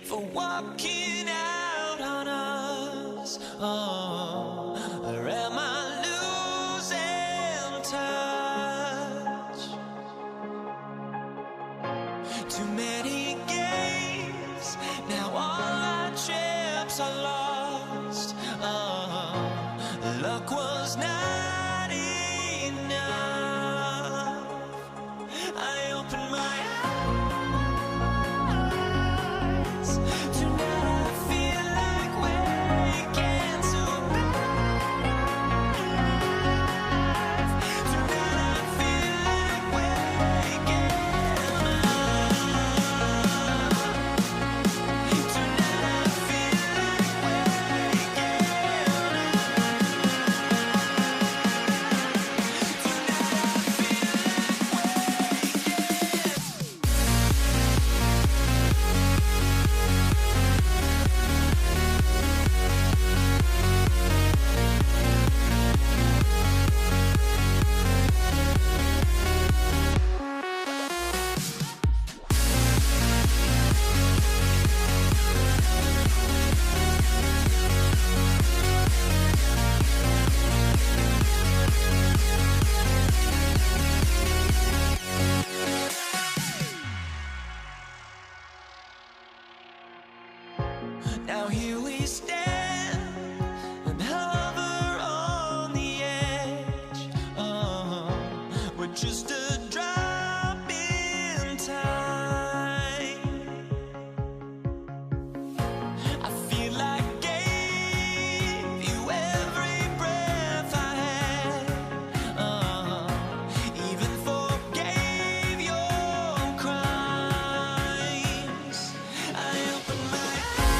for walking out on us? Oh, or am I losing touch? Too many games, now all our chips are lost. Oh, luck was not enough. I opened my eyes. Tonight I feel like waking to life. Tonight I feel like waking up. Tonight I feel like waking now here we stand and hover on the edge. Oh, we're just a drop in time. I feel like I gave you every breath I had. Even forgave your crimes. I opened my eyes.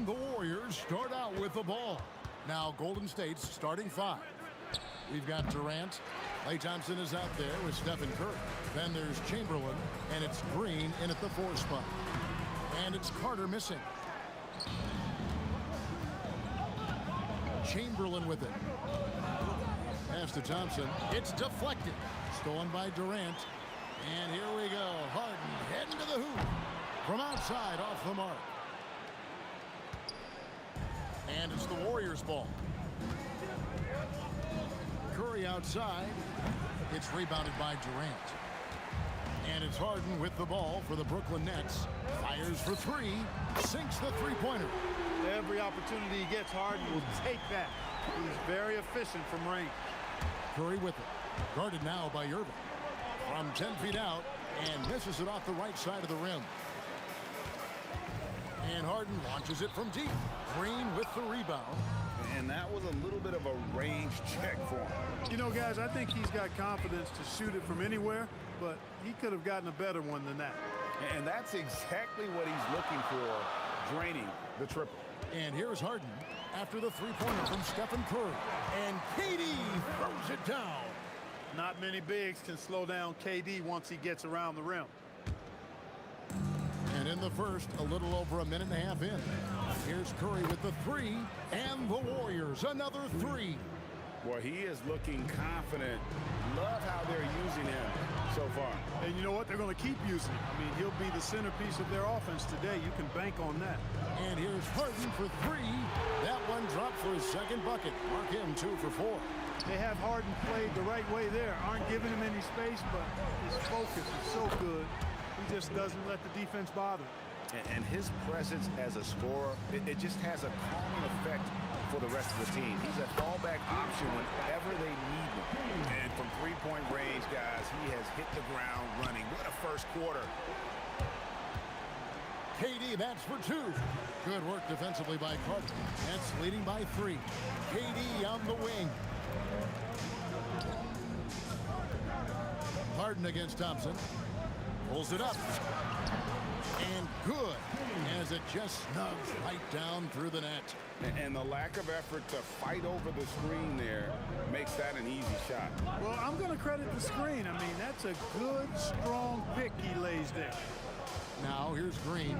The Warriors start out with the ball. Now Golden State's starting five. We've got Durant. Klay Thompson is out there with Stephen Curry. Then there's Chamberlain, and it's Green in at the 4 spot. And it's Carter missing. Chamberlain with it. Pass to Thompson. It's deflected. Stolen by Durant. And here we go. Harden heading to the hoop. From outside off the mark. And it's the Warriors' ball. Curry outside. It's rebounded by Durant. And it's Harden with the ball for the Brooklyn Nets. Fires for three. Sinks the three-pointer. Every opportunity he gets, Harden will take that. He's very efficient from range. Curry with it. Guarded now by Irving. From 10 feet out. And misses it off the right side of the rim. And Harden launches it from deep. Green with the rebound. And that was a little bit of a range check for him. You know, guys, I think he's got confidence to shoot it from anywhere, but he could have gotten a better one than that. And that's exactly what he's looking for, draining the triple. And here's Harden after the three-pointer from Stephen Curry. And KD throws it down. Not many bigs can slow down KD once he gets around the rim. And in the first, a little over a minute and a half in. Here's Curry with the three, and the Warriors another three. Well, he is looking confident. Love how they're using him so far. And you know what? They're going to keep using him. I mean, he'll be the centerpiece of their offense today. You can bank on that. And here's Harden for three. That one dropped for his second bucket. Mark him 2 for 4. They have Harden played the right way there. Aren't giving him any space, but his focus is so good. He just doesn't let the defense bother. And his presence as a scorer, it just has a calming effect for the rest of the team. He's a fallback option whenever they need him. And from three-point range, guys, he has hit the ground running. What a first quarter. KD, that's for 2. Good work defensively by Carter. That's leading by 3. KD on the wing. Harden against Thompson. Pulls it up. And good, as it just snugs right down through the net. And the lack of effort to fight over the screen there makes that an easy shot. Well, I'm going to credit the screen. I mean, that's a good, strong pick he lays there. Now here's Green.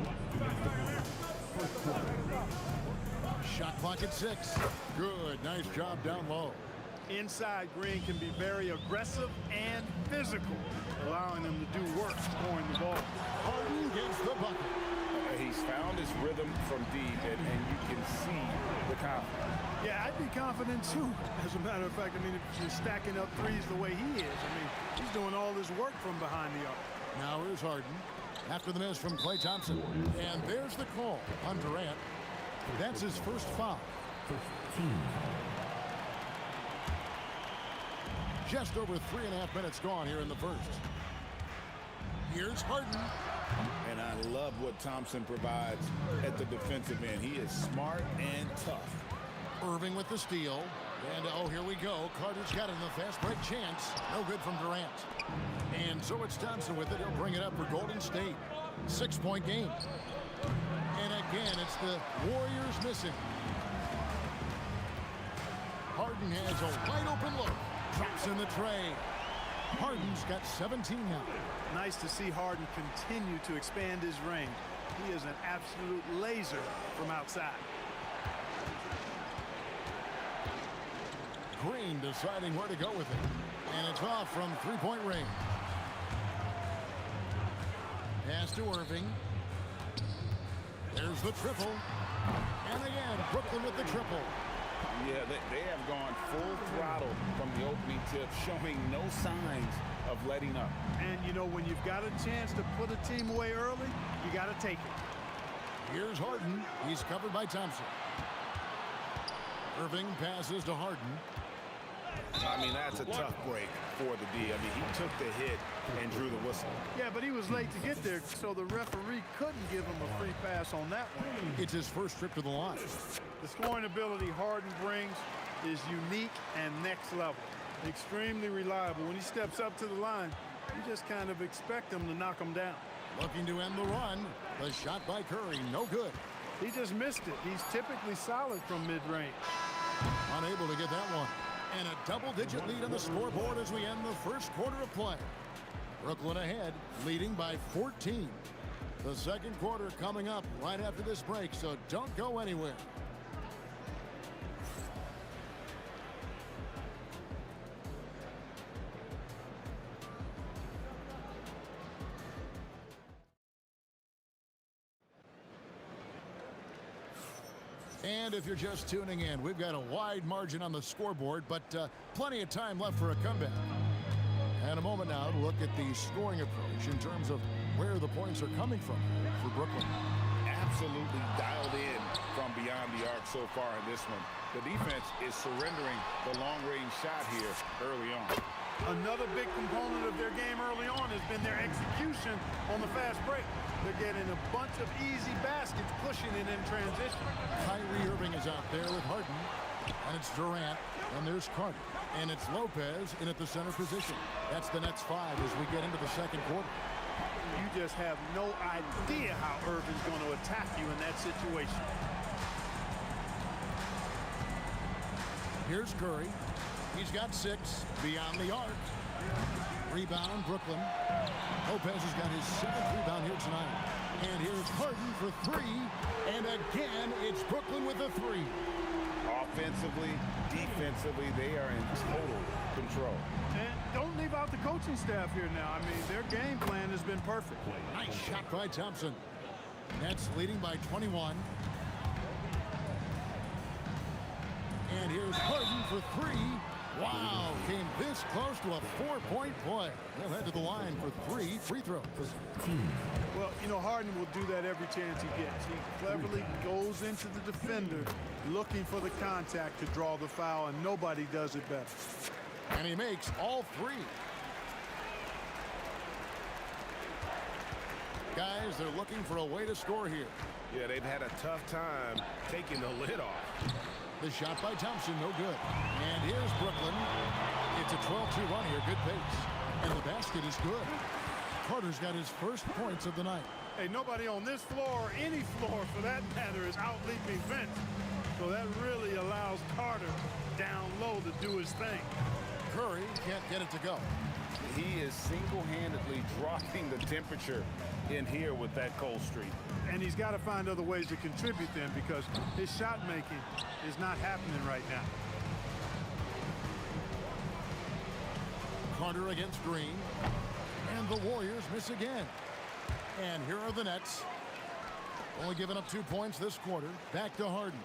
Shot clock at 6. Good, nice job down low. Inside, Green can be very aggressive and physical, allowing them to do work scoring the ball. Harden gets the bucket. He's found his rhythm from deep, and you can see the confidence. Yeah, I'd be confident too. As a matter of fact, I mean, if you're stacking up threes the way he is, I mean, he's doing all this work from behind the arc. Now here's Harden. After the miss from Klay Thompson. And there's the call on Durant. That's his first foul. Just over 3.5 minutes gone here in the first. Here's Harden. And I love what Thompson provides at the defensive end. He is smart and tough. Irving with the steal. And oh, here we go. Carter's got it in the fast break chance. No good from Durant. And so it's Thompson with it. He'll bring it up for Golden State. 6-point game. And again, it's the Warriors missing. Harden has a wide open look. Drops in the tray. Harden's got 17 now. Nice to see Harden continue to expand his range. He is an absolute laser from outside. Green deciding where to go with it. And it's off from three-point range. Pass to Irving. There's the triple. And again, Brooklyn with the triple. Yeah, they have gone full throttle from the opening tip, showing no signs of letting up. And, you know, when you've got a chance to put a team away early, you got to take it. Here's Harden. He's covered by Thompson. Irving passes to Harden. I mean, that's a tough break for the D. I mean, he took the hit and drew the whistle. Yeah, but he was late to get there, so the referee couldn't give him a free pass on that one. It's his first trip to the line. The scoring ability Harden brings is unique and next level. Extremely reliable. When he steps up to the line, you just kind of expect him to knock him down. Looking to end the run. The shot by Curry, no good. He just missed it. He's typically solid from mid-range. Unable to get that one. And a double-digit lead on the scoreboard as we end the first quarter of play. Brooklyn ahead, leading by 14. The second quarter coming up right after this break, so don't go anywhere. And if you're just tuning in, we've got a wide margin on the scoreboard, but plenty of time left for a comeback. And a moment now to look at the scoring approach in terms of where the points are coming from for Brooklyn. Absolutely dialed in from beyond the arc so far in this one. The defense is surrendering the long-range shot here early on. Another big component of their game early on has been their execution on the fast break. They're getting a bunch of easy baskets, pushing it in transition. Kyrie Irving is out there with Harden. And it's Durant. And there's Carter. And it's Lopez in at the center position. That's the Nets 5 as we get into the second quarter. You just have no idea how Irving's going to attack you in that situation. Here's Curry. He's got 6 beyond the arc. Rebound, Brooklyn. Lopez has got his 7th rebound here tonight. And here's Harden for 3. And again, it's Brooklyn with a 3. Offensively, defensively, they are in total control. And don't leave out the coaching staff here now. I mean, their game plan has been perfect. Nice shot by Thompson. Nets leading by 21. And here's Harden for 3. Wow, came this close to a 4-point play. He'll head to the line for 3 free throws. Well, you know, Harden will do that every chance he gets. He cleverly goes into the defender looking for the contact to draw the foul, and nobody does it better. And he makes all 3. Guys, they're looking for a way to score here. Yeah, they've had a tough time taking the lid off. The shot by Thompson, no good. And here's Brooklyn. It's a 12-2 run here, good pace. And the basket is good. Carter's got his first points of the night. Hey, nobody on this floor, or any floor for that matter, is out leaping Vince. So that really allows Carter down low to do his thing. Curry can't get it to go. He is single-handedly dropping the temperature in here with that cold streak. And he's got to find other ways to contribute then, because his shot making is not happening right now. Carter against Green. And the Warriors miss again. And here are the Nets. Only giving up 2 points this quarter. Back to Harden.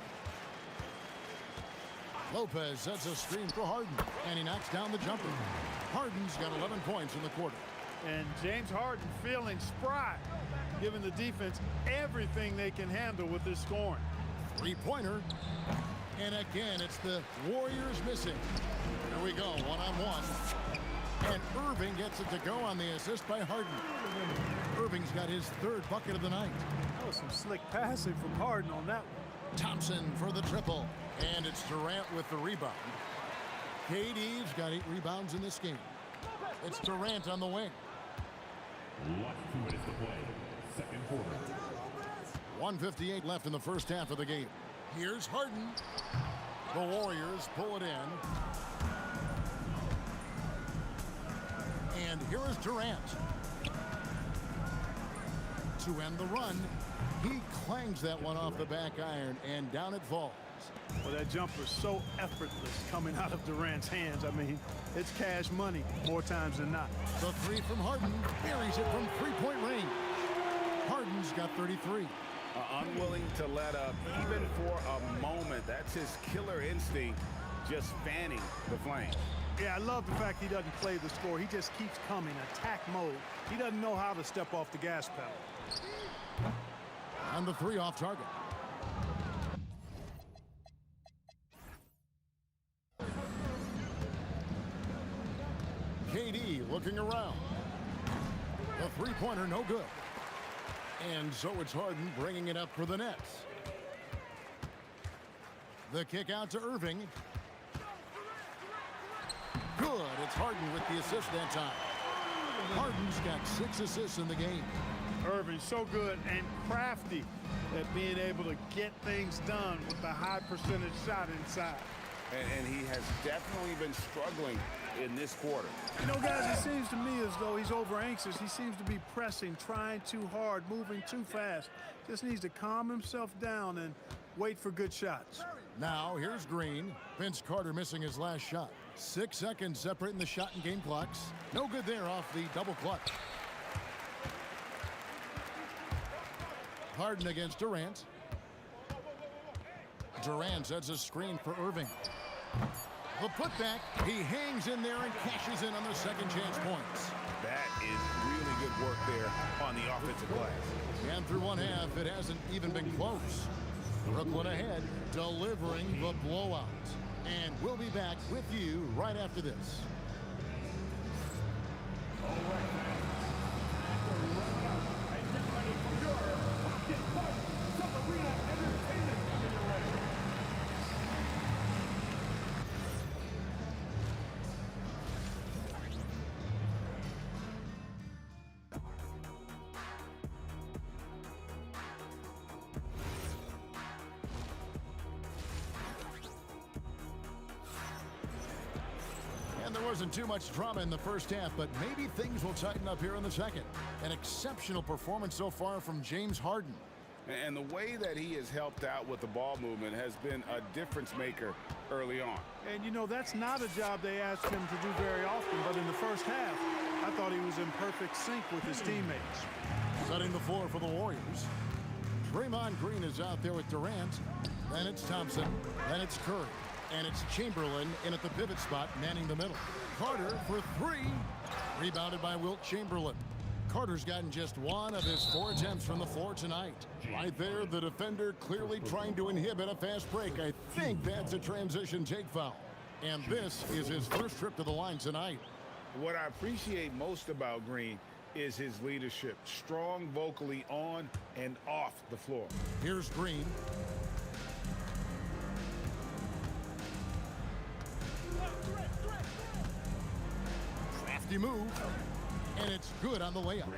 Lopez sets a screen for Harden. And he knocks down the jumper. Harden's got 11 points in the quarter. And James Harden feeling spry, giving the defense everything they can handle with this scoring. Three-pointer. And again, it's the Warriors missing. Here we go, one-on-one. And Irving gets it to go on the assist by Harden. Irving's got his third bucket of the night. That was some slick passing from Harden on that one. Thompson for the triple. And it's Durant with the rebound. KD's got 8 rebounds in this game. It's Durant on the wing. 2 minutes to play. Second quarter. 1:58 left in the first half of the game. Here's Harden. The Warriors pull it in. And here is Durant. To end the run, he clangs that one off the back iron, and down it falls. Well, that jumper's so effortless coming out of Durant's hands. I mean, it's cash money more times than not. The three from Harden buries it from three-point range. Harden's got 33. Unwilling to let up even for a moment. That's his killer instinct, just fanning the flame. Yeah, I love the fact he doesn't play the score. He just keeps coming, attack mode. He doesn't know how to step off the gas pedal. And the three off target. KD looking around. The three-pointer no good. And so it's Harden bringing it up for the Nets. The kick out to Irving. Good. It's Harden with the assist that time. Harden's got 6 assists in the game. Irving's so good and crafty at being able to get things done with the high percentage shot inside. And he has definitely been struggling in this quarter. You know, guys, it seems to me as though he's over anxious. He seems to be pressing, trying too hard, moving too fast. Just needs to calm himself down and wait for good shots. Now, here's Green. Vince Carter missing his last shot. 6 seconds separating the shot and game clocks. No good there off the double clutch. Harden against Durant. Durant sets a screen for Irving. The putback, he hangs in there and cashes in on the second chance points. That is really good work there on the offensive glass. And through one half, it hasn't even been close. Brooklyn ahead, delivering the blowout. And we'll be back with you right after this. And there wasn't too much drama in the first half, but maybe things will tighten up here in the second. An exceptional performance so far from James Harden. And the way that he has helped out with the ball movement has been a difference maker early on. And, you know, that's not a job they asked him to do very often, but in the first half, I thought he was in perfect sync with his teammates. Setting the floor for the Warriors. Draymond Green is out there with Durant. Then it's Thompson. Then it's Curry. And it's Chamberlain in at the pivot spot, manning the middle. Carter for 3. Rebounded by Wilt Chamberlain. Carter's gotten just 1 of his 4 attempts from the floor tonight. Right there, the defender clearly trying to inhibit a fast break. I think that's a transition take foul. And this is his first trip to the line tonight. What I appreciate most about Green is his leadership. Strong vocally on and off the floor. Here's Green. Crafty move. And it's good on the layup.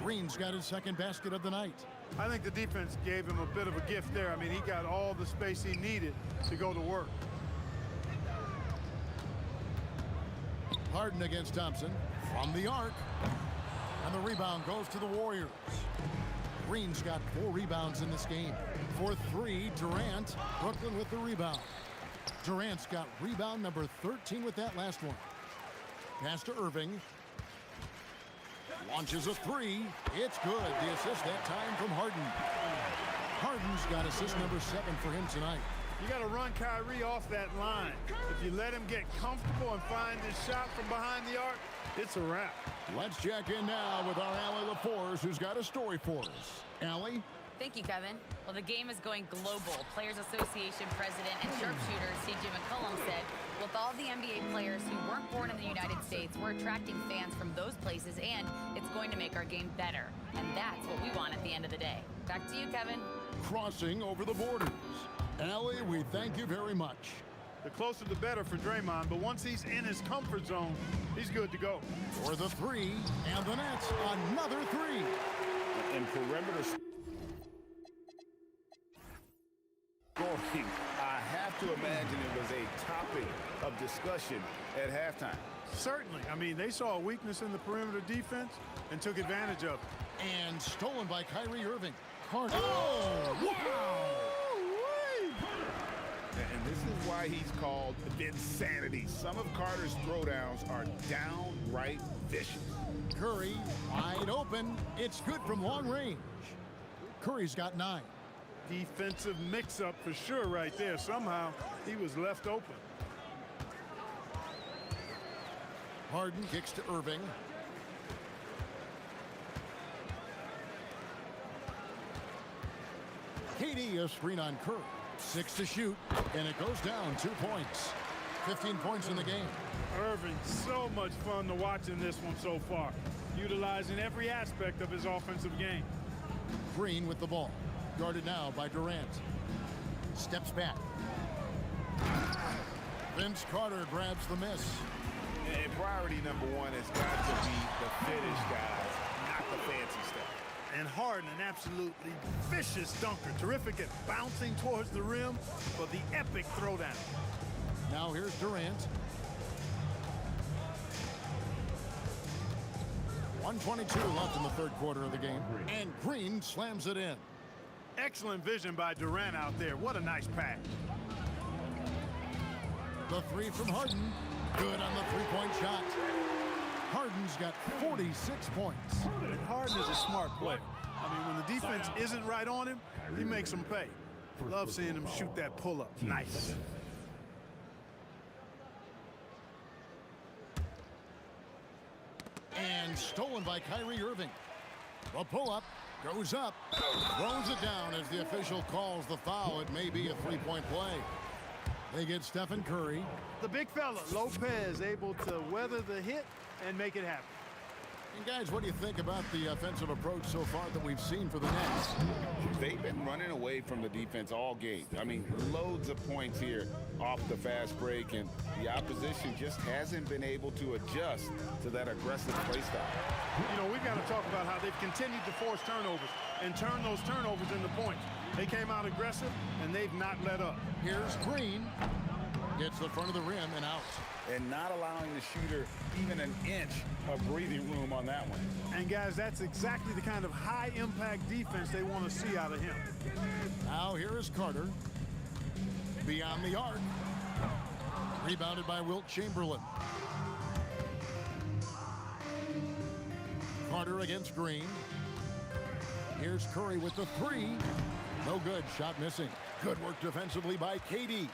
Green's got his second basket of the night. I think the defense gave him a bit of a gift there. I mean, he got all the space he needed to go to work. Harden against Thompson from the arc. And the rebound goes to the Warriors. Green's got 4 rebounds in this game. For 3, Durant. Brooklyn with the rebound. Durant's got rebound number 13 with that last one. Pass to Irving. Launches a 3. It's good. The assist that time from Harden. Harden's got assist number 7 for him tonight. You got to run Kyrie off that line. If you let him get comfortable and find his shot from behind the arc, it's a wrap. Let's check in now with our Allie LaForce, who's got a story for us. Allie? Thank you, Kevin. Well, the game is going global. Players Association President and sharpshooter C.J. McCollum said, with all the NBA players who weren't born in the United States, we're attracting fans from those places, and it's going to make our game better. And that's what we want at the end of the day. Back to you, Kevin. Crossing over the borders. Allie, we thank you very much. The closer the better for Draymond, but once he's in his comfort zone, he's good to go. For the 3, and the Nets, another 3. In perimeter scoring, I have to imagine it was a topic of discussion at halftime. Certainly. I mean, they saw a weakness in the perimeter defense and took advantage of it. And stolen by Kyrie Irving. Carter. Oh, wow! And this is why he's called insanity. Some of Carter's throwdowns are downright vicious. Curry wide open. It's good from long range. Curry's got 9. Defensive mix-up for sure right there. Somehow he was left open. Harden kicks to Irving. KD a screen on Curry. 6 to shoot, and it goes down 2 points. 15 points in the game. Irving, so much fun to watch in this one so far, utilizing every aspect of his offensive game. Green with the ball. Guarded now by Durant. Steps back. Vince Carter grabs the miss. And priority number 1 has got to be the finish, guys, not the fancy stuff. And Harden, an absolutely vicious dunker. Terrific at bouncing towards the rim for the epic throwdown. Now here's Durant. 1:22 left in the third quarter of the game. And Green slams it in. Excellent vision by Durant out there. What a nice pass. The 3 from Harden. Good on the 3-point shot. Harden's got 46 points. And Harden is a smart player. I mean, when the defense isn't right on him, he makes them pay. Love seeing him shoot that pull-up. Nice. And stolen by Kyrie Irving. The pull-up goes up. Throws it down as the official calls the foul. It may be a 3-point play. They get Stephen Curry. The big fella, Lopez, able to weather the hit and make it happen. And guys, what do you think about the offensive approach so far that we've seen for the Nets? They've been running away from the defense all game. I mean, loads of points here off the fast break, and the opposition just hasn't been able to adjust to that aggressive play style. You know, we've got to talk about how they've continued to force turnovers and turn those turnovers into points. They came out aggressive, and they've not let up. Here's Green. Gets the front of the rim and out. And not allowing the shooter even an inch of breathing room on that one. And guys, that's exactly the kind of high-impact defense they want to see out of him. Now here is Carter. Beyond the arc. Rebounded by Wilt Chamberlain. Carter against Green. Here's Curry with the 3. No good. Shot missing. Good work defensively by KD.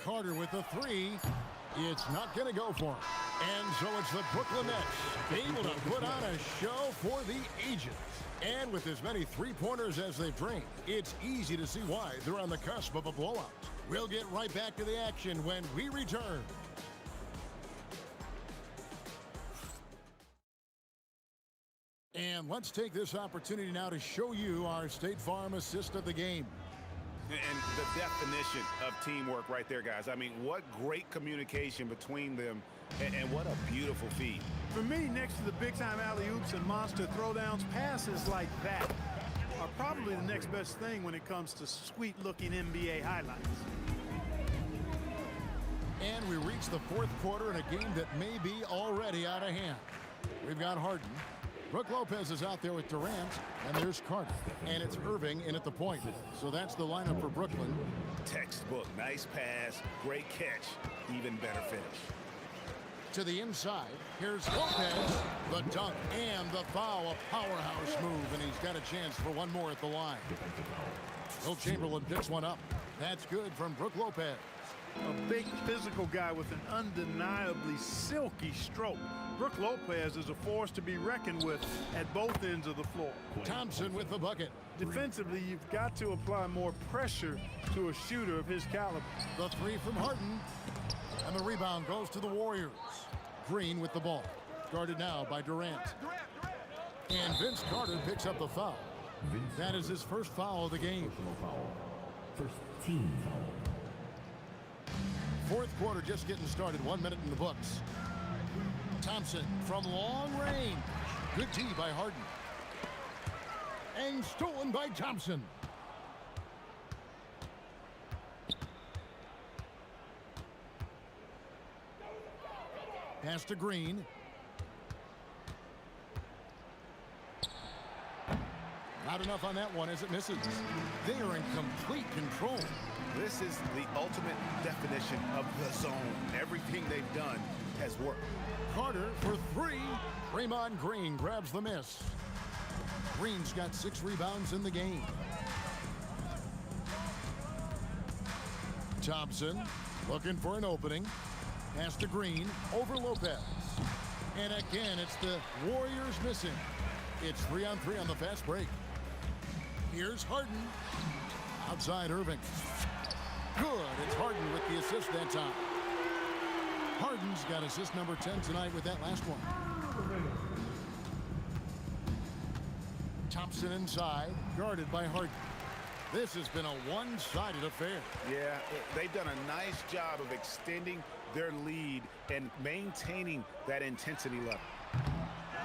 Carter with the 3. It's not going to go for him. And so it's the Brooklyn Nets able to put on a show for the ages. And with as many three-pointers as they've drained, it's easy to see why they're on the cusp of a blowout. We'll get right back to the action when we return. let's take this opportunity now to show you our State Farm assist of the game. And the definition of teamwork right there, guys. I mean, what great communication between them, and what a beautiful feed. For me, next to the big-time alley-oops and monster throwdowns, passes like that are probably the next best thing when it comes to sweet-looking NBA highlights. And we reach the fourth quarter in a game that may be already out of hand. We've got Harden. Brook Lopez is out there with Durant, and there's Carter. And it's Irving in at the point. So that's the lineup for Brooklyn. Textbook, nice pass, great catch, even better finish. To the inside, here's Lopez, the dunk, and the foul, a powerhouse move, and he's got a chance for one more at the line. Will Chamberlain picks one up. That's good from Brook Lopez. A big physical guy with an undeniably silky stroke. Brook Lopez is a force to be reckoned with at both ends of the floor. Thompson with the bucket. Defensively, you've got to apply more pressure to a shooter of his caliber. The three from Harden. And the rebound goes to the Warriors. Green with the ball. Guarded now by Durant. And Vince Carter picks up the foul. That is his first foul of the game. First team foul. Fourth quarter just getting started. 1 minute in the books. Thompson from long range. Good D by Harden. And stolen by Thompson. Pass to Green. Not enough on that one as it misses. They are in complete control. This is the ultimate definition of the zone. Everything they've done has worked. Carter for three. Draymond Green grabs the miss. Green's got 6 rebounds in the game. Thompson looking for an opening. Pass to Green over Lopez. And again, it's the Warriors missing. It's 3-on-3 on the fast break. Here's Harden. Outside Irving. Good. It's Harden with the assist that time. Harden's got assist number 10 tonight with that last one. Thompson inside, guarded by Harden. This has been a one-sided affair. Yeah, they've done a nice job of extending their lead and maintaining that intensity level.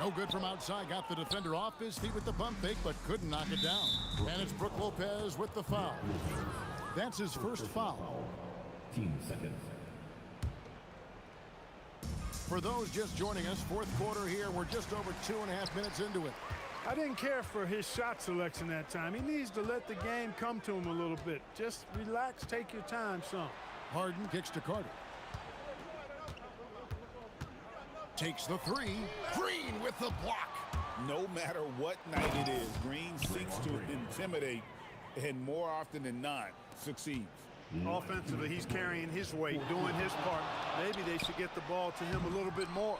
No good from outside. Got the defender off his feet with the pump fake, but couldn't knock it down. And it's Brook Lopez with the foul. That's his first foul. Team seconds. For those just joining us, fourth quarter here. We're just over 2.5 minutes into it. I didn't care for his shot selection that time. He needs to let the game come to him a little bit. Just relax, take your time some. Harden kicks to Carter. Takes the three. Green with the block. No matter what night it is, Green seeks to intimidate and more often than not succeeds. Offensively, he's carrying his weight, doing his part. Maybe they should get the ball to him a little bit more.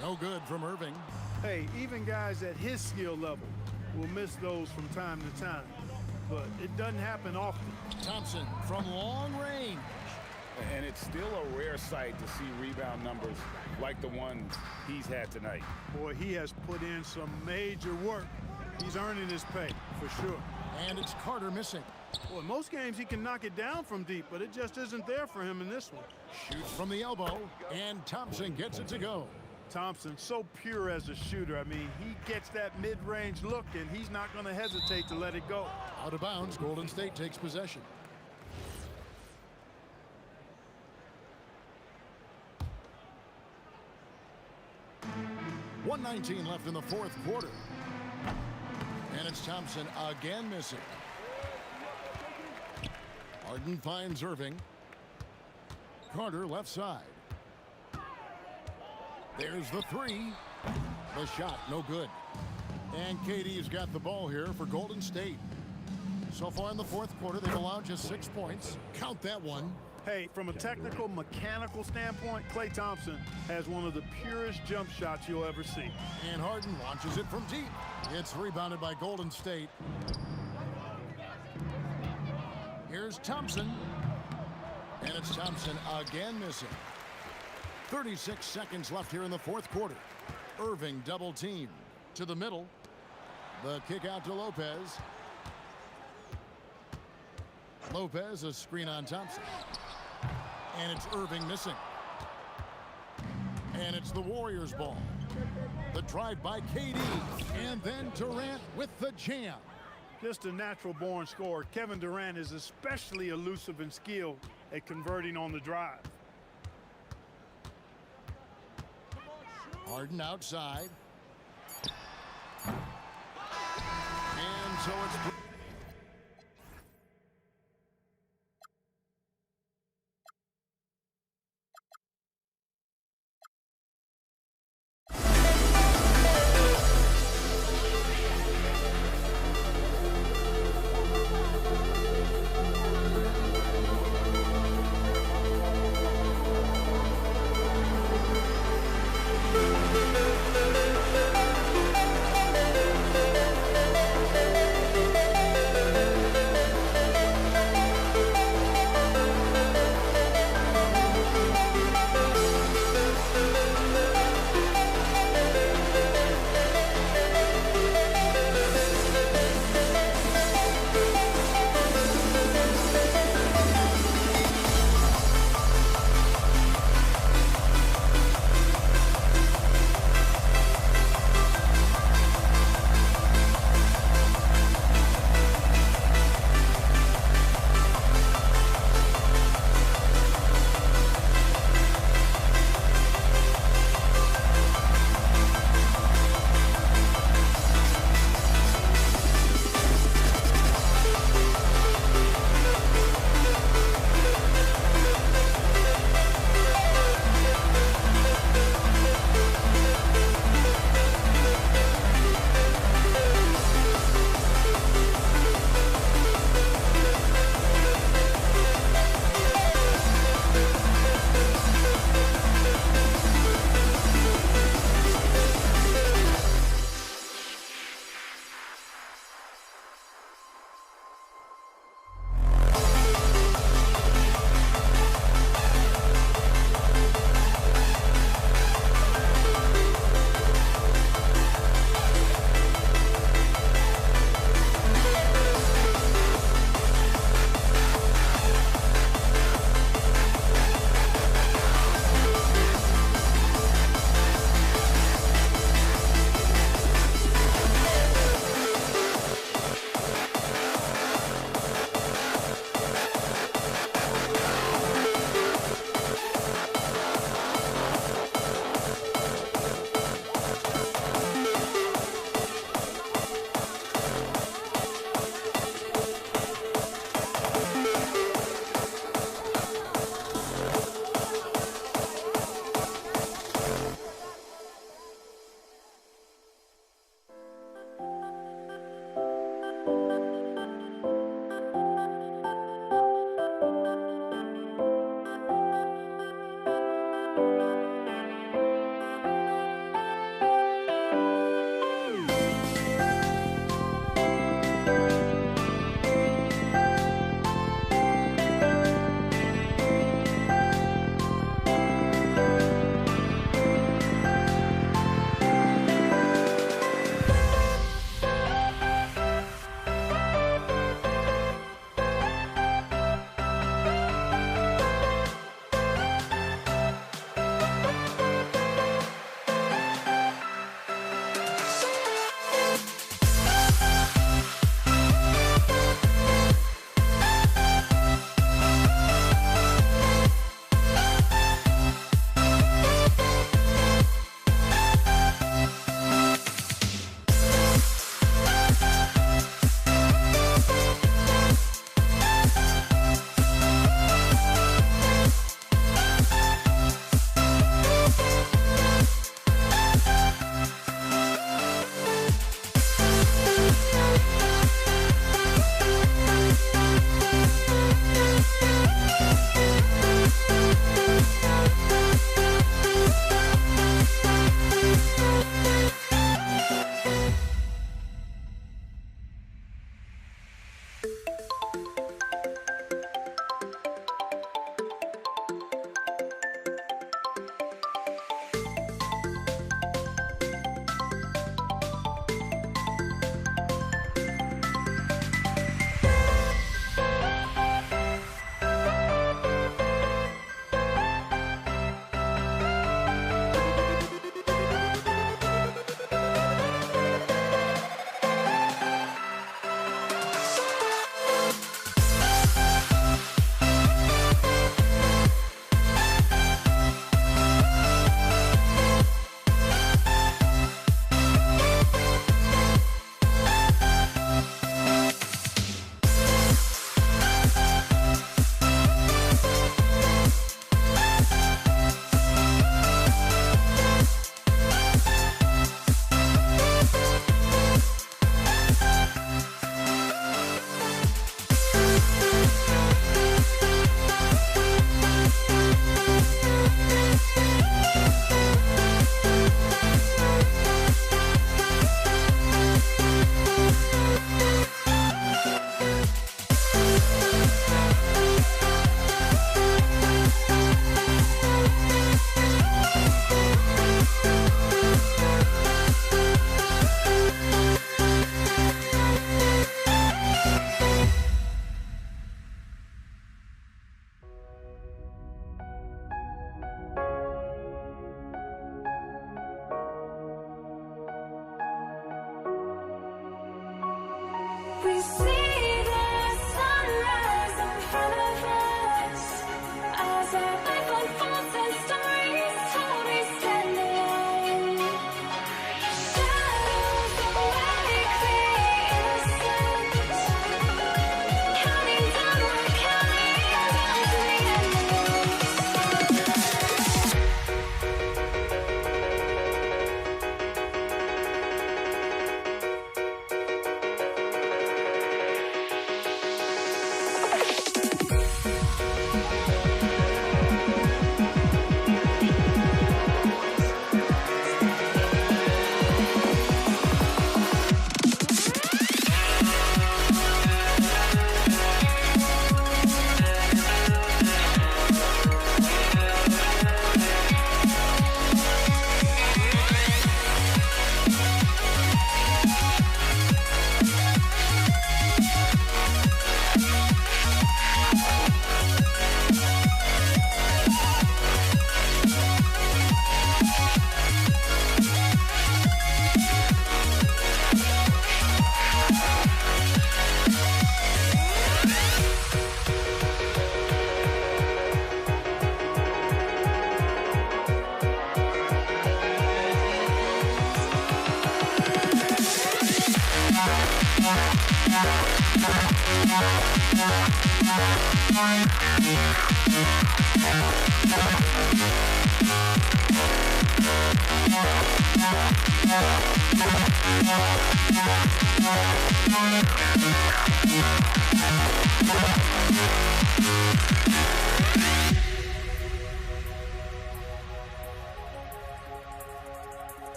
No good from Irving. Hey, even guys at his skill level will miss those from time to time. But it doesn't happen often. Thompson from long range. And it's still a rare sight to see rebound numbers like the ones he's had tonight. Boy, he has put in some major work. He's earning his pay, for sure. And it's Carter missing. Well, in most games, he can knock it down from deep, but it just isn't there for him in this one. Shoots from the elbow, and Thompson gets it to go. Thompson, so pure as a shooter. I mean, he gets that mid-range look, and he's not going to hesitate to let it go. Out of bounds, Golden State takes possession. .119 left in the fourth quarter. And it's Thompson again missing. Harden finds Irving. Carter left side. There's the three. The shot, no good. And KD's got the ball here for Golden State. So far in the fourth quarter, they've allowed just 6 points. Count that one. Hey, from a technical, mechanical standpoint, Klay Thompson has one of the purest jump shots you'll ever see. And Harden launches it from deep. It's rebounded by Golden State. Here's Thompson. And it's Thompson again missing. 36 seconds left here in the fourth quarter. Irving double team to the middle. The kick out to Lopez. Lopez, a screen on Thompson. And it's Irving missing. And it's the Warriors' ball. The drive by KD. And then Durant with the jam. Just a natural-born scorer. Kevin Durant is especially elusive and skilled at converting on the drive. Harden outside. And so it's...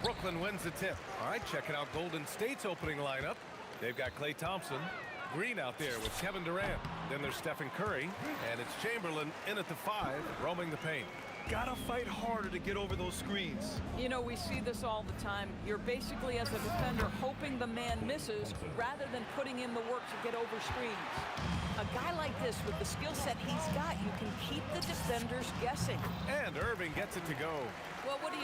Brooklyn wins the tip. All right, checking out Golden State's opening lineup. They've got Klay Thompson, Green out there with Kevin Durant. Then there's Stephen Curry, and it's Chamberlain in at the 5, roaming the paint. Gotta fight harder to get over those screens. You know, we see this all the time. You're basically, as a defender, hoping the man misses rather than putting in the work to get over screens. A guy like this, with the skill set he's got, you can keep the defenders guessing. And Irving gets it to go. Well, what do?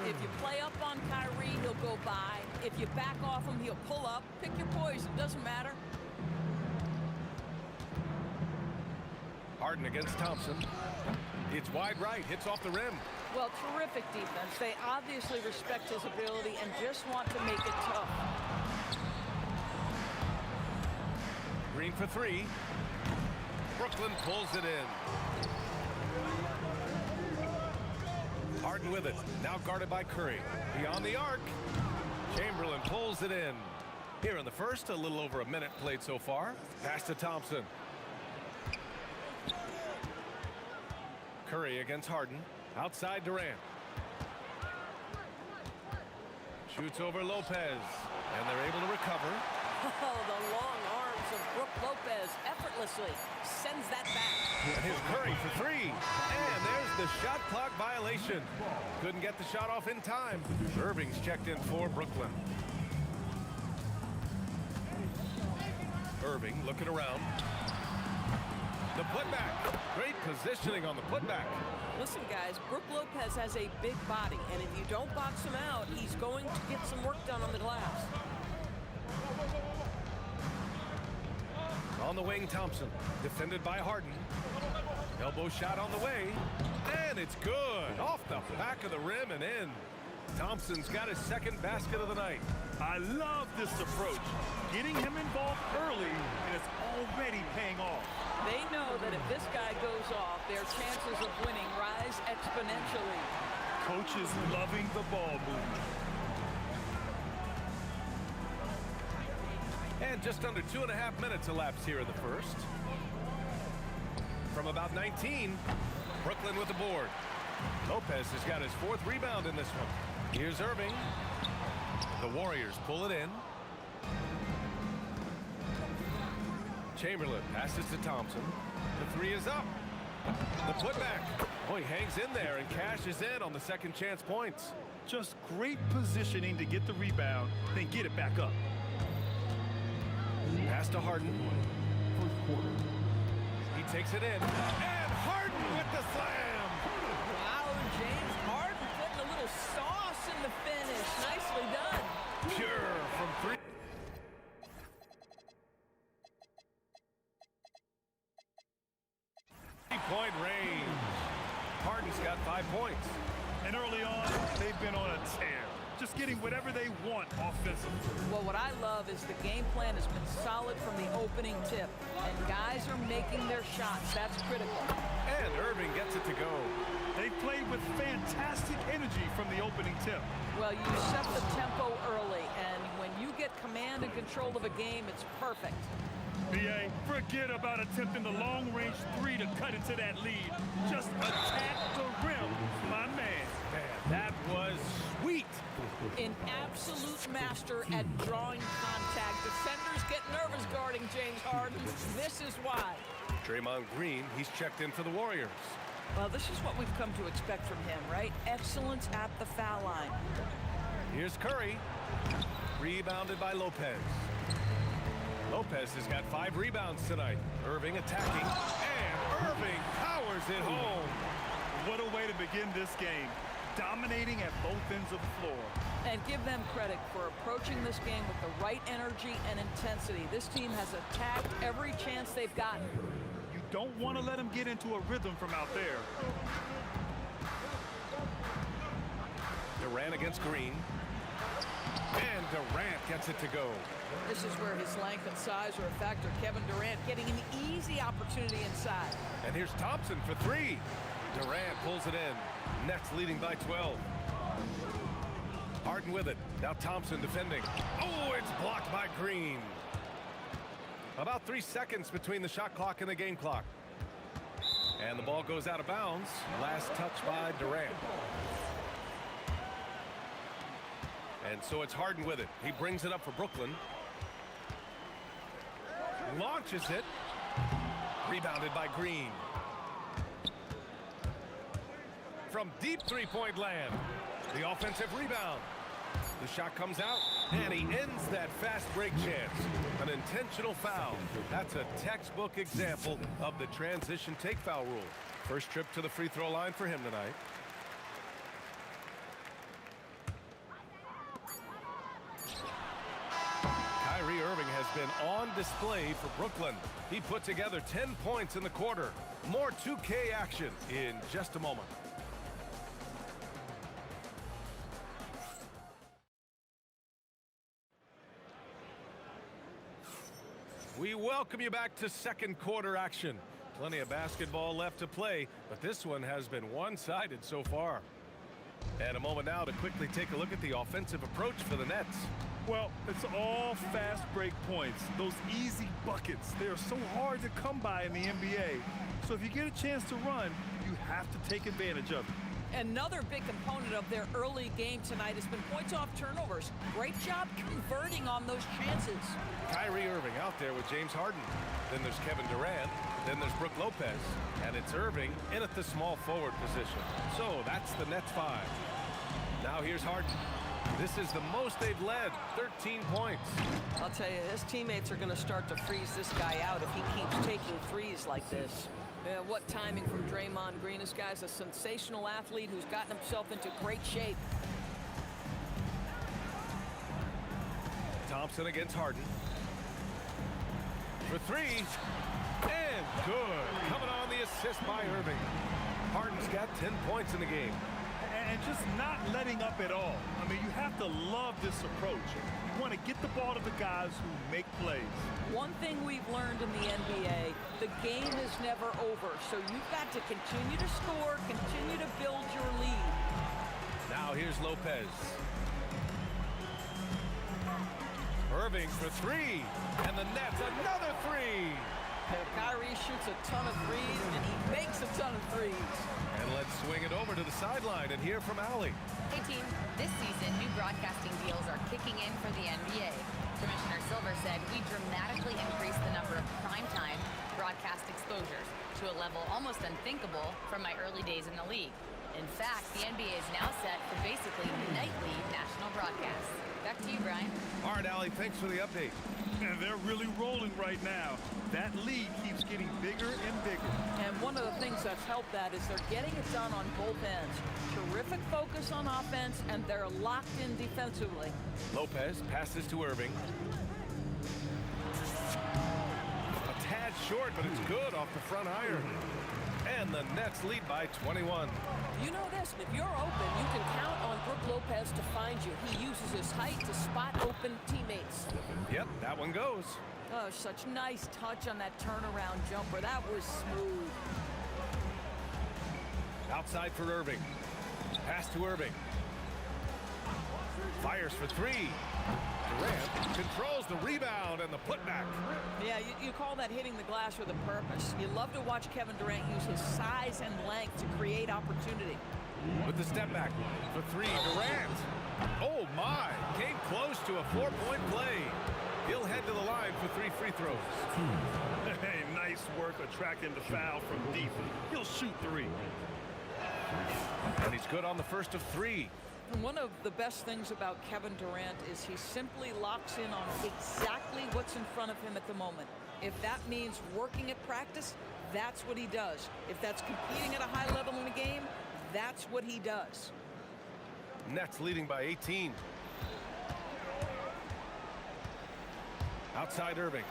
If you play up on Kyrie, he'll go by. If you back off him, he'll pull up. Pick your poison, doesn't matter. Harden against Thompson. It's wide right, hits off the rim. Well, terrific defense. They obviously respect his ability and just want to make it tough. Green for 3. Brooklyn pulls it in. Harden with it. Now guarded by Curry. Beyond the arc. Chamberlain pulls it in. Here in the first, a little over a minute played so far. Pass to Thompson. Curry against Harden. Outside Durant. Shoots over Lopez. And they're able to recover. Oh, the long arms of Brook Lopez effortlessly sends that back. Here's Curry for 3. And there's the shot clock violation. Couldn't get the shot off in time. Irving's checked in for Brooklyn. Irving looking around. The putback. Great positioning on the putback. Listen, guys, Brook Lopez has a big body, and if you don't box him out, he's going to get some work done on the glass. On the wing, Thompson. Defended by Harden. Elbow shot on the way. And it's good. Off the back of the rim and in. Thompson's got his second basket of the night. I love this approach. Getting him involved early, and it's already paying off. They know that if this guy goes off, their chances of winning rise exponentially. Coach is loving the ball movement. And just under 2.5 minutes elapsed here in the first. From about 19, Brooklyn with the board. Lopez has got his 4th rebound in this one. Here's Irving. The Warriors pull it in. Chamberlain passes to Thompson. The 3 is up. The putback. Oh, he hangs in there and cashes in on the second chance points. Just great positioning to get the rebound, then get it back up. Pass to Harden. He takes it in. And Harden with the slam. Wow, James Harden putting a little sauce in the finish. Nicely done. Pure from 3. Point range. Harden's got 5 points. And early on, they've been on a tear, just getting whatever they want offensively. Well, what I love is the game plan has been solid from the opening tip, and guys are making their shots. That's critical. And Irving gets it to go. They played with fantastic energy from the opening tip. Well, you set the tempo early, and when you get command and control of a game, it's perfect. BA, forget about attempting the long-range three to cut into that lead. Just attack the rim, my man. Man, that was sweet. An absolute master at drawing contact. Defenders get nervous guarding James Harden. This is why. Draymond Green, he's checked in for the Warriors. Well, this is what we've come to expect from him, right? Excellence at the foul line. Here's Curry. Rebounded by Lopez. Lopez has got 5 rebounds tonight. Irving attacking, and Irving powers it home. What a way to begin this game. Dominating at both ends of the floor. And give them credit for approaching this game with the right energy and intensity. This team has attacked every chance they've gotten. You don't want to let them get into a rhythm from out there. Durant against Green. And Durant gets it to go. This is where his length and size are a factor. Kevin Durant getting an easy opportunity inside. And here's Thompson for 3. Durant pulls it in. Nets leading by 12. Harden with it. Now Thompson defending. Oh, it's blocked by Green. About 3 seconds between the shot clock and the game clock. And the ball goes out of bounds. Last touch by Durant. And so it's Harden with it. He brings it up for Brooklyn. Launches it. Rebounded by Green. From deep three-point land. The offensive rebound. The shot comes out, and he ends that fast break chance. An intentional foul. That's a textbook example of the transition take foul rule. First trip to the free throw line for him tonight. Kyrie Irving has been on display for Brooklyn. He put together 10 points in the quarter. More 2K action in just a moment. We welcome you back to second quarter action. Plenty of basketball left to play, but this one has been one-sided so far. And a moment now to quickly take a look at the offensive approach for the Nets. Well, it's all fast break points. Those easy buckets, they are so hard to come by in the NBA. So if you get a chance to run, you have to take advantage of it. Another big component of their early game tonight has been points off turnovers. Great job converting on those chances. Kyrie Irving out there with James Harden. Then there's Kevin Durant. Then there's Brook Lopez. And it's Irving in at the small forward position. So that's the Nets 5. Now here's Harden. This is the most they've led, 13 points. I'll tell you, his teammates are going to start to freeze this guy out if he keeps taking threes like this. Yeah, what timing from Draymond Green. This guy's a sensational athlete who's gotten himself into great shape. Thompson against Harden. For 3. And good. Coming on the assist by Irving. Harden's got 10 points in the game. And just not letting up at all. I mean, you have to love this approach. You want to get the ball to the guys who make plays. One thing we've learned in the NBA, the game is never over. So you've got to continue to score, continue to build your lead. Now here's Lopez. Irving for 3. And the Nets, another 3. Kyrie shoots a ton of threes, and he makes a ton of threes. And let's swing it over to the sideline and hear from Allie. Hey team, this season new broadcasting deals are kicking in for the NBA. Commissioner Silver said we dramatically increased the number of primetime broadcast exposures to a level almost unthinkable from my early days in the league. In fact, the NBA is now set for basically nightly national broadcasts. Back to you, Brian. All right, Allie, thanks for the update. And they're really rolling right now. That lead keeps getting bigger and bigger. And one of the things that's helped that is they're getting it done on both ends. Terrific focus on offense, and they're locked in defensively. Lopez passes to Irving. A tad short, but it's good off the front iron. And the Nets lead by 21. You know this, if you're open, you can count on Brook Lopez to find you. He uses his height to spot open teammates. Yep, that one goes. Oh, such nice touch on that turnaround jumper. That was smooth. Outside for Irving. Pass to Irving. Fires for three. Durant controls the rebound and the putback. Yeah, you call that hitting the glass with a purpose. You love to watch Kevin Durant use his size and length to create opportunity. With the step back for three, Durant. Oh my, came close to a 4-point play. He'll head to the line for 3 free throws. Hey, nice work attracting the foul from deep. He'll shoot 3. And he's good on the first of 3. And one of the best things about Kevin Durant is he simply locks in on exactly what's in front of him at the moment. If that means working at practice, that's what he does. If that's competing at a high level in a game, that's what he does. Nets leading by 18. Outside Irving.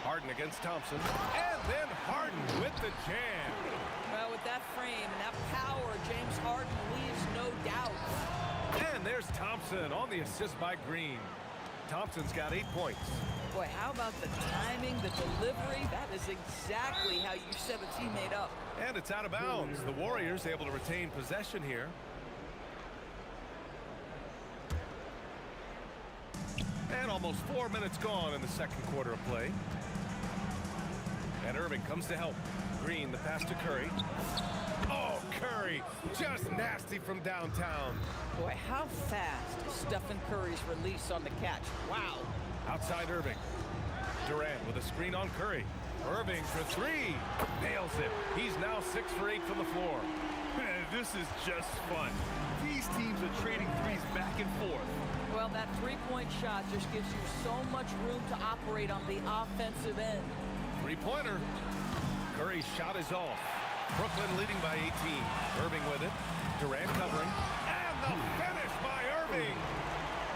Harden against Thompson. And then Harden with the jam. Well, with that frame and that power, James Harden leaves no doubt. And there's Thompson on the assist by Green. Thompson's got 8 points. Boy, how about the timing, the delivery? That is exactly how you set a teammate up. And it's out of bounds. The Warriors able to retain possession here. And almost 4 minutes gone in the second quarter of play. And Irving comes to help. Green, the pass to Curry. Oh, Curry, just nasty from downtown. Boy, how fast is Stephen Curry's release on the catch? Wow. Outside Irving. Durant with a screen on Curry. Irving for 3. Nails it. He's now 6 for 8 from the floor. Man, this is just fun. These teams are trading threes back and forth. Well, that three-point shot just gives you so much room to operate on the offensive end. Three-pointer. Curry's shot is off. Brooklyn leading by 18. Irving with it. Durant covering. And the finish by Irving.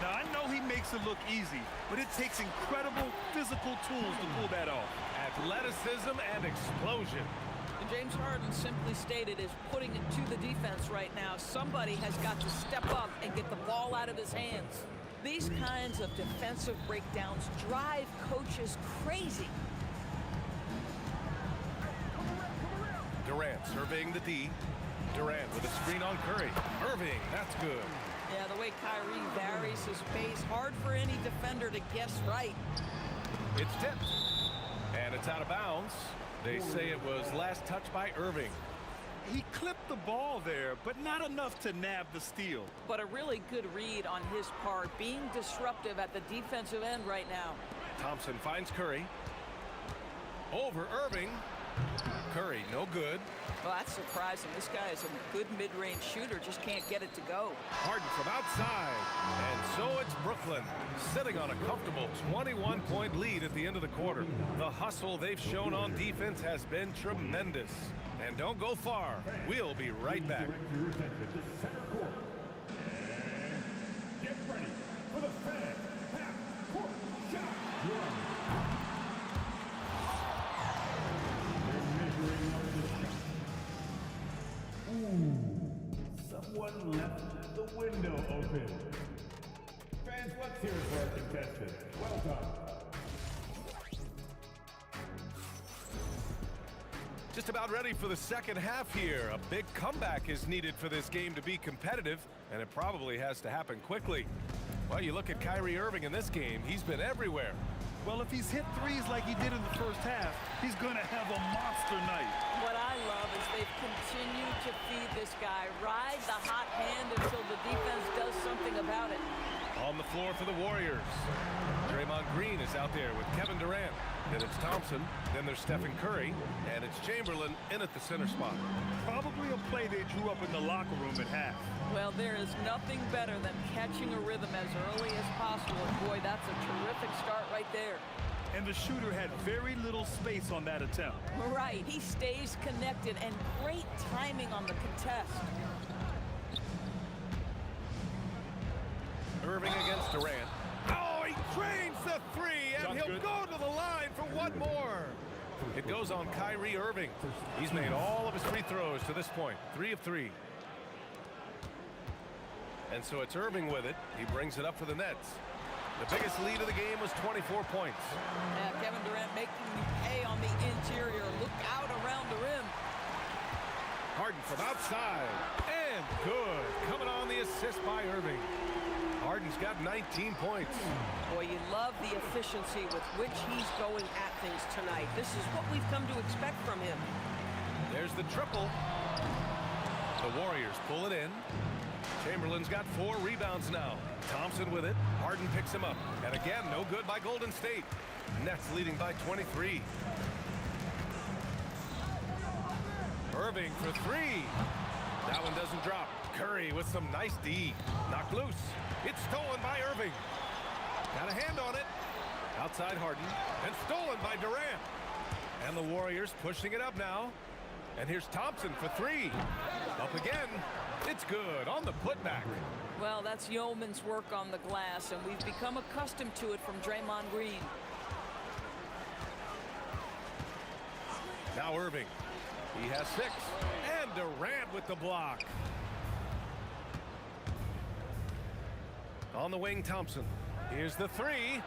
Now, I know he makes it look easy, but it takes incredible physical tools to pull that off. Athleticism and explosion. And James Harden simply stated is putting it to the defense right now. Somebody has got to step up and get the ball out of his hands. These kinds of defensive breakdowns drive coaches crazy. Durant surveying the D. Durant with a screen on Curry. Irving, that's good. Yeah, the way Kyrie varies his pace, hard for any defender to guess right. It's tipped. And it's out of bounds. They say it was last touched by Irving. He clipped the ball there, but not enough to nab the steal. But a really good read on his part, being disruptive at the defensive end right now. Thompson finds Curry. Over Irving. Curry, no good. Well, that's surprising. This guy is a good mid-range shooter, just can't get it to go. Harden from outside. And so it's Brooklyn, sitting on a comfortable 21-point lead at the end of the quarter. The hustle they've shown on defense has been tremendous. And don't go far. We'll be right back. Get ready for the Fed half-court shot. Someone left the window open. Fans, let's hear it for our contestants. Well done. Just about ready for the second half here. A big comeback is needed for this game to be competitive, and it probably has to happen quickly. Well, you look at Kyrie Irving in this game, he's been everywhere. Well, if he's hit threes like he did in the first half, he's going to have a monster night. What I love is they've continued to feed this guy, ride the hot hand until the defense does something about it. On the floor for the Warriors. Draymond Green is out there with Kevin Durant. Then it's Thompson. Then there's Stephen Curry. And it's Chamberlain in at the center spot. Probably a play they drew up in the locker room at half. Well, there is nothing better than catching a rhythm as early as possible. And boy, that's a terrific start right there. And the shooter had very little space on that attempt. Right, he stays connected and great timing on the contest. Irving against Durant. Oh, he drains the three, and Sounds he'll good. go to the line for one more. It goes on Kyrie Irving. He's made all of his free throws to this point, 3 of 3. And so it's Irving with it. He brings it up for the Nets. The biggest lead of the game was 24 points. Yeah, Kevin Durant making you pay on the interior. Look out around the rim. Harden from outside. And good. Coming on the assist by Irving. Harden's got 19 points. Boy, you love the efficiency with which he's going at things tonight. This is what we've come to expect from him. There's the triple. The Warriors pull it in. Chamberlain's got 4 rebounds now. Thompson with it. Harden picks him up. And again, no good by Golden State. Nets leading by 23. Irving for 3. That one doesn't drop. Curry with some nice D. Knocked loose. It's stolen by Irving. Got a hand on it. Outside Harden. And stolen by Durant. And the Warriors pushing it up now. And here's Thompson for 3. Up again. It's good on the putback. Well, that's yeoman's work on the glass, and we've become accustomed to it from Draymond Green. Now Irving. He has 6. And Durant with the block. On the wing, Thompson. Here's the 3.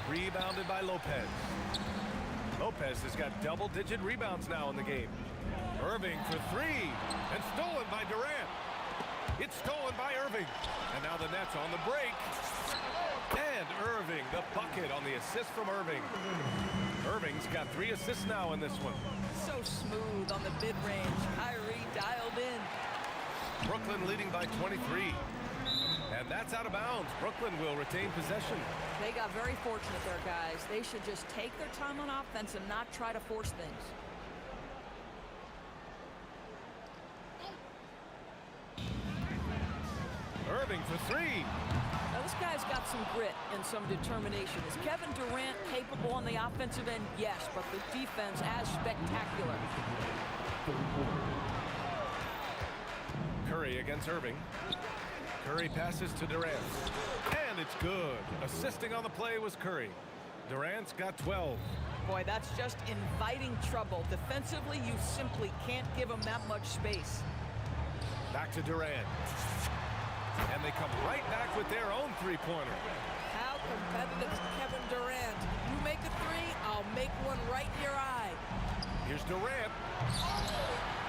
Rebounded by Lopez. Lopez has got double-digit rebounds now in the game. Irving for 3. And stolen by Durant. It's stolen by Irving. And now the Nets on the break. And Irving, the bucket on the assist from Irving. Irving's got 3 assists now in this one. So smooth on the mid-range. Kyrie dialed in. Brooklyn leading by 23. And that's out of bounds. Brooklyn will retain possession. They got very fortunate there, guys. They should just take their time on offense and not try to force things. Irving for 3. Now, this guy's got some grit and some determination. Is Kevin Durant capable on the offensive end? Yes, but the defense as spectacular. Curry against Irving. Curry passes to Durant. And it's good. Assisting on the play was Curry. Durant's got 12. Boy, that's just inviting trouble. Defensively, you simply can't give him that much space. Back to Durant. And they come right back with their own three-pointer. How competitive is Kevin Durant? You make a 3, I'll make one right in your eye. Here's Durant.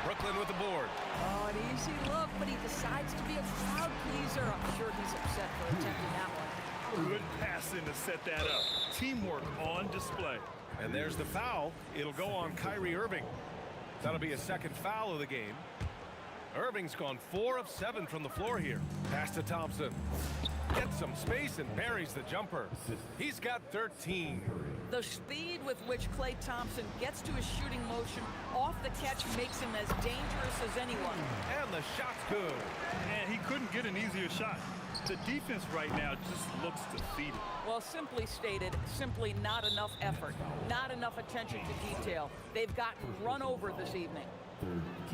Brooklyn with the board. Oh, an easy look, but he decides to be a crowd pleaser. I'm sure he's upset for attempting that one. Good passing to set that up. Teamwork on display. And there's the foul. It'll go on Kyrie Irving. That'll be a second foul of the game. Irving's gone 4 of 7 from the floor here. Pass to Thompson. Gets some space and buries the jumper. He's got 13. The speed with which Klay Thompson gets to his shooting motion off the catch makes him as dangerous as anyone. And the shot's good. And he couldn't get an easier shot. The defense right now just looks defeated. Well, simply stated, simply not enough effort, not enough attention to detail. They've gotten run over this evening.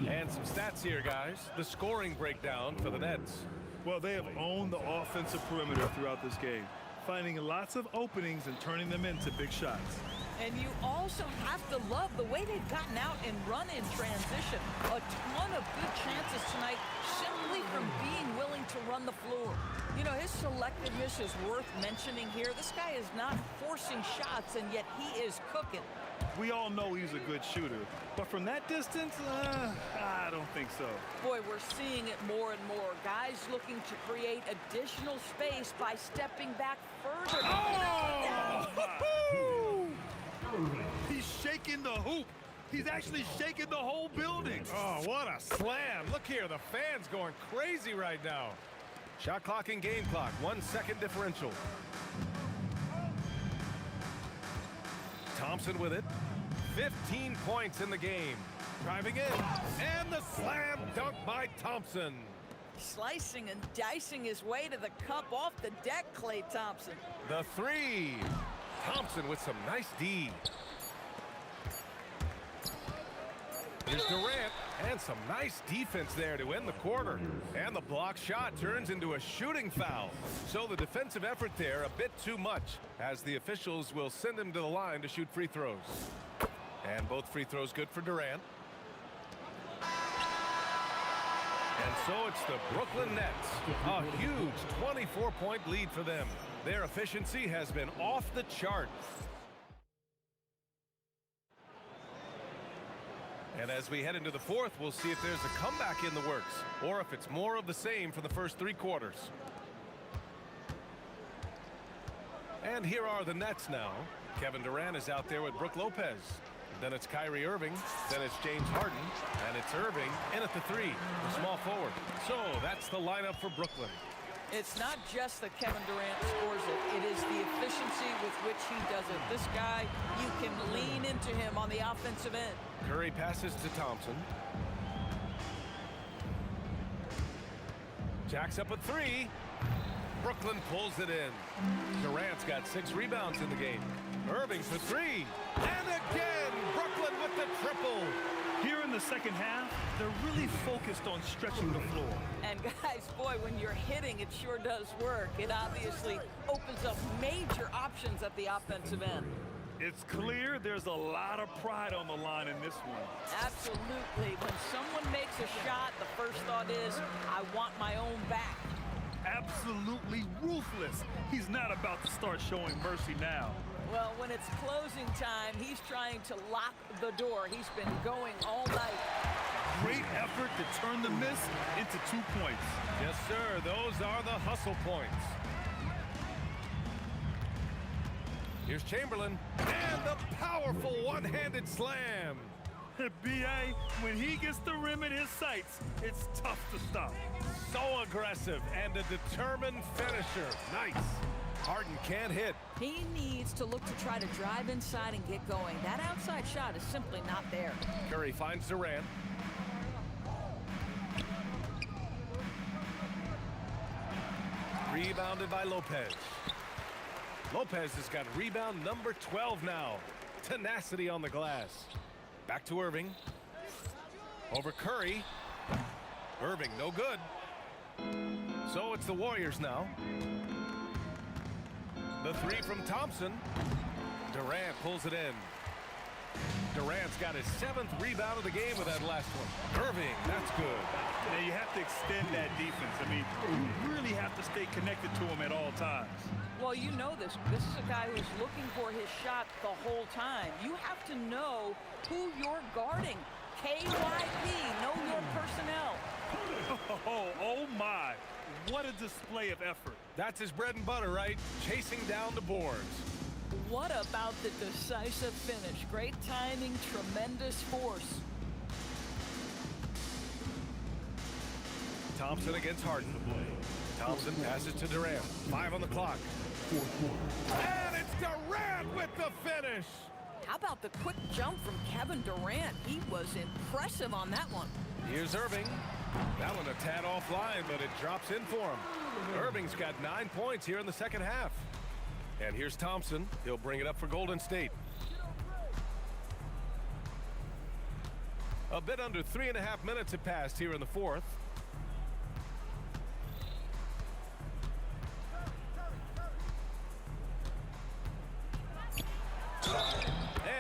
And some stats here, guys. The scoring breakdown for the Nets. Well, they have owned the offensive perimeter throughout this game, finding lots of openings and turning them into big shots. And you also have to love the way they've gotten out and run in transition. A ton of good chances tonight simply from being willing to run the floor. You know, his selectiveness is worth mentioning here. This guy is not forcing shots, and yet he is cooking. We all know he's a good shooter, but from that distance, I don't think so. Boy, we're seeing it more and more. Guys looking to create additional space by stepping back further. Oh! He's shaking the hoop. He's actually shaking the whole building. Oh, what a slam. Look here, the fans going crazy right now. Shot clock and game clock, 1 second differential. Thompson with it. 15 points in the game. Driving in. And the slam dunk by Thompson. Slicing and dicing his way to the cup off the deck, Klay Thompson. The 3. Thompson with some nice D. Here's Durant, and some nice defense there to end the quarter. And the block shot turns into a shooting foul. So the defensive effort there a bit too much, as the officials will send him to the line to shoot free throws. And both free throws good for Durant. And so it's the Brooklyn Nets. A huge 24-point lead for them. Their efficiency has been off the chart. And as we head into the fourth, we'll see if there's a comeback in the works or if it's more of the same for the first 3 quarters. And here are the Nets now. Kevin Durant is out there with Brook Lopez. Then it's Kyrie Irving. Then it's James Harden. And it's Irving in at the 3, the small forward. So that's the lineup for Brooklyn. It's not just that Kevin Durant scores it. It is the efficiency with which he does it. This guy, you can lean into him on the offensive end. Curry passes to Thompson. Jacks up a 3. Brooklyn pulls it in. Durant's got 6 rebounds in the game. Irving for 3. And again, Brooklyn with the triple. Here in the second half, they're really focused on stretching the floor. And guys, boy, when you're hitting, it sure does work. It obviously opens up major options at the offensive end. It's clear there's a lot of pride on the line in this one. Absolutely. When someone makes a shot, the first thought is, I want my own back. Absolutely ruthless. He's not about to start showing mercy now. Well, when it's closing time, he's trying to lock the door. He's been going all night. Great effort to turn the miss into 2 points. Yes, sir. Those are the hustle points. Here's Chamberlain. And the powerful one-handed slam. B.A., when he gets the rim in his sights, it's tough to stop. So aggressive and a determined finisher. Nice. Harden can't hit. He needs to look to try to drive inside and get going. That outside shot is simply not there. Curry finds Durant. Rebounded by Lopez. Lopez has got rebound number 12 now. Tenacity on the glass. Back to Irving. Over Curry. Irving, no good. So it's the Warriors now. The 3 from Thompson. Durant pulls it in. Durant's got his 7th rebound of the game with that last one. Irving, that's good. Now you have to extend that defense. I mean, you really have to stay connected to him at all times. Well, you know this. This is a guy who's looking for his shot the whole time. You have to know who you're guarding. KYP, know your personnel. Oh my. What a display of effort. That's his bread and butter, right? Chasing down the boards. What about the decisive finish? Great timing, tremendous force. Thompson against Harden. Thompson passes to Durant. 5 on the clock. And it's Durant with the finish. How about the quick jump from Kevin Durant? He was impressive on that one. Here's Irving. That one a tad offline, but it drops in for him. Irving's got 9 points here in the second half. And here's Thompson. He'll bring it up for Golden State. A bit under 3.5 minutes have passed here in the fourth.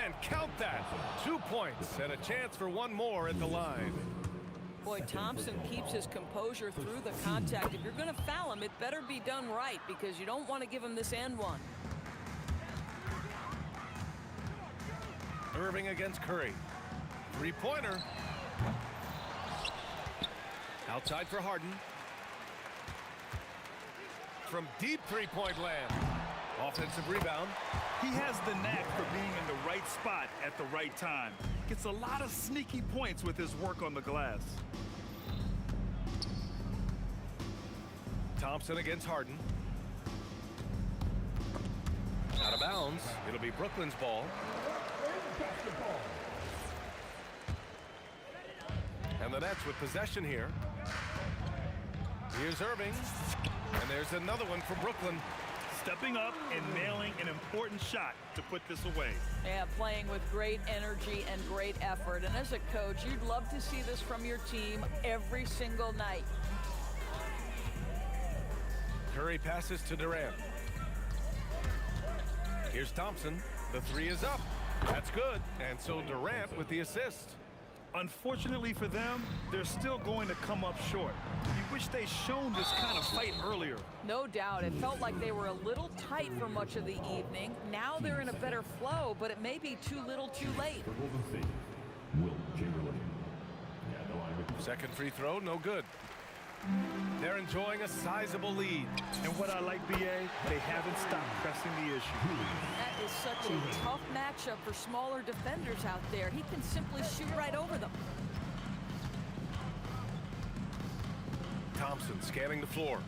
And count that. 2 points and a chance for one more at the line. Boy, Thompson keeps his composure through the contact. If you're going to foul him, it better be done right because you don't want to give him this and one. Irving against Curry. 3-pointer. Outside for Harden. From deep 3-point land. Offensive rebound. He has the knack for being in the right spot at the right time. Gets a lot of sneaky points with his work on the glass. Thompson against Harden. Out of bounds. It'll be Brooklyn's ball. And the Nets with possession here. Here's Irving. And there's another one for Brooklyn. Stepping up and nailing an important shot to put this away. Yeah, playing with great energy and great effort. And as a coach, you'd love to see this from your team every single night. Curry passes to Durant. Here's Thompson. The 3 is up. That's good. And so Durant with the assist. Unfortunately for them, they're still going to come up short. You wish they'd shown this kind of fight earlier. No doubt. It felt like they were a little tight for much of the evening. Now they're in a better flow, but it may be too little too late. For Golden State, Will Chamberlain. At the line with Second free throw, no good. They're enjoying a sizable lead. And what I like, BA, they haven't stopped pressing the issue. That is such a tough matchup for smaller defenders out there. He can simply shoot right over them. Thompson scanning the floor.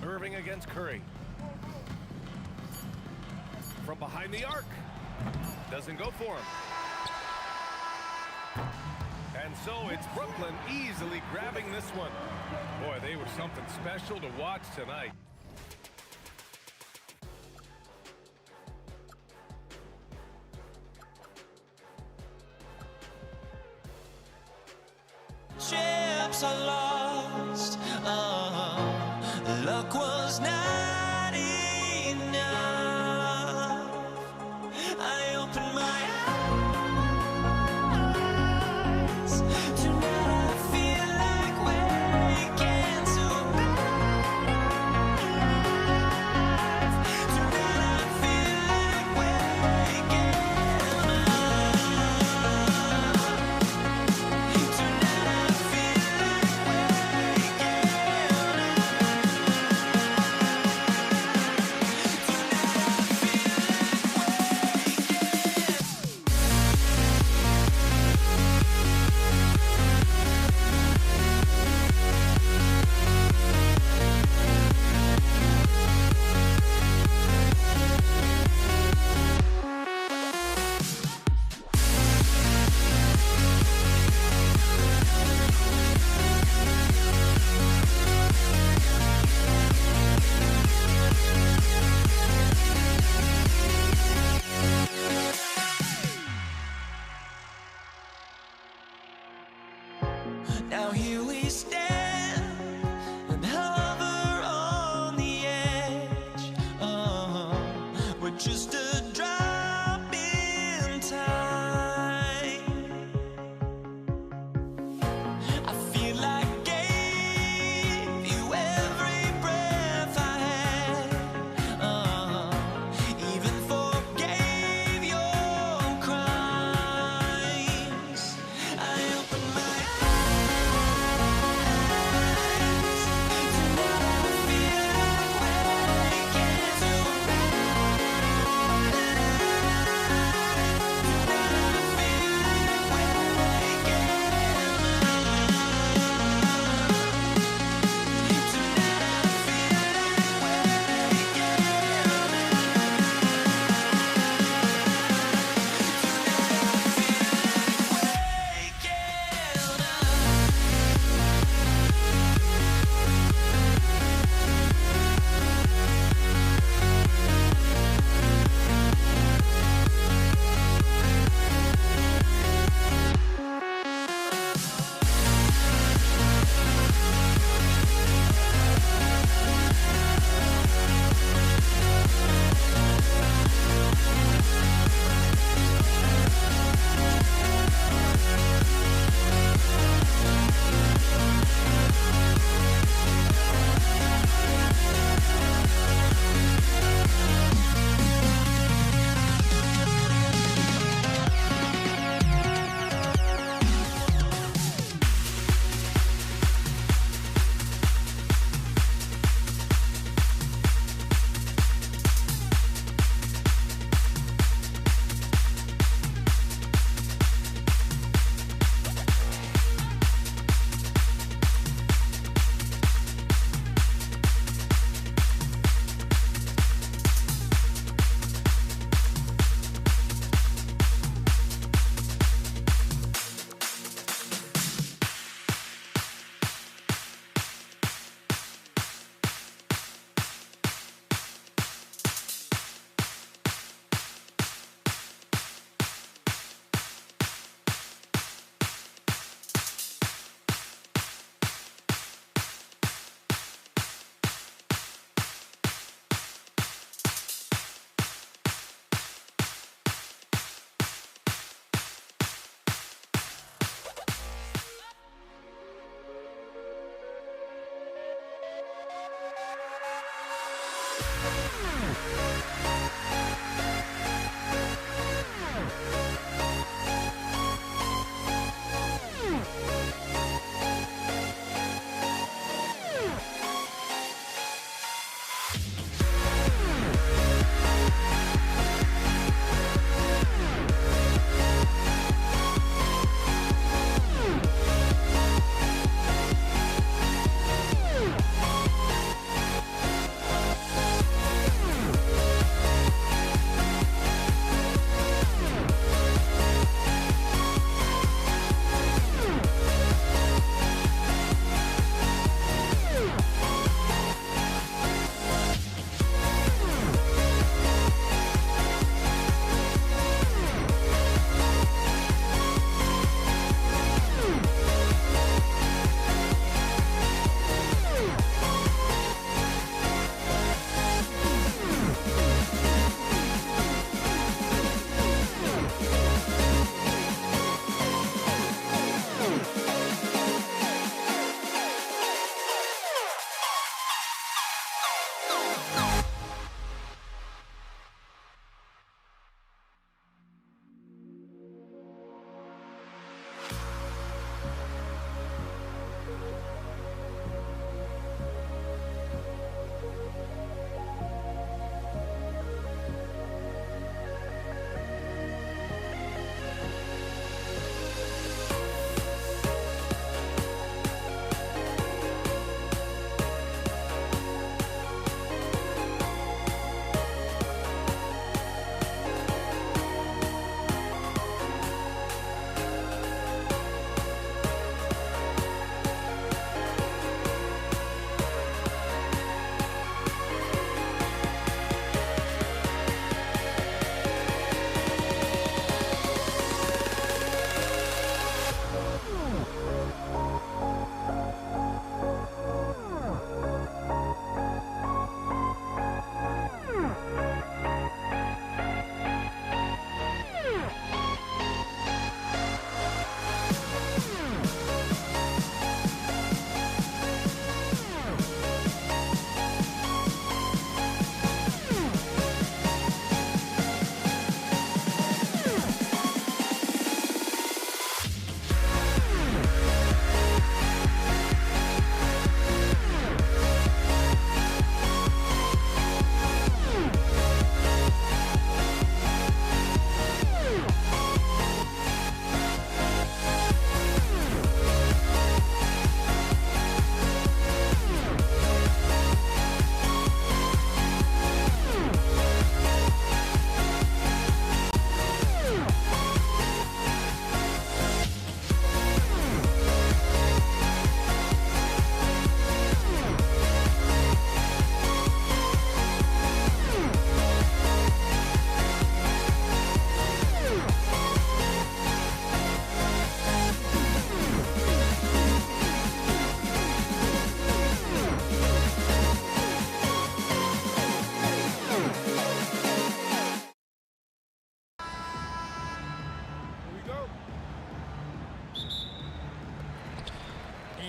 Irving against Curry. From behind the arc. Doesn't go for him. And so it's Brooklyn easily grabbing this one. Boy, they were something special to watch tonight. Chips are lost. Luck was not enough. I opened my eyes. Tonight I feel like waking to life. Tonight I feel like waking up. Tonight I feel like waking Now here we stand and hover on the edge. We're just a drop in time. I feel like I gave you every breath I had. Even forgave your crimes. I opened my eyes.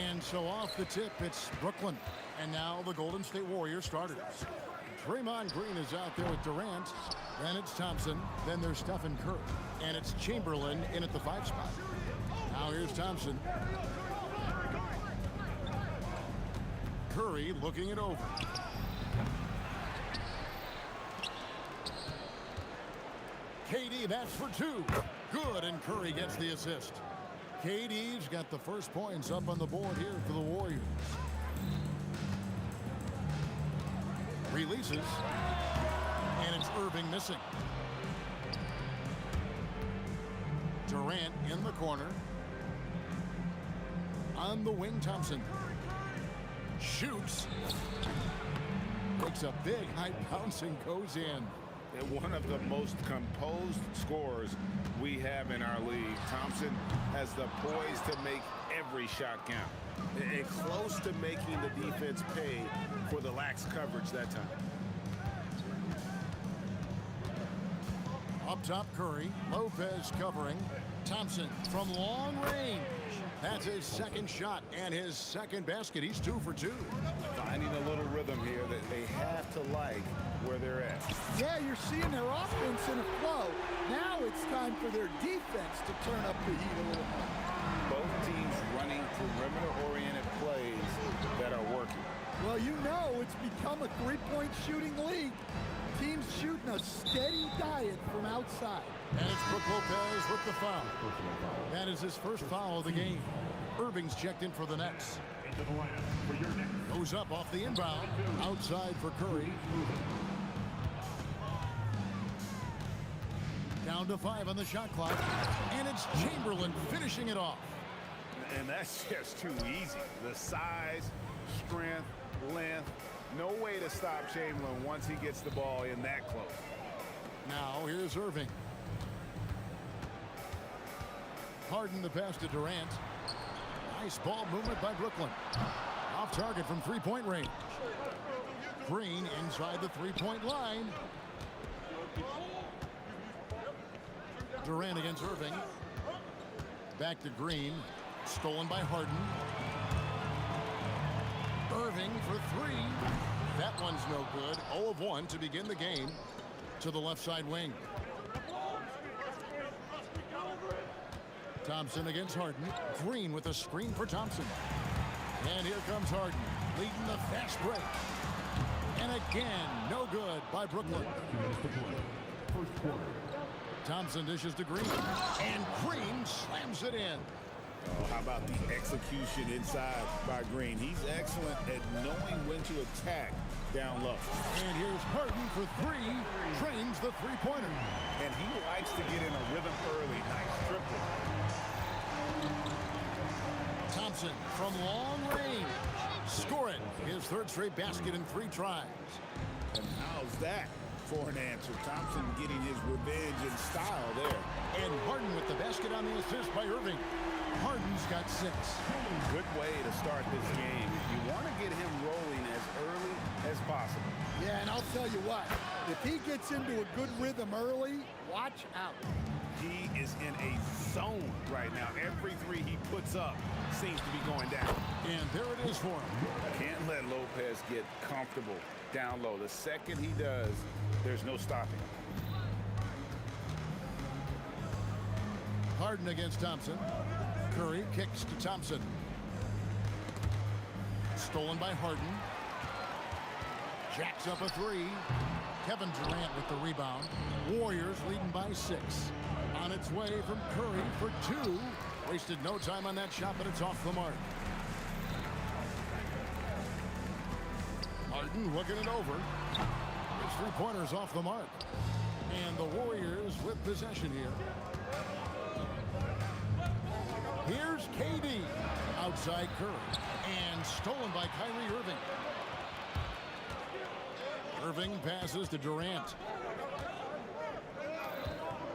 And so off the tip, it's Brooklyn. And now the Golden State Warriors starters. Draymond Green is out there with Durant. Then it's Thompson. Then there's Stephen Curry. And it's Chamberlain in at the 5 spot. Now here's Thompson. Curry looking it over. KD, that's for 2. Good, and Curry gets the assist. KD's got the first points up on the board here for the Warriors. Releases, and it's Irving missing. Durant in the corner. On the wing, Thompson. Shoots. Makes a big high bounce and goes in. And one of the most composed scorers we have in our league. Thompson has the poise to make every shot count. And close to making the defense pay for the lax coverage that time. Up top, Curry. Lopez covering. Thompson from long range. That's his second shot and his second basket. He's 2 for 2. Finding a little rhythm here that they have to like where they're at. Yeah, you're seeing their offense in a flow. Now it's time for their defense to turn up the heat a little more. Both teams running perimeter-oriented plays that are working. Well, you know it's become a three-point shooting league. Teams shooting a steady diet from outside. And it's Brook Lopez with the foul. That is his first foul of the game. Irving's checked in for the Nets. Goes up off the inbound. Outside for Curry. Down to 5 on the shot clock. And it's Chamberlain finishing it off. And that's just too easy. The size, strength, length. No way to stop Chamberlain once he gets the ball in that close. Now here's Irving. Harden the pass to Durant. Nice ball movement by Brooklyn. Off target from 3-point range. Green inside the 3-point line. Durant against Irving. Back to Green. Stolen by Harden. Irving for 3. That one's no good. 0 of 1 to begin the game to the left side wing. Thompson against Harden. Green with a screen for Thompson. And here comes Harden, leading the fast break. And again, no good by Brooklyn. Thompson dishes to Green. And Green slams it in. Oh, how about the execution inside by Green? He's excellent at knowing when to attack down low. And here's Harden for 3. Trains the 3-pointer. And he likes to get in a rhythm early. Nice triple. Thompson from long range. Score it. His 3rd straight basket in 3 tries. And how's that for an answer? Thompson getting his revenge in style there. And Harden with the basket on the assist by Irving. Harden's got 6. Good way to start this game. You want to get him rolling as early as possible. Yeah, and I'll tell you what, if he gets into a good rhythm early, watch out. He is in a zone right now. Every 3 he puts up seems to be going down. And there it is for him. Can't let Lopez get comfortable down low. The second he does, there's no stopping. Harden against Thompson. Curry kicks to Thompson. Stolen by Harden. Jacks up a 3. Kevin Durant with the rebound. Warriors leading by 6. On its way from Curry for 2. Wasted no time on that shot, but it's off the mark. Harden looking it over. His 3-pointer's off the mark. And the Warriors with possession here. Here's KD. Outside Curry. And stolen by Kyrie Irving. Irving passes to Durant.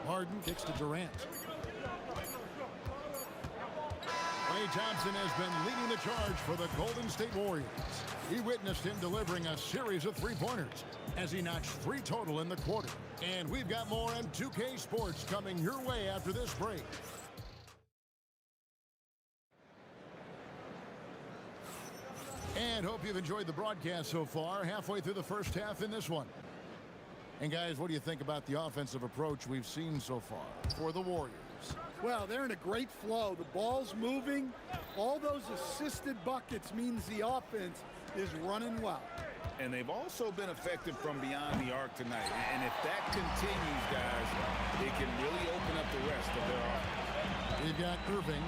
Harden kicks to Durant. Klay Thompson has been leading the charge for the Golden State Warriors. He witnessed him delivering a series of 3-pointers as he notched 3 total in the quarter. And we've got more on 2K Sports coming your way after this break. And hope you've enjoyed the broadcast so far. Halfway through the first half in this one. And guys, what do you think about the offensive approach we've seen so far for the Warriors? Well, they're in a great flow. The ball's moving. All those assisted buckets means the offense is running well. And they've also been effective from beyond the arc tonight. And if that continues, guys, it can really open up the rest of their offense. We've got Irving.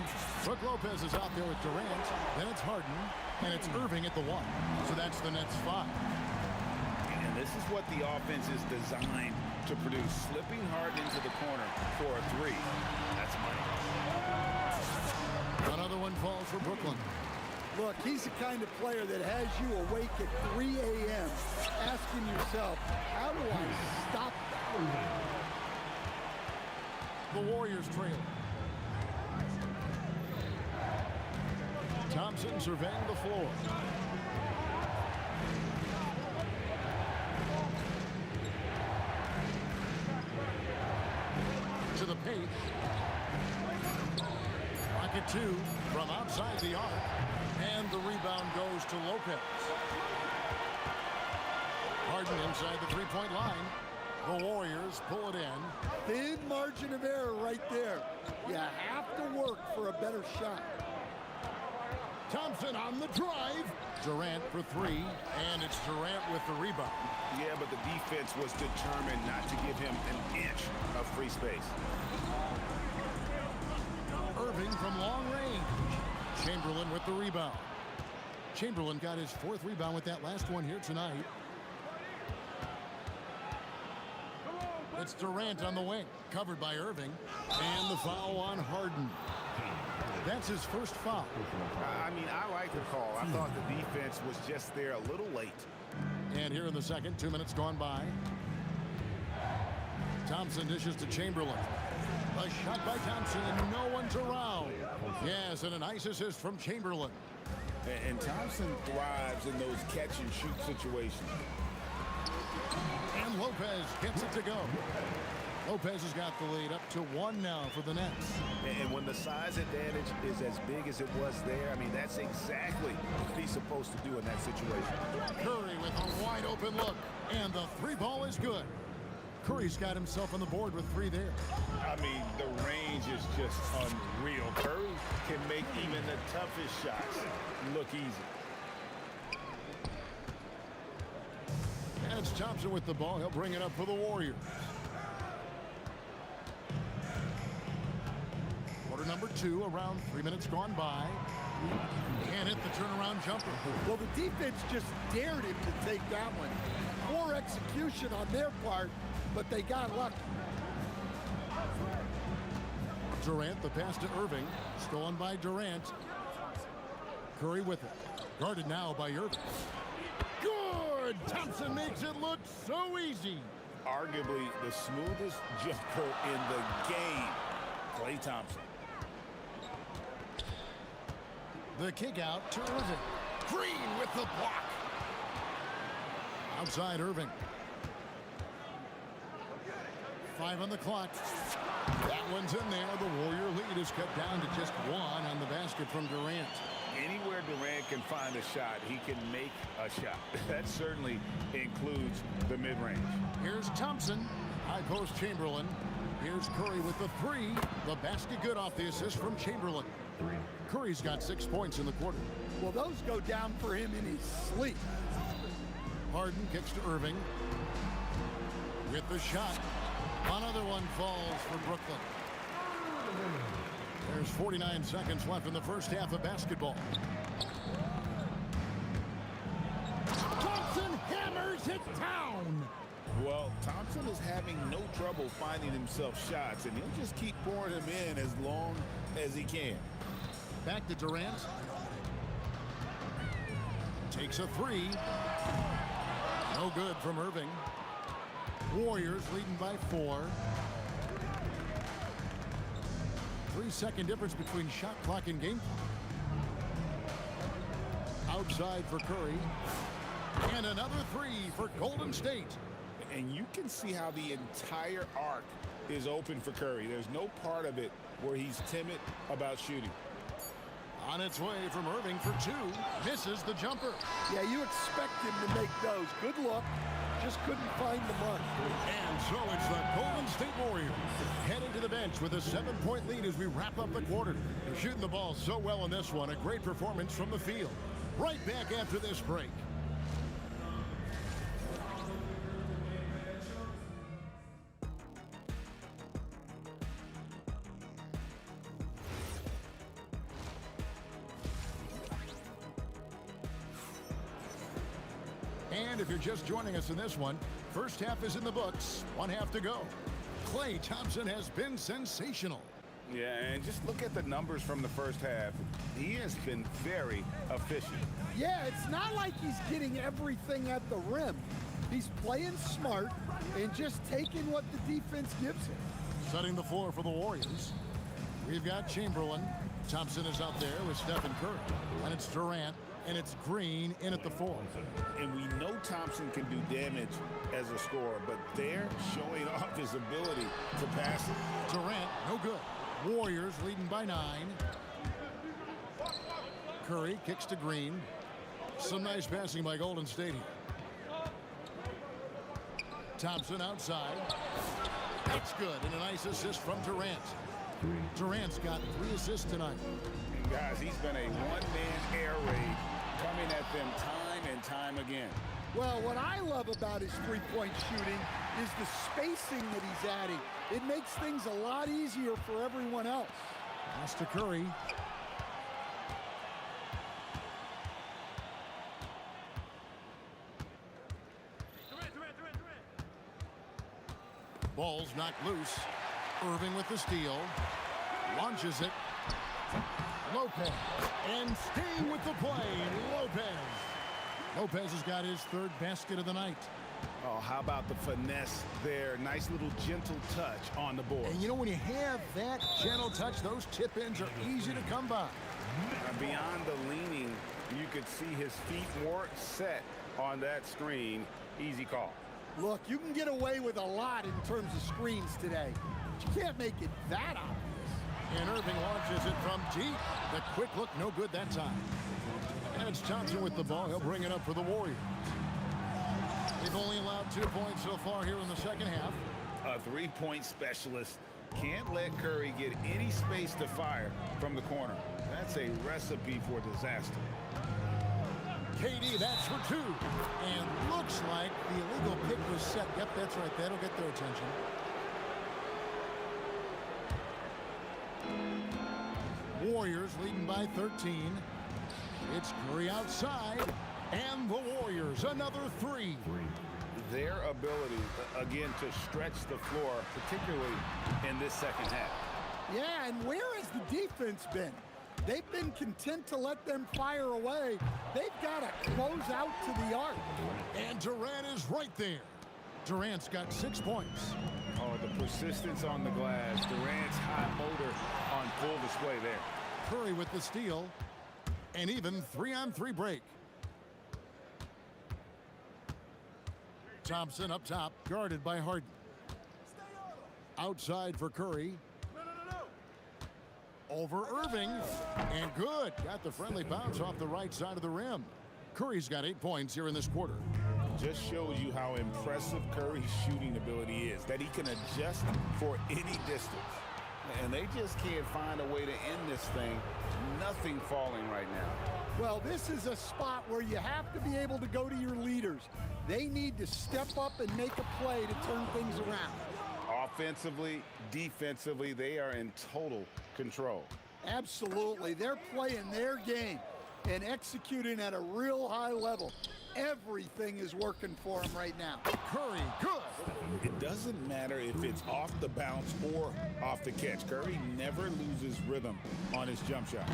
Brook Lopez is out there with Durant. Then it's Harden. And it's Irving at the 1. So that's the Nets' 5. And this is what the offense is designed to produce. Slipping Harden into the corner for a 3. That's money. Another one falls for Brooklyn. Look, he's the kind of player that has you awake at 3 a.m. asking yourself, how do I stop that? The Warriors trail. Thompson surveying the floor. To the paint. Rocket 2 from outside the arc. And the rebound goes to Lopez. Harden inside the three-point line. The Warriors pull it in. Thin margin of error right there. You have to work for a better shot. Thompson on the drive. Durant for 3, and it's Durant with the rebound. Yeah, but the defense was determined not to give him an inch of free space. Irving from long range. Chamberlain with the rebound. Chamberlain got his 4th rebound with that last one here tonight. It's Durant on the wing, covered by Irving, and the foul on Harden. That's his first foul. I mean, I like the call. I thought the defense was just there a little late. And here in the second, 2 minutes gone by. Thompson dishes to Chamberlain. A shot by Thompson, and no one's around. Yes, and a nice assist from Chamberlain. And Thompson thrives in those catch-and-shoot situations. And Lopez gets it to go. Lopez has got the lead up to 1 now for the Nets. And when the size advantage is as big as it was there, I mean, that's exactly what he's supposed to do in that situation. Curry with a wide open look, and the 3 ball is good. Curry's got himself on the board with 3 there. I mean, the range is just unreal. Curry can make even the toughest shots look easy. And it's Thompson with the ball. He'll bring it up for the Warriors. Quarter number 2, around 3 minutes gone by. Can't hit the turnaround jumper. Well, the defense just dared him to take that one. Poor execution on their part, but they got lucky. Durant, the pass to Irving. Stolen by Durant. Curry with it. Guarded now by Irving. Good! Thompson makes it look so easy. Arguably the smoothest jumper in the game. Klay Thompson. The kick out to Irving. Green with the block. Outside Irving. 5 on the clock. That one's in there. The Warrior lead is cut down to just 1 on the basket from Durant. Anywhere Durant can find a shot, he can make a shot. That certainly includes the mid-range. Here's Thompson. High post Chamberlain. Here's Curry with the 3. The basket good off the assist from Chamberlain. Curry's got 6 points in the quarter. Well, those go down for him in his sleep. Harden kicks to Irving. With the shot. Another one falls for Brooklyn. There's 49 seconds left in the first half of basketball. Thompson hammers it down. Well, Thompson is having no trouble finding himself shots, and he'll just keep pouring them in as long as he can. Back to Durant. Takes a 3. No good from Irving. Warriors leading by 4. 3-second difference between shot clock and game clock. Outside for Curry. And another 3 for Golden State. And you can see how the entire arc is open for Curry. There's no part of it where he's timid about shooting. On its way from Irving for two. Misses the jumper. Yeah, you expect him to make those. Good look. Just couldn't find the mark. And so it's the Golden State Warriors heading to the bench with a 7-point lead as we wrap up the quarter. They're shooting the ball so well in this one. A great performance from the field. Right back after this break. And if you're just joining us in this one, first half is in the books, 1 half to go. Klay Thompson has been sensational. Yeah, and just look at the numbers from the first half. He has been very efficient. Yeah, it's not like he's getting everything at the rim. He's playing smart and just taking what the defense gives him. Setting the floor for the Warriors. We've got Chamberlain. Thompson is out there with Stephen Curry. And it's Durant. And it's Green in at the 4. And we know Thompson can do damage as a scorer, but they're showing off his ability to pass it. Durant, no good. Warriors leading by 9. Curry kicks to Green. Some nice passing by Golden State here. Thompson outside. That's good. And a nice assist from Durant. Durant's got 3 assists tonight. And guys, he's been a one-man air raid coming at them time and time again. Well, what I love about his three-point shooting is the spacing that he's adding. It makes things a lot easier for everyone else. Pass to Curry. Ball's knocked loose. Irving with the steal. Launches it. Lopez. And staying with the play, Lopez. Lopez has got his 3rd basket of the night. Oh, how about the finesse there? Nice little gentle touch on the board. And you know, when you have that gentle touch, those tip-ins are easy to come by. Beyond the leaning, you could see his feet more set on that screen. Easy call. Look, you can get away with a lot in terms of screens today. But you can't make it that obvious. And Irving launches it from deep. The quick look, no good that time. And it's Thompson with the ball. He'll bring it up for the Warriors. They've only allowed 2 points so far here in the second half. A 3-point specialist can't let Curry get any space to fire from the corner. That's a recipe for disaster. KD, that's for 2. And looks like the illegal pick was set. Yep, that's right. That'll get their attention. Warriors leading by 13. It's Curry outside. And the Warriors, another 3. Their ability, again, to stretch the floor, particularly in this second half. Yeah, and where has the defense been? They've been content to let them fire away. They've got to close out to the arc. And Durant is right there. Durant's got 6 points. Oh, the persistence on the glass. Durant's high motor on full display there. Curry with the steal. And even 3-on-3 break. Thompson up top, guarded by Harden. Outside for Curry. Over Irving. And good. Got the friendly bounce off the right side of the rim. Curry's got 8 points here in this quarter. Just shows you how impressive Curry's shooting ability is, that he can adjust for any distance. And they just can't find a way to end this thing. Nothing falling right now. Well, this is a spot where you have to be able to go to your leaders. They need to step up and make a play to turn things around. Offensively, defensively, they are in total control. Absolutely. They're playing their game and executing at a real high level. Everything is working for them right now. Curry, good. It doesn't matter if it's off the bounce or off the catch. Curry never loses rhythm on his jump shot.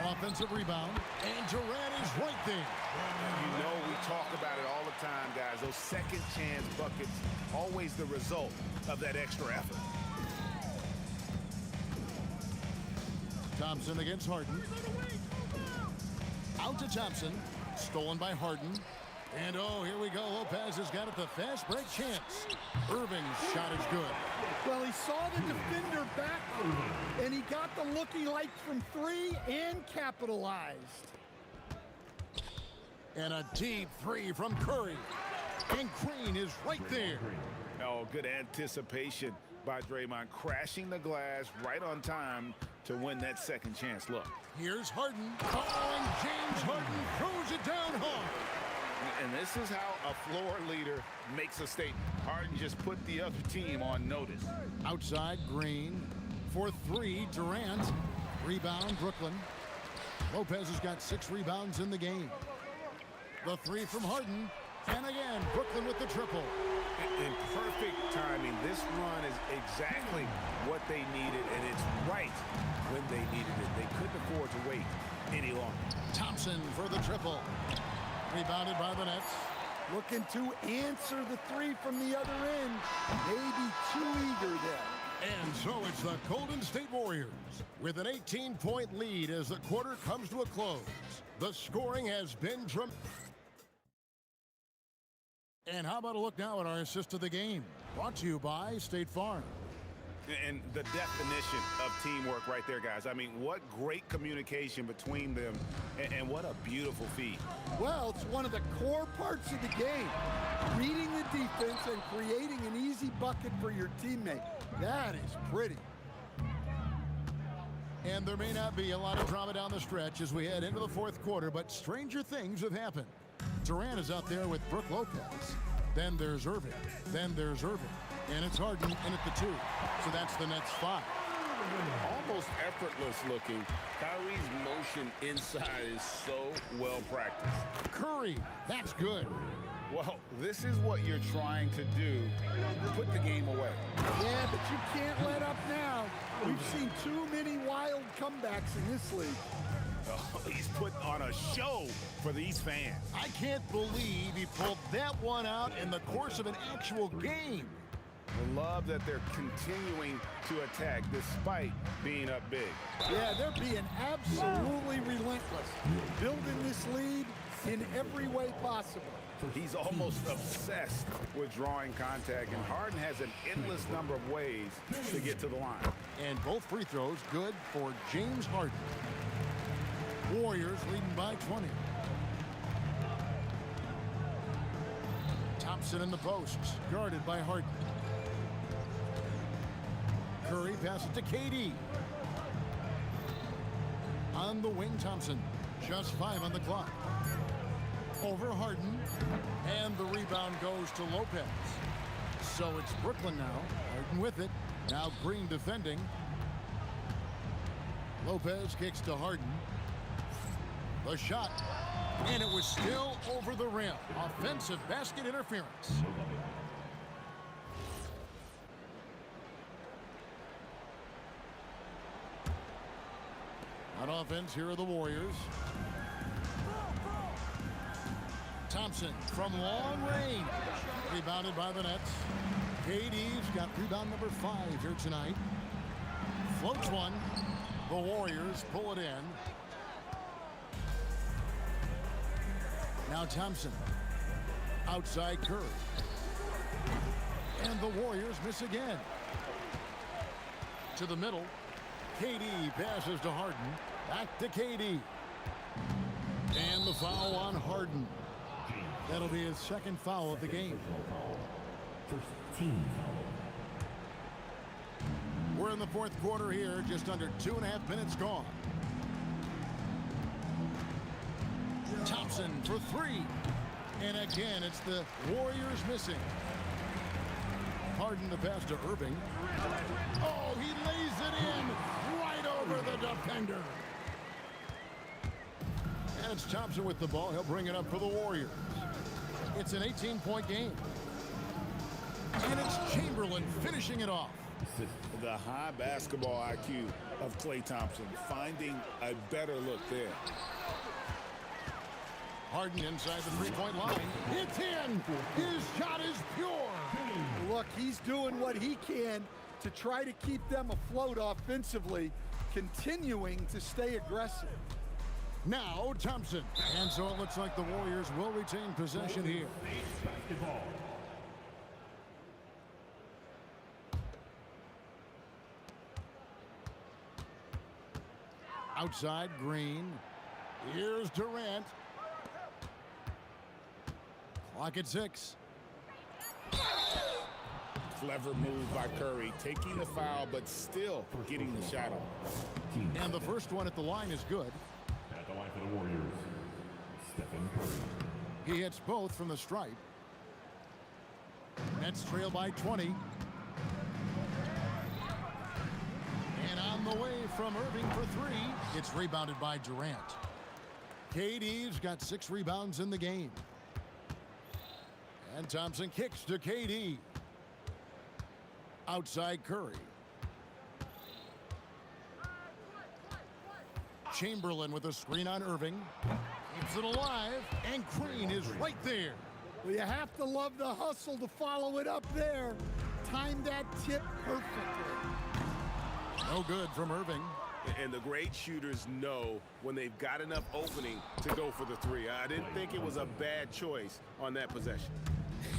Offensive rebound, and Durant is right there. You know, we talk about it all the time, guys. Those second chance buckets, always the result of that extra effort. Thompson against Harden. Out to Thompson. Stolen by Harden. And oh, here we go. Lopez has got it, the fast break chance. Irving's shot is good. Well, he saw the defender back, and he got the look he liked from three and capitalized. And a deep three from Curry. And Green is right there. Oh, good anticipation by Draymond, crashing the glass right on time to win that second chance look. Here's Harden. Oh, and James Harden throws it down hard. And this is how a floor leader makes a statement. Harden just put the other team on notice. Outside, Green. For three, Durant. Rebound, Brooklyn. Lopez has got 6 rebounds in the game. The three from Harden. And again, Brooklyn with the triple. In perfect timing, this run is exactly what they needed, and it's right when they needed it. They couldn't afford to wait any longer. Thompson for the triple. Rebounded by the Nets. Looking to answer the three from the other end. Maybe too eager there. And so it's the Golden State Warriors with an 18-point lead as the quarter comes to a close. The scoring has been dramatic. And how about a look now at our assist of the game? Brought to you by State Farm. And the definition of teamwork right there, guys. I mean, what great communication between them, and what a beautiful feed. Well, it's one of the core parts of the game. Reading the defense and creating an easy bucket for your teammate. That is pretty. And there may not be a lot of drama down the stretch as we head into the fourth quarter, but stranger things have happened. Durant is out there with Brook Lopez. Then there's Irving. Then there's Irving. And it's Harden in at the 2. So that's the Nets 5. Almost effortless looking. Kyrie's motion inside is so well practiced. Curry, that's good. Well, this is what you're trying to do. Put the game away. Yeah, but you can't let up now. We've seen too many wild comebacks in this league. Oh, he's putting on a show for these fans. I can't believe he pulled that one out in the course of an actual game. I love that they're continuing to attack despite being up big. Yeah, they're being absolutely relentless. Building this lead in every way possible. He's almost obsessed with drawing contact, and Harden has an endless number of ways to get to the line. And both free throws good for James Harden. Warriors leading by 20. Thompson in the posts, guarded by Harden. Curry passes to KD. On the wing, Thompson. Just 5 on the clock. Over Harden. And the rebound goes to Lopez. So it's Brooklyn now. Harden with it. Now Green defending. Lopez kicks to Harden. The shot. And it was still over the rim. Offensive basket interference. On offense, here are the Warriors. Thompson from long range. Rebounded by the Nets. KD's got rebound number 5 here tonight. Floats one. The Warriors pull it in. Now Thompson. Outside Curry. And the Warriors miss again. To the middle. KD passes to Harden. Back to KD. And the foul on Harden. That'll be his second foul of the game. First team We're in the fourth quarter here, just under 2.5 minutes gone. Thompson for 3. And again, it's the Warriors missing. Harden the pass to Irving. Oh, he lays it in right over the defender. And it's Thompson with the ball. He'll bring it up for the Warriors. It's an 18-point game. And it's Chamberlain finishing it off. The high basketball IQ of Klay Thompson, finding a better look there. Harden inside the three-point line. It's in. His shot is pure. Look, he's doing what he can to try to keep them afloat offensively, continuing to stay aggressive. Now Thompson. And so it looks like the Warriors will retain possession here. Basketball. Outside, Green. Here's Durant. Clock at 6. Clever move by Curry, taking the foul, but still getting the shot off. And the first one at the line is good. At the line for the Warriors, Stephen Curry. He hits both from the stripe. Nets trail by 20. And on the way from Irving for 3. It's rebounded by Durant. KD's got 6 rebounds in the game. And Thompson kicks to KD. Outside Curry. Chamberlain with a screen on Irving. Keeps it alive, and Green is right there. Well, you have to love the hustle to follow it up there. Timed that tip perfectly. No good from Irving. And the great shooters know when they've got enough opening to go for the 3. I didn't think it was a bad choice on that possession.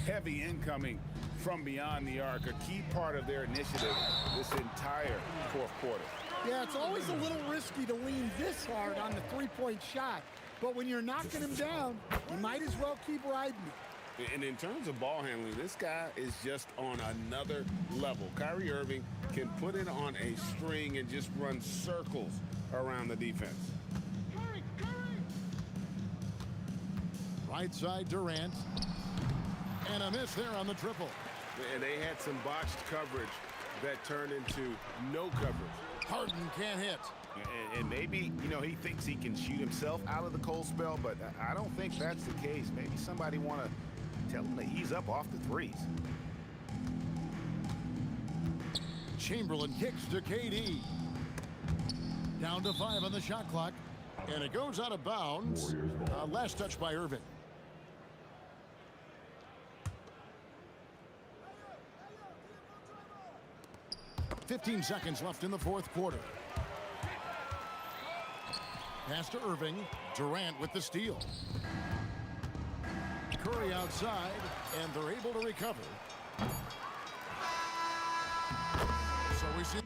Heavy incoming from beyond the arc, a key part of their initiative this entire fourth quarter. Yeah, it's always a little risky to lean this hard on the three-point shot. But when you're knocking him down, you might as well keep riding it. And in terms of ball handling, this guy is just on another level. Kyrie Irving can put it on a string and just run circles around the defense. Right side Durant. And a miss there on the triple. And they had some botched coverage that turned into no coverage. Harden can't hit. And maybe, you know, he thinks he can shoot himself out of the cold spell, but I don't think that's the case. Maybe somebody want to tell him to ease up off the threes. Chamberlain kicks to KD. Down to 5 on the shot clock. And it goes out of bounds. Last touch by Irving. .15 seconds left in the fourth quarter. Pass to Irving. Durant with the steal. Curry outside, and they're able to recover. So we see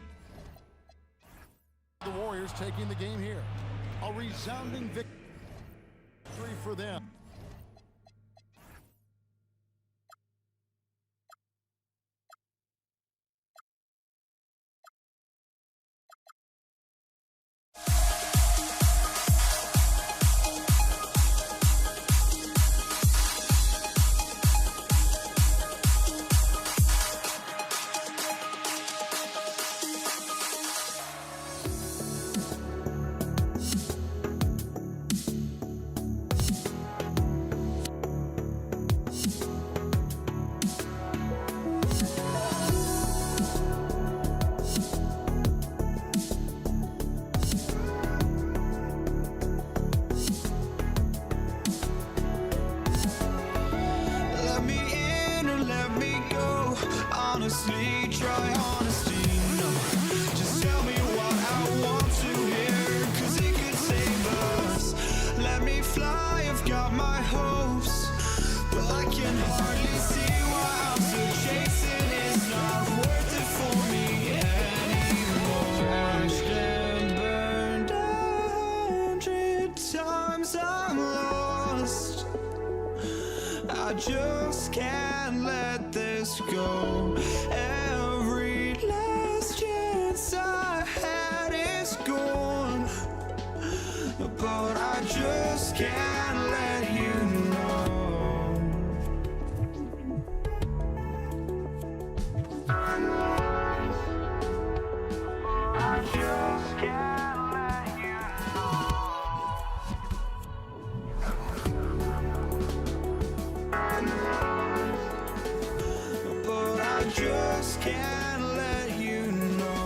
the Warriors taking the game here. A resounding victory for them. Honestly, try honesty, no. Just tell me what I want to hear, 'cause it could save us. Let me fly, I've got my hopes, but I can hardly see why I'm still chasing. It's not worth it for me anymore. Crashed and burned 100 times, I'm lost. I just can't let this go. Every last chance I had is gone, but I just can't let you know. I just can't let you but I just can't let you know.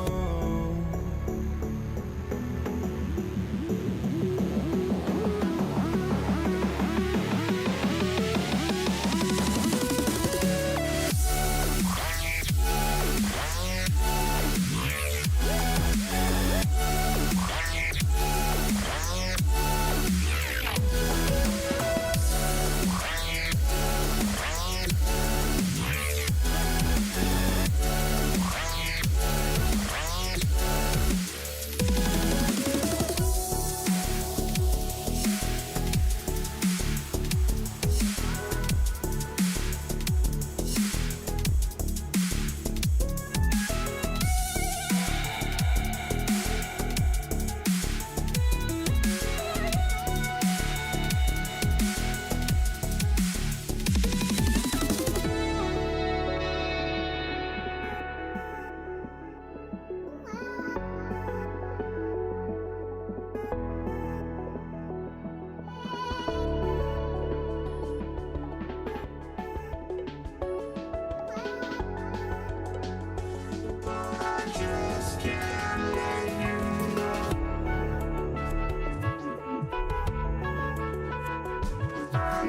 just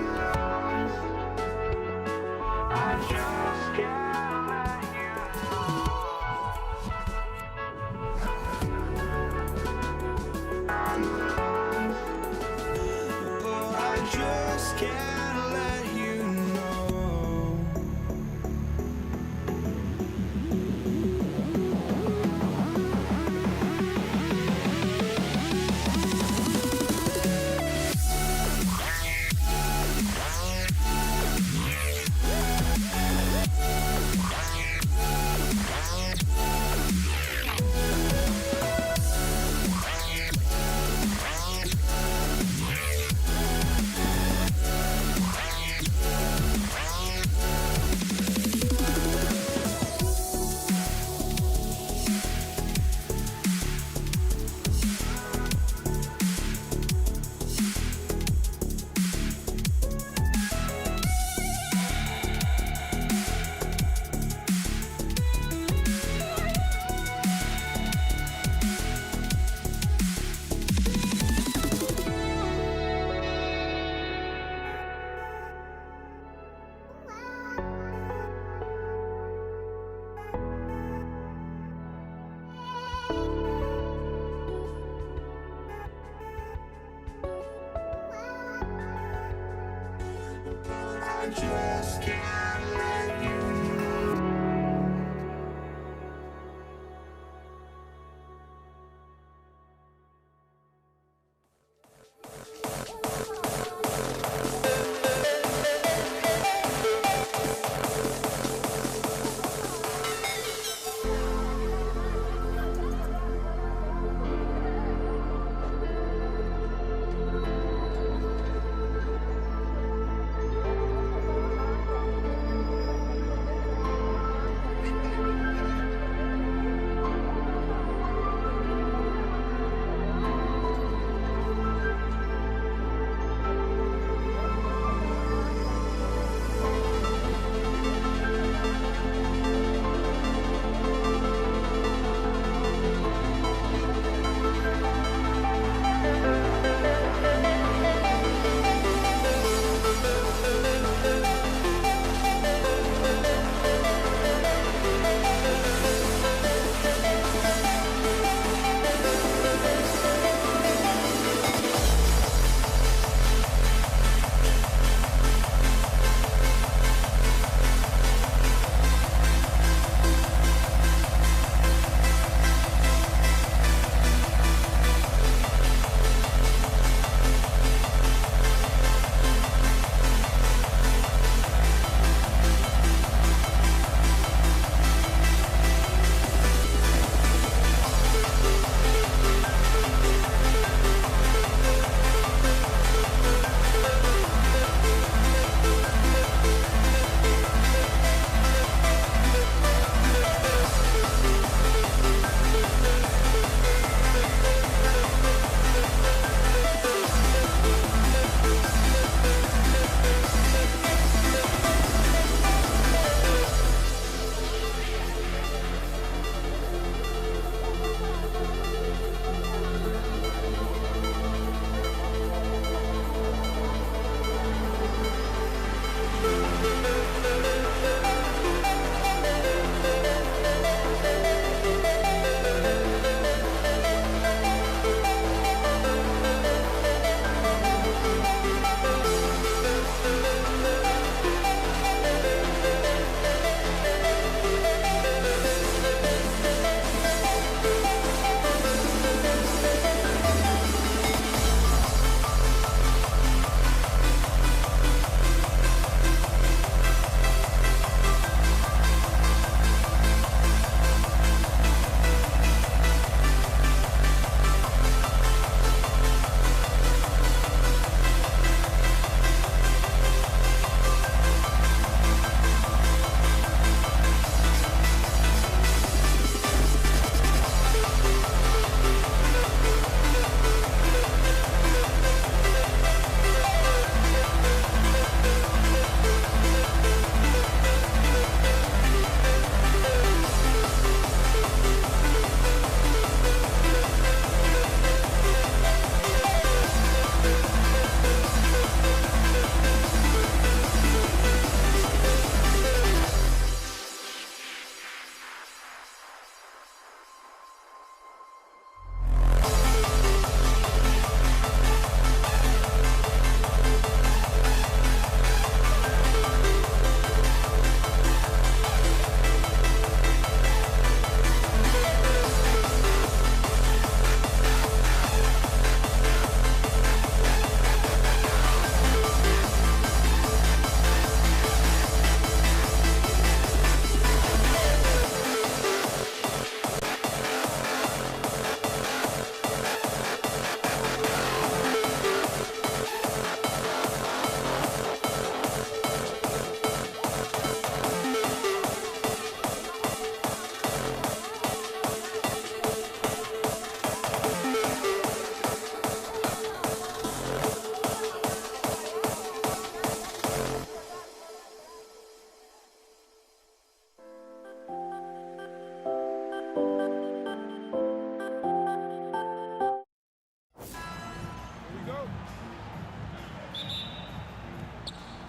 can't let you know. I just can't let you know.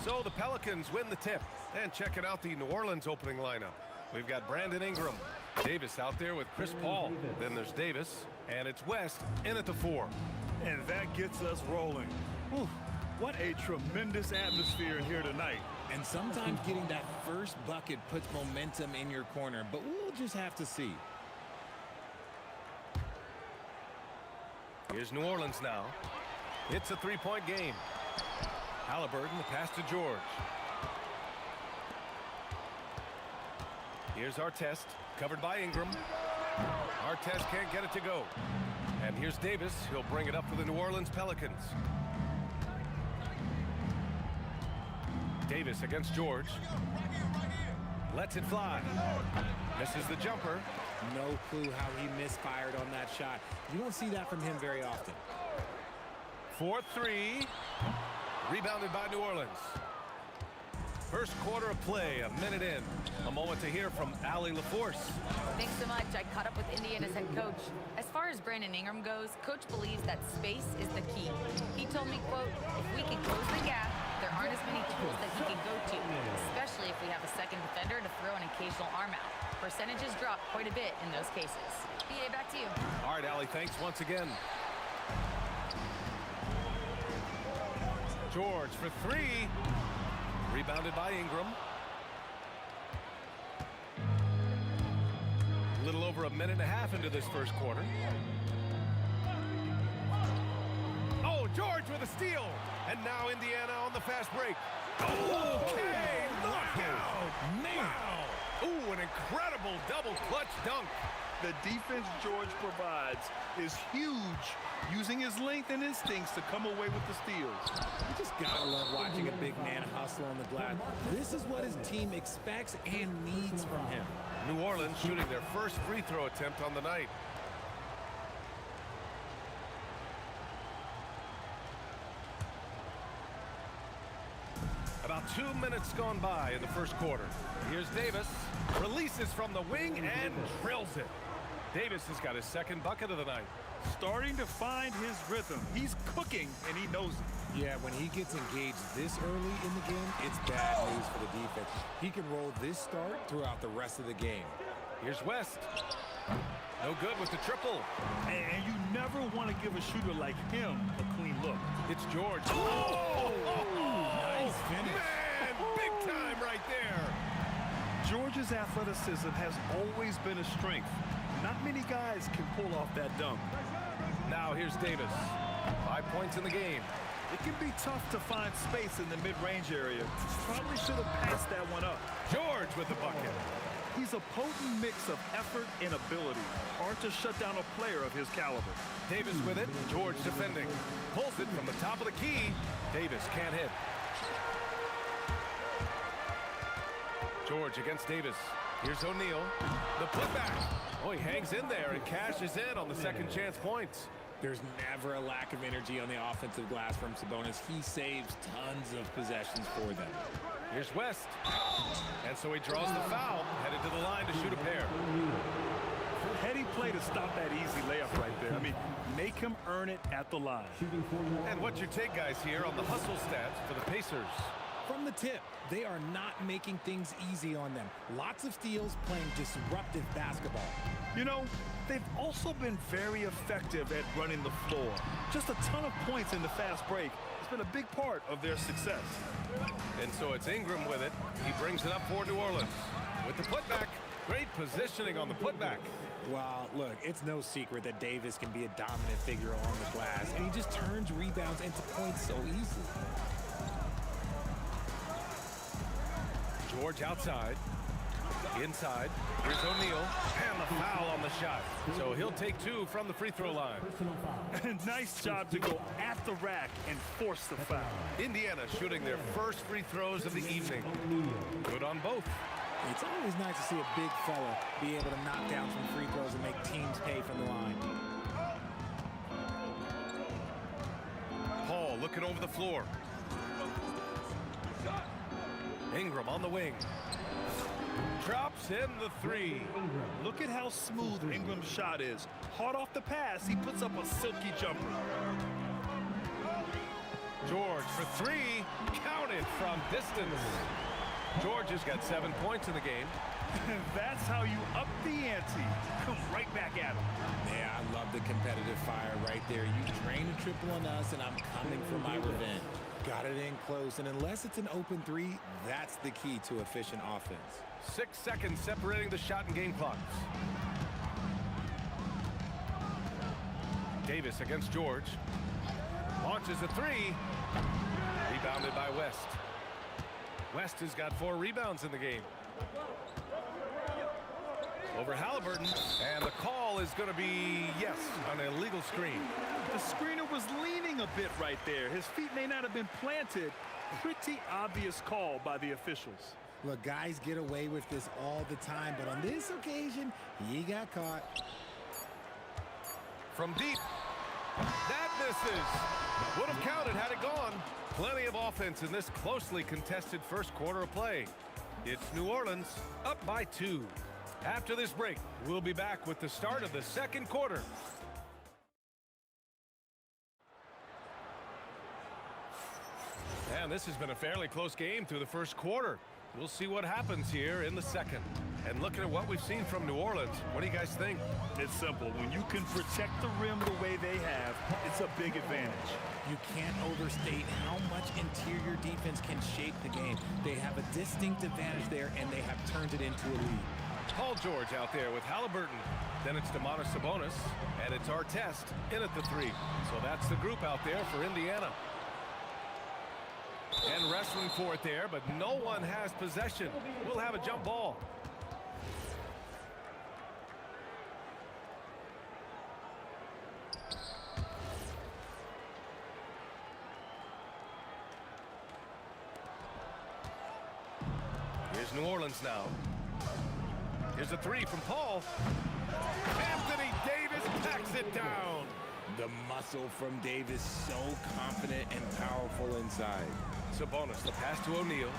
So the Pelicans win the tip. And checking out the New Orleans opening lineup. We've got Brandon Ingram. Davis out there with Chris Paul. Then there's Davis. And it's West in at the 4. And that gets us rolling. Whew, what a tremendous atmosphere in here tonight. And sometimes getting that first bucket puts momentum in your corner, but we'll just have to see. Here's New Orleans now. It's a 3-point game. Halliburton, the pass to George. Here's Artest, covered by Ingram. Artest can't get it to go. And here's Davis. He'll bring it up for the New Orleans Pelicans. Davis against George. Lets it fly. Misses the jumper. No clue how he misfired on that shot. You don't see that from him very often. 4-3. Rebounded by New Orleans. First quarter of play, a minute in. A moment to hear from Allie LaForce. Thanks so much. I caught up with Indiana's head coach. As far as Brandon Ingram goes, coach believes that space is the key. He told me, quote, if we can close the gap, there aren't as many tools that he can go to, especially if we have a second defender to throw an occasional arm out. Percentages drop quite a bit in those cases. BA, back to you. All right, Allie, thanks once again. George for 3. Rebounded by Ingram. A little over a minute and a half into this first quarter. Oh, George with a steal. And now Indiana on the fast break. Okay, knockout. Wow. Ooh, an incredible double clutch dunk. The defense George provides is huge, using his length and instincts to come away with the steals. You just gotta love watching a big man hustle on the glass. This is what his team expects and needs from him. New Orleans shooting their first free throw attempt on the night. About 2 minutes gone by in the first quarter. Here's Davis. Releases from the wing and drills it. Davis has got his second bucket of the night. Starting to find his rhythm. He's cooking, and he knows it. Yeah, when he gets engaged this early in the game, it's bad news for the defense. He can roll this start throughout the rest of the game. Here's West. No good with the triple. And you never want to give a shooter like him a clean look. It's George. Nice finish. Man, big time right there. George's athleticism has always been a strength. Not many guys can pull off that dunk. Now here's Davis. 5 points in the game. It can be tough to find space in the mid-range area. Probably should have passed that one up. George with the bucket. He's a potent mix of effort and ability. Hard to shut down a player of his caliber. Davis with it. George defending. Pulls it from the top of the key. Davis can't hit. George against Davis. Here's O'Neal. The putback. Oh, he hangs in there and cashes in on the second chance points. There's never a lack of energy on the offensive glass from Sabonis. He saves tons of possessions for them. Here's West. And so he draws the foul, headed to the line to shoot a pair. Heady play to stop that easy layup right there. I mean, make him earn it at the line. And what's your take, guys, here on the hustle stats for the Pacers? From the tip, they are not making things easy on them. Lots of steals, playing disruptive basketball. You know, they've also been very effective at running the floor. Just a ton of points in the fast break. It's been a big part of their success. And so it's Ingram with it. He brings it up for New Orleans. With the putback. Great positioning on the putback. Well, look, it's no secret that Davis can be a dominant figure on the glass, and he just turns rebounds into points so easily. George outside. Inside. Here's O'Neal. And the foul on the shot. So he'll take 2 from the free throw line. Nice job to go at the rack and force the foul. Indiana shooting their first free throws of the evening. Good on both. It's always nice to see a big fella be able to knock down some free throws and make teams pay from the line. Paul looking over the floor. Ingram on the wing. Drops in the 3. Look at how smooth Ingram's shot is. Hard off the pass, he puts up a silky jumper. George for three. Counted from distance. George has got 7 points in the game. That's how you up the ante. Come right back at him. Yeah, I love the competitive fire right there. You drain a triple on us, and I'm coming for my revenge. Got it in close, and unless it's an open three, that's the key to efficient offense. 6 seconds separating the shot and game clocks. Davis against George. Launches a three. Rebounded by West. West has got 4 rebounds in the game. Over Halliburton, and the call is going to be, yes, an illegal screen. The screener was leaning a bit right there. His feet may not have been planted. Pretty obvious call by the officials. Look, guys get away with this all the time, but on this occasion, he got caught. From deep. That misses. Would have counted had it gone. Plenty of offense in this closely contested first quarter of play. It's New Orleans up by 2. After this break, we'll be back with the start of the second quarter. And this has been a fairly close game through the first quarter. We'll see what happens here in the second. And looking at what we've seen from New Orleans, what do you guys think? It's simple. When you can protect the rim the way they have, it's a big advantage. You can't overstate how much interior defense can shape the game. They have a distinct advantage there, and they have turned it into a lead. Paul George out there with Halliburton. Then it's Domantas Sabonis, and it's Artest in at the 3. So that's the group out there for Indiana. And wrestling for it there, but no one has possession. We'll have a jump ball. Here's New Orleans now. Here's a 3 from Paul. Anthony Davis packs it down. The muscle from Davis, so confident and powerful inside. Sabonis, the pass to O'Neal.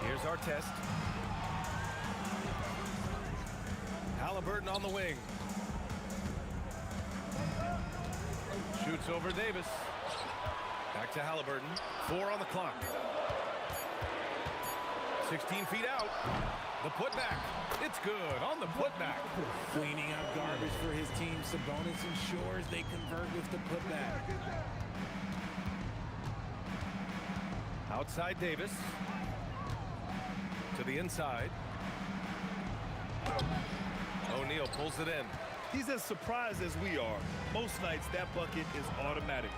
Here's Artest. Halliburton on the wing. Shoots over Davis. Back to Halliburton. 4 on the clock. 16 feet out. The putback. It's good on the putback. Cleaning up garbage for his team. Sabonis ensures they convert with the putback. Outside Davis. To the inside. O'Neal pulls it in. He's as surprised as we are. Most nights, that bucket is automatic.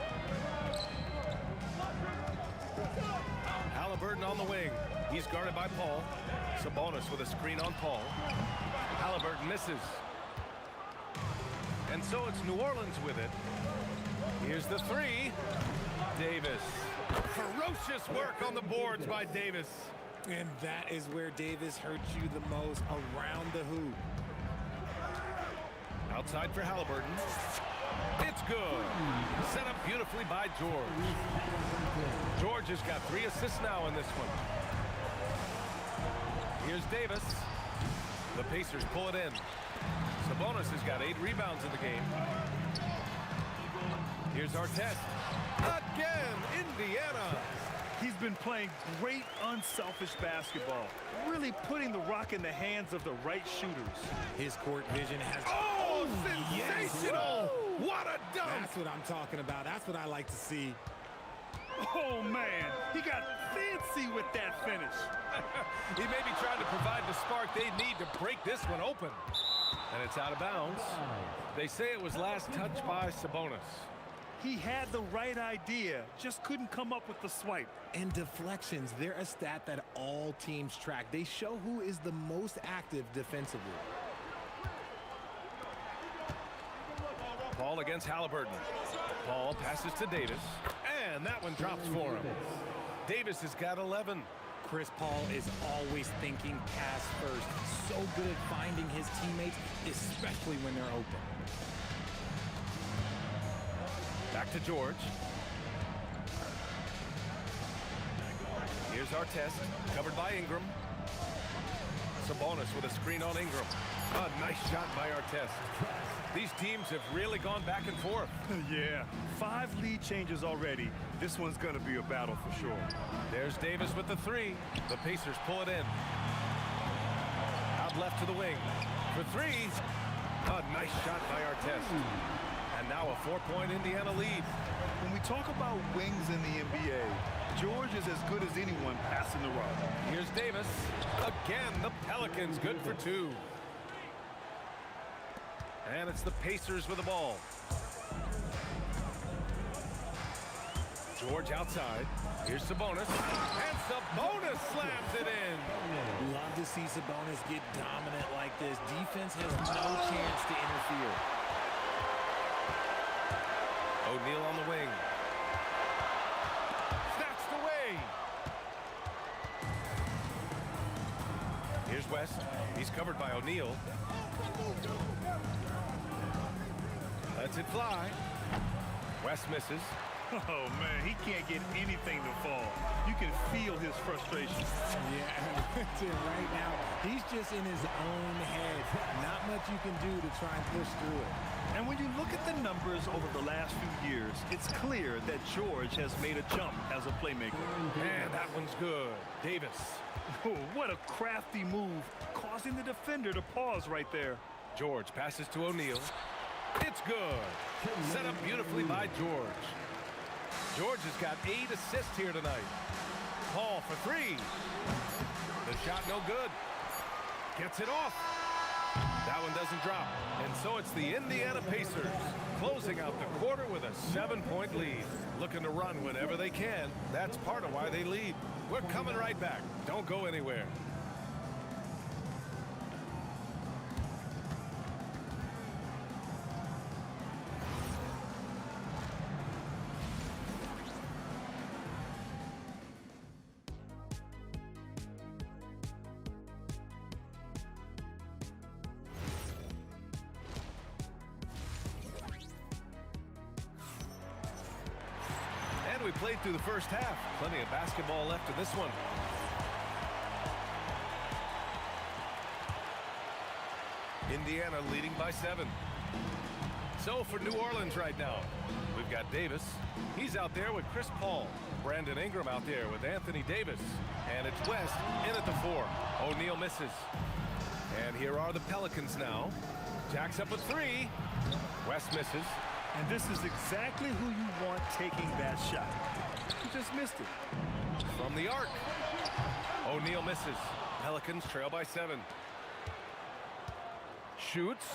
Halliburton on the wing. He's guarded by Paul. Sabonis with a screen on Paul. Halliburton misses. And so it's New Orleans with it. Here's the 3. Davis. Ferocious work on the boards by Davis. And that is where Davis hurts you the most, around the hoop. Outside for Halliburton. It's good. Set up beautifully by George. George has got 3 assists now in this one. Here's Davis. The Pacers pull it in. Sabonis has got 8 rebounds in the game. Here's Artest. Again, Indiana. He's been playing great unselfish basketball, really putting the rock in the hands of the right shooters. His court vision has... Oh, sensational! Yes. What a dunk! That's what I'm talking about. That's what I like to see. Oh, man. He got fancy with that finish. He may be trying to provide the spark they need to break this one open. And it's out of bounds. They say it was last touched by Sabonis. He had the right idea, just couldn't come up with the swipe. And deflections, they're a stat that all teams track. They show who is the most active defensively. Paul against Halliburton. Paul passes to Davis, and that one drops for him. Davis has got 11. Chris Paul is always thinking pass first. So good at finding his teammates, especially when they're open. Back to George. Here's Artest, covered by Ingram. Sabonis with a screen on Ingram. A nice shot by Artest. These teams have really gone back and forth. Yeah, 5 lead changes already. This one's going to be a battle for sure. There's Davis with the 3. The Pacers pull it in. Out left to the wing. For 3. A nice shot by Artest. And now a 4-point Indiana lead. When we talk about wings in the NBA, George is as good as anyone passing the rock. Here's Davis. Again, the Pelicans good for 2. And it's the Pacers with the ball. George outside. Here's Sabonis. And Sabonis slams it in. Love to see Sabonis get dominant like this. Defense has no chance to interfere. O'Neal on the wing. Snatched away. Here's West. He's covered by O'Neal. Lets it fly. West misses. Oh, man, he can't get anything to fall. You can feel his frustration. Yeah, right now, he's just in his own head. Not much you can do to try and push through it. And when you look at the numbers over the last few years, it's clear that George has made a jump as a playmaker. And that one's good. Davis. Oh, what a crafty move, causing the defender to pause right there. George passes to O'Neal. It's good. Set up beautifully by George. George has got 8 assists here tonight. Paul for 3. The shot no good. Gets it off. That one doesn't drop. And so it's the Indiana Pacers closing out the quarter with a 7-point lead. Looking to run whenever they can. That's part of why they lead. We're coming right back. Don't go anywhere. We played through the first half. Plenty of basketball left in this one. Indiana leading by 7. So for New Orleans right now, we've got Davis. He's out there with Chris Paul. Brandon Ingram out there with Anthony Davis. And it's West in at the 4. O'Neal misses. And here are the Pelicans now. Jacks up a 3. West misses. And this is exactly who you want taking that shot. He just missed it. From the arc. O'Neal misses. Pelicans trail by 7. Shoots.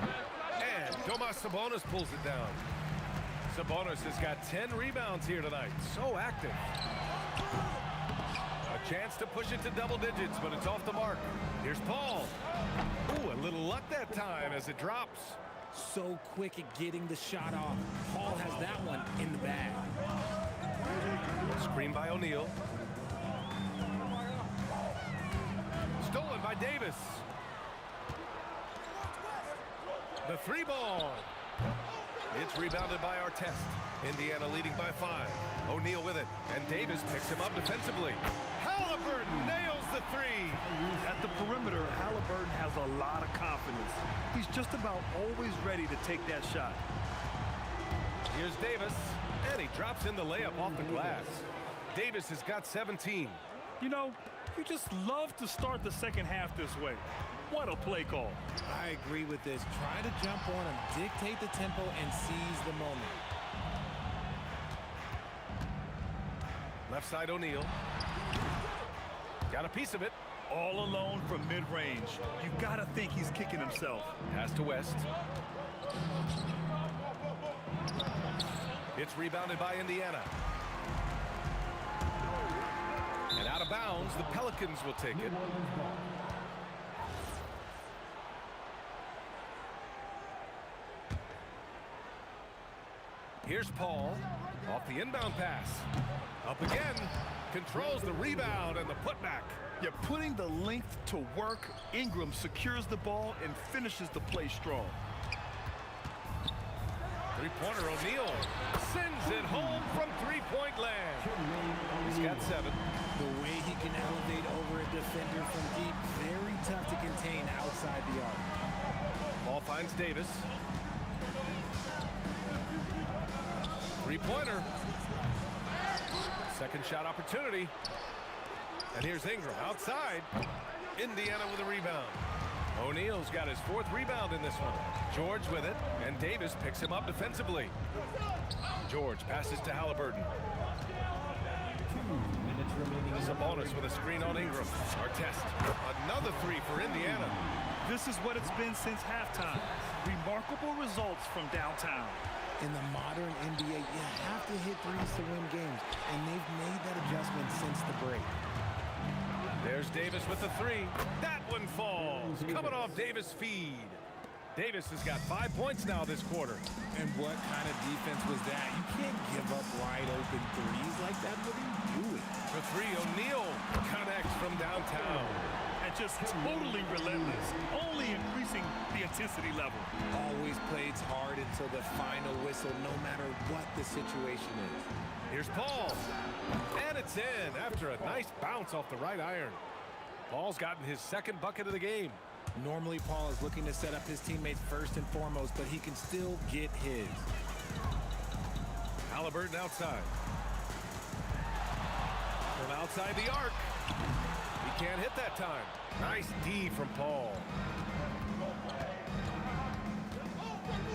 And Domas Sabonis pulls it down. Sabonis has got 10 rebounds here tonight. So active. A chance to push it to double digits, but it's off the mark. Here's Paul. Ooh, a little luck that time as it drops. So quick at getting the shot off. Paul has that one in the bag. Screen by O'Neal. Stolen by Davis. The 3 ball. It's rebounded by Artest. Indiana leading by 5. O'Neal with it. And Davis picks him up defensively. Halliburton nails the 3. At the perimeter, Halliburton has a lot of confidence. He's just about always ready to take that shot. Here's Davis. And he drops in the layup off the glass. Davis has got 17. You know, you just love to start the second half this way. What a play call. I agree with this. Try to jump on him, dictate the tempo, and seize the moment. Left side O'Neal. Got a piece of it. All alone from mid-range. You gotta think he's kicking himself. Pass to West. It's rebounded by Indiana. And out of bounds, the Pelicans will take it. Here's Paul. Off the inbound pass. Up again. Controls the rebound and the putback. Yeah, putting the length to work, Ingram secures the ball and finishes the play strong. Three-pointer O'Neal sends it home from three-point land. He's got 7. The way he can elevate over a defender from deep, very tough to contain outside the arc. Ball finds Davis. Three-pointer. Second shot opportunity. And here's Ingram outside. Indiana with a rebound. O'Neal's got his fourth rebound in this one. George with it, and Davis picks him up defensively. George passes to Halliburton. Sabonis with a screen on Ingram. Artest. Another three for Indiana. This is what it's been since halftime. Remarkable results from downtown. In the modern NBA, you have to hit threes to win games, and they've made that adjustment since the break. There's Davis with the three. That one falls. Coming off Davis' feed. Davis has got 5 points now this quarter. And what kind of defense was that? You can't give up wide open threes like that. What are you doing? For three, O'Neal connects from downtown. And just totally relentless, only increasing the intensity level. Always plays hard until the final whistle, no matter what the situation is. Here's Paul. And it's in after a nice bounce off the right iron. Paul's gotten his second bucket of the game. Normally, Paul is looking to set up his teammates first and foremost, but he can still get his. Halliburton outside. From outside the arc. He can't hit that time. Nice D from Paul.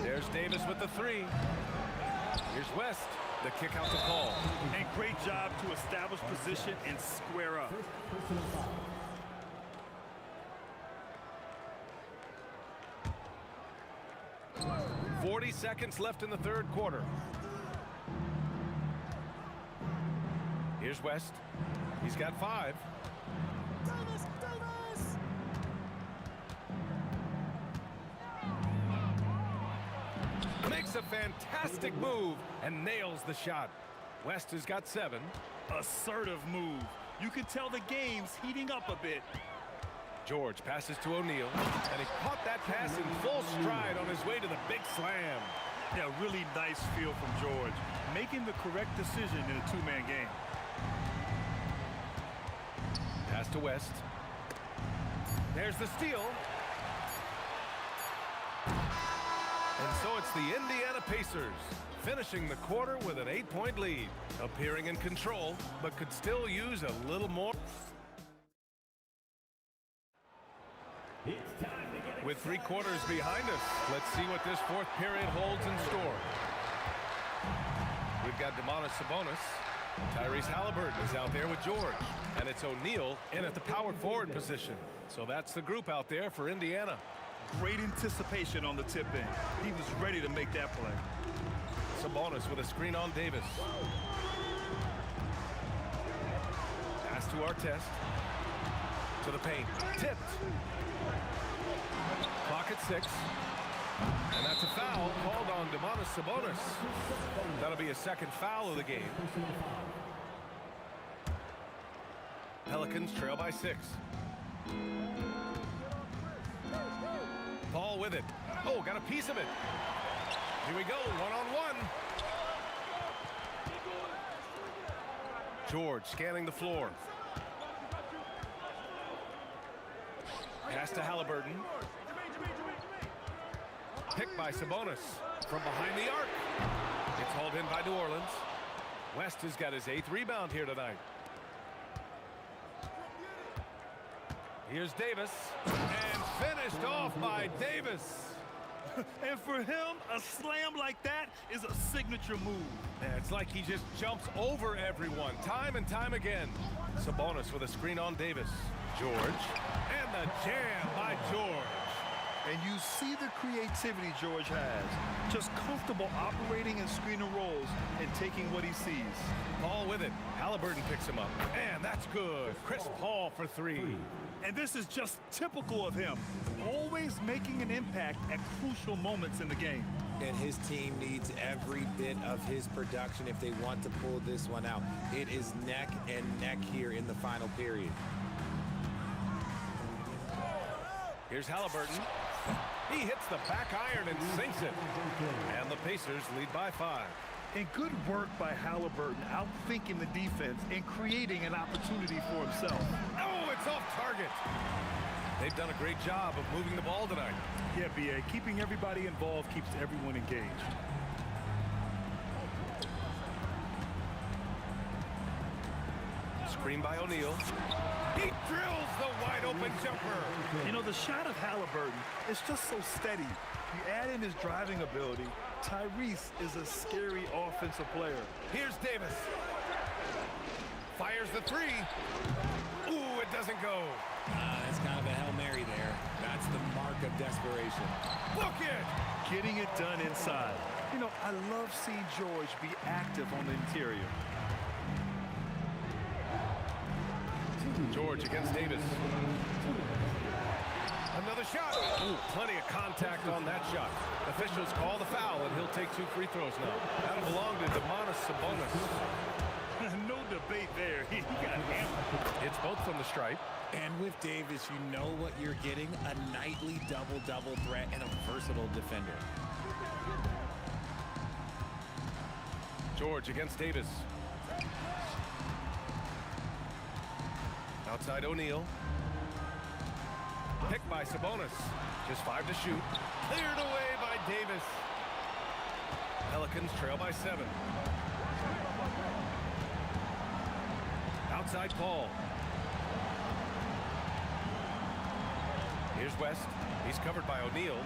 There's Davis with the three. Here's West. The kick out to Paul. And great job to establish position and square up. 40 seconds left in the third quarter. Here's West. He's got 5. Davis! Makes a fantastic move and nails the shot. West has got 7. Assertive move. You can tell the game's heating up a bit. George passes to O'Neal, and he caught that pass in full stride on his way to the big slam. Yeah, really nice feel from George, making the correct decision in a two-man game. Pass to West. There's the steal. And so it's the Indiana Pacers finishing the quarter with an 8-point lead, appearing in control, but could still use a little more. With 3 quarters behind us, let's see what this fourth period holds in store. We've got Sabonis. Tyrese Halliburton is out there with George. And it's O'Neal in at the power forward position. So that's the group out there for Indiana. Great anticipation on the tip-in. He was ready to make that play. Sabonis with a screen on Davis. Pass to Artest. To the paint. Tipped. Clock at 6. And that's a foul called on Sabonis. That'll be a second foul of the game. Pelicans trail by 6. Paul with it. Oh, got a piece of it. Here we go, one-on-one. George scanning the floor. Pass to Halliburton. Picked by Sabonis from behind the arc. It's hauled in by New Orleans. West has got his 8th rebound here tonight. Here's Davis. And finished off by Davis. And for him, a slam like that is a signature move. Yeah, it's like he just jumps over everyone time and time again. Sabonis with a screen on Davis. George. And the jam by George. And you see the creativity George has. Just comfortable operating in screen and rolls and taking what he sees. Paul with it. Halliburton picks him up. And that's good. Chris Paul for 3. And this is just typical of him. Always making an impact at crucial moments in the game. And his team needs every bit of his production if they want to pull this one out. It is neck and neck here in the final period. Here's Halliburton. He hits the back iron and sinks it. And the Pacers lead by 5. And good work by Halliburton, outthinking the defense and creating an opportunity for himself. Oh, it's off target. They've done a great job of moving the ball tonight. Yeah, B.A., keeping everybody involved keeps everyone engaged. Screen by O'Neal. He drills the wide-open jumper. You know, the shot of Halliburton is just so steady. You add in his driving ability, Tyrese is a scary offensive player. Here's Davis. Fires the three. Ooh, it doesn't go. That's kind of a Hail Mary there. That's the mark of desperation. Look it! Getting it done inside. You know, I love seeing George be active on the interior. George against Davis. Another shot. Ooh, plenty of contact on that shot. Officials call the foul, and he'll take 2 free throws now. That'll belong to Domantas Sabonis. No debate there. He got hammered. It's both from the stripe. And with Davis, you know what you're getting, a nightly double-double threat and a versatile defender. George against Davis. Outside O'Neal. Picked by Sabonis. Just 5 to shoot. Cleared away by Davis. Pelicans trail by 7. Outside Paul. Here's West. He's covered by O'Neal.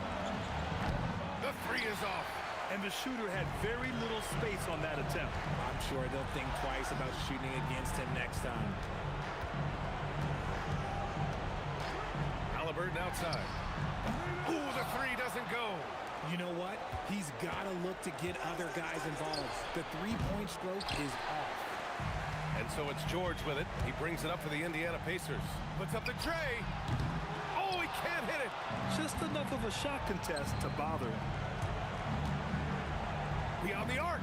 The 3 is off. And the shooter had very little space on that attempt. I'm sure they'll think twice about shooting against him next time. Halliburton outside. Ooh, the 3 doesn't go. You know what? He's got to look to get other guys involved. The three-point stroke is off. And so it's George with it. He brings it up for the Indiana Pacers. Puts up the tray. Oh, he can't hit it. Just enough of a shot contest to bother him. Beyond the arc.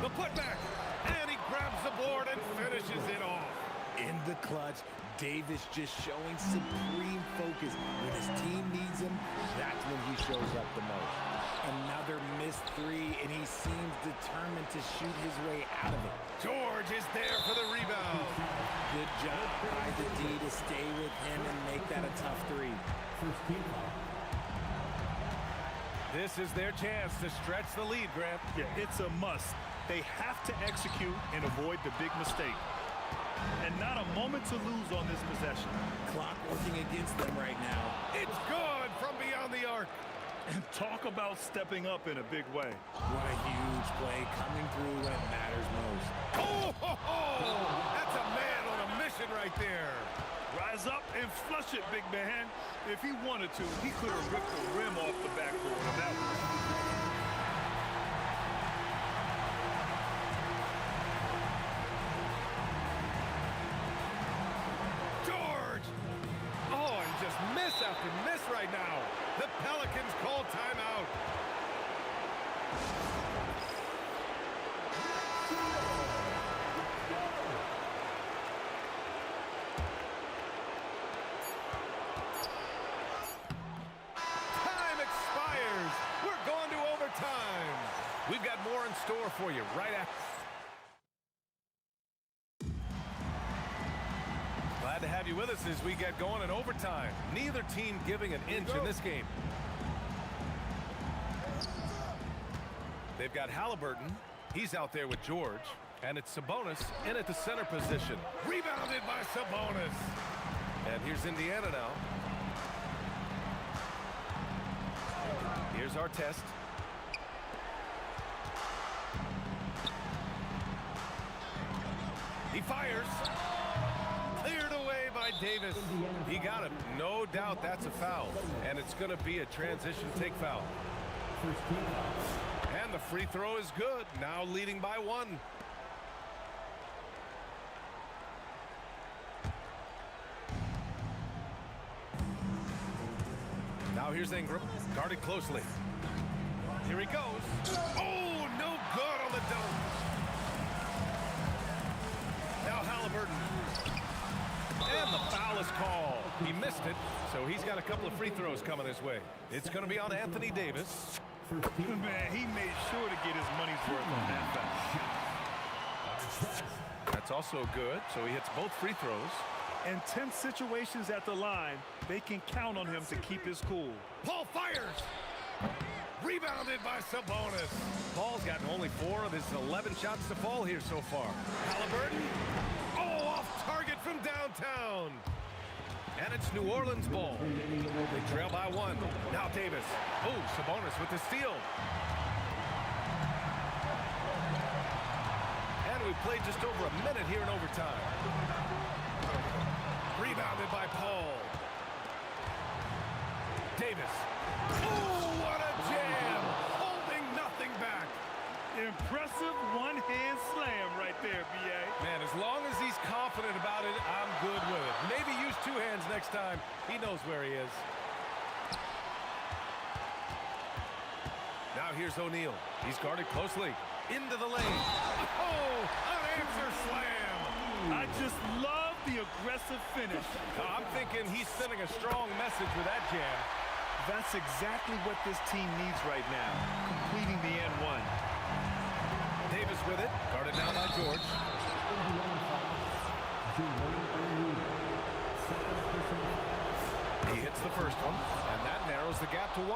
The putback. And he grabs the board and finishes it off. In the clutch, Davis just showing supreme focus. When his team needs him, that's when he shows up the most. Another missed 3, and he seems determined to shoot his way out of it. George is there for the rebound. Good job by the D to stay with him and make that a tough 3. This is their chance to stretch the lead, Grant. Yeah, it's a must. They have to execute and avoid the big mistake. And not a moment to lose on this possession. Clock working against them right now. It's good from beyond the arc. And talk about stepping up in a big way. What a huge play coming through when it matters most. Oh, that's a man on a mission right there. Rise up and flush it, big man. If he wanted to, he could have ripped the rim off the backboard on that one. Miss after miss right now. The Pelicans call timeout. Time expires. We're going to overtime. We've got more in store for you right after. Glad to have you with us as we get going in overtime. Neither team giving an inch in this game. They've got Halliburton. He's out there with George. And it's Sabonis in at the center position. Rebounded by Sabonis. And here's Indiana now. Here's our test. He fires. Cleared away by Davis. He got it. No doubt that's a foul. And it's going to be a transition take foul. And the free throw is good. Now leading by 1. Now here's Ingram. Guarded closely. Here he goes. Oh, no good on the dunk. Now Halliburton. And the foul is called. He missed it, so he's got a couple of free throws coming his way. It's going to be on Anthony Davis. Man, he made sure to get his money's worth on that foul. That's also good, so he hits both free throws. In tense situations at the line, they can count on him to keep his cool. Paul fires! Rebounded by Sabonis. Paul's gotten only 4 of his 11 shots to fall here so far. Halliburton. Oh, off target from downtown. And it's New Orleans ball. They trail by 1. Now Davis. Oh, Sabonis with the steal. And we played just over a minute here in overtime. Rebounded by Paul. Davis. Oh, what a jam! Holding nothing back. Impressive one-hand slam right there, B.A. Man, as long as he's confident about it, I'm good with it. Maybe use 2 hands next time. He knows where he is. Now here's O'Neal. He's guarded closely. Into the lane. Oh, an answer slam. I just love the aggressive finish. I'm thinking he's sending a strong message with that jam. That's exactly what this team needs right now, completing the N1. Davis with it, guarded now by George. He hits the first one, and that narrows the gap to 1.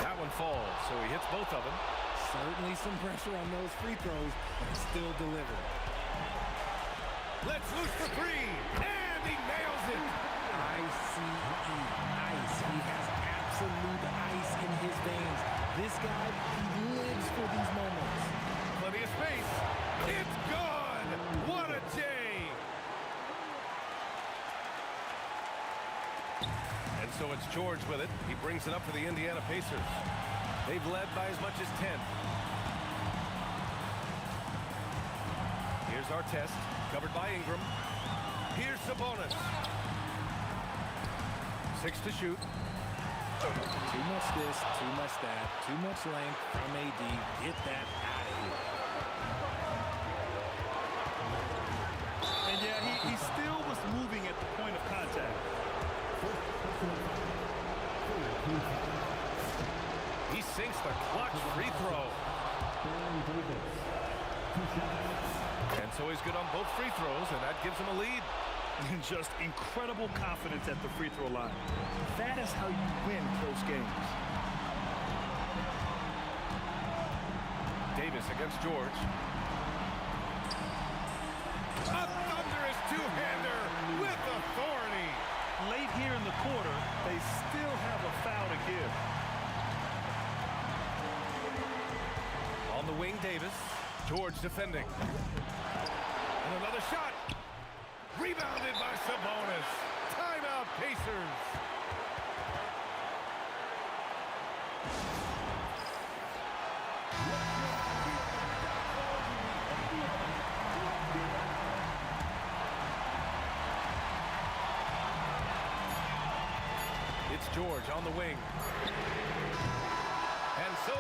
That one falls, so he hits both of them. Certainly some pressure on those free throws, but still delivered. Let's loose the 3, and he nails it. ICE, ice. He has absolute ice in his veins. This guy, he lives for these moments. Plenty of space. It's gone. What a day. And so it's George with it. He brings it up for the Indiana Pacers. They've led by as much as 10. Here's Artest, covered by Ingram. Here's Sabonis. 6 to shoot. Too much this, too much that, too much length from AD. Get that out of here. And yeah, he still was moving at the point of contact. He sinks the clutch free throw. And so he's good on both free throws, and that gives him a lead. And just incredible confidence at the free throw line. That is how you win close games. Davis against George. A thunderous two-hander with authority. Late here in the quarter, they still have a foul to give. On the wing, Davis. George defending. And another shot. Rebounded by Sabonis. Timeout, Pacers. It's George on the wing. And so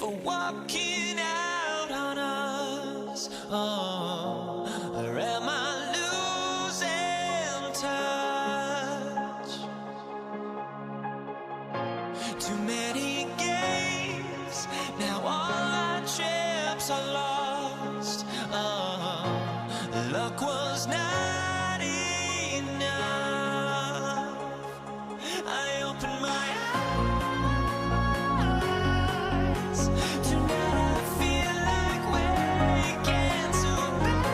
for walking out on us? Oh, or am I losing touch? Too many games, now all our chips are lost. Oh, luck was not enough. I opened my eyes. Tonight I feel like waking to life.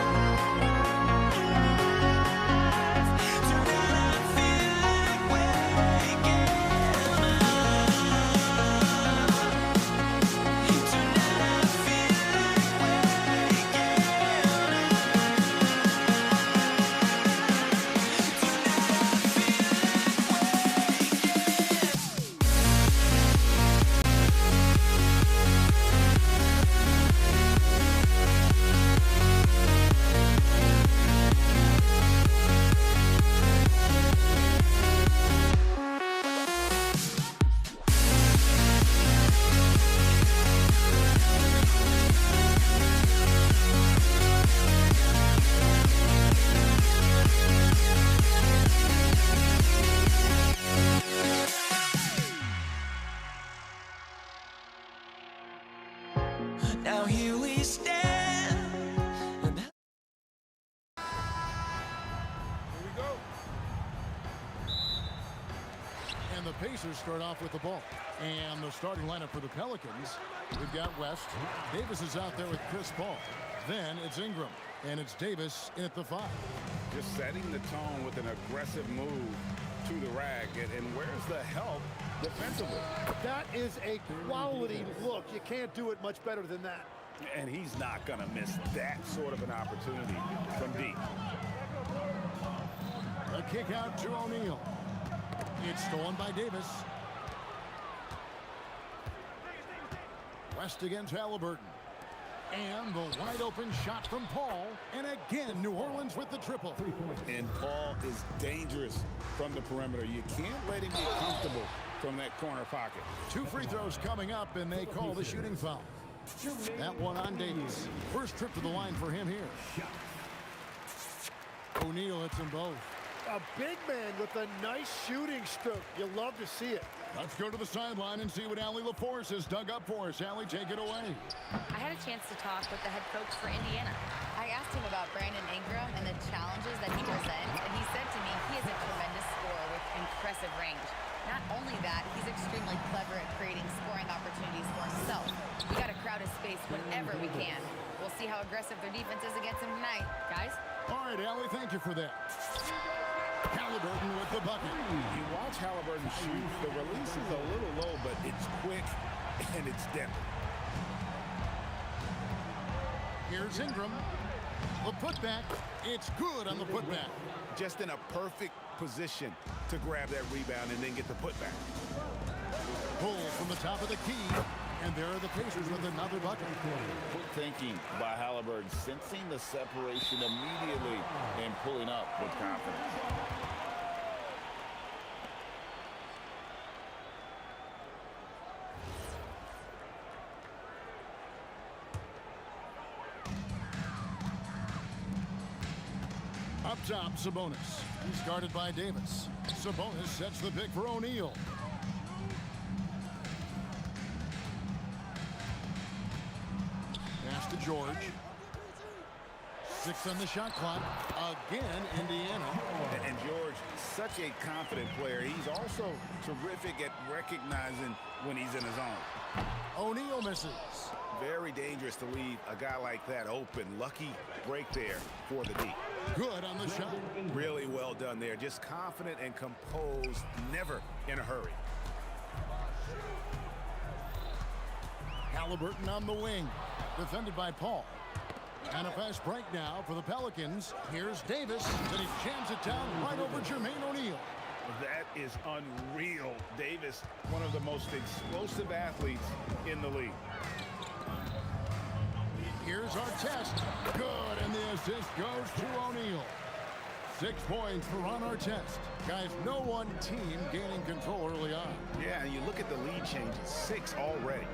Tonight I feel like waking up. Tonight I feel like waking now here we stand. And the Pacers start off with the ball. And the starting lineup for the Pelicans, we've got West. Davis is out there with Chris Paul. Then it's Ingram. And it's Davis in at the 5. Just setting the tone with an aggressive move to the rack. And where's the help defensively? That is a quality look. You can't do it much better than that. And he's not going to miss that sort of an opportunity from deep. A kick out to O'Neal. It's stolen by Davis. West against Halliburton. And the wide open shot from Paul. And again, New Orleans with the triple. And Paul is dangerous from the perimeter. You can't let him get comfortable from that corner pocket. 2 free throws coming up, and they call the shooting foul. That one on Davis. First trip to the line for him here. O'Neal hits them both. A big man with a nice shooting stroke. You love to see it. Let's go to the sideline and see what Allie LaForce has dug up for us. Allie, take it away. I had a chance to talk with the head coach for Indiana. I asked him about Brandon Ingram and the challenges that he presents, and he said to me he is a tremendous scorer with impressive range. Not only that, he's extremely clever at creating scoring opportunities for himself. We got to crowd his space whenever we can. We'll see how aggressive their defense is against him tonight, guys. All right, Allie, thank you for that. Halliburton with the bucket. You watch Halliburton shoot. The release is a little low, but it's quick and it's depth. Here's Ingram. The putback. It's good on the putback. Just in a perfect position to grab that rebound and then get the putback. Pull from the top of the key. And there are the Pacers with another bucket. Quick thinking by Halliburton, sensing the separation immediately and pulling up with confidence. Up top, Sabonis. He's guarded by Davis. Sabonis sets the pick for O'Neal. Pass to George. 6 on the shot clock. Again, Indiana. And George, such a confident player. He's also terrific at recognizing when he's in his own. O'Neal misses. Very dangerous to leave a guy like that open. Lucky break there for the D. Good on the shot. Really well done there. Just confident and composed, never in a hurry. Halliburton on the wing. Defended by Paul. And a fast break now for the Pelicans. Here's Davis. And he jams it down right over Jermaine O'Neal. That is unreal. Davis, one of the most explosive athletes in the league. Here's our test. Good, and the assist goes to O'Neal. 6 points for Ron Artest. Guys, no one team gaining control early on. Yeah, and you look at the lead changes. 6 already.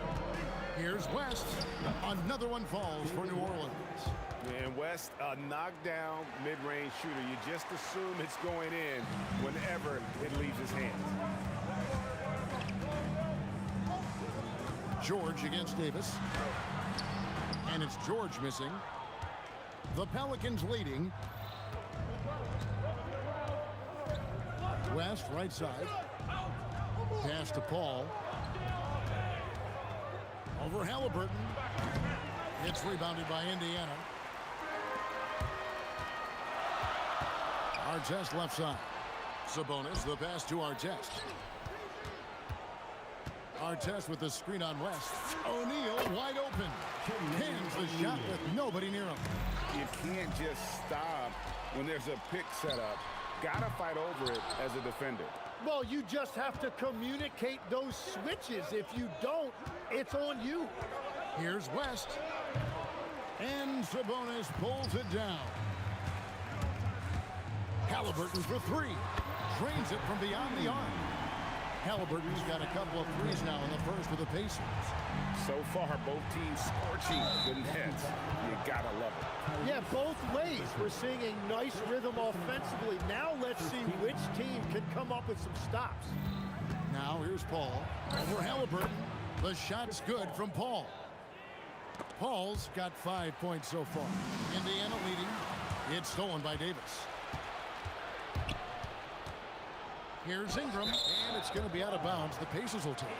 Here's West. Another one falls for New Orleans. And West, a knockdown mid-range shooter. You just assume it's going in whenever it leaves his hands. George against Davis. And it's George missing. The Pelicans leading. West, right side. Pass to Paul. Over Halliburton. It's rebounded by Indiana. Artest left side. Sabonis, the pass to Artest. Artest with the screen on West. O'Neal wide open. Hands the shot with nobody near him. You can't just stop when there's a pick set up. Gotta fight over it as a defender. Well, you just have to communicate those switches. If you don't, it's on you. Here's West. And Sabonis pulls it down. Halliburton for three. Drains it from beyond the arc. Halliburton's got a couple of threes now in the first for the Pacers. So far, both teams scorching the nets. You gotta love it. Yeah, both ways. We're seeing a nice rhythm offensively. Now let's see which team can come up with some stops. Now here's Paul over Halliburton. The shot's good from Paul. Paul's got 5 points so far. Indiana leading. It's stolen by Davis. Here's Ingram, and it's going to be out of bounds. The Pacers will take it.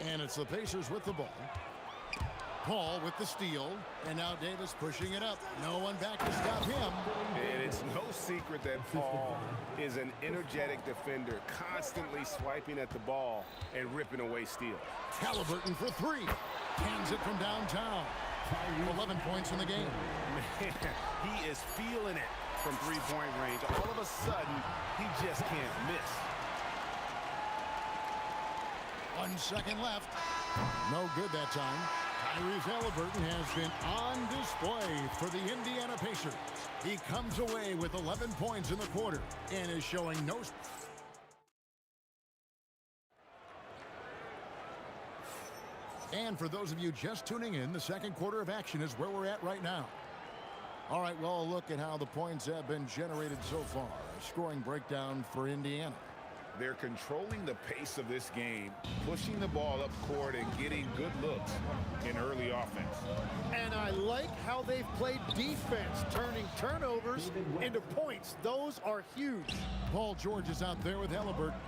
And it's the Pacers with the ball. Paul with the steal, and now Davis pushing it up. No one back to stop him. And it's no secret that Paul is an energetic defender, constantly swiping at the ball and ripping away steals. Halliburton for three. Hands it from downtown. 11 points in the game. Man, he is feeling it from three-point range. All of a sudden, he just can't miss. 1 second left. No good that time. Tyrese Halliburton has been on display for the Indiana Pacers. He comes away with 11 points in the quarter and is showing no... And for those of you just tuning in, the second quarter of action is where we're at right now. All right, well, look at how the points have been generated so far. A scoring breakdown for Indiana. They're controlling the pace of this game, pushing the ball up court and getting good looks in early offense. And I like how they've played defense, turning turnovers into points. Those are huge. Paul George is out there with Halliburton.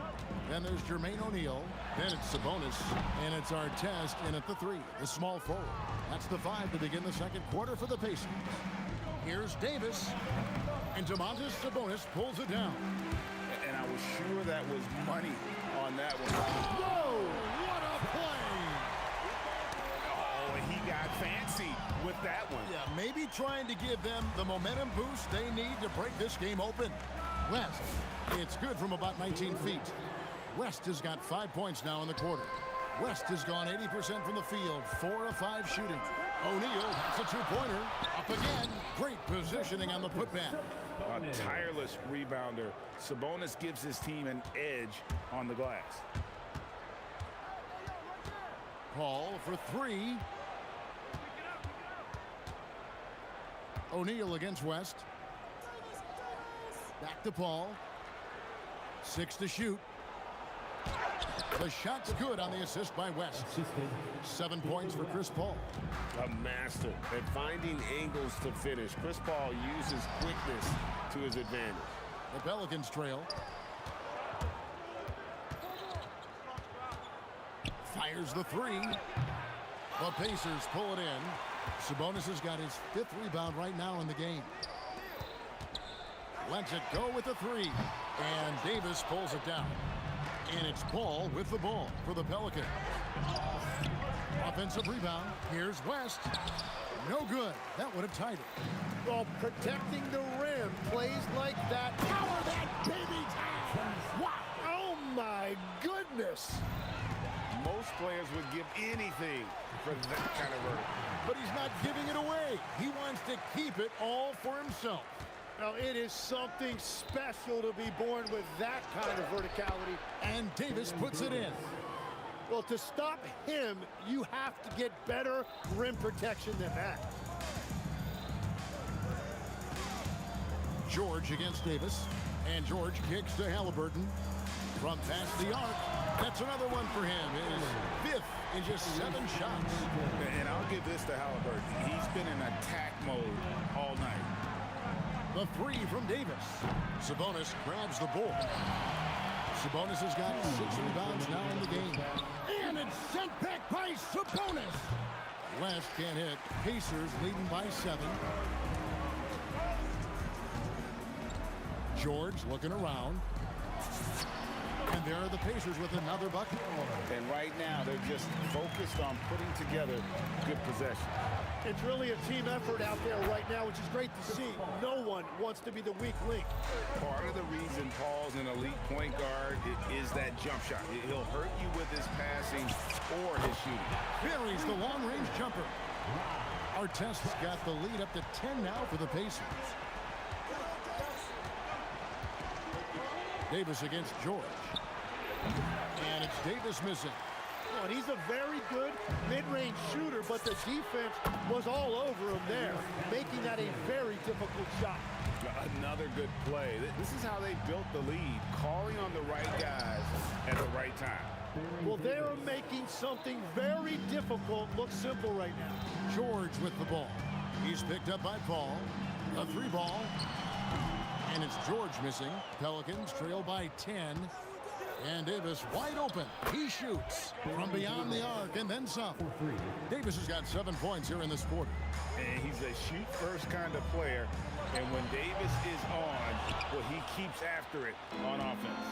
Then there's Jermaine O'Neal. Then it's Sabonis. And it's Artest in at the three, the small forward. That's the 5 to begin the second quarter for the Pacers. Here's Davis. And Domantas Sabonis pulls it down. And I was sure that was money on that one. Whoa! What a play! Oh, and he got fancy with that one. Yeah, maybe trying to give them the momentum boost they need to break this game open. West, it's good from about 19 feet. West has got 5 points now in the quarter. West has gone 80% from the field, 4 of 5 shooting. O'Neal, that's a two-pointer. Up again. Great positioning on the putback. A tireless rebounder. Sabonis gives his team an edge on the glass. Paul for three. O'Neal against West. Back to Paul. 6 to shoot. The shot's good on the assist by West. 7 points for Chris Paul. A master at finding angles to finish. Chris Paul uses quickness to his advantage. The Pelicans trail. Fires the three. The Pacers pull it in. Sabonis has got his 5th rebound right now in the game. Lets it go with the three. And Davis pulls it down. And it's Paul with the ball for the Pelicans. Offensive rebound. Here's West. No good. That would have tied it. Well, protecting the rim, plays like that. Power that baby down. Wow. Oh, my goodness. Most players would give anything for that kind of verdict. But he's not giving it away. He wants to keep it all for himself. Well, it is something special to be born with that kind of verticality. And Davis puts it in. Well, to stop him, you have to get better rim protection than that. George against Davis. And George kicks to Halliburton. From past the arc. That's another one for him. His fifth in just 7 shots. And I'll give this to Halliburton. He's been in attack mode all night. The 3 from Davis. Sabonis grabs the board. Sabonis has got 6 rebounds now in the game. And it's sent back by Sabonis. West can't hit. Pacers leading by 7. George looking around. And there are the Pacers with another bucket. And right now, they're just focused on putting together good possession. It's really a team effort out there right now, which is great to see. No one wants to be the weak link. Part of the reason Paul's an elite point guard is that jump shot. He'll hurt you with his passing or his shooting. Buries the long-range jumper. Artest's got the lead up to 10 now for the Pacers. Davis against George. And it's Davis missing. Oh, and he's a very good mid-range shooter, but the defense was all over him there, making that a very difficult shot. Another good play. This is how they built the lead, calling on the right guys at the right time. Well, they are making something very difficult look simple right now. George with the ball. He's picked up by Paul. A 3 ball. And it's George missing. Pelicans trail by 10. And Davis wide open. He shoots from beyond the arc and then some. Davis has got 7 points here in this quarter. And he's a shoot-first kind of player. And when Davis is on, well, he keeps after it on offense.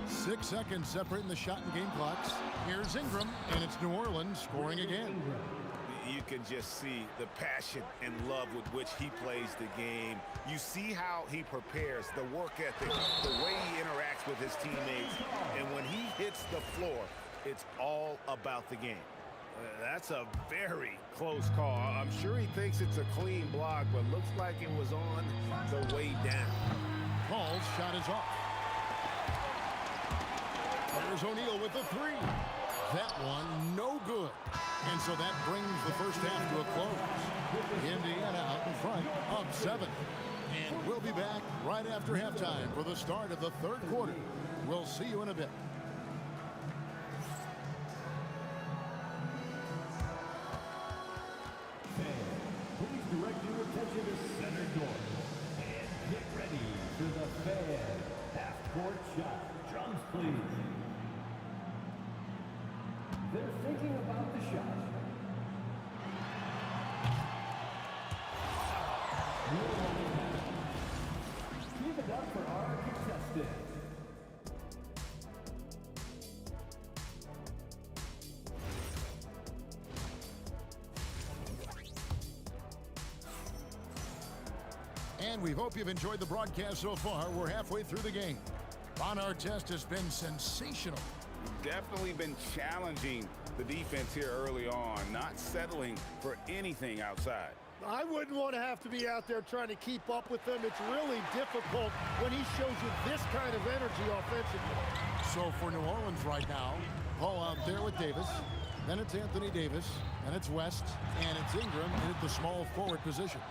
6 seconds separating the shot and game clocks. Here's Ingram, and it's New Orleans scoring again. You can just see the passion and love with which he plays the game. You see how he prepares, the work ethic, the way he interacts with his teammates. And when he hits the floor, it's all about the game. That's a very close call. I'm sure he thinks it's a clean block, but looks like it was on the way down. Paul's shot is off. There's O'Neal with the 3. That one, no good. And so that brings the first half to a close. Indiana out in front, up 7. And we'll be back right after halftime for the start of the 3rd quarter. We'll see you in a bit. Please direct your attention to center court. And get ready for the fan half-court shot. Drums, please. They're thinking about the shot. Give it up for our contestant. And we hope you've enjoyed the broadcast so far. We're halfway through the game. Ron Artest has been sensational. Definitely been challenging the defense here early on, not settling for anything outside. I wouldn't want to have to be out there trying to keep up with them. It's really difficult when he shows you this kind of energy offensively. So for New Orleans right now, Paul out there with Davis. Then it's Anthony Davis. And it's West. And it's Ingram in at the small forward position.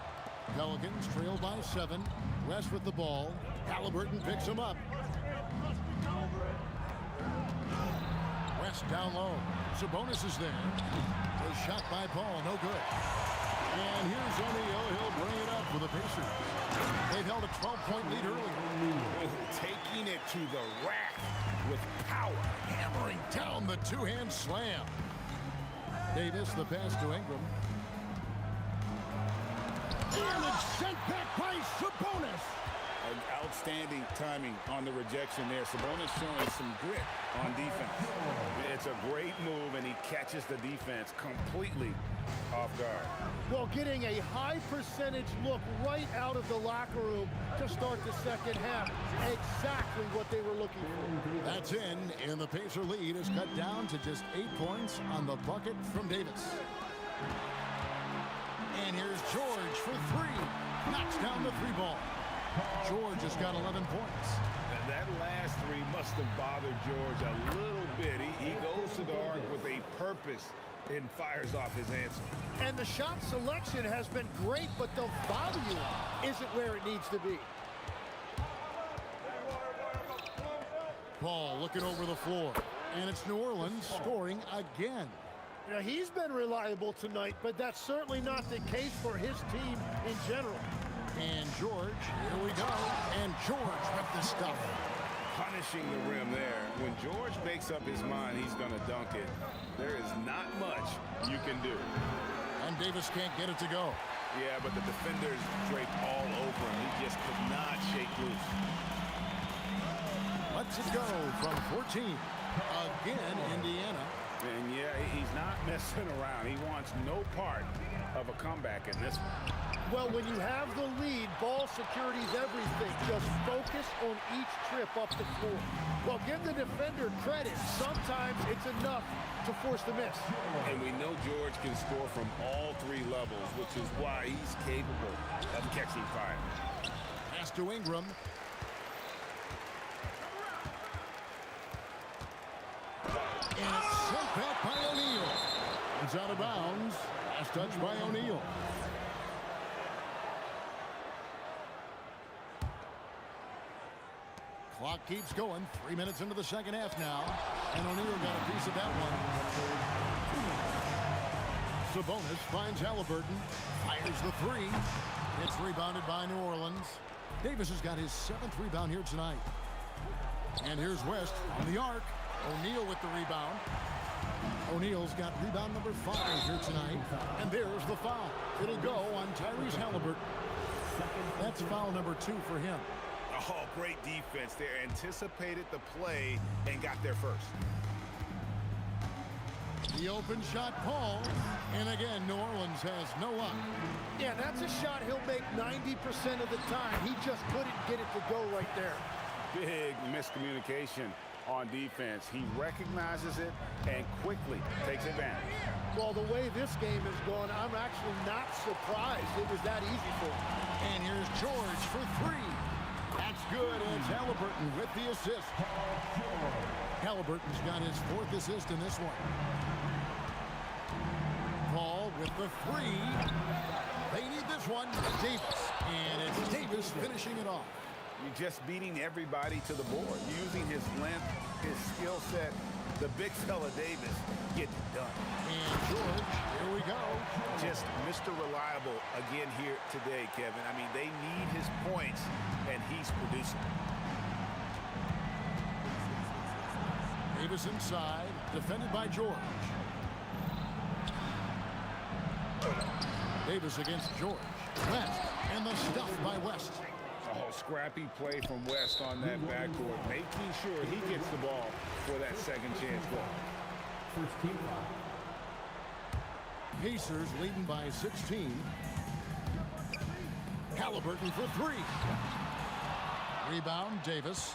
Pelicans trail by 7. West with the ball. Halliburton picks him up. West down low. Sabonis is there. A shot by Paul, no good. And here's O'Neal. He'll bring it up for the Pacers. They've held a 12-point lead early. Taking it to the rack with power. Hammering down the two-hand slam. Davis, the pass to Ingram. And it's sent back by Sabonis. An outstanding timing on the rejection there. Sabonis showing some grit on defense. It's a great move, and he catches the defense completely off guard. Well, getting a high percentage look right out of the locker room to start the second half. Exactly what they were looking for. That's in, and the Pacer lead is cut down to just 8 points on the bucket from Davis. And here's George for 3. Knocks down the 3 ball. George has got 11 points. And that last 3 must have bothered George a little bit. He goes to the arc with a purpose and fires off his answer. And the shot selection has been great, but the volume isn't where it needs to be. Ball looking over the floor. And it's New Orleans scoring again. Now, he's been reliable tonight, but that's certainly not the case for his team in general. And George, here we go. And George with the stuff. Punishing the rim there. When George makes up his mind he's going to dunk it, there is not much you can do. And Davis can't get it to go. Yeah, but the defenders draped all over him. He just could not shake loose. Lets it go from 14. Again, Indiana. And yeah, he's not messing around. He wants no part of a comeback in this one. Well, when you have the lead, ball security is everything. Just focus on each trip up the floor. Well, give the defender credit. Sometimes it's enough to force the miss. And we know George can score from all 3 levels, which is why he's capable of catching fire. Pass to Ingram. And it's sent back by O'Neal. It's out of bounds. Last touch by O'Neal. Clock keeps going. 3 minutes into the second half now. And O'Neal got a piece of that one. Sabonis finds Halliburton. Fires the 3. It's rebounded by New Orleans. Davis has got his 7th rebound here tonight. And here's West on the arc. O'Neal with the rebound. O'Neal's got rebound number 5 here tonight. And there's the foul. It'll go on Tyrese Halliburton. That's foul number 2 for him. Oh, great defense there. Anticipated the play and got there first. The open shot, Paul. And again, New Orleans has no luck. Yeah, that's a shot he'll make 90% of the time. He just couldn't get it to go right there. Big miscommunication on defense. He recognizes it and quickly takes advantage. Well, the way this game is going, I'm actually not surprised it was that easy for him. And here's George for 3. That's good, and it's Halliburton with the assist. Halliburton's got his 4th assist in this one. Paul with the 3. They need this one. Davis. And it's Davis finishing it off. You're just beating everybody to the board. Using his length, his skill set, the big fella Davis getting it done. And George, here we go. Just Mr. Reliable again here today, Kevin. I mean, they need his points, and he's producing. Davis inside, defended by George. Davis against George. West, and the stuff by West. Oh, scrappy play from West on that backcourt, making sure he gets the ball for that second chance goal. First team foul. Pacers leading by 16. Halliburton for 3. Rebound, Davis.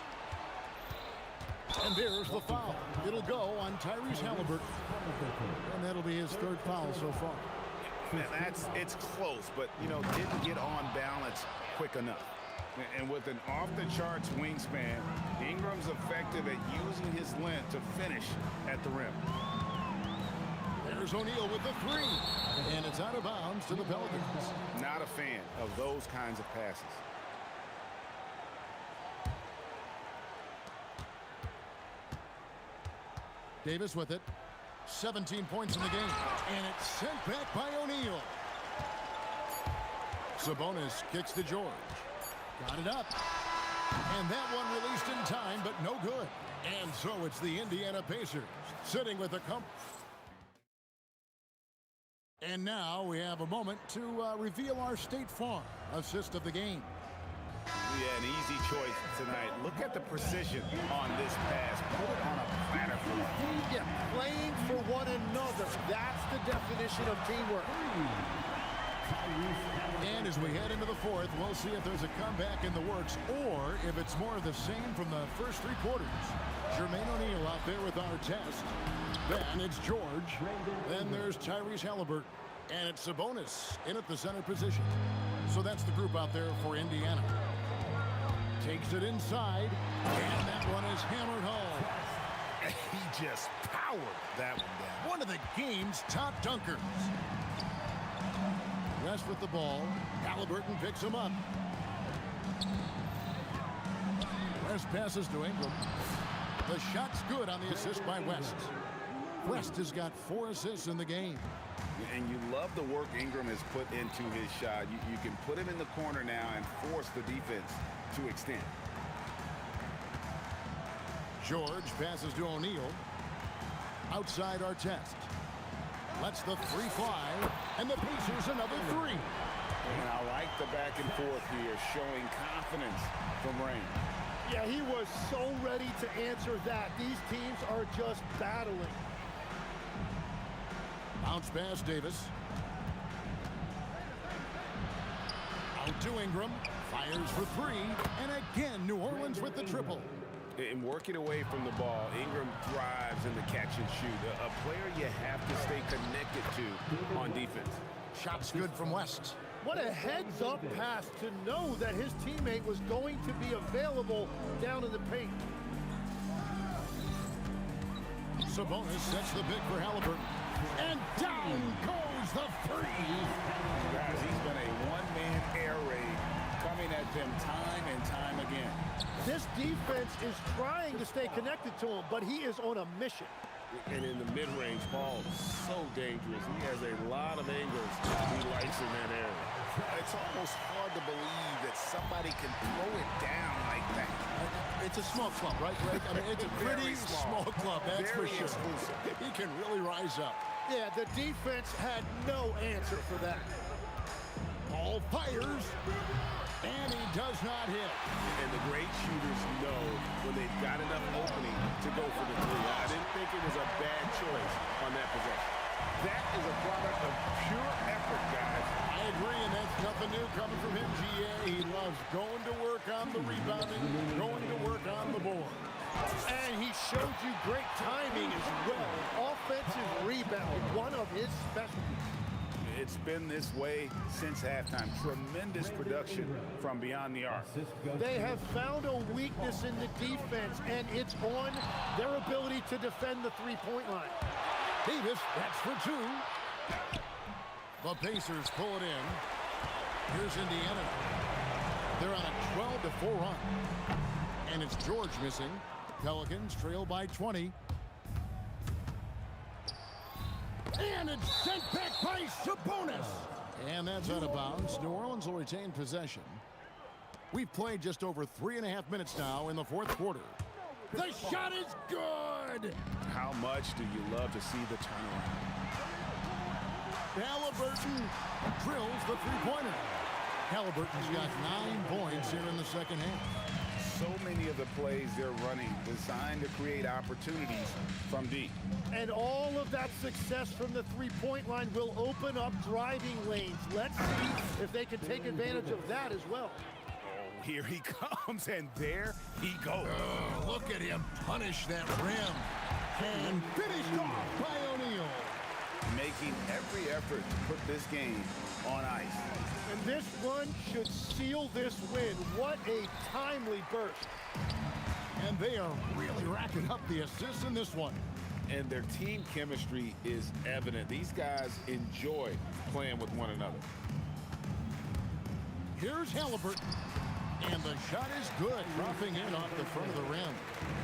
And there's the foul. It'll go on Tyrese Halliburton. And that'll be his 3rd foul so far. And it's close, but, you know, didn't get on balance quick enough. And with an off-the-charts wingspan, Ingram's effective at using his length to finish at the rim. There's O'Neal with the 3. And it's out of bounds to the Pelicans. Not a fan of those kinds of passes. Davis with it. 17 points in the game. And it's sent back by O'Neal. Sabonis kicks to George. Got it up. And that one released in time, but no good. And so it's the Indiana Pacers sitting with a And now we have a moment to reveal our State Farm assist of the game. Yeah, an easy choice tonight. Look at the precision on this pass. Put it on a platter for him. Yeah, playing for one another. That's the definition of teamwork. And as we head into the 4th, we'll see if there's a comeback in the works or if it's more of the same from the first 3 quarters. Jermaine O'Neal out there with our test. Then it's George. Then there's Tyrese Halliburton. And it's Sabonis in at the center position. So that's the group out there for Indiana. Takes it inside, and that one is hammered home. He just powered that one down. One of the game's top dunkers. West with the ball. Halliburton picks him up. West passes to Ingram. The shot's good on the assist by West. West has got 4 assists in the game. And you love the work Ingram has put into his shot. You can put him in the corner now and force the defense to extend. George passes to O'Neal. Outside Artest. Lets the 3 fly, and the Pacers another 3. And I like the back and forth here, showing confidence from Rain. Yeah, he was so ready to answer that. These teams are just battling. Bounce pass Davis. Out to Ingram. Fires for 3. And again, New Orleans with the triple. In working away from the ball, Ingram thrives in the catch and shoot. A player you have to stay connected to on defense. Shot's good from West. What a heads-up pass to know that his teammate was going to be available down in the paint. Sabonis sets the big for Halliburton. And down goes the 3. Guys, he's been a one-man air raid coming at them time and time again. This defense is trying to stay connected to him, but he is on a mission. And in the mid-range, ball is so dangerous. He has a lot of angles he likes in that area. It's almost hard to believe that somebody can throw it down like that. It's a small club, right, Greg? I mean, it's a pretty small club, that's for sure. Exclusive. He can really rise up. Yeah, the defense had no answer for that. Ball fires, and he does not hit. And the great shooters know when they've got enough opening to go for the 3. I didn't think it was a bad choice on that possession. That is a product of pure effort, guys. I agree, and that's nothing new coming from him, GA. He loves going to work on the rebounding, going to work on the board. And he showed you great timing as well. Offensive rebound, one of his specialties. It's been this way since halftime. Tremendous production from beyond the arc. They have found a weakness in the defense, and it's on their ability to defend the three-point line. Davis, that's for 2. The Pacers pull it in. Here's Indiana. They're on a 12-4 run. And it's George missing. Pelicans trail by 20. And it's sent back by Sabonis. And that's out of bounds. New Orleans will retain possession. We've played just over 3.5 minutes now in the 4th quarter. The shot is good. How much do you love to see the turnaround? Halliburton drills the 3-pointer. Halliburton's got 9 points here in the second half. So many of the plays they're running designed to create opportunities from deep. And all of that success from the three-point line will open up driving lanes. Let's see if they can take advantage of that as well. Oh, here he comes, and there he goes. Oh, look at him punish that rim. And finished off by O'Neal. Making every effort to put this game on ice. And this one should seal this win. What a timely burst. And they are really racking up the assists in this one. And their team chemistry is evident. These guys enjoy playing with one another. Here's Halliburton. And the shot is good, dropping in off the front of the rim.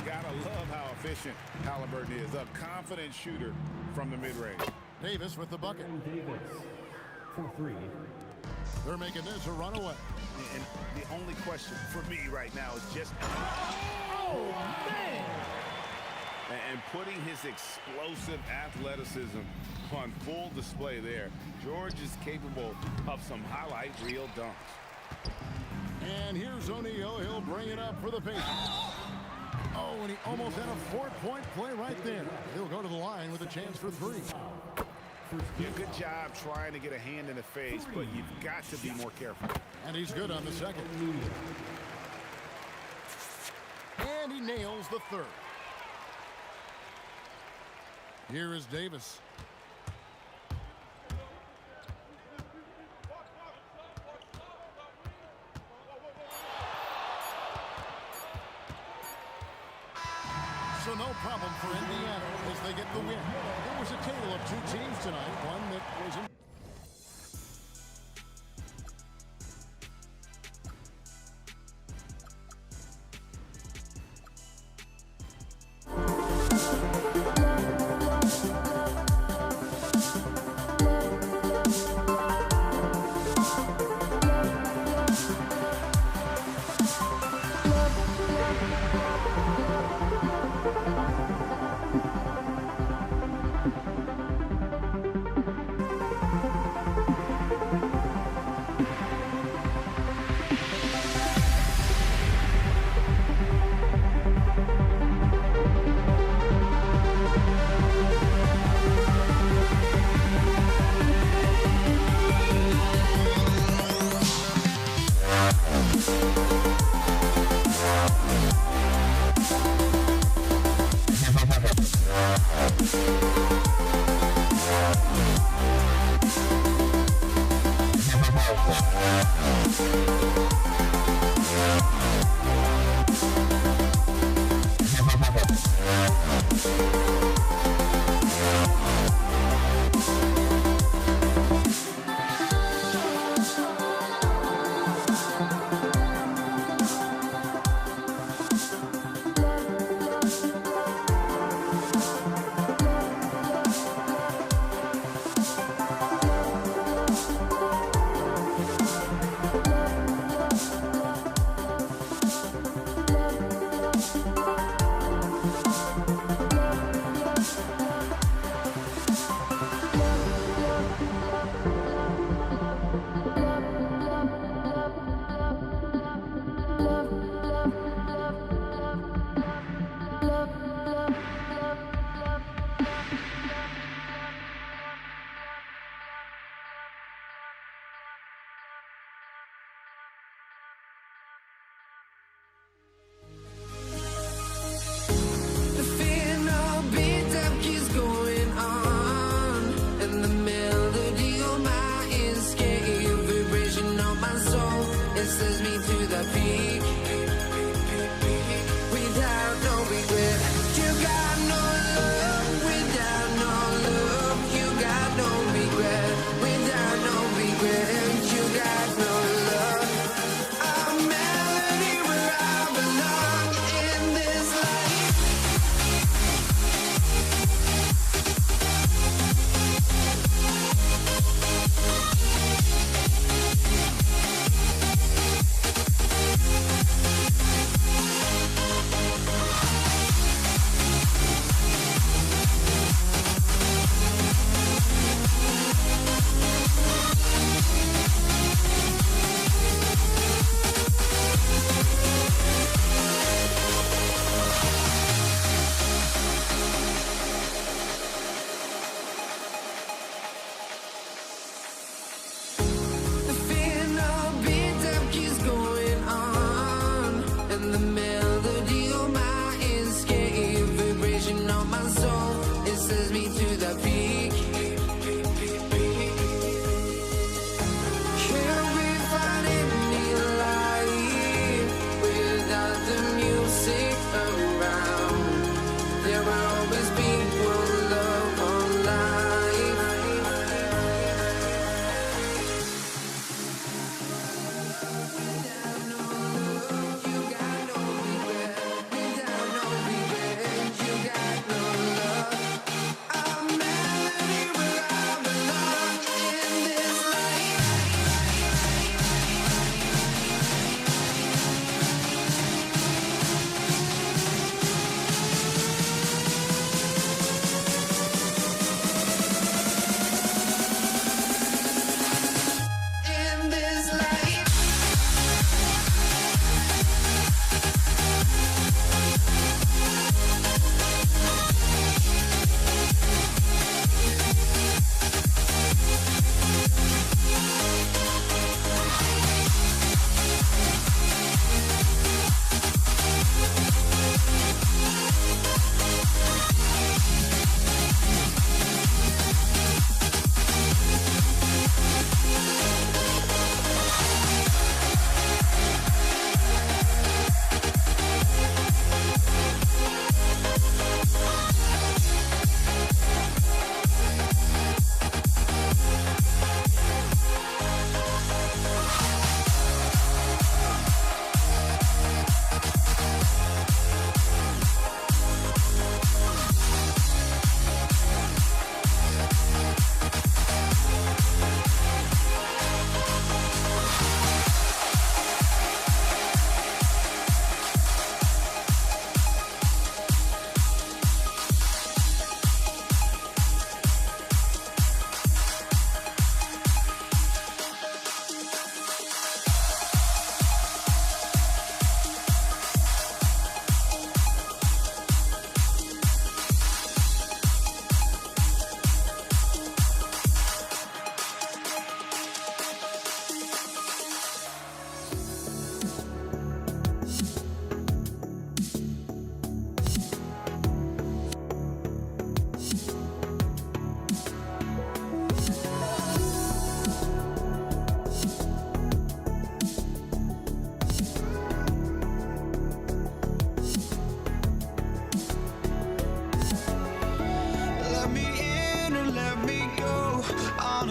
Gotta love how efficient Halliburton is. A confident shooter from the mid-range. Davis with the bucket. Davis for 3. They're making this a runaway. And the only question for me right now is just... Oh, man! And putting his explosive athleticism on full display there. George is capable of some highlight reel dunks. And here's O'Neal. He'll bring it up for the Pacers. Oh, and he almost had a 4-point play right there. He'll go to the line with a chance for 3. Good job trying to get a hand in the face, but you've got to be more careful. And he's good on the second. And he nails the 3rd. Here is Davis. no problem for Indiana as they get the win. It was a tale of two teams tonight, one that was in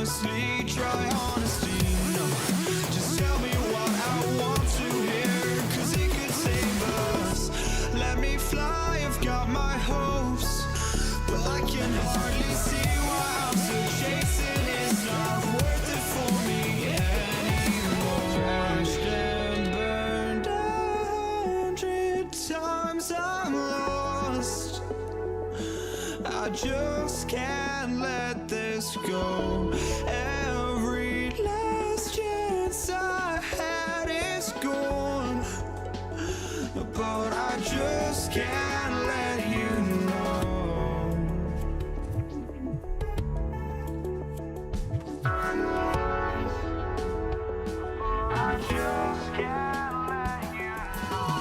honestly, try honesty. No, just tell me what I want to hear, 'cause it could save us. Let me fly, I've got my hopes, but I can hardly see why I'm still chasing. It's not worth it for me anymore. Crashed and burned 100 times, I'm lost. I just can't let this go. Every last chance I had is gone, but I just can't let you know. I just can't let you know.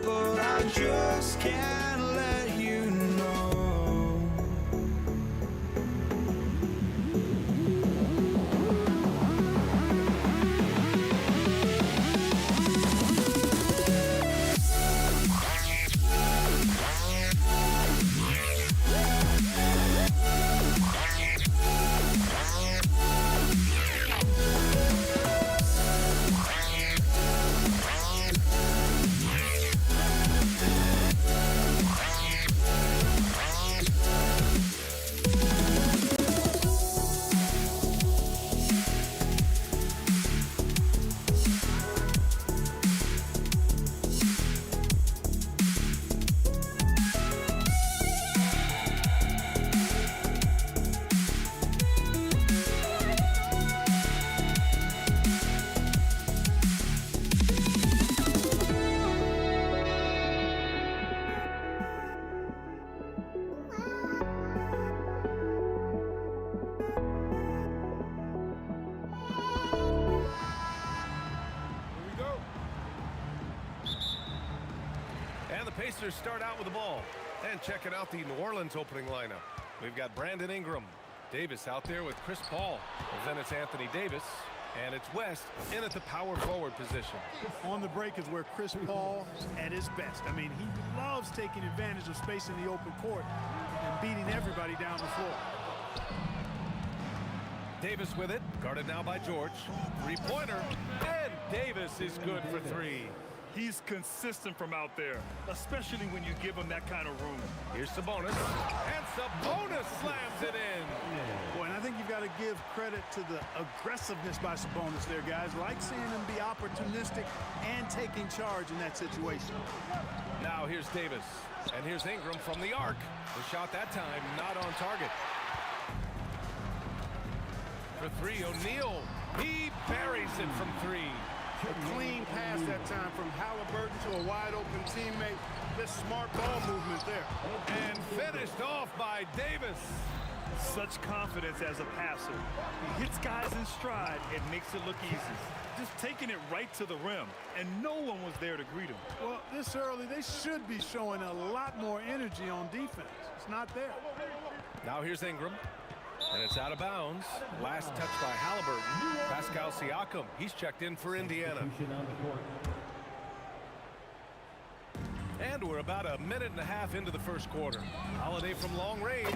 But I just can't let you know. And the Pacers start out with the ball. And checking out the New Orleans opening lineup. We've got Brandon Ingram. Davis out there with Chris Paul. And then it's Anthony Davis. And it's West in at the power forward position. On the break is where Chris Paul is at his best. I mean, he loves taking advantage of space in the open court and beating everybody down the floor. Davis with it, guarded now by George. Three-pointer, and Davis is good for three. He's consistent from out there, especially when you give him that kind of room. Here's Sabonis, and Sabonis slams it in. Boy, and I think you've got to give credit to the aggressiveness by Sabonis there, guys. Like seeing him be opportunistic and taking charge in that situation. Now here's Davis, and here's Ingram from the arc. The shot that time not on target. For three, O'Neal. He buries it from three. A clean pass that time from Halliburton to a wide-open teammate. Just smart ball movement there. And finished off by Davis. Such confidence as a passer. He hits guys in stride and makes it look easy. Just taking it right to the rim, and no one was there to greet him. Well, this early, they should be showing a lot more energy on defense. It's not there. Now here's Ingram. And it's out of bounds. Last touch by Halliburton. Pascal Siakam. He's checked in for Indiana. And we're about a minute and a half into the first quarter. Holiday from long range.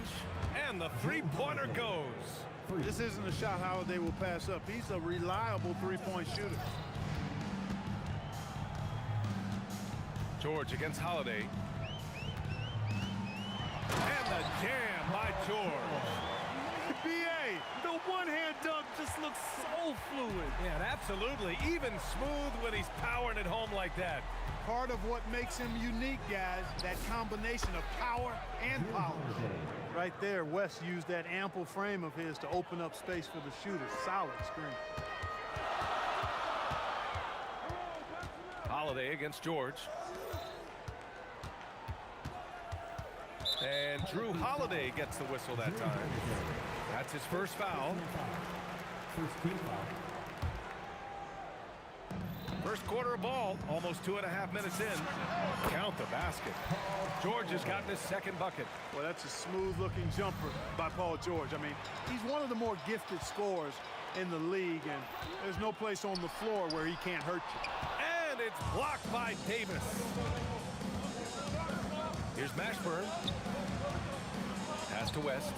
And the three-pointer goes. This isn't a shot Holiday will pass up. He's a reliable three-point shooter. George against Holiday. And the jam by George. B.A., the one-hand dunk just looks so fluid. Yeah, absolutely. Even smooth when he's powering it home like that. Part of what makes him unique, guys, that combination of power and power. Right there, West used that ample frame of his to open up space for the shooter. Solid screen. Holiday against George. And Drew Holiday gets the whistle that time. That's his first foul. First quarter of ball, almost 2.5 minutes in. Count the basket. George has gotten his second bucket. Well, that's a smooth-looking jumper by Paul George. I mean, he's one of the more gifted scorers in the league, and there's no place on the floor where he can't hurt you. And it's blocked by Davis. Mashburn. Pass to West.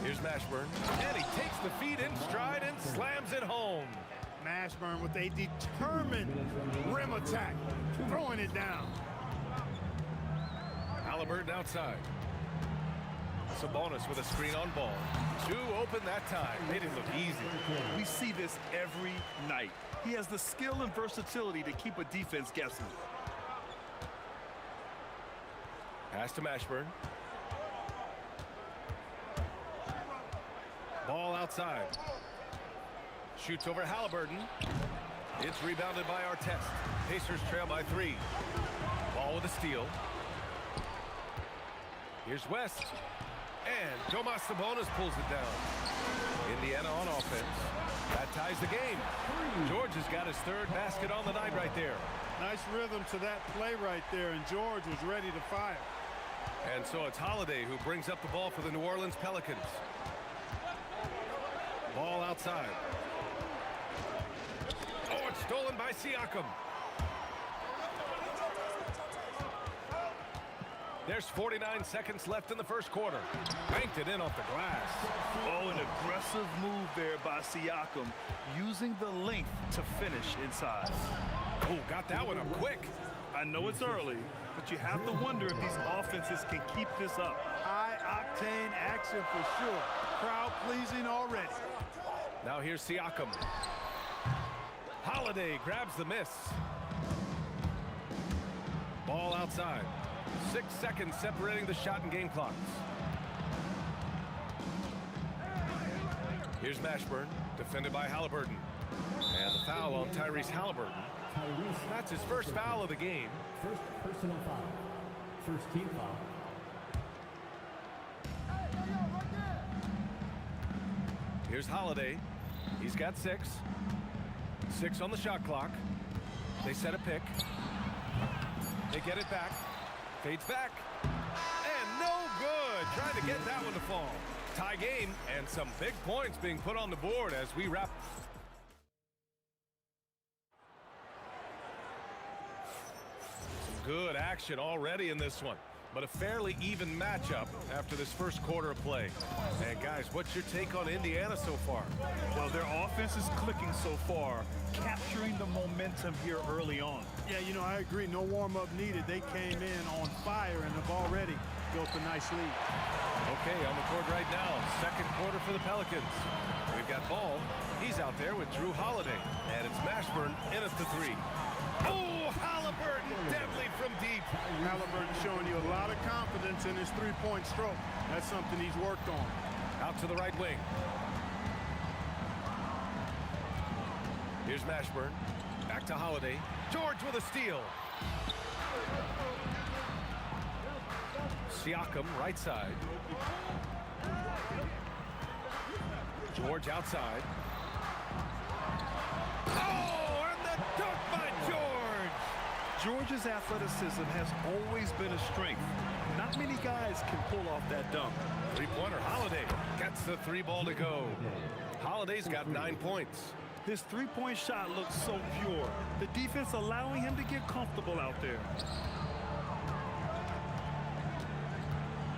Here's Mashburn. And he takes the feed in stride and slams it home. Mashburn with a determined rim attack, throwing it down. Halliburton outside. Sabonis with a screen on ball. Two open that time. Made it look easy. We see this every night. He has the skill and versatility to keep a defense guessing. Pass to Mashburn. Ball outside. Shoots over Halliburton. It's rebounded by Artest. Pacers trail by 3. Ball with a steal. Here's West. And Domas Sabonis pulls it down. Indiana on offense. That ties the game. George has got his 3rd basket on the night right there. Nice rhythm to that play right there, and George was ready to fire. And so it's Holiday who brings up the ball for the New Orleans Pelicans. Ball outside. Oh, it's stolen by Siakam. There's 49 seconds left in the first quarter. Banked it in off the glass. Oh, an aggressive move there by Siakam, using the length to finish inside. Oh, got that one up quick. I know it's early, but you have to wonder if these offenses can keep this up. High-octane action for sure. Crowd-pleasing already. Now here's Siakam. Holiday grabs the miss. Ball outside. 6 seconds separating the shot and game clocks. Here's Mashburn, defended by Halliburton. And the foul on Tyrese Halliburton. That's his first foul of the game. First personal foul. First team foul. Here's Holiday. He's got 6. 6 on the shot clock. They set a pick. They get it back. Fades back. And no good. Trying to get that one to fall. Tie game and some big points being put on the board as we wrap. Some good action already in this one, but a fairly even matchup after this first quarter of play. And guys, what's your take on Indiana so far? Well, their offense is clicking so far, capturing the momentum here early on. Yeah, you know, I agree. No warm-up needed. They came in on fire and have already built a nice lead. Okay, on the court right now, second quarter for the Pelicans. We've got Ball. He's out there with Drew Holiday. And it's Mashburn in at the 3. Oh, Halliburton, deadly from deep. Halliburton showing you a lot of confidence in his three-point stroke. That's something he's worked on. Out to the right wing. Here's Mashburn. Back to Holiday. George with a steal. Siakam, right side. George outside. Oh, and the dunk by George! George's athleticism has always been a strength. Not many guys can pull off that dunk. Three-pointer, Holiday gets the 3 ball to go. Holiday's got 9 points. His three-point shot looks so pure. The defense allowing him to get comfortable out there.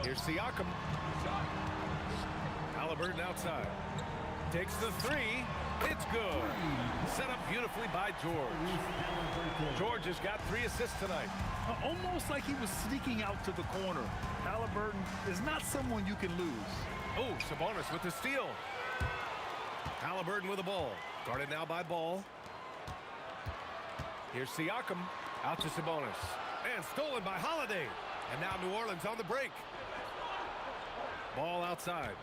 Here's Siakam. Halliburton outside. Takes the 3. It's good. Set up beautifully by George. George has got 3 assists tonight. Almost like he was sneaking out to the corner. Halliburton is not someone you can lose. Oh, Sabonis with the steal. Halliburton with the ball. Guarded now by Ball. Here's Siakam. Out to Sabonis. And stolen by Holiday. And now New Orleans on the break. Ball outside.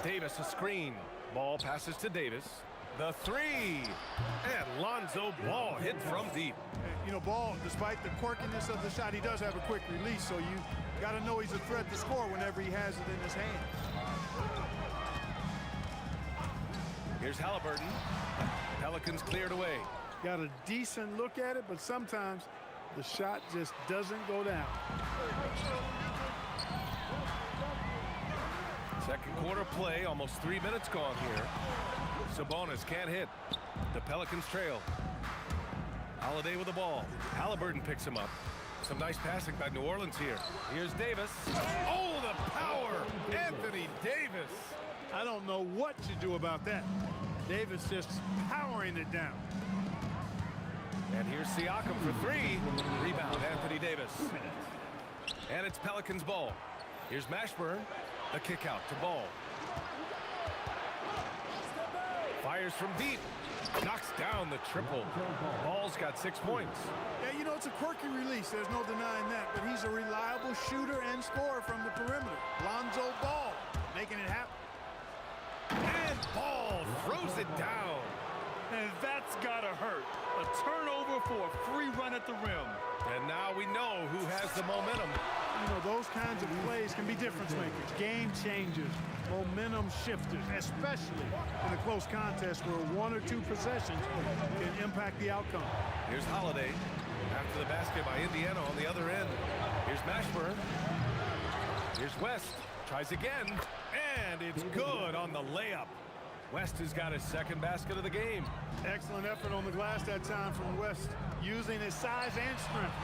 Davis a screen. Ball passes to Davis. The 3. And Lonzo Ball hit from deep. You know, Ball, despite the quirkiness of the shot, he does have a quick release, so you got to know he's a threat to score whenever he has it in his hand. Here's Halliburton. Pelicans cleared away. Got a decent look at it, but sometimes the shot just doesn't go down. Second quarter play, almost 3 minutes gone here. Sabonis can't hit. The Pelicans trail. Holiday with the ball. Halliburton picks him up. Some nice passing by New Orleans here. Here's Davis. Oh, the power! Anthony Davis. I don't know what to do about that. Davis just powering it down. And here's Siakam for three. Rebound, Anthony Davis. And it's Pelicans ball. Here's Mashburn. A kick out to Ball. Fires from deep. Knocks down the triple. Ball's got 6 points. Yeah, you know, it's a quirky release. There's no denying that. But he's a reliable shooter and scorer from the perimeter. Lonzo Ball making it happen. And Ball throws it down. And that's gotta hurt. A turnover for a free run at the rim. And now we know who has the momentum. You know, those kinds of plays can be difference makers, game changers, momentum shifters, especially in a close contest where 1 or 2 possessions can impact the outcome. Here's Holiday after the basket by Indiana on the other end. Here's Mashburn. Here's West. Tries again. And it's good on the layup. West has got his second basket of the game. Excellent effort on the glass that time from West, using his size and strength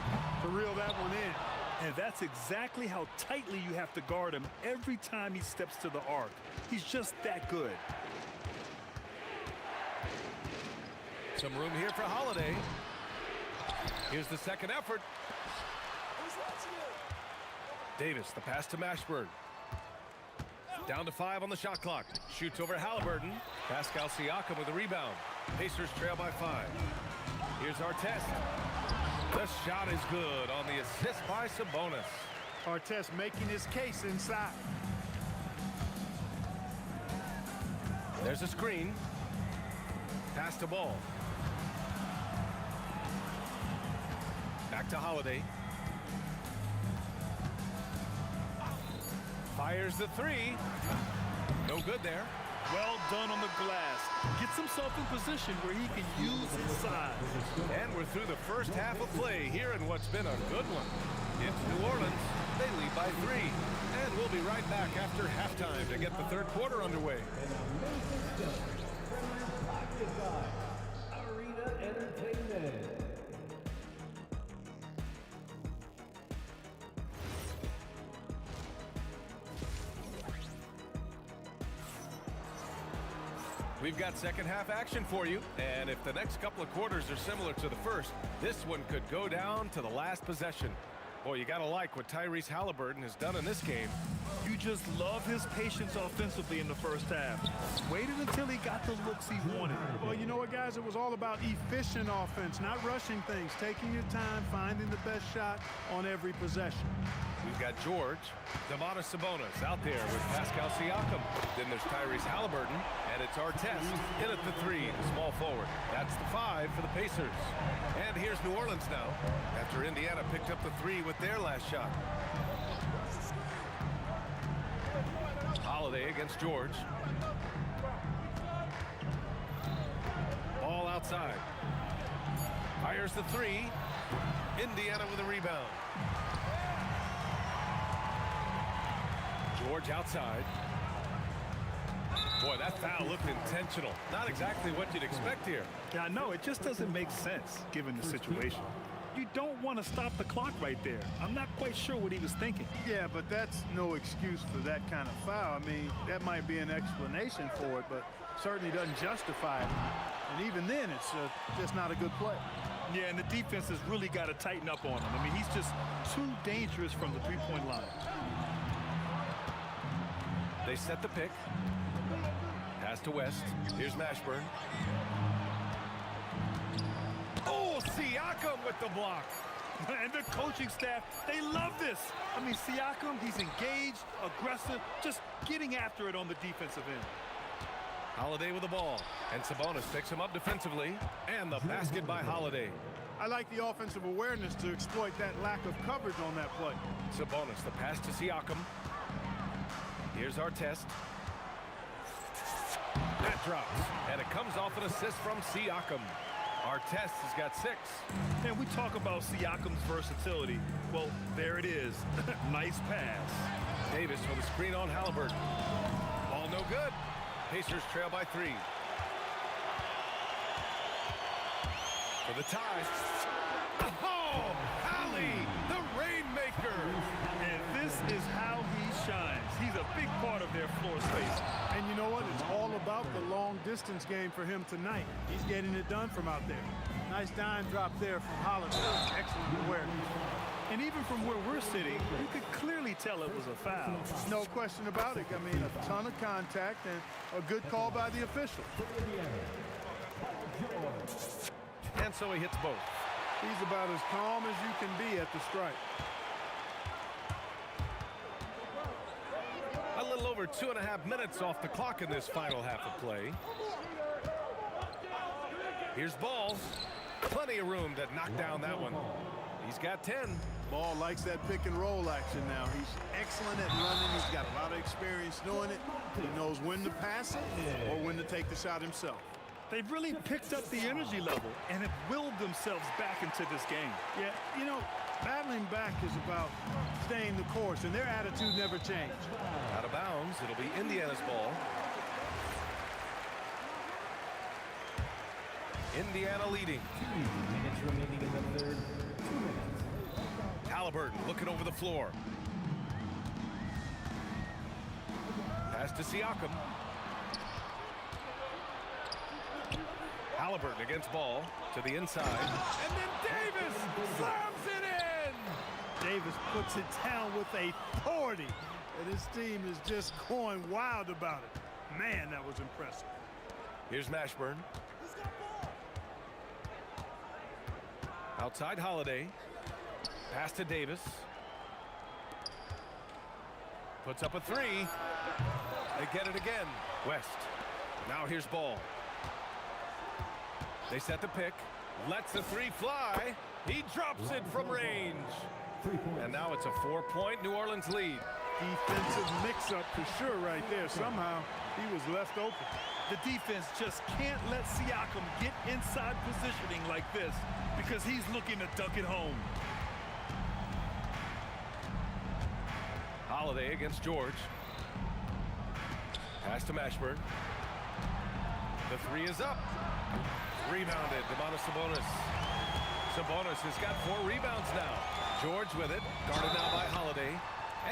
to reel that one in. And that's exactly how tightly you have to guard him every time he steps to the arc. He's just that good. Some room here for Holiday. Here's the second effort. Davis, the pass to Mashburn. Down to 5 on the shot clock. Shoots over Halliburton. Pascal Siakam with a rebound. Pacers trail by 5. Here's Artest. The shot is good on the assist by Sabonis. Artest making his case inside. There's a screen. Pass to Ball. Back to Holiday. Fires the 3. No good there. Well done on the glass. Gets himself in position where he can use his size. And we're through the first half of play here in what's been a good one. It's New Orleans. They lead by 3. And we'll be right back after halftime to get the third quarter underway. Arena Entertainment. We've got second half action for you, and if the next couple of quarters are similar to the first, this one could go down to the last possession. Boy, you gotta like what Tyrese Halliburton has done in this game. You just love his patience offensively in the first half. Waited until he got the looks he wanted. Well, you know what, guys? It was all about efficient offense, not rushing things, taking your time, finding the best shot on every possession. We've got George, Domantas Sabonis out there with Pascal Siakam. Then there's Tyrese Halliburton, and it's Artest in at the 3, the small forward. That's the 5 for the Pacers. And here's New Orleans now, after Indiana picked up the 3 with their last shot. Holiday against George. Ball outside. Fires the 3. Indiana with a rebound. George outside. Boy, that foul looked intentional. Not exactly what you'd expect here. Yeah, no, it just doesn't make sense given the situation. You don't want to stop the clock right there. I'm not quite sure what he was thinking. Yeah, but that's no excuse for that kind of foul. I mean, that might be an explanation for it, but certainly doesn't justify it. And even then, it's just not a good play. Yeah, and the defense has really got to tighten up on him. I mean, he's just too dangerous from the three-point line. They set the pick. Pass to West. Here's Mashburn. Oh, Siakam with the block. And the coaching staff, they love this. I mean, Siakam, he's engaged, aggressive, just getting after it on the defensive end. Holiday with the ball. And Sabonis picks him up defensively. And the basket by Holiday. I like the offensive awareness to exploit that lack of coverage on that play. Sabonis, the pass to Siakam. Here's Artest. That drops, and it comes off an assist from Siakam. Artest has got 6. And we talk about Siakam's versatility. Well, there it is. Nice pass. Davis with a screen on Halliburton. Ball no good. Pacers trail by 3. For the tie. Oh, Ali, the Rainmaker. And this is how he shines. He's a big part of their floor space. And you know what? It's all about the long-distance game for him tonight. He's getting it done from out there. Nice dime drop there from Holiday. Excellent awareness. And even from where we're sitting, you could clearly tell it was a foul. No question about it. I mean, a ton of contact and a good call by the official. And so he hits both. He's about as calm as you can be at the strike. A little over 2.5 minutes off the clock in this final half of play. Here's Ball. Plenty of room to knock down that one. He's got 10. Ball likes that pick and roll action now. He's excellent at running. He's got a lot of experience doing it. He knows when to pass it or when to take the shot himself. They've really picked up the energy level and have willed themselves back into this game. Yeah, you know, battling back is about staying the course, and their attitude never changed. Out of bounds. It'll be Indiana's ball. Indiana leading. 2 minutes remaining in the third. 2 minutes. Halliburton looking over the floor. Pass to Siakam. Halliburton against Ball to the inside. And then Davis slams it in! Davis puts it down with authority, and his team is just going wild about it. Man, that was impressive. Here's Mashburn. Outside Holiday. Pass to Davis. Puts up a three. They get it again. West. Now here's Ball. They set the pick. Lets the three fly. He drops it from range. And now it's a 4-point New Orleans lead. Defensive mix-up for sure right there. Somehow he was left open. The defense just can't let Siakam get inside positioning like this because he's looking to dunk it home. Holiday against George. Pass to Mashburn. The three is up. Rebounded. Domantas Sabonis. Sabonis has got 4 rebounds now. George with it. Guarded now by Holiday.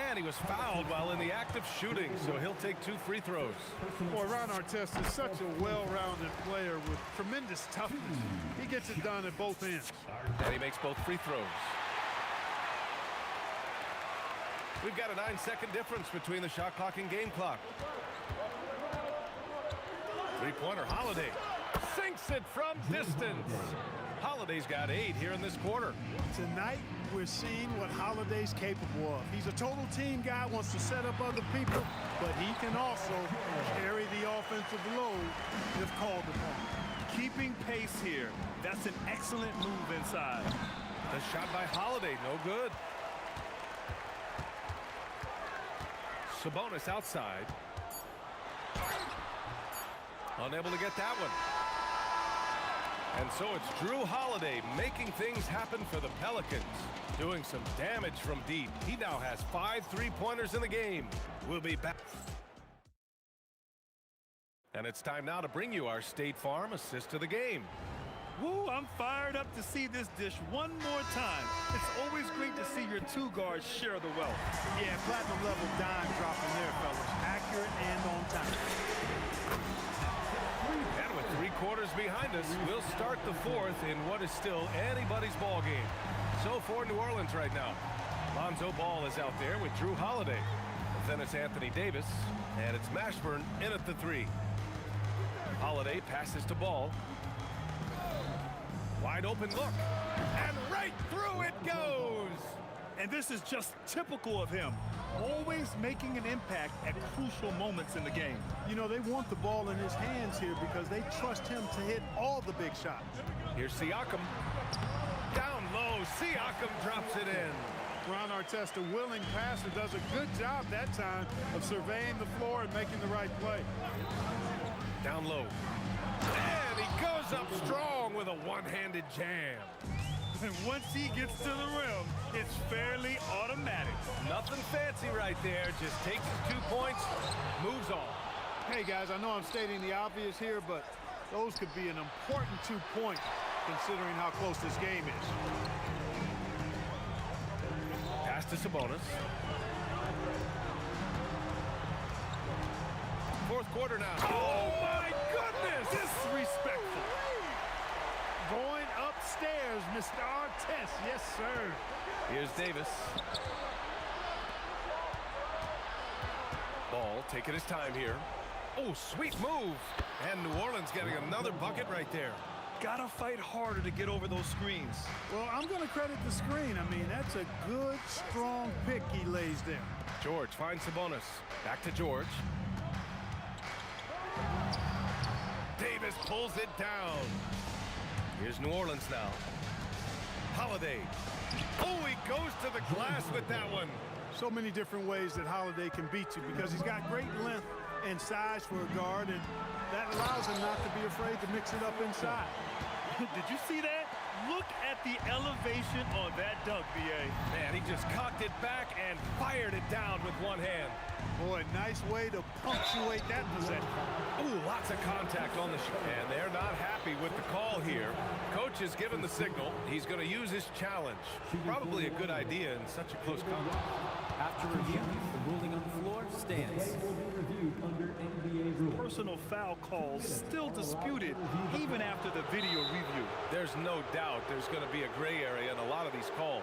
And he was fouled while in the act of shooting, so he'll take 2 free throws. Boy, Ron Artest is such a well-rounded player with tremendous toughness. He gets it done at both ends. And he makes both free throws. We've got a 9-second difference between the shot clock and game clock. Three-pointer Holiday. Sinks it from distance. Holiday's got 8 here in this quarter. Tonight, we're seeing what Holiday's capable of. He's a total team guy, wants to set up other people, but he can also carry the offensive load if called upon. Keeping pace here. That's an excellent move inside. The shot by Holiday, no good. Sabonis outside. Unable to get that one. And so it's Drew Holiday making things happen for the Pelicans. Doing some damage from deep. He now has 5 3-pointers in the game. We'll be back. And it's time now to bring you our State Farm assist of the game. Woo, I'm fired up to see this dish one more time. It's always great to see your 2 guards share the wealth. Yeah, platinum level dime dropping there, fellas. Accurate and on time. And with 3 quarters behind us, we'll start the 4th in what is still anybody's ball game. So for New Orleans right now, Lonzo Ball is out there with Drew Holiday. Then it's Anthony Davis, and it's Mashburn in at the 3. Holiday passes to Ball. Wide open look, and right through it goes! And this is just typical of him. Always making an impact at crucial moments in the game. You know, they want the ball in his hands here because they trust him to hit all the big shots. Here's Siakam. Down low, Siakam drops it in. Ron Artest, a willing passer, does a good job that time of surveying the floor and making the right play. Down low. And he goes up strong with a one-handed jam. And once he gets to the rim, it's fairly automatic. Nothing fancy right there. Just takes his 2 points, moves on. Hey, guys, I know I'm stating the obvious here, but those could be an important 2 points. considering how close this game is. Pass to Sabonis. Fourth quarter now. Oh, my goodness! Disrespectful. Going upstairs, Mr. Artest. Yes, sir. Here's Davis. Ball taking his time here. Oh, sweet move. And New Orleans getting another bucket right there. Gotta fight harder to get over those screens. Well, I'm going to credit the screen. I mean, that's a good, strong pick he lays there. George finds Sabonis. Back to George. Davis pulls it down. Here's New Orleans now. Holiday. Oh, he goes to the glass with that one. So many different ways that Holiday can beat you because he's got great length and size for a guard, and that allows him not to be afraid to mix it up inside. Did you see that? Look at the elevation on that dunk, B.A. Man, he just cocked it back and fired it down with one hand. Boy, nice way to punctuate that possession. Ooh, lots of contact on the shot. And they're not happy with the call here. Coach has given the signal. He's going to use his challenge. Probably a good idea in such a close contest. After review, the ruling on the floor stands. Will be reviewed under NBA rules. Personal foul calls still disputed even after the video review. There's no doubt there's going to be a gray area in a lot of these calls.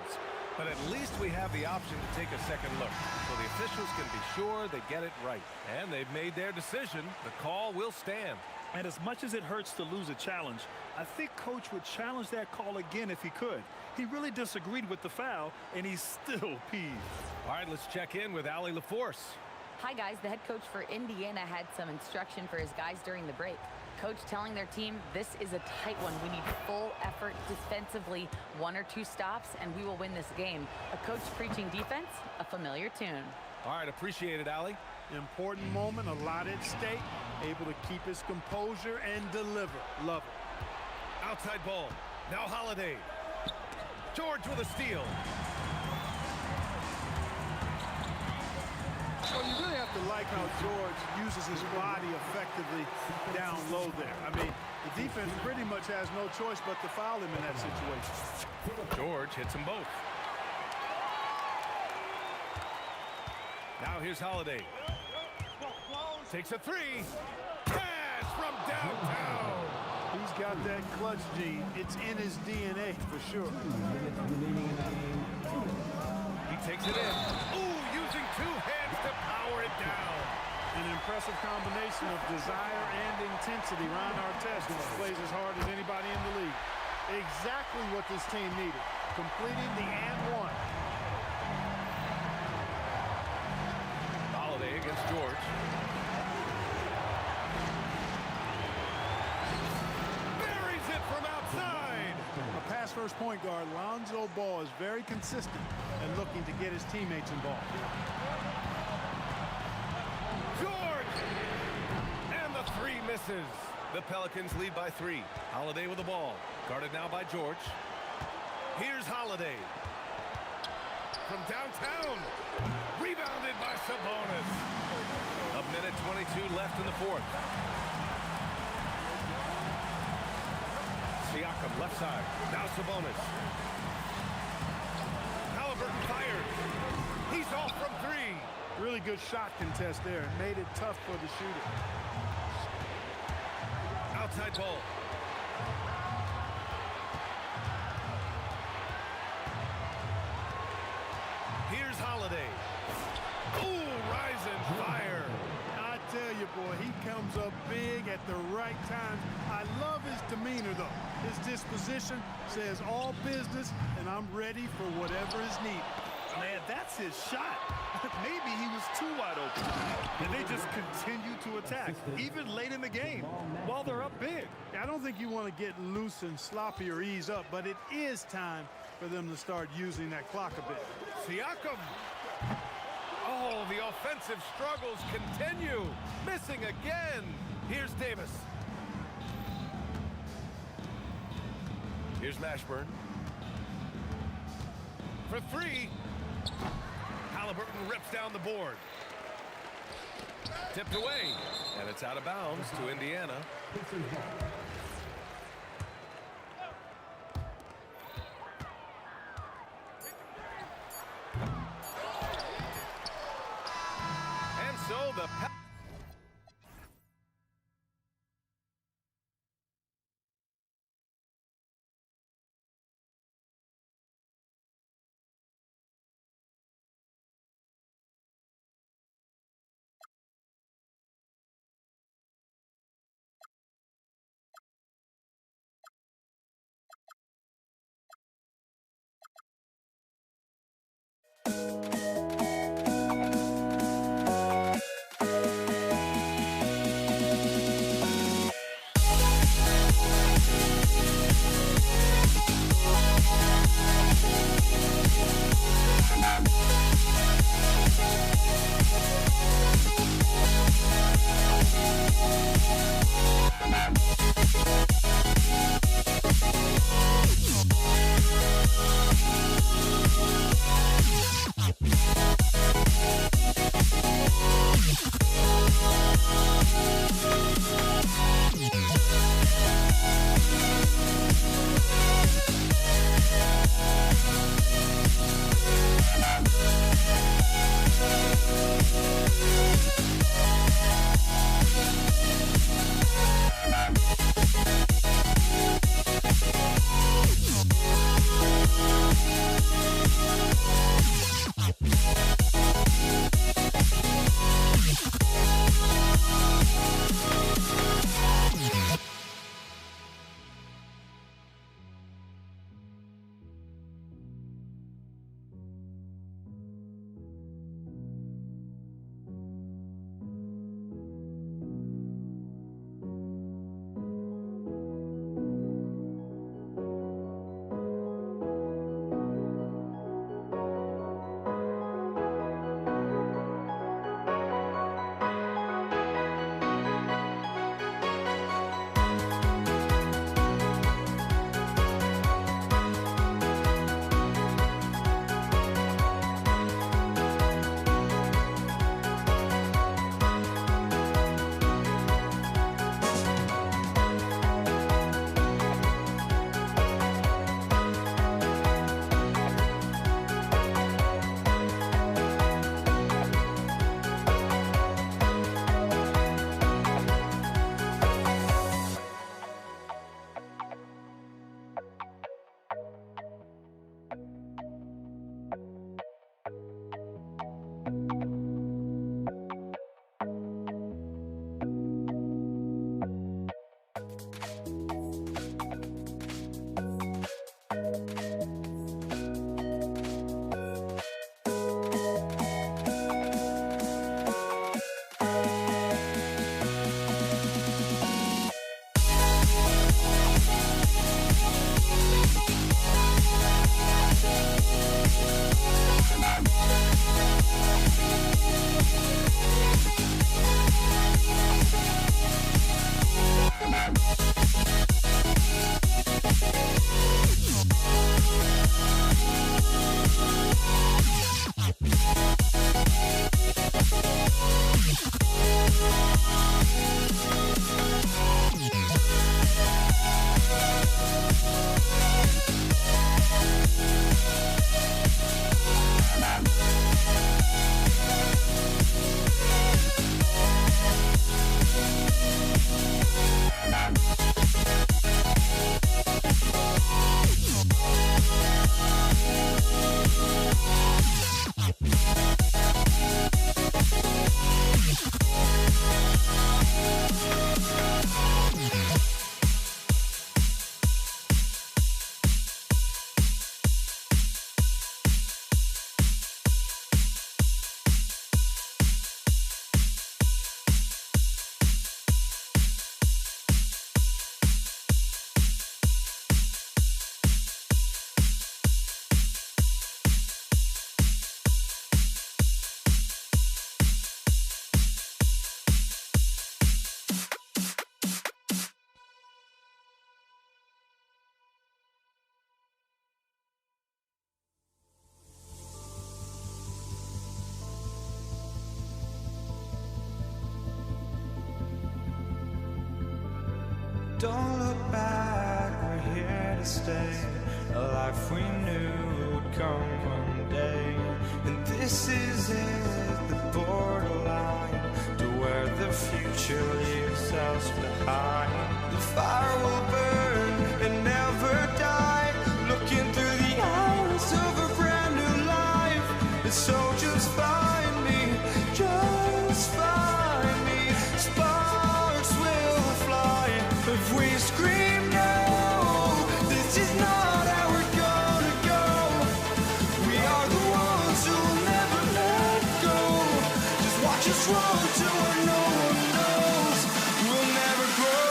But at least we have the option to take a second look, so the officials can be sure they get it right. And they've made their decision. The call will stand. And as much as it hurts to lose a challenge, I think Coach would challenge that call again if he could. He really disagreed with the foul, and he's still peeved. All right, let's check in with Allie LaForce. Hi, guys. The head coach for Indiana had some instruction for his guys during the break. Coach telling their team, this is a tight one. We need full effort defensively, 1 or 2 stops, and we will win this game. A coach preaching defense, a familiar tune. All right, appreciate it, Allie. Important moment, a lot at stake. Able to keep his composure and deliver. Love it. Outside ball. Now Holiday. George with a steal. Well, you really have to like how George uses his body effectively down low there. I mean, the defense pretty much has no choice but to foul him in that situation. George hits them both. Now here's Holiday. Takes a 3. Pass from downtown. He's got that clutch gene. It's in his DNA for sure. He takes it in. Ooh, using 2 hands to power it down. An impressive combination of desire and intensity. Ron Artest plays as hard as anybody in the league. Exactly what this team needed. Completing the and one. Holiday against George. Buries it from outside. A pass-first point guard, Lonzo Ball, is very consistent and looking to get his teammates involved. George! And the 3 misses. The Pelicans lead by 3. Holiday with the ball. Guarded now by George. Here's Holiday. From downtown. Rebounded by Sabonis. A minute 22 left in the fourth. Siakam left side. Now Sabonis. Halliburton fired. He's off from 3. Really good shot contest there. It made it tough for the shooter. Outside ball. Here's Holiday. Ooh, rise and fire. I tell you, boy, he comes up big at the right time. I love his demeanor, though. His disposition says all business, and I'm ready for whatever is needed. Man, that's his shot. Maybe he was too wide open. And they just continue to attack, even late in the game, while they're up big. I don't think you want to get loose and sloppy or ease up, but it is time for them to start using that clock a bit. Siakam. Oh, the offensive struggles continue. Missing again. Here's Davis. Here's Mashburn. For 3. Halliburton rips down the board. Tipped away. And it's out of bounds to Indiana. go. The Don't look back, we're here to stay. A life we knew would come one day. And this is it, the borderline. to where the future leaves us behind. The fire will burn and never die, looking through the eyes of a brand new life. And so just find me, just find me. Sparks will fly if we scream no. This is not how we're gonna go. We are the ones who will never let go. Just watch us run to where no one knows. We'll never grow.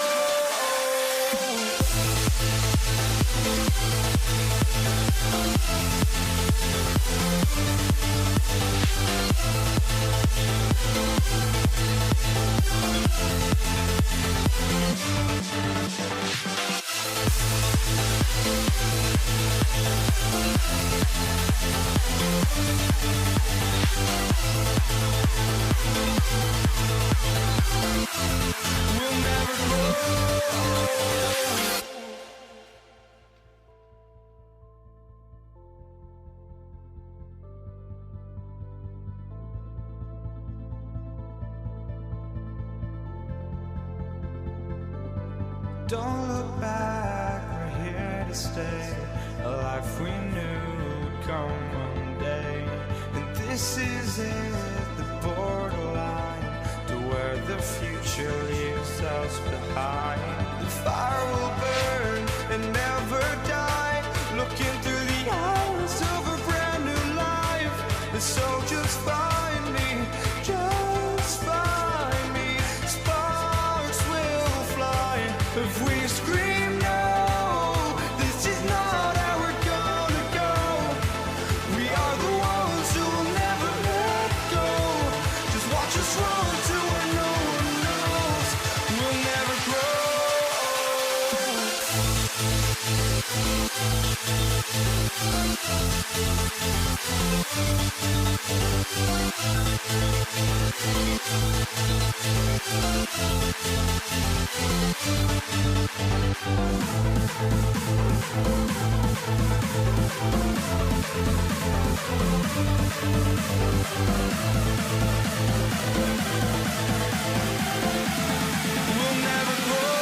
We'll never grow. Don't look back, we're here to stay. A life we knew would come one day. And this is it, the borderline to where the future leaves us behind. The fire will burn and never die, looking through the eyes of a brand new life. And so just find me, just find me. Sparks will fly if we scream no. This is not how we're gonna go. We are the ones who will never let go. Just watch us run to where no one knows. We'll never grow. We'll never grow.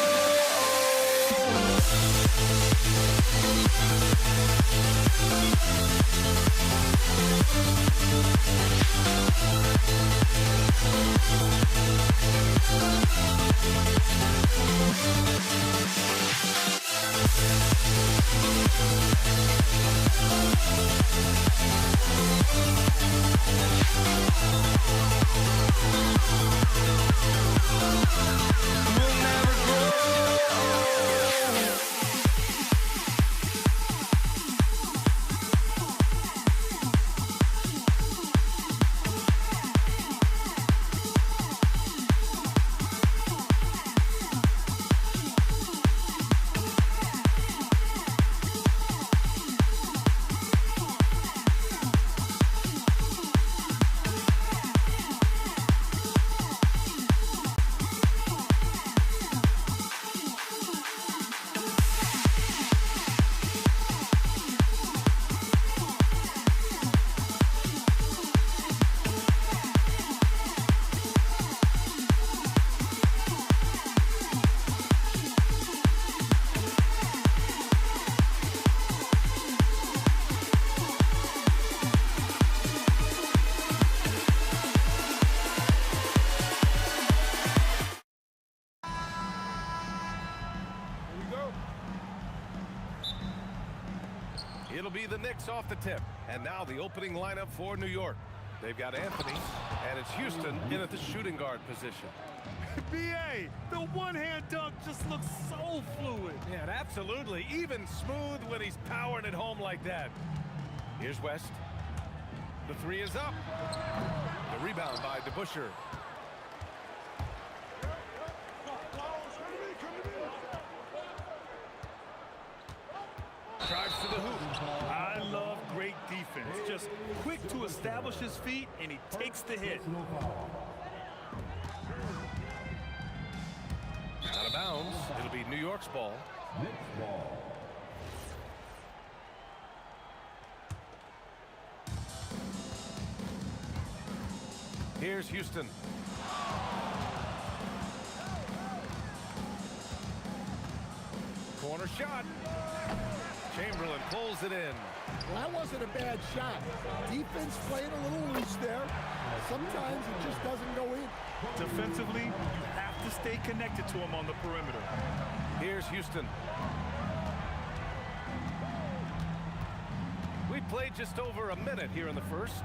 We'll never grow. It'll be the Knicks off the tip. And now the opening lineup for New York. They've got Anthony, and it's Houston in at the shooting guard position. B.A., the one-hand dunk just looks so fluid. Yeah, and absolutely. Even smooth when he's powering it home like that. Here's West. The three is up. The rebound by DeBusschere. Drives to the hoop. I love great defense. Just quick to establish his feet, and he takes the hit. Out of bounds. It'll be New York's ball. Here's Houston. Corner shot. Chamberlain pulls it in. Well, that wasn't a bad shot. Defense playing a little loose there. Sometimes it just doesn't go in. Defensively, you have to stay connected to him on the perimeter. Here's Houston. We played just over a minute here in the first.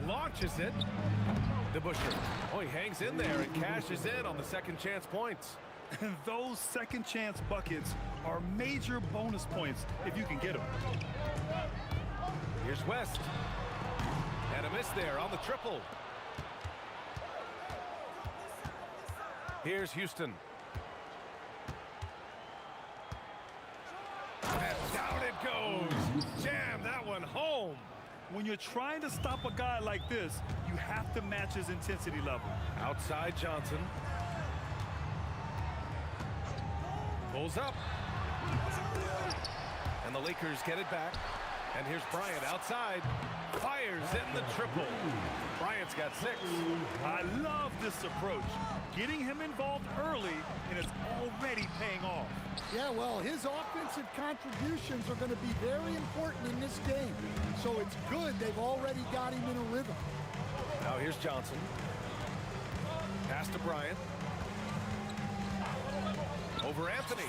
Launches it. DeBusschere. Oh, he hangs in there and cashes in on the second chance points. And those second chance buckets are major bonus points if you can get them. Here's West. And a miss there on the triple. Here's Houston. And down it goes. Jam that one home. When you're trying to stop a guy like this, you have to match his intensity level. Outside Johnson. Pulls up. And the Lakers get it back. And here's Bryant outside. Fires in the triple. Bryant's got 6. I love this approach. Getting him involved early, and it's already paying off. Yeah, well, his offensive contributions are going to be very important in this game. So it's good they've already got him in a rhythm. Now here's Johnson. Pass to Bryant. Over Anthony.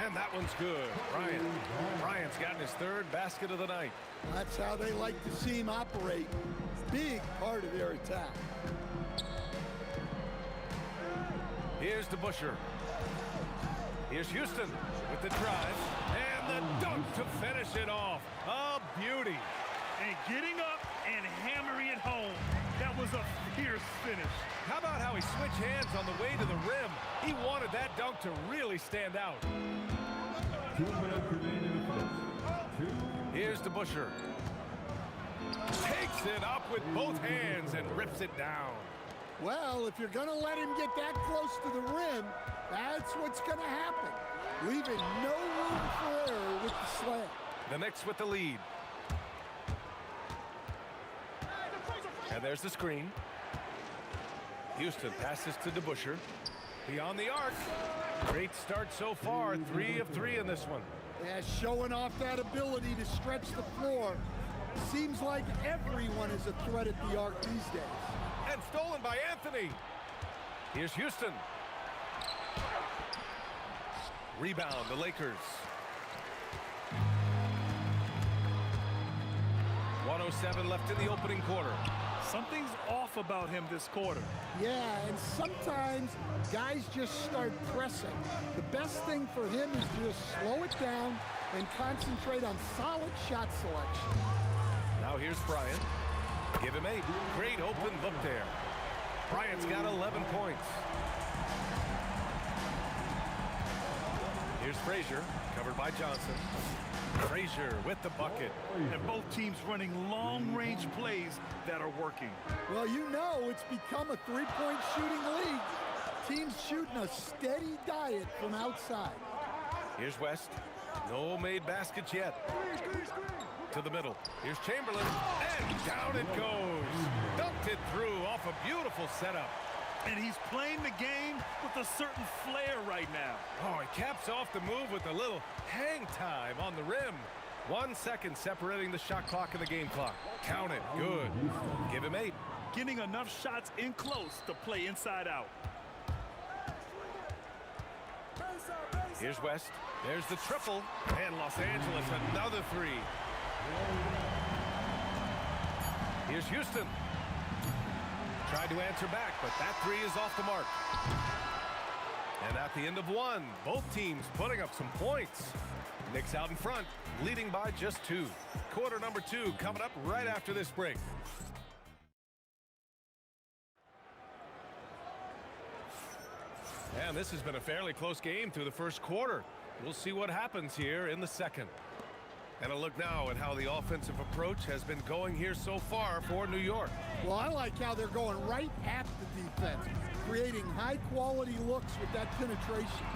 And that one's good. Bryant's gotten his 3rd basket of the night. That's how they like to see him operate. Big part of their attack. Here's DeBusschere. Here's Houston with the drive. And the dunk to finish it off. A beauty. And getting up and hammering it home. That was a fierce finish. How about how he switched hands on the way to the rim? He wanted that dunk to really stand out. 2 minutes remaining in the first. Here's DeBusschere. Takes it up with both hands and rips it down. Well, if you're going to let him get that close to the rim, that's what's going to happen. Leaving no room for error with the slam. The Knicks with the lead. And there's the screen. Houston passes to DeBusschere. Beyond the arc. Great start so far. 3 of 3 in this one. Yeah, showing off that ability to stretch the floor. Seems like everyone is a threat at the arc these days. And stolen by Anthony. Here's Houston. Rebound, the Lakers. 1:07 left in the opening quarter. Something's off about him this quarter. Yeah, and sometimes guys just start pressing. The best thing for him is to just slow it down and concentrate on solid shot selection. Now here's Bryant. Give him 8. Great open look there. Bryant's got 11 points. Here's Frazier, covered by Johnson. Frazier with the bucket. And both teams running long-range plays that are working. Well, you know it's become a three-point shooting league. Teams shooting a steady diet from outside. Here's West. No made baskets yet. To the middle. Here's Chamberlain. And down it goes. Dunked it through off a beautiful setup. And he's playing the game with a certain flair right now. Oh, he caps off the move with a little hang time on the rim. 1 second separating the shot clock and the game clock. Count it. Good. Give him 8. Getting enough shots in close to play inside out. Here's West. There's the triple. And Los Angeles, another 3. Here's Houston. Tried to answer back, but that 3 is off the mark. And at the end of 1, both teams putting up some points. Knicks out in front, leading by just 2. Quarter number 2 coming up right after this break. And this has been a fairly close game through the first quarter. We'll see what happens here in the second. And a look now at how the offensive approach has been going here so far for New York. Well, I like how they're going right at the defense, creating high-quality looks with that penetration.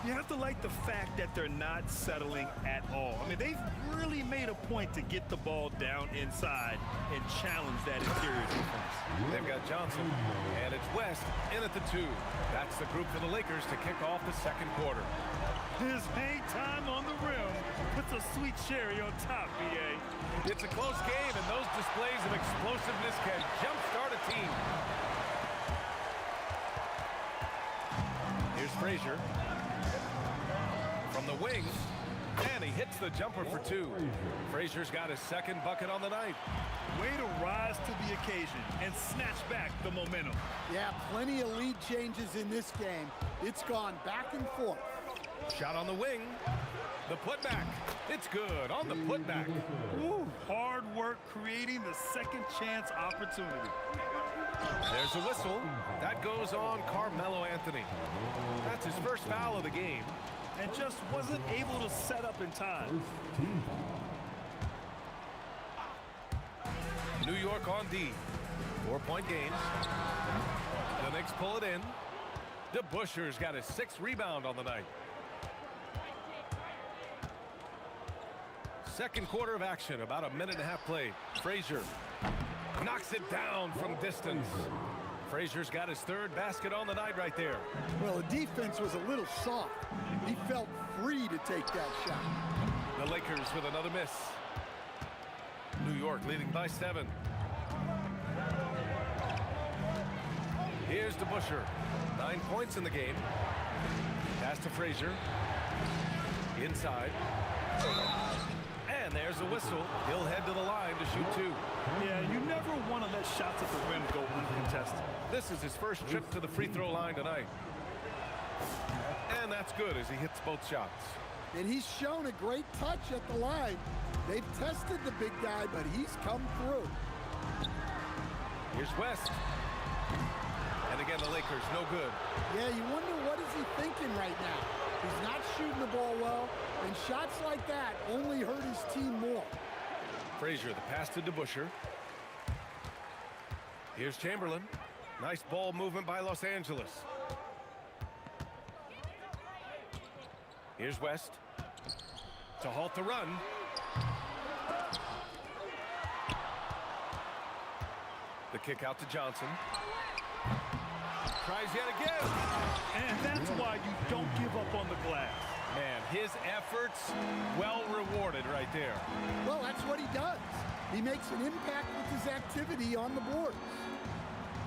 You have to like the fact that they're not settling at all. I mean, they've really made a point to get the ball down inside and challenge that interior defense. They've got Johnson, and it's West in at the 2. That's the group for the Lakers to kick off the second quarter. His hang time on the rim puts a sweet cherry on top, B.A. It's a close game, and those displays of explosiveness can jumpstart a team. Here's Frazier. From the wing, and he hits the jumper for two. Frazier's got his second bucket on the night. Way to rise to the occasion and snatch back the momentum. Yeah, plenty of lead changes in this game. It's gone back and forth. Shot on the wing. The putback. It's good on the putback. Woo, hard work creating the second chance opportunity. There's a whistle. That goes on Carmelo Anthony. That's his first foul of the game. And just wasn't able to set up in time. New York on D. 4-point game. The Knicks pull it in. DeBuscher's got his 6th rebound on the night. Second quarter of action, about a minute and a half played. Frazier knocks it down from distance. Frazier's got his 3rd basket on the night right there. Well, the defense was a little soft. He felt free to take that shot. The Lakers with another miss. New York leading by 7. Here's DeBuscher. 9 points in the game. Pass to Frazier. Inside. And there's a whistle. He'll head to the line to shoot 2. Yeah, you never want to let shots at the rim go uncontested. This is his first trip to the free throw line tonight. And that's good as he hits both shots. And he's shown a great touch at the line. They've tested the big guy, but he's come through. Here's West. And again, the Lakers, no good. Yeah, you wonder what is he thinking right now. He's not shooting the ball well, and shots like that only hurt his team more. Frazier, the pass to DeBuscher. Here's Chamberlain. Nice ball movement by Los Angeles. Here's West to halt the run. The kick out to Johnson. Tries yet again. And that's why you don't give up on the glass. Man, his efforts well rewarded right there. Well, that's what he does. He makes an impact with his activity on the boards.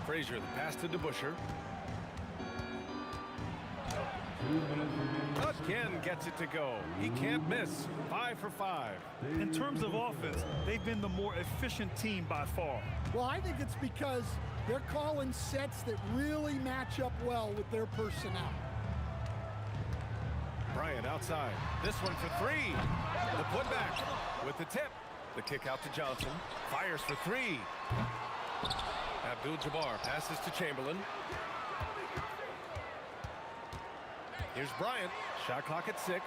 Frazier, the pass to DeBuscher. Again gets it to go. He can't miss. 5 for 5. In terms of offense, they've been the more efficient team by far. Well, I think it's because they're calling sets that really match up well with their personnel. Bryant outside. This one for 3. The putback with the tip. The kick out to Johnson. Fires for 3. Abdul-Jabbar passes to Chamberlain. Here's Bryant. Shot clock at 6.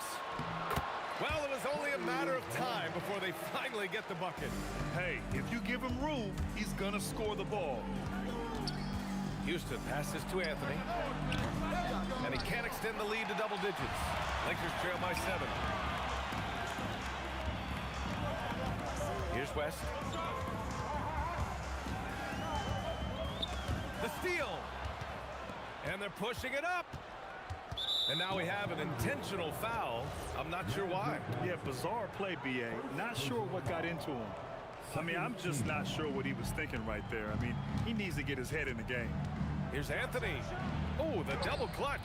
Well, it was only a matter of time before they finally get the bucket. Hey, if you give him room, he's gonna score the ball. Houston passes to Anthony. And he can't extend the lead to double digits. Lakers trail by 7. Here's West. The steal. And they're pushing it up. And now we have an intentional foul. I'm not sure why. Yeah, bizarre play, B.A. Not sure what got into him. I mean, I'm just not sure what he was thinking right there. I mean, he needs to get his head in the game. Here's Anthony. Oh, the double clutch.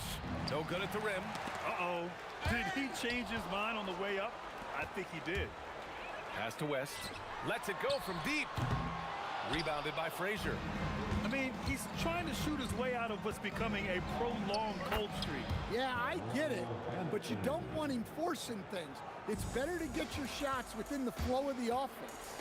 No good at the rim. Uh-oh. Did he change his mind on the way up? I think he did. Pass to West. Lets it go from deep. Rebounded by Frazier. I mean, he's trying to shoot his way out of what's becoming a prolonged cold streak. Yeah, I get it, but you don't want him forcing things. It's better to get your shots within the flow of the offense.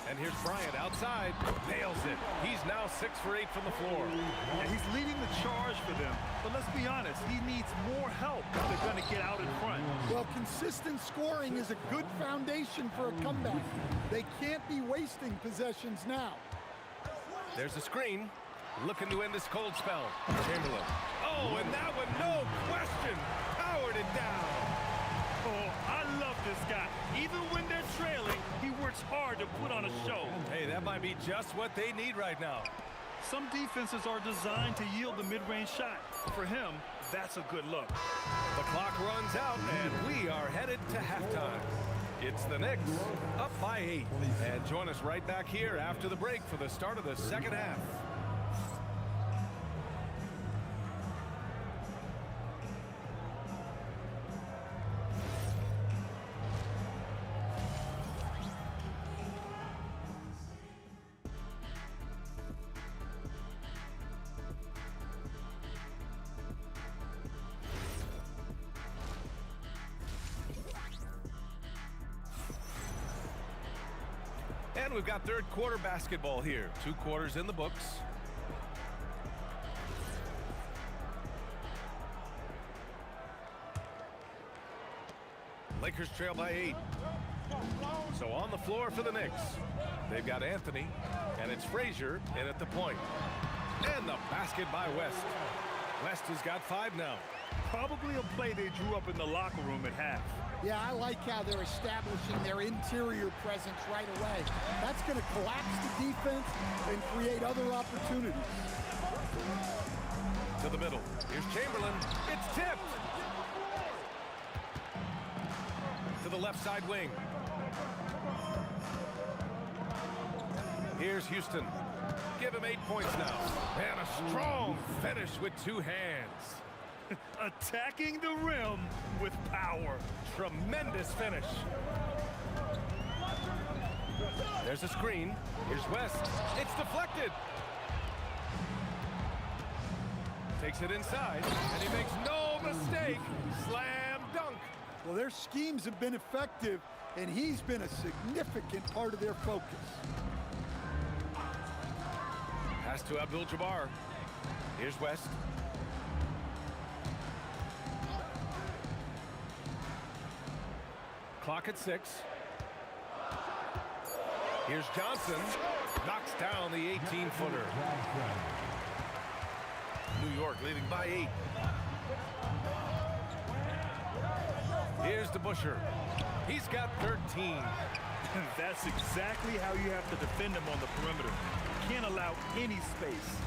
And here's Bryant outside. Nails it. He's now 6 for 8 from the floor. Yeah, he's leading the charge for them. But let's be honest, he needs more help if they're going to get out in front. Well, consistent scoring is a good foundation for a comeback. They can't be wasting possessions now. There's a screen. Looking to end this cold spell. Chamberlain. Oh, and that one, no question, powered it down. Oh, I love this guy. Even when they're trailing, he works hard to put on a show. Hey, that might be just what they need right now. Some defenses are designed to yield the mid-range shot. For him, That's a good look. The clock runs out, and we are headed to halftime. It's the Knicks up by 8. And join us right back here after the break for the start of the second half. And we've got third quarter basketball here. 2 quarters in the books. Lakers trail by 8. So on the floor for the Knicks, they've got Anthony, and it's Frazier in at the point. And the basket by West. West has got 5 now. Probably a play they drew up in the locker room at half. Yeah, I like how they're establishing their interior presence right away. That's going to collapse the defense and create other opportunities. To the middle. Here's Chamberlain. It's tipped. To the left side wing. Here's Houston. Give him 8 points now. And a strong finish with 2 hands. Attacking the rim with power. Tremendous finish. There's a screen. Here's West. It's deflected. Takes it inside, and he makes no mistake. Slam dunk. Well, their schemes have been effective, and he's been a significant part of their focus. Pass to Abdul-Jabbar. Here's West. Clock at 6. Here's Johnson. Knocks down the 18-footer. New York leading by 8. Here's DeBusschere. He's got 13. That's exactly how you have to defend him on the perimeter. You can't allow any space.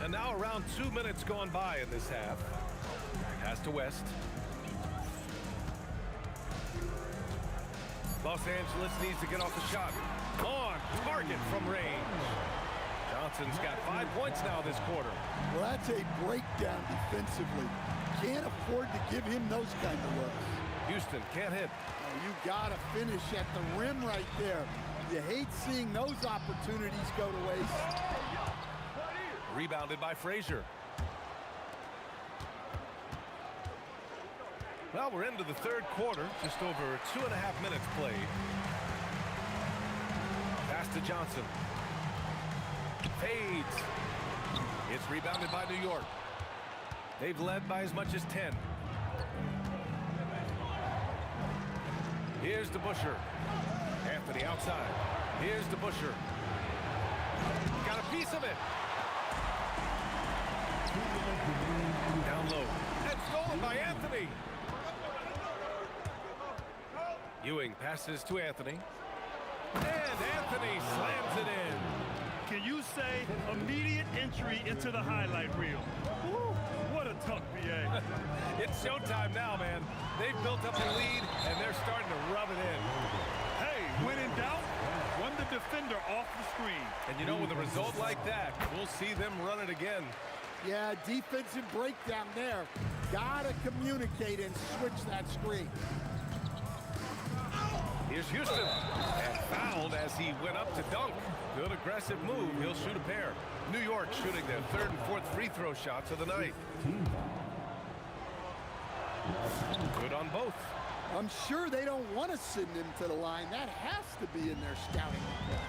And now around 2 minutes gone by in this half. Pass to West. Los Angeles needs to get off the shot. On target from range. Johnson's got 5 points now this quarter. Well, that's a breakdown defensively. Can't afford to give him those kind of looks. Houston can't hit. You got to finish at the rim right there. You hate seeing those opportunities go to waste. Rebounded by Frazier. Well, we're into the third quarter. Just over 2.5 minutes played. Pass to Johnson. Fades. It's rebounded by New York. They've led by as much as 10. Here's DeBusschere. Anthony outside. Here's DeBusschere. Got a piece of it. Down low. And stolen by Anthony. Ewing passes to Anthony. And Anthony slams it in. Can you say immediate entry into the highlight reel? Woo, what a tough BA. It's showtime now, man. They've built up a lead, and they're starting to rub it in. Hey, when in doubt, run the defender off the screen. And you know, with a result like that, we'll see them run it again. Yeah, defensive breakdown there. Gotta communicate and switch that screen. Here's Houston. And fouled as he went up to dunk. Good aggressive move. He'll shoot a pair. New York shooting their 3rd and 4th free throw shots of the night. Good on both. I'm sure they don't want to send him to the line. That has to be in their scouting report.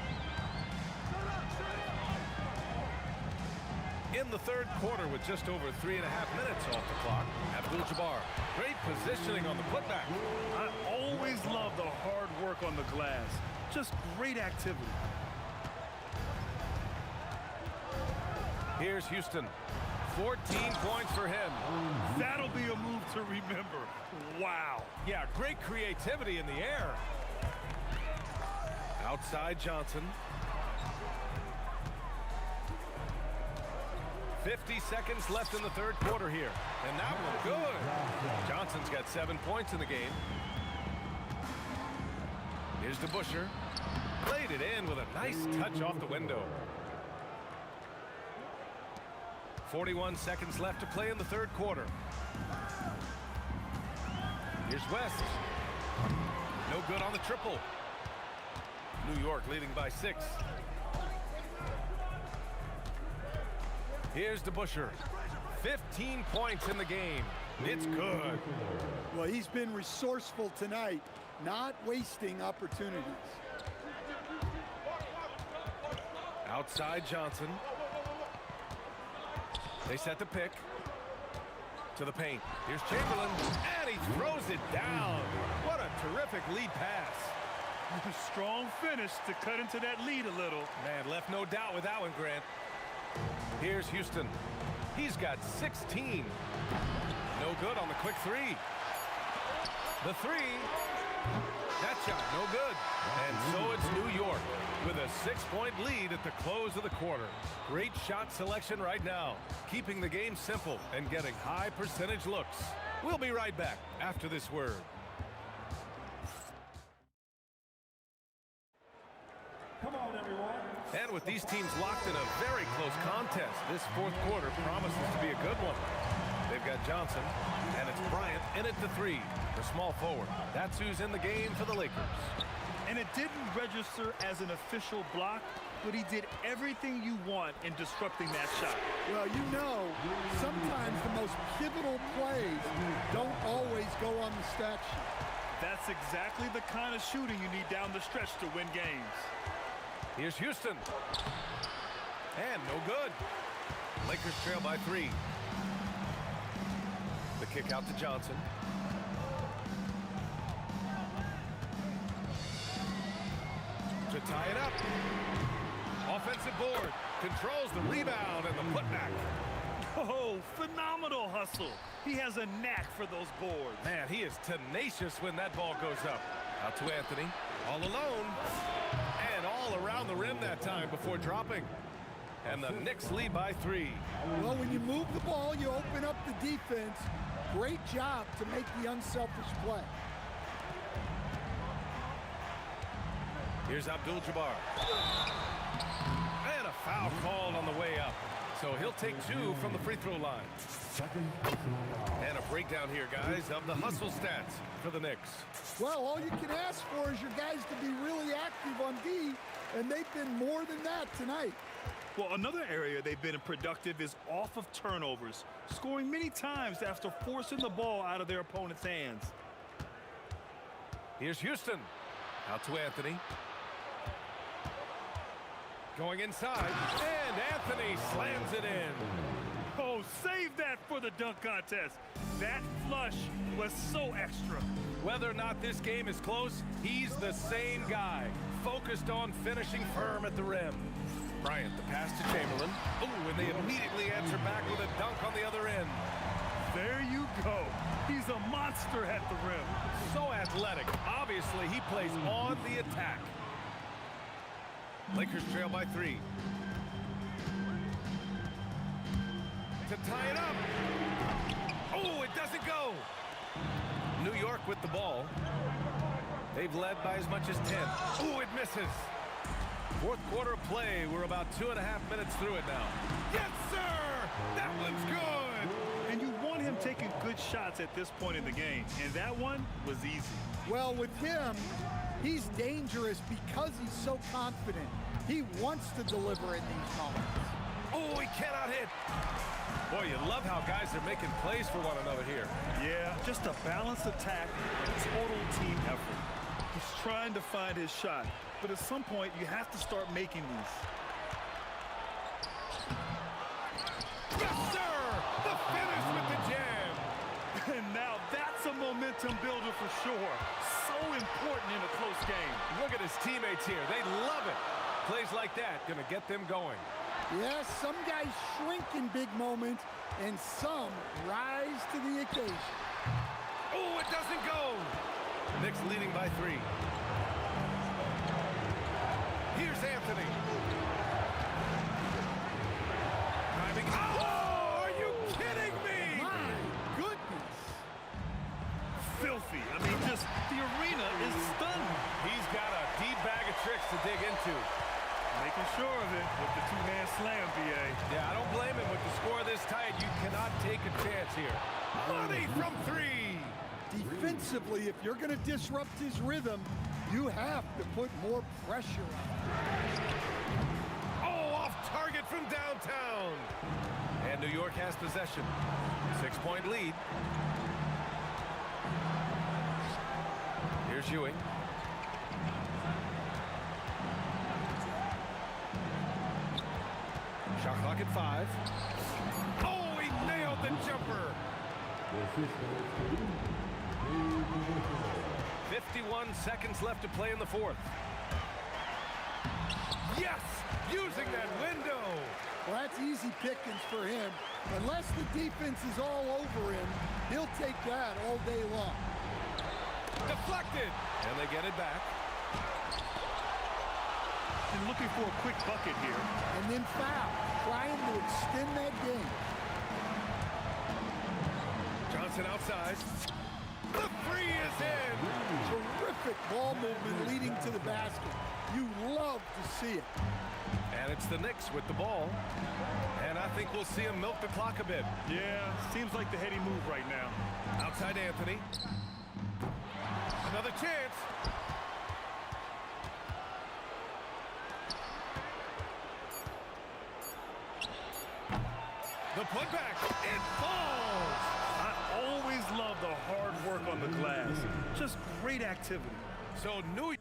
In the third quarter with just over 3.5 minutes off the clock, Abdul-Jabbar. Great positioning on the putback. I always love the hard work on the glass. Just great activity. Here's Houston. 14 points for him. That'll be a move to remember. Wow. Yeah, great creativity in the air. Outside Johnson. 50 seconds left in the third quarter here. And that one good. Johnson's got 7 points in the game. Here's DeBuscher. Played it in with a nice touch off the window. 41 seconds left to play in the third quarter. Here's West. No good on the triple. New York leading by 6. Here's DeBuscher. 15 points in the game. It's good. Well, he's been resourceful tonight, not wasting opportunities. Outside Johnson. They set the pick. To the paint. Here's Chamberlain. And he throws it down. What a terrific lead pass. Strong finish to cut into that lead a little. Man, left no doubt with that one, Grant. Here's Houston. He's got 16. No good on the quick three. The three. That shot, no good. And so it's New York with a 6-point lead at the close of the quarter. Great shot selection right now, keeping the game simple and getting high percentage looks. We'll be right back after this word. Come on, everyone. And with these teams locked in a very close contest, this fourth quarter promises to be a good one. They've got Johnson, and it's Bryant in at the 3, the small forward. That's who's in the game for the Lakers. And it didn't register as an official block, but he did everything you want in disrupting that shot. Well, you know, sometimes the most pivotal plays don't always go on the stat sheet. That's exactly the kind of shooting you need down the stretch to win games. Here's Houston. And no good. Lakers trail by 3. The kick out to Johnson. To tie it up. Offensive board. Controls the rebound and the putback. Oh, phenomenal hustle. He has a knack for those boards. Man, he is tenacious when that ball goes up. Out to Anthony. All alone. And all around the rim that time before dropping. And the Knicks lead by 3. Well, when you move the ball, you open up the defense. Great job to make the unselfish play. Here's Abdul-Jabbar. And a foul called on the way up. So he'll take 2 from the free throw line. And a breakdown here, guys, of the hustle stats for the Knicks. Well, all you can ask for is your guys to be really active on D, and they've been more than that tonight. Well, another area they've been productive is off of turnovers, scoring many times after forcing the ball out of their opponent's hands. Here's Houston. Out to Anthony. Going inside, and Anthony slams it in. Oh, save that for the dunk contest. That flush was so extra. Whether or not this game is close, he's the same guy, focused on finishing firm at the rim. Bryant, the pass to Chamberlain. Oh, and they immediately answer back with a dunk on the other end. There you go. He's a monster at the rim. So athletic. Obviously, he plays on the attack. Lakers trail by 3. To tie it up. Oh, it doesn't go. New York with the ball. They've led by as much as 10. Oh, it misses. Fourth quarter play. We're about 2.5 minutes through it now. Yes, sir! That one's good! And you want him taking good shots at this point in the game. And that one was easy. Well, with him, he's dangerous because he's so confident. He wants to deliver in these moments. Oh, he cannot hit. Boy, you love how guys are making plays for one another here. Yeah, just a balanced attack, total team effort. He's trying to find his shot, but at some point, you have to start making these. Yes, sir! The finish with the jam! And now that's a momentum builder for sure. So important in a close game. Look at his teammates here. They love it. Plays like that gonna get them going. Yes, some guys shrink in big moments, and some rise to the occasion. Oh, it doesn't go! Knicks leading by 3. Here's Anthony. driving. Oh, are you kidding me? My goodness. Filthy. I mean, just the arena is stunned. He's got a deep bag of tricks to dig into. Making sure of it with the two-hand slam, BA. Yeah, I don't blame him. With the score this tight, you cannot take a chance here. Money from three. Defensively, if you're going to disrupt his rhythm, you have to put more pressure on him. Oh, off target from downtown. And New York has possession. 6-point lead. Here's Ewing. Shot clock at 5. Oh, he nailed the jumper. 51 seconds left to play in the fourth. Yes, using that window. Well, that's easy pickings for him. Unless the defense is all over him, he'll take that all day long. Deflected, and they get it back. And looking for a quick bucket here. And then foul, trying to extend that game. Johnson outside. The three is in. Terrific ball movement leading to the basket. You love to see it. And it's the Knicks with the ball. And I think we'll see him milk the clock a bit. Yeah, seems like the heady move right now. Outside Anthony. Another chance. The putback. It falls. I always love the hard work on the glass. Just great activity. So New York.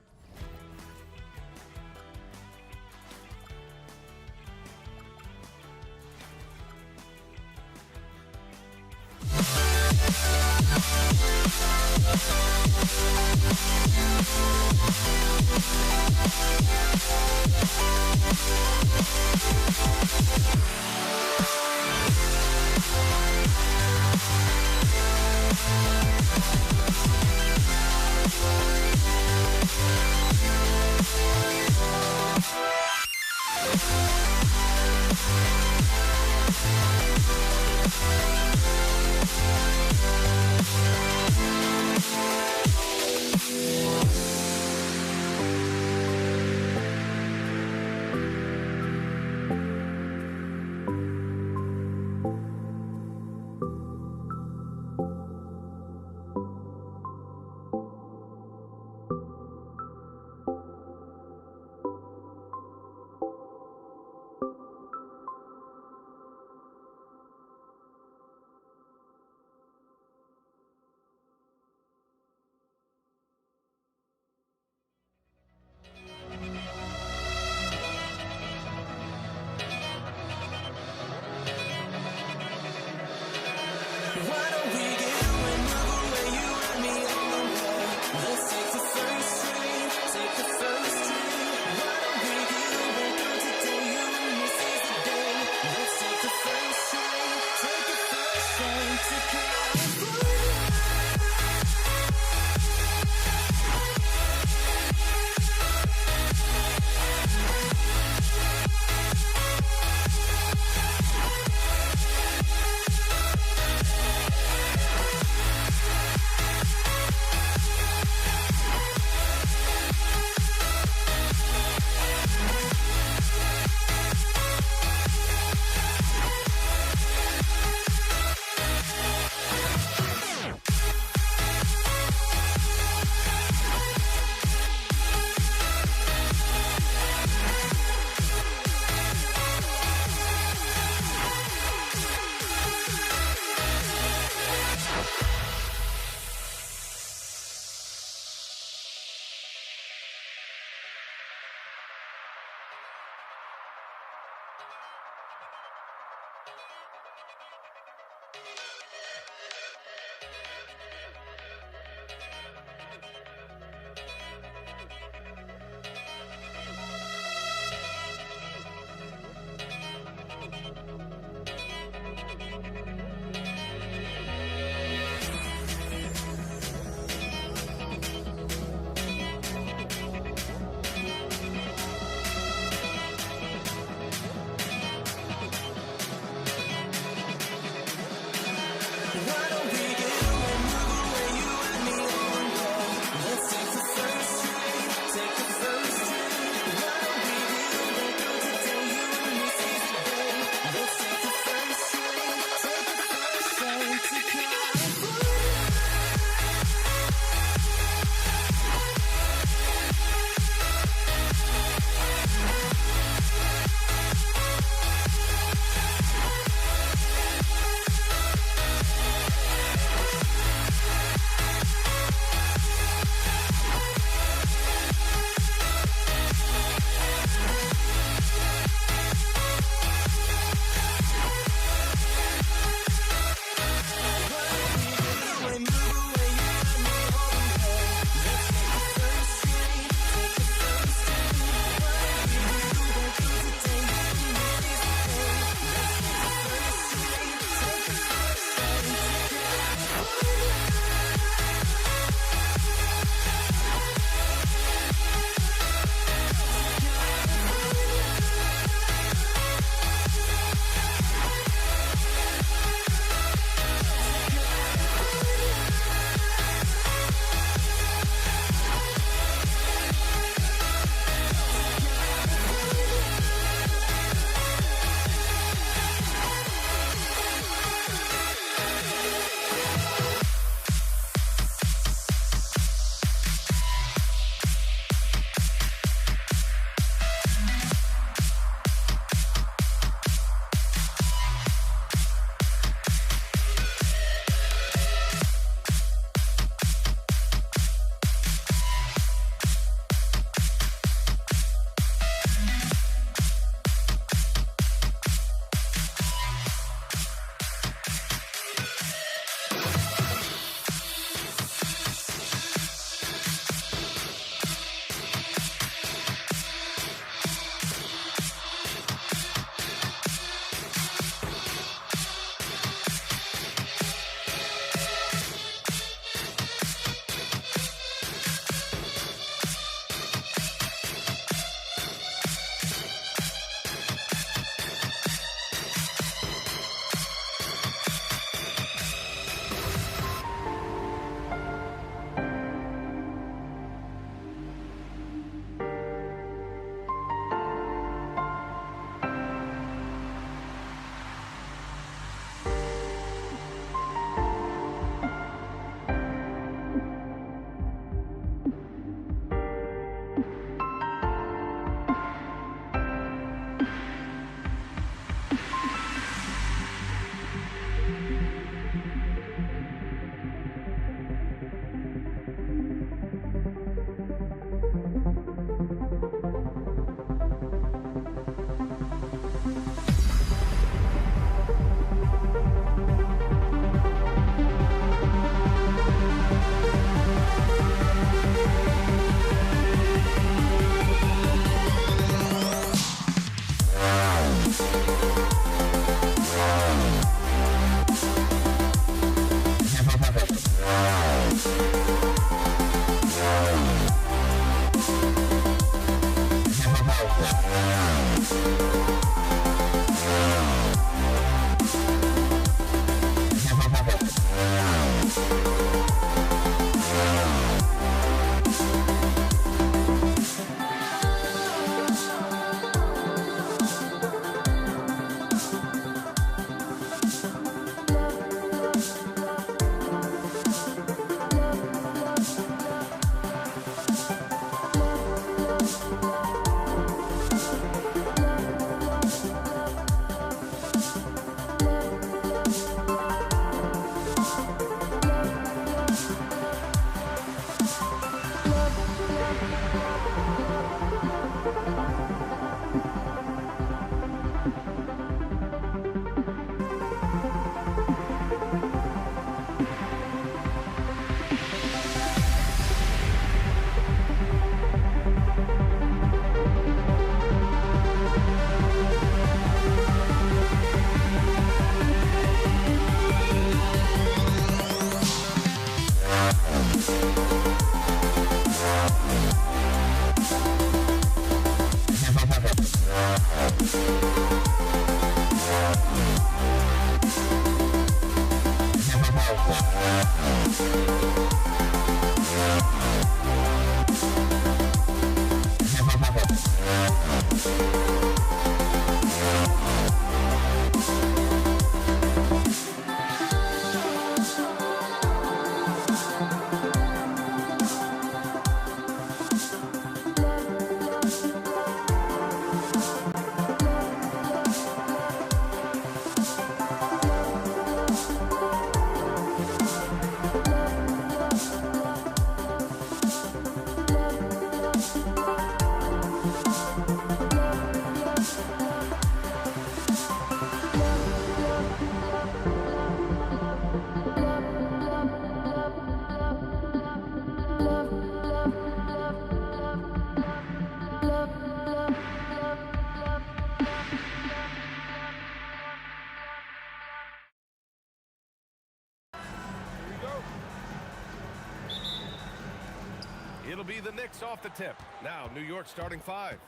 It'll be the Knicks off the tip. Now, New York starting 5.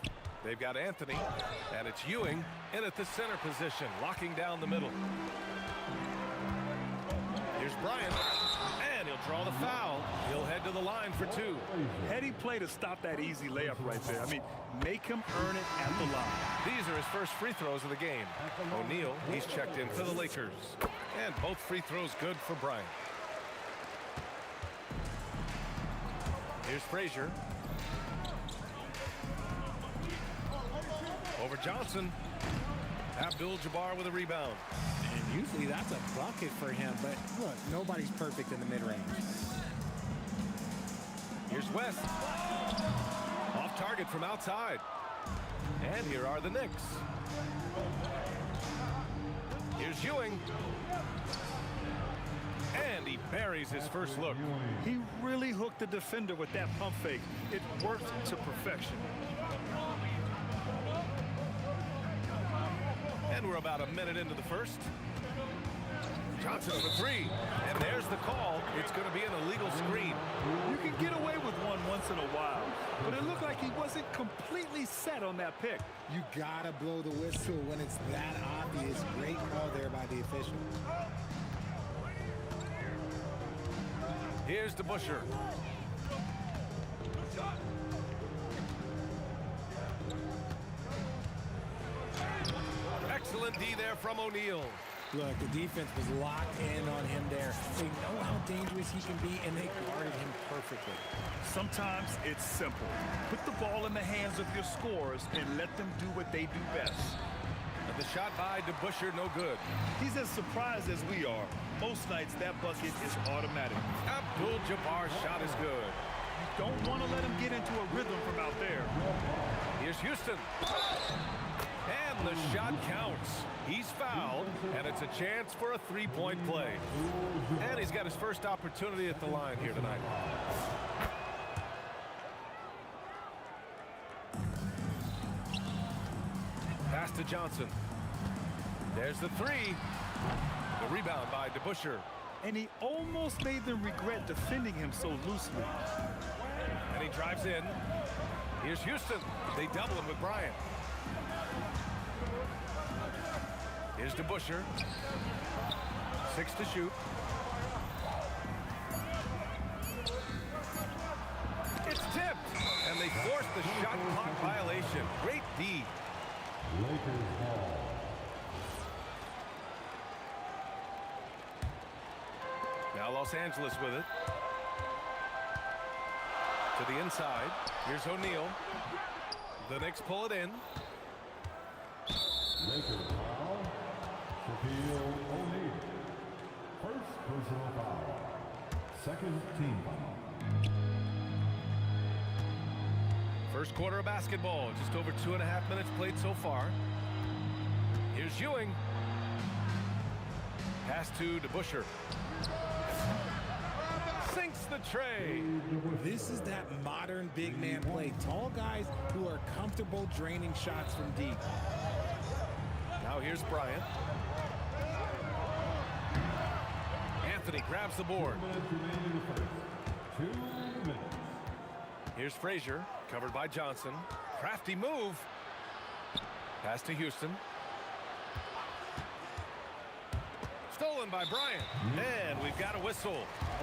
They've got Anthony, and it's Ewing in at the center position, locking down the middle. Here's Bryant, and he'll draw the foul. He'll head to the line for 2. Heady play to stop that easy layup right there. I mean, make him earn it at the line. These are his first free throws of the game. O'Neal, he's checked in for the Lakers. And both free throws good for Bryant. Here's Frazier. Over Johnson. Abdul-Jabbar with a rebound. And usually that's a bucket for him, but look, nobody's perfect in the mid-range. Here's West. Off target from outside. And here are the Knicks. Here's Ewing. And he buries his first look. He really hooked the defender with that pump fake. It worked to perfection. And we're about a minute into the first. Johnson for 3. And there's the call. It's going to be an illegal screen. You can get away with one once in a while, but it looked like he wasn't completely set on that pick. You gotta blow the whistle when it's that obvious. Great call there by the official. Here's DeBusschere. Excellent D there from O'Neal. Look, the defense was locked in on him there. They know how dangerous he can be, and they guarded him perfectly. Sometimes it's simple. Put the ball in the hands of your scorers and let them do what they do best. And the shot by DeBusschere, no good. He's as surprised as we are. Most nights, that bucket is automatic. Abdul-Jabbar's shot is good. You don't want to let him get into a rhythm from out there. Here's Houston. And the shot counts. He's fouled, and it's a chance for a three-point play. And he's got his first opportunity at the line here tonight. Pass to Johnson. There's the 3. The rebound by DeBusschere. And he almost made them regret defending him so loosely. And he drives in. Here's Houston. They double him with Bryant. Here's DeBusschere. 6 to shoot. It's tipped. And they force the shot clock violation. Great D. Lakers ball. Now Los Angeles with it. To the inside. Here's O'Neal. The Knicks pull it in. Lakers foul. Shaquille O'Neal. First personal foul. Second team foul. First quarter of basketball. Just over 2.5 minutes played so far. Here's Ewing. Pass to DeBusschere. Sinks the tray. This is that modern big man play. Tall guys who are comfortable draining shots from deep. Now here's Bryant. Anthony grabs the board. 2 minutes. Here's Frazier, covered by Johnson. Crafty move. Pass to Houston. Stolen by Bryant. And we've got a whistle.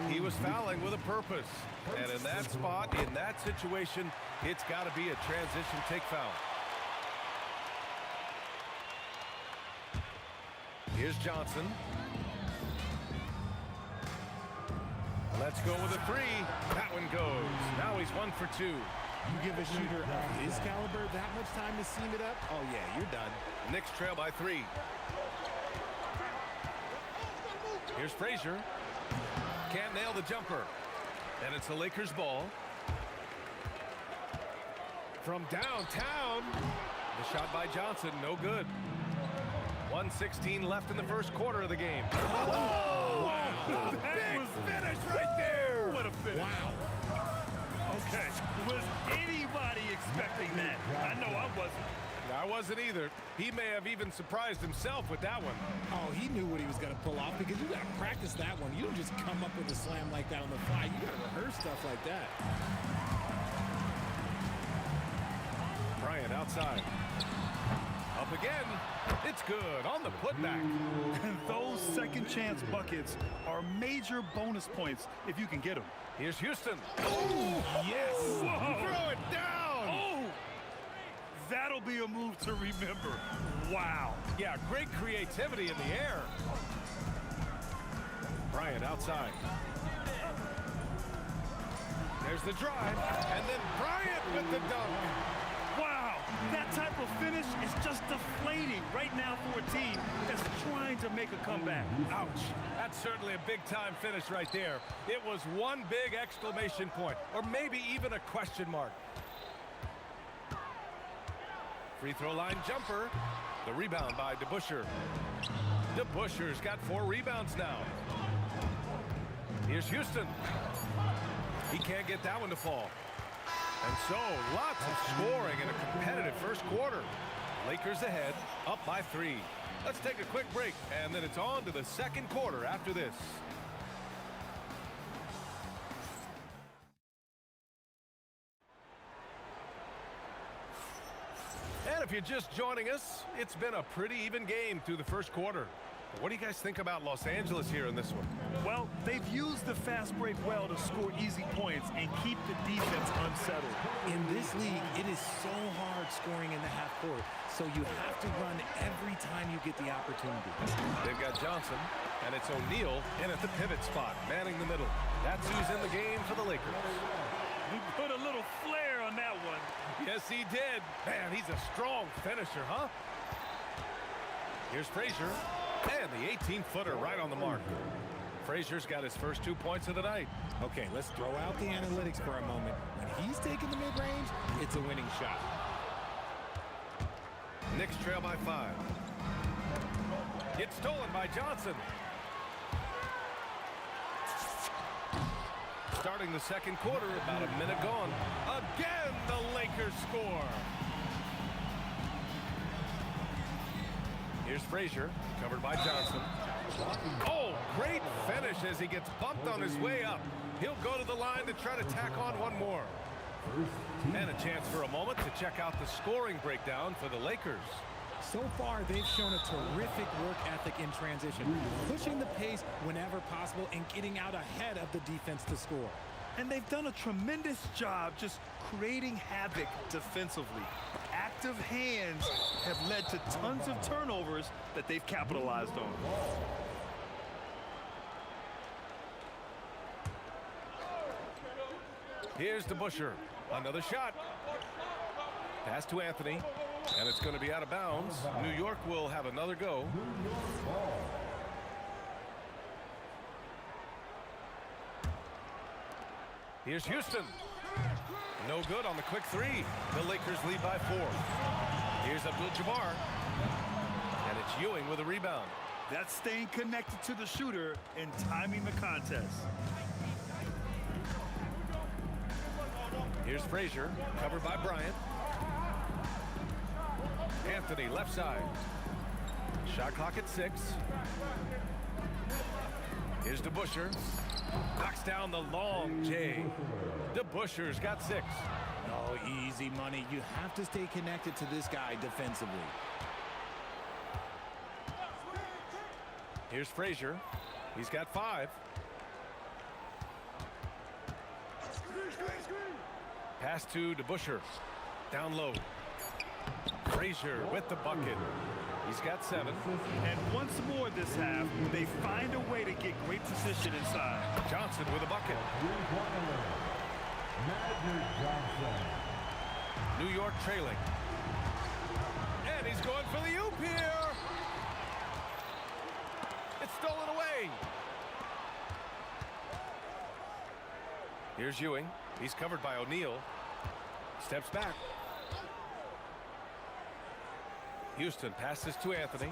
He was fouling with a purpose. And in that spot, in that situation, it's got to be a transition take foul. Here's Johnson. Let's go with a three. That one goes. Now he's 1 for 2. You give a shooter of his caliber that much time to seam it up, oh yeah, you're done. Knicks trail by 3. Here's Frazier. Can't nail the jumper. And it's the Lakers ball. From downtown. The shot by Johnson, no good. 1:16 left in the first quarter of the game. Oh! Wow. That was finish right there. What a finish. Wow. Okay, was anybody expecting that? I know I wasn't. I wasn't either. He may have even surprised himself with that one. Oh, he knew what he was going to pull off because you got to practice that one. You don't just come up with a slam like that on the fly. You got to rehearse stuff like that. Bryant outside. Up again. It's good on the putback. And those second chance buckets are major bonus points if you can get them. Here's Houston. Oh, yes. Whoa. Throw it down. Oh, that'll be a move to remember. Wow. Yeah, great creativity in the air. Bryant outside. There's the drive. And then Bryant with the dunk. Wow, that type of finish is just deflating right now for a team that's trying to make a comeback. Ouch. That's certainly a big-time finish right there. It was one big exclamation point, or maybe even a question mark. Free throw line jumper. The rebound by DeBusschere. DeBusschere's got 4 rebounds now. Here's Houston. He can't get that one to fall. And so, lots of scoring in a competitive first quarter. Lakers ahead, up by 3. Let's take a quick break, and then it's on to the second quarter after this. And if you're just joining us, it's been a pretty even game through the first quarter. What do you guys think about Los Angeles here in this one? Well, they've used the fast break well to score easy points and keep the defense unsettled. In this league, it is so hard scoring in the half court, so you have to run every time you get the opportunity. They've got Johnson, and it's O'Neal in at the pivot spot, manning the middle. That's who's in the game for the Lakers. He put a little flair on that one. Yes, he did. Man, he's a strong finisher, huh? Here's Frazier. And the 18-footer right on the mark. Frazier's got his first 2 points of the night. Okay, let's throw out the analytics for a moment. When he's taking the mid-range, it's a winning shot. Knicks trail by 5. It's stolen by Johnson. Starting the second quarter, about a minute gone. Again, the Lakers score. Here's Frazier, covered by Johnson. Oh, great finish as he gets bumped on his way up. He'll go to the line to try to tack on one more. And a chance for a moment to check out the scoring breakdown for the Lakers. So far, they've shown a terrific work ethic in transition, pushing the pace whenever possible and getting out ahead of the defense to score. And they've done a tremendous job just creating havoc defensively. Active hands have led to tons of turnovers that they've capitalized on. Here's DeBusschere. Another shot. Pass to Anthony. And it's going to be out of bounds. New York will have another go. Here's Houston. No good on the quick 3. The Lakers lead by 4. Here's Abdul-Jabbar. And it's Ewing with a rebound. That's staying connected to the shooter and timing the contest. Here's Frazier, covered by Bryant. Anthony, left side. Shot clock at 6. Here's DeBusschere. Knocks down the long J. DeBusschere's got 6. Oh, easy money. You have to stay connected to this guy defensively. Here's Frazier. He's got 5. Pass to DeBusschere. Down low. Frazier with the bucket. He's got 7. And once more this half, they find a way to get great position inside. Johnson with a bucket. New York trailing. And he's going for the oop here. It's stolen away. Here's Ewing. He's covered by O'Neal. Steps back. Houston passes to Anthony.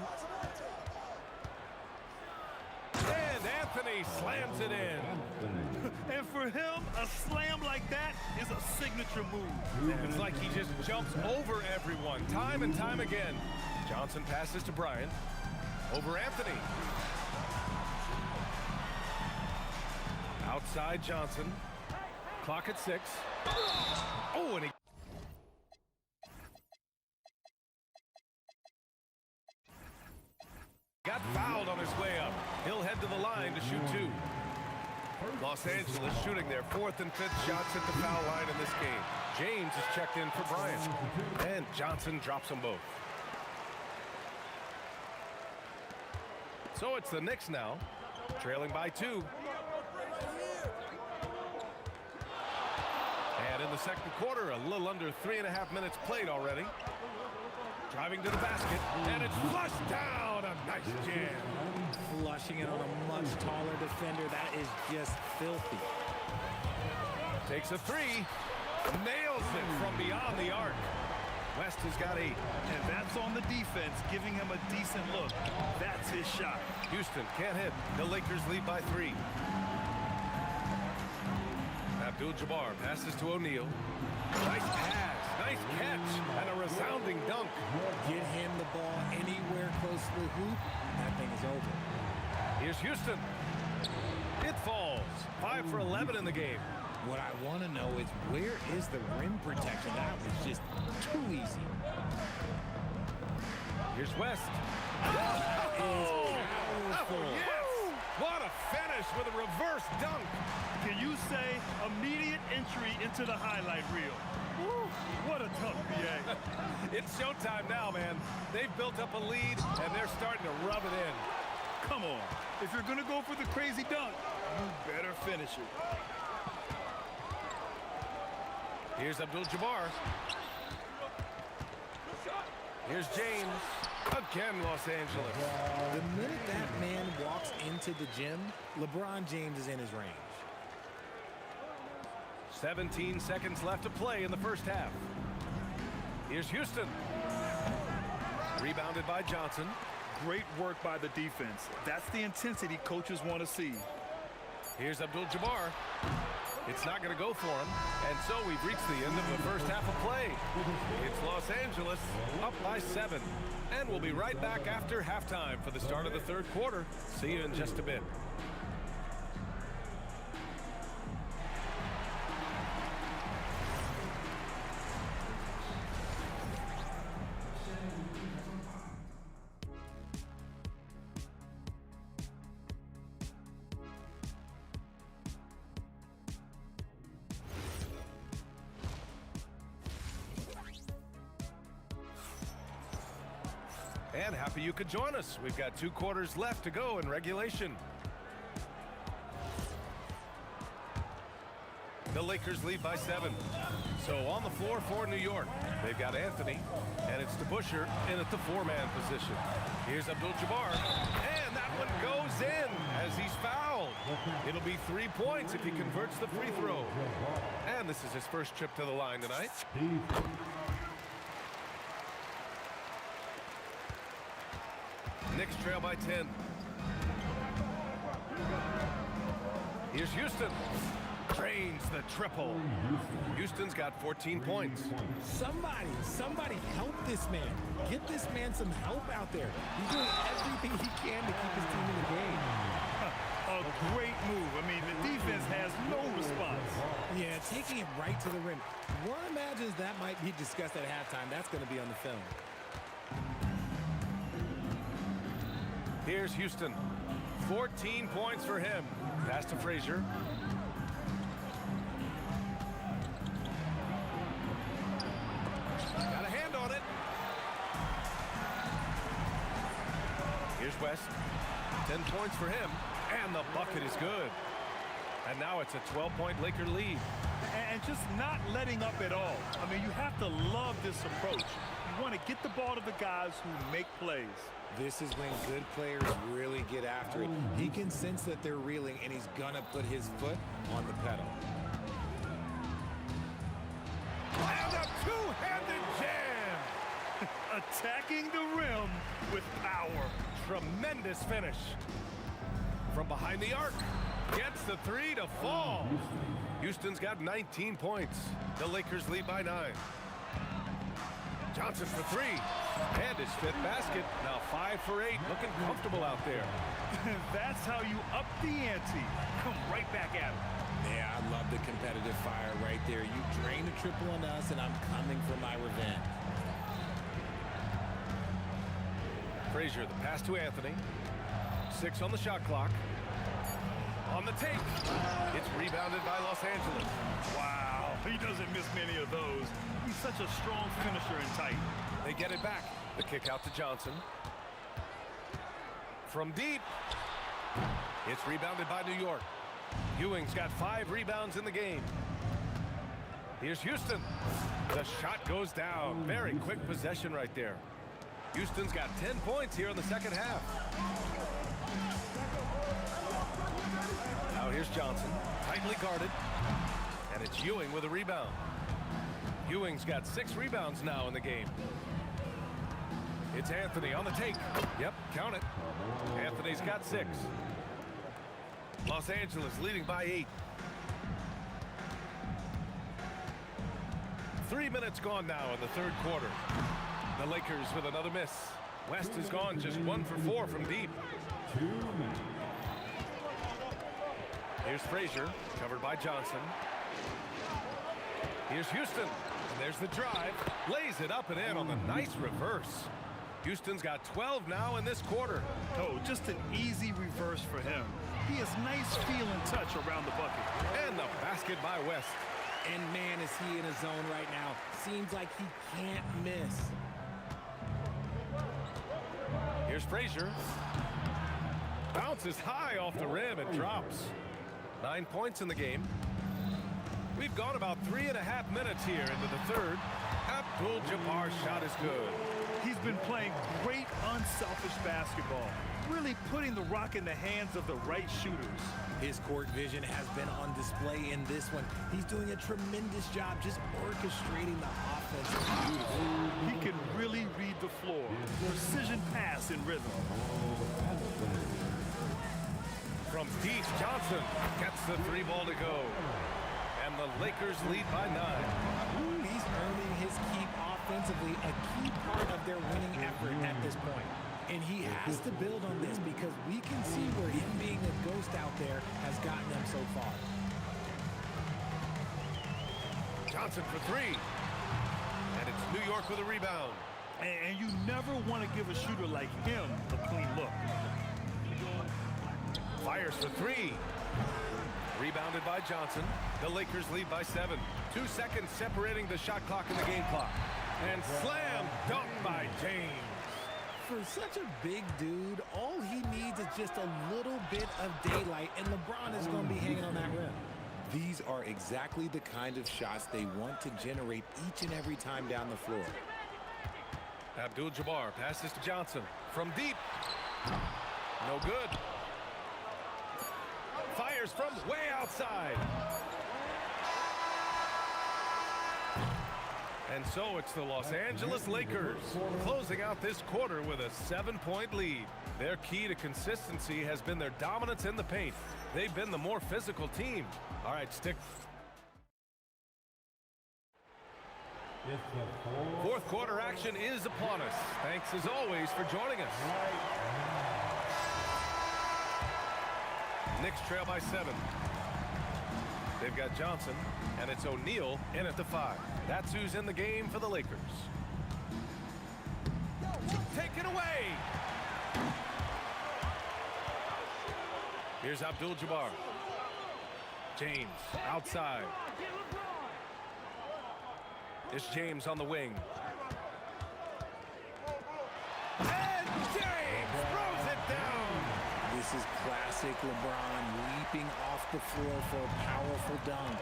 And Anthony slams it in. And for him, a slam like that is a signature move. It's like he just jumps over everyone time and time again. Johnson passes to Bryant. Over Anthony. Outside Johnson. Clock at 6. Oh, and he got fouled on his way up. He'll head to the line to shoot 2. Los Angeles shooting their 4th and 5th shots at the foul line in this game. James is checked in for Bryant. And Johnson drops them both. So it's the Knicks now, trailing by 2. And in the second quarter, a little under 3.5 minutes played already. Driving to the basket, and it's flushed down. A nice jam. Flushing it on a much taller defender. That is just filthy. Takes a 3. Nails it from beyond the arc. West has got 8. And that's on the defense, giving him a decent look. That's his shot. Houston can't hit. The Lakers lead by 3. Abdul-Jabbar passes to O'Neal. Nice pass, nice catch, and a resounding dunk. Get him the ball anywhere close to the hoop, that thing is over. Here's Houston. It falls. 5 for 11 in the game. What I want to know is where is the rim protection? That was just too easy. Here's West. Oh, yes! What a finish with a reverse dunk. Can you say immediate entry into the highlight reel? Woo, what a dunk, BA. It's showtime now, man. They've built up a lead, and they're starting to rub it in. Come on. If you're going to go for the crazy dunk, you better finish it. Here's Abdul-Jabbar. Here's James. Again, Los Angeles. The minute that man walks into the gym, LeBron James is in his range. 17 seconds left to play in the first half. Here's Houston. Rebounded by Johnson. Great work by the defense. That's the intensity coaches want to see. Here's Abdul-Jabbar. It's not going to go for him. And so we've reached the end of the first half of play. It's Los Angeles up by 7. And we'll be right back after halftime for the start of the third quarter. See you in just a bit. And happy you could join us. We've got 2 quarters left to go in regulation. The Lakers lead by 7. So on the floor for New York, they've got Anthony, and it's DeBusschere in at the 4-man position. Here's Abdul-Jabbar, and that one goes in as he's fouled. It'll be 3 points if he converts the free throw. And this is his first trip to the line tonight. Knicks trail by 10. Here's Houston. Drains the triple. Houston's got 14 points. Somebody help this man. Get this man some help out there. He's doing everything he can to keep his team in the game. A great move. I mean, the defense has no response. Yeah, taking it right to the rim. One imagines that might be discussed at halftime. That's going to be on the film. Here's Houston. 14 points for him. Pass to Frazier. Got a hand on it. Here's West. 10 points for him. And the bucket is good. And now it's a 12-point Laker lead. And just not letting up at all. I mean, you have to love this approach. You want to get the ball to the guys who make plays. This is when good players really get after it. He can sense that they're reeling, and he's going to put his foot on the pedal. And a two-handed jam. Attacking the rim with power. Tremendous finish. From behind the arc. Gets the three to fall. Houston's got 19 points. The Lakers lead by 9. Johnson for 3. And his 5th basket. Now 5 for 8. Looking comfortable out there. That's how you up the ante. Come right back at him. Yeah, I love the competitive fire right there. You drain the triple on us, and I'm coming for my revenge. Frazier, the pass to Anthony. 6 on the shot clock. On the take. It's rebounded by Los Angeles. Wow, he doesn't miss many of those. He's such a strong finisher and tight. They get it back. The kick out to Johnson. From deep. It's rebounded by New York. Ewing's got 5 rebounds in the game. Here's Houston. The shot goes down. Very quick possession right there. Houston's got 10 points here in the second half. Now here's Johnson, tightly guarded. And it's Ewing with a rebound. Ewing's got 6 rebounds now in the game. It's Anthony on the take. Yep, count it. Anthony's got 6. Los Angeles leading by 8. 3 minutes gone now in the third quarter. The Lakers with another miss. West has gone just 1 for 4 from deep. Here's Frazier, covered by Johnson. Here's Houston, and there's the drive. Lays it up and in on the nice reverse. Houston's got 12 now in this quarter. Oh, just an easy reverse for him. He has nice feel and touch around the bucket. And the basket by West. And man, is he in a zone right now. Seems like he can't miss. Here's Frazier. Bounces high off the rim and drops. 9 points in the game. We've gone about 3.5 minutes here into the third. Abdul-Jabbar's shot is good. He's been playing great unselfish basketball, really putting the rock in the hands of the right shooters. His court vision has been on display in this one. He's doing a tremendous job just orchestrating the offense beautifully. He can really read the floor. Precision pass and rhythm. From deep, Johnson gets the 3 ball to go. And the Lakers lead by 9. He's earning his keep offensively, a key part of their winning effort at this point. And he has to build on this because we can see where him being a ghost out there has gotten them so far. Johnson for 3. And it's New York with a rebound. And you never want to give a shooter like him a clean look. Fires for 3. Rebounded by Johnson. The Lakers lead by 7. 2 seconds separating the shot clock and the game clock. And slam dunk by James. For such a big dude, all he needs is just a little bit of daylight, and LeBron is going to be hanging on that rim. These are exactly the kind of shots they want to generate each and every time down the floor. Abdul-Jabbar passes to Johnson. From deep. No good. Fires from way outside. And so it's the Los Angeles Lakers closing out this quarter with a 7-point lead. Their key to consistency has been their dominance in the paint. They've been the more physical team. All right, stick. Fourth quarter action is upon us. Thanks as always for joining us. Knicks trail by 7. They've got Johnson, and it's O'Neal in at the 5. That's who's in the game for the Lakers. Taken away. Here's Abdul-Jabbar. James outside. It's James on the wing. And James throws it down. This is classic LeBron leaping off the floor for a powerful dunk.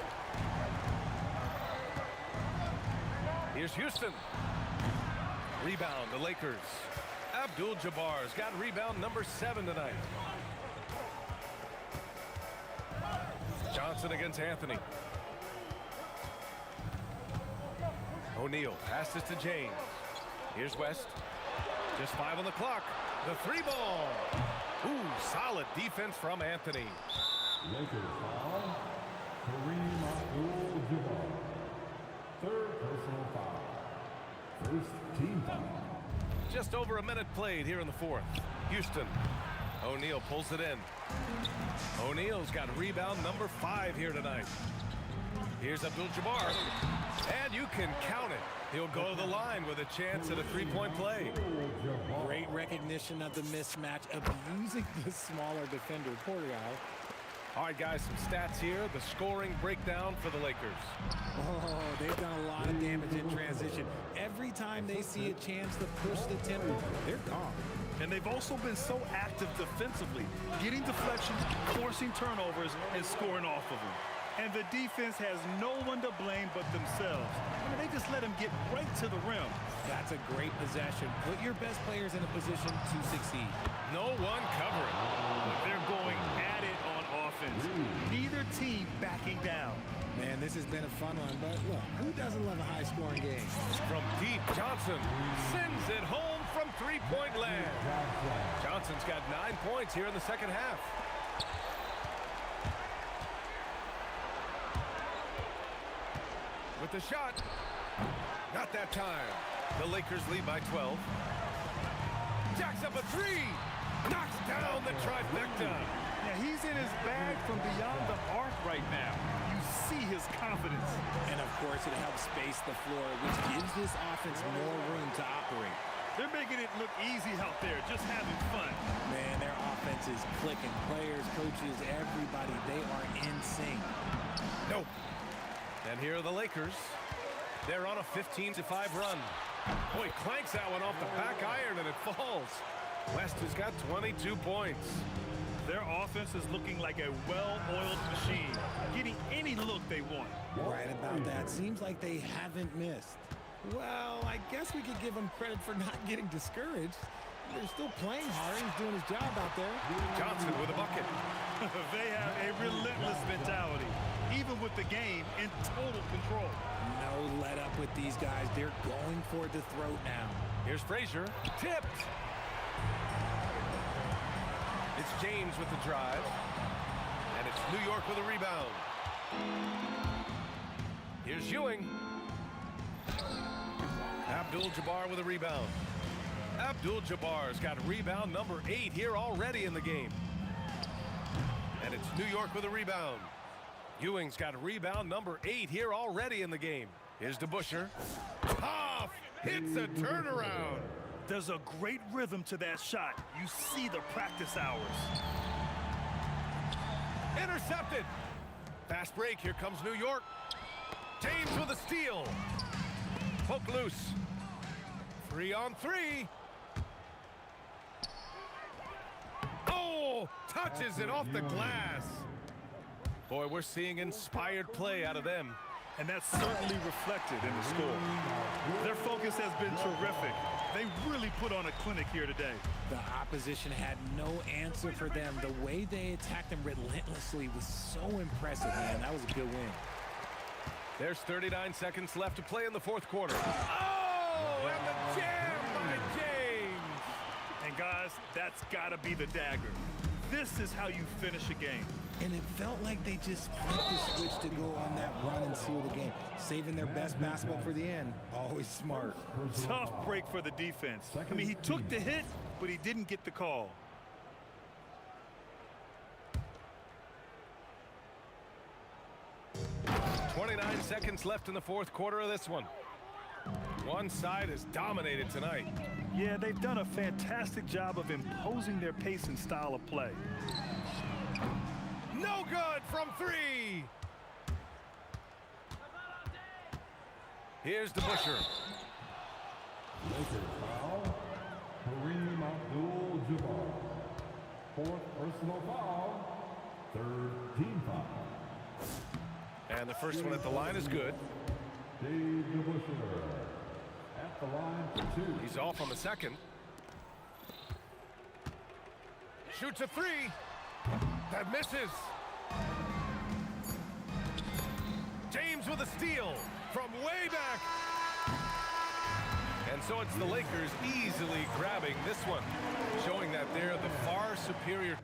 Here's Houston. Rebound, the Lakers. Abdul-Jabbar's got rebound number 7 tonight. Johnson against Anthony. O'Neal passes to James. Here's West. Just 5 on the clock. The 3 ball. Ooh, solid defense from Anthony. Lakers foul. Kareem Abdul-Jabbar. Third personal foul. First team foul. Just over a minute played here in the 4th. Houston. O'Neal pulls it in. O'Neal's got rebound number 5 here tonight. Here's Abdul-Jabbar. And you can count it. He'll go to the line with a chance at a 3-point play. Great recognition of the mismatch, abusing the smaller defender. Poor guy. All right, guys, some stats here. The scoring breakdown for the Lakers. Oh, they've done a lot of damage in transition. Every time they see a chance to push the tempo, they're gone. And they've also been so active defensively, getting deflections, forcing turnovers, and scoring off of them. And the defense has no one to blame but themselves. I mean, they just let them get right to the rim. That's a great possession. Put your best players in a position to succeed. No one covering. They're going at it on offense. Neither team backing down. Man, this has been a fun one, but look, who doesn't love a high-scoring game? From deep, Johnson sends it home from 3-point land. Johnson's got 9 points here in the second half. With the shot. Not that time. The Lakers lead by 12. Jacks up a 3. Knocks down the trifecta. Yeah, he's in his bag from beyond the arc right now. You see his confidence. And, of course, it helps space the floor, which gives this offense more room to operate. They're making it look easy out there, just having fun. Man, their offense is clicking. Players, coaches, everybody, they are in sync. Nope. And here are the Lakers. They're on a 15-5 run. Boy, clanks that one off the back iron and it falls. West has got 22 points. Their offense is looking like a well-oiled machine, getting any look they want. Right about that. Seems like they haven't missed. Well, I guess we could give him credit for not getting discouraged. They're still playing hard. He's doing his job out there. Johnson with a bucket. They have a relentless mentality, even with the game in total control. No let up with these guys. They're going for the throat now. Here's Frazier. Tipped. It's James with the drive. And it's New York with a rebound. Here's Ewing. Abdul-Jabbar with a rebound. Abdul-Jabbar's got rebound number 8 here already in the game. And it's New York with a rebound. Ewing's got rebound number 8 here already in the game. Here's DeBusschere. Off! Hits a turnaround. There's a great rhythm to that shot. You see the practice hours. Intercepted. Fast break. Here comes New York. James with a steal. Poke loose. 3-on-3. Oh, touches it off the glass. Boy, we're seeing inspired play out of them. And that's certainly reflected in the score. Their focus has been terrific. They really put on a clinic here today. The opposition had no answer for them. The way they attacked them relentlessly was so impressive, man. That was a good win. There's 39 seconds left to play in the 4th quarter. Oh, and the jam by James. And guys, that's got to be the dagger. This is how you finish a game. And it felt like they just flipped the switch to go on that run and seal the game. Saving their best basketball for the end. Always smart. Tough break for the defense. I mean, he took the hit, but he didn't get the call. .29 seconds left in the 4th quarter of this one. One side is dominated tonight. Yeah, they've done a fantastic job of imposing their pace and style of play. No good from 3. Here's DeBusschere. Lakers foul. Kareem Abdul-Jabbar. 4th personal foul. 3rd team foul. And the first one at the line is good. Dave DeBusschere at the line for 2. He's off on the second. Shoots a 3. That misses. James with a steal from way back. And so it's the Lakers easily grabbing this one, showing that they're the far superior.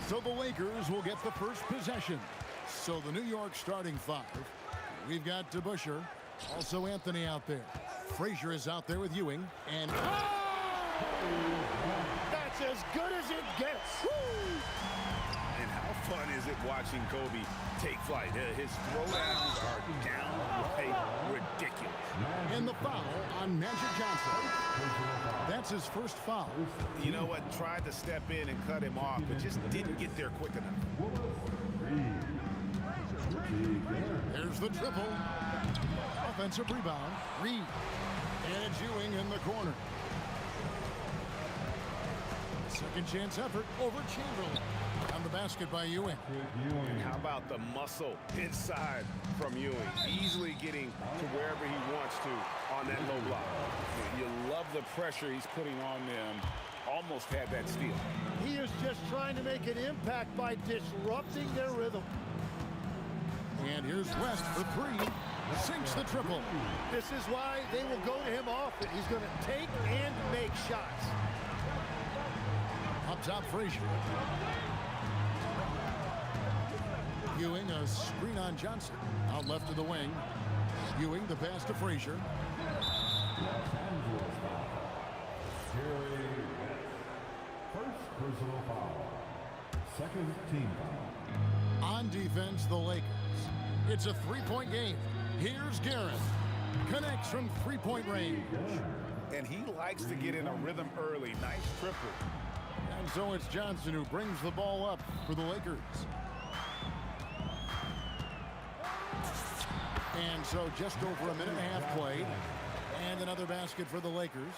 So the Lakers will get the first possession. So the New York starting five. We've got DeBusschere, also Anthony out there. Frazier is out there with Ewing, and That's as good as it gets. Woo! And how fun is it watching Kobe take flight? His throwdowns are downright ridiculous. And the foul on Magic Johnson. That's his first foul. You know what? Tried to step in and cut him off, but just didn't get there quick enough. Here's the triple. Offensive rebound. Reed. And it's Ewing in the corner. Second chance effort over Chamberlain. On the basket by Ewing. And how about the muscle inside from Ewing? Easily getting to wherever he wants to on that low block. You love the pressure he's putting on them. Almost had that steal. He is just trying to make an impact by disrupting their rhythm. And here's West for three. Sinks the triple. This is why they will go to him often. He's going to take and make shots. Up top, Frazier. Ewing, a screen on Johnson. Out left of the wing. Ewing, the pass to Frazier. First personal foul. Second team foul. On defense, the Lakers. It's a three-point game. Here's Garrett. Connects from three-point range. And he likes to get in a rhythm early. Nice triple. And so it's Johnson who brings the ball up for the Lakers. And so just over a minute and a half played. And another basket for the Lakers.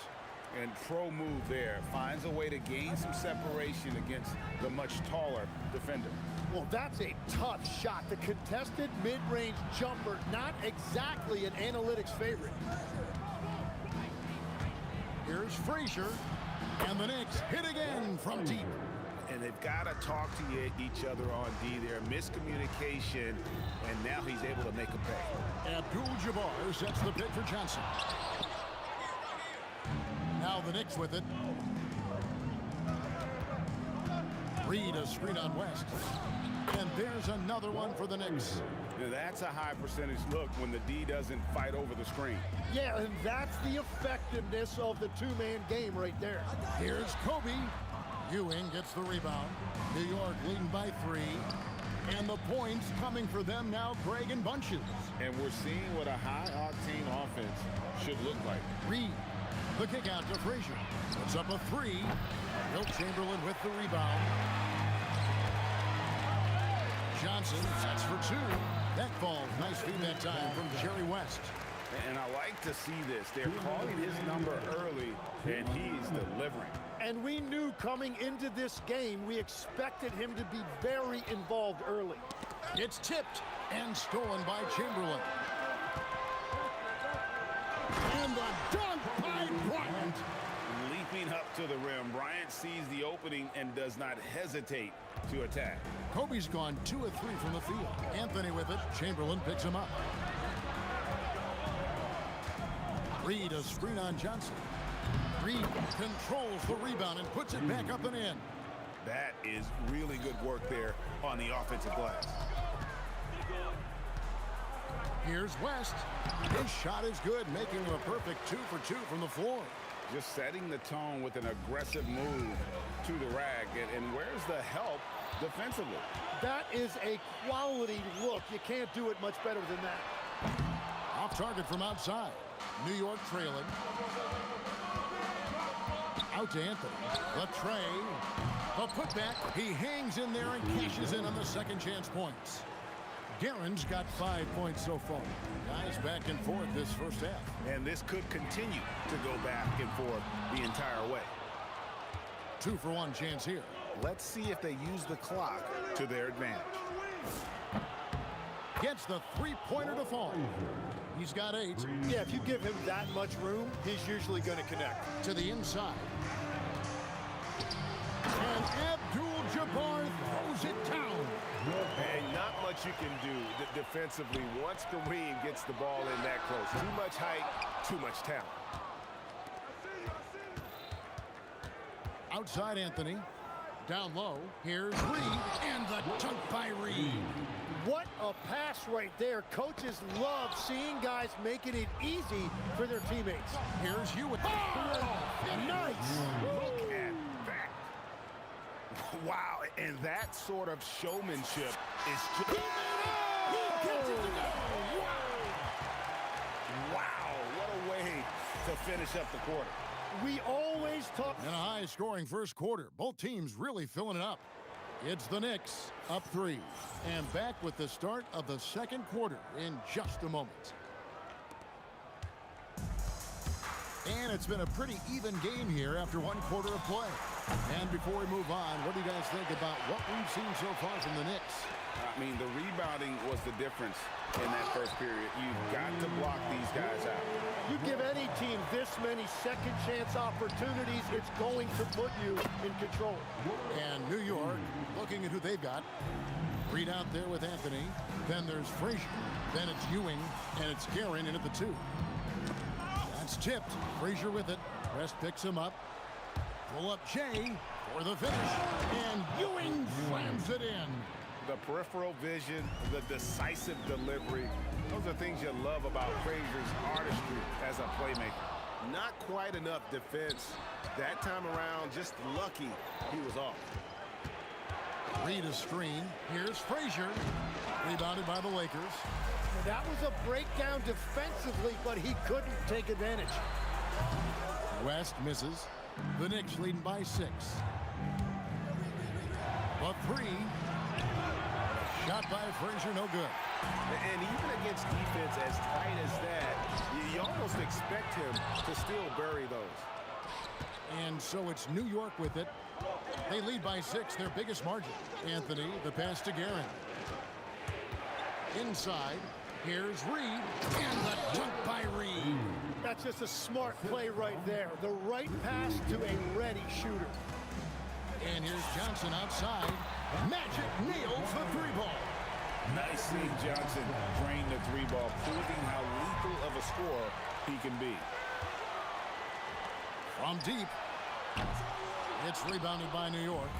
And pro move there. Finds a way to gain some separation against the much taller defender. Well, that's a tough shot. The contested mid-range jumper, not exactly an analytics favorite. Here's Frazier. And the Knicks hit again from deep. And they've got to talk to each other on D there. Miscommunication, and now he's able to make a pay. Abdul-Jabbar sets the pick for Johnson. Now the Knicks with it. Reed, a screen on West. And there's another one for the Knicks. Now that's a high percentage look when the D doesn't fight over the screen. Yeah, and that's the effectiveness of the two-man game right there. Here's Kobe. Ewing gets the rebound. New York leading by 3. And the points coming for them now, Greg, in bunches. And we're seeing what a high-octane offense should look like. Reed, the kick out to Frazier. Puts up a 3. Wilt Chamberlain with the rebound. Johnson sets for 2. That falls. Nice feed that time from Jerry West. And I like to see this. They're calling his number early, and he's delivering. And we knew coming into this game, we expected him to be very involved early. It's tipped and stolen by Chamberlain. And the dunk by Bryant. Leaping up to the rim, Bryant sees the opening and does not hesitate to attack. Kobe's gone 2 of 3 from the field. Anthony with it. Chamberlain picks him up. Reed, a screen on Johnson. Reed controls the rebound and puts it back up and in. That is really good work there on the offensive glass. Here's West. His shot is good, making him a perfect 2 for 2 from the floor. Just setting the tone with an aggressive move to the rack. And where's the help defensively? That is a quality look. You can't do it much better than that. Off target from outside. New York trailing. Out to Anthony. The tray. The putback. He hangs in there and cashes in on the second chance points. Guerin's got 5 points so far. Guys back and forth this first half. And this could continue to go back and forth the entire way. 2 for 1 chance here. Let's see if they use the clock to their advantage. Gets the three-pointer to fall. He's got 8. Yeah, if you give him that much room, he's usually going to connect. To the inside. And Abdul-Jabbar throws it down. And not much you can do defensively once Kareem gets the ball in that close. Too much height, too much talent. Outside Anthony. Down low. Here's Reed. And the dunk by Reed. What a pass right there. Coaches love seeing guys making it easy for their teammates. Here's Hewitt. Nice. Look at that. Wow, and that sort of showmanship is just... Wow, what a way to finish up the quarter. We always talk... In a high-scoring first quarter. Both teams really filling it up. It's the Knicks up 3. And back with the start of the second quarter in just a moment. And it's been a pretty even game here after one quarter of play. And before we move on, what do you guys think about what we've seen so far from the Knicks? I mean, the rebounding was the difference in that first period. You've got to block these guys out. You give any team this many second chance opportunities, it's going to put you in control. And New York looking at who they've got. Reed out there with Anthony. Then there's Frazier. Then it's Ewing. And it's Guerin in at the 2. That's tipped. Frazier with it. West picks him up. Pull up Jay for the finish. And Ewing slams it in. The peripheral vision, the decisive delivery, those are things you love about Frazier's artistry as a playmaker. Not quite enough defense that time around, just lucky he was off. Reed a screen. Here's Frazier. Rebounded by the Lakers. That was a breakdown defensively, but he couldn't take advantage. West misses. The Knicks leading by 6. But 3. Shot by Frazier, no good. And even against defense as tight as that, you almost expect him to still bury those. And so it's New York with it. They lead by 6, their biggest margin. Anthony, the pass to Guerin. Inside, here's Reed, and the dunk by Reed. That's just a smart play right there. The right pass to a ready shooter. And here's Johnson outside. Magic nails the 3-ball. Nicely, Johnson drained the 3-ball, proving how lethal of a scorer he can be. From deep, it's rebounded by New York.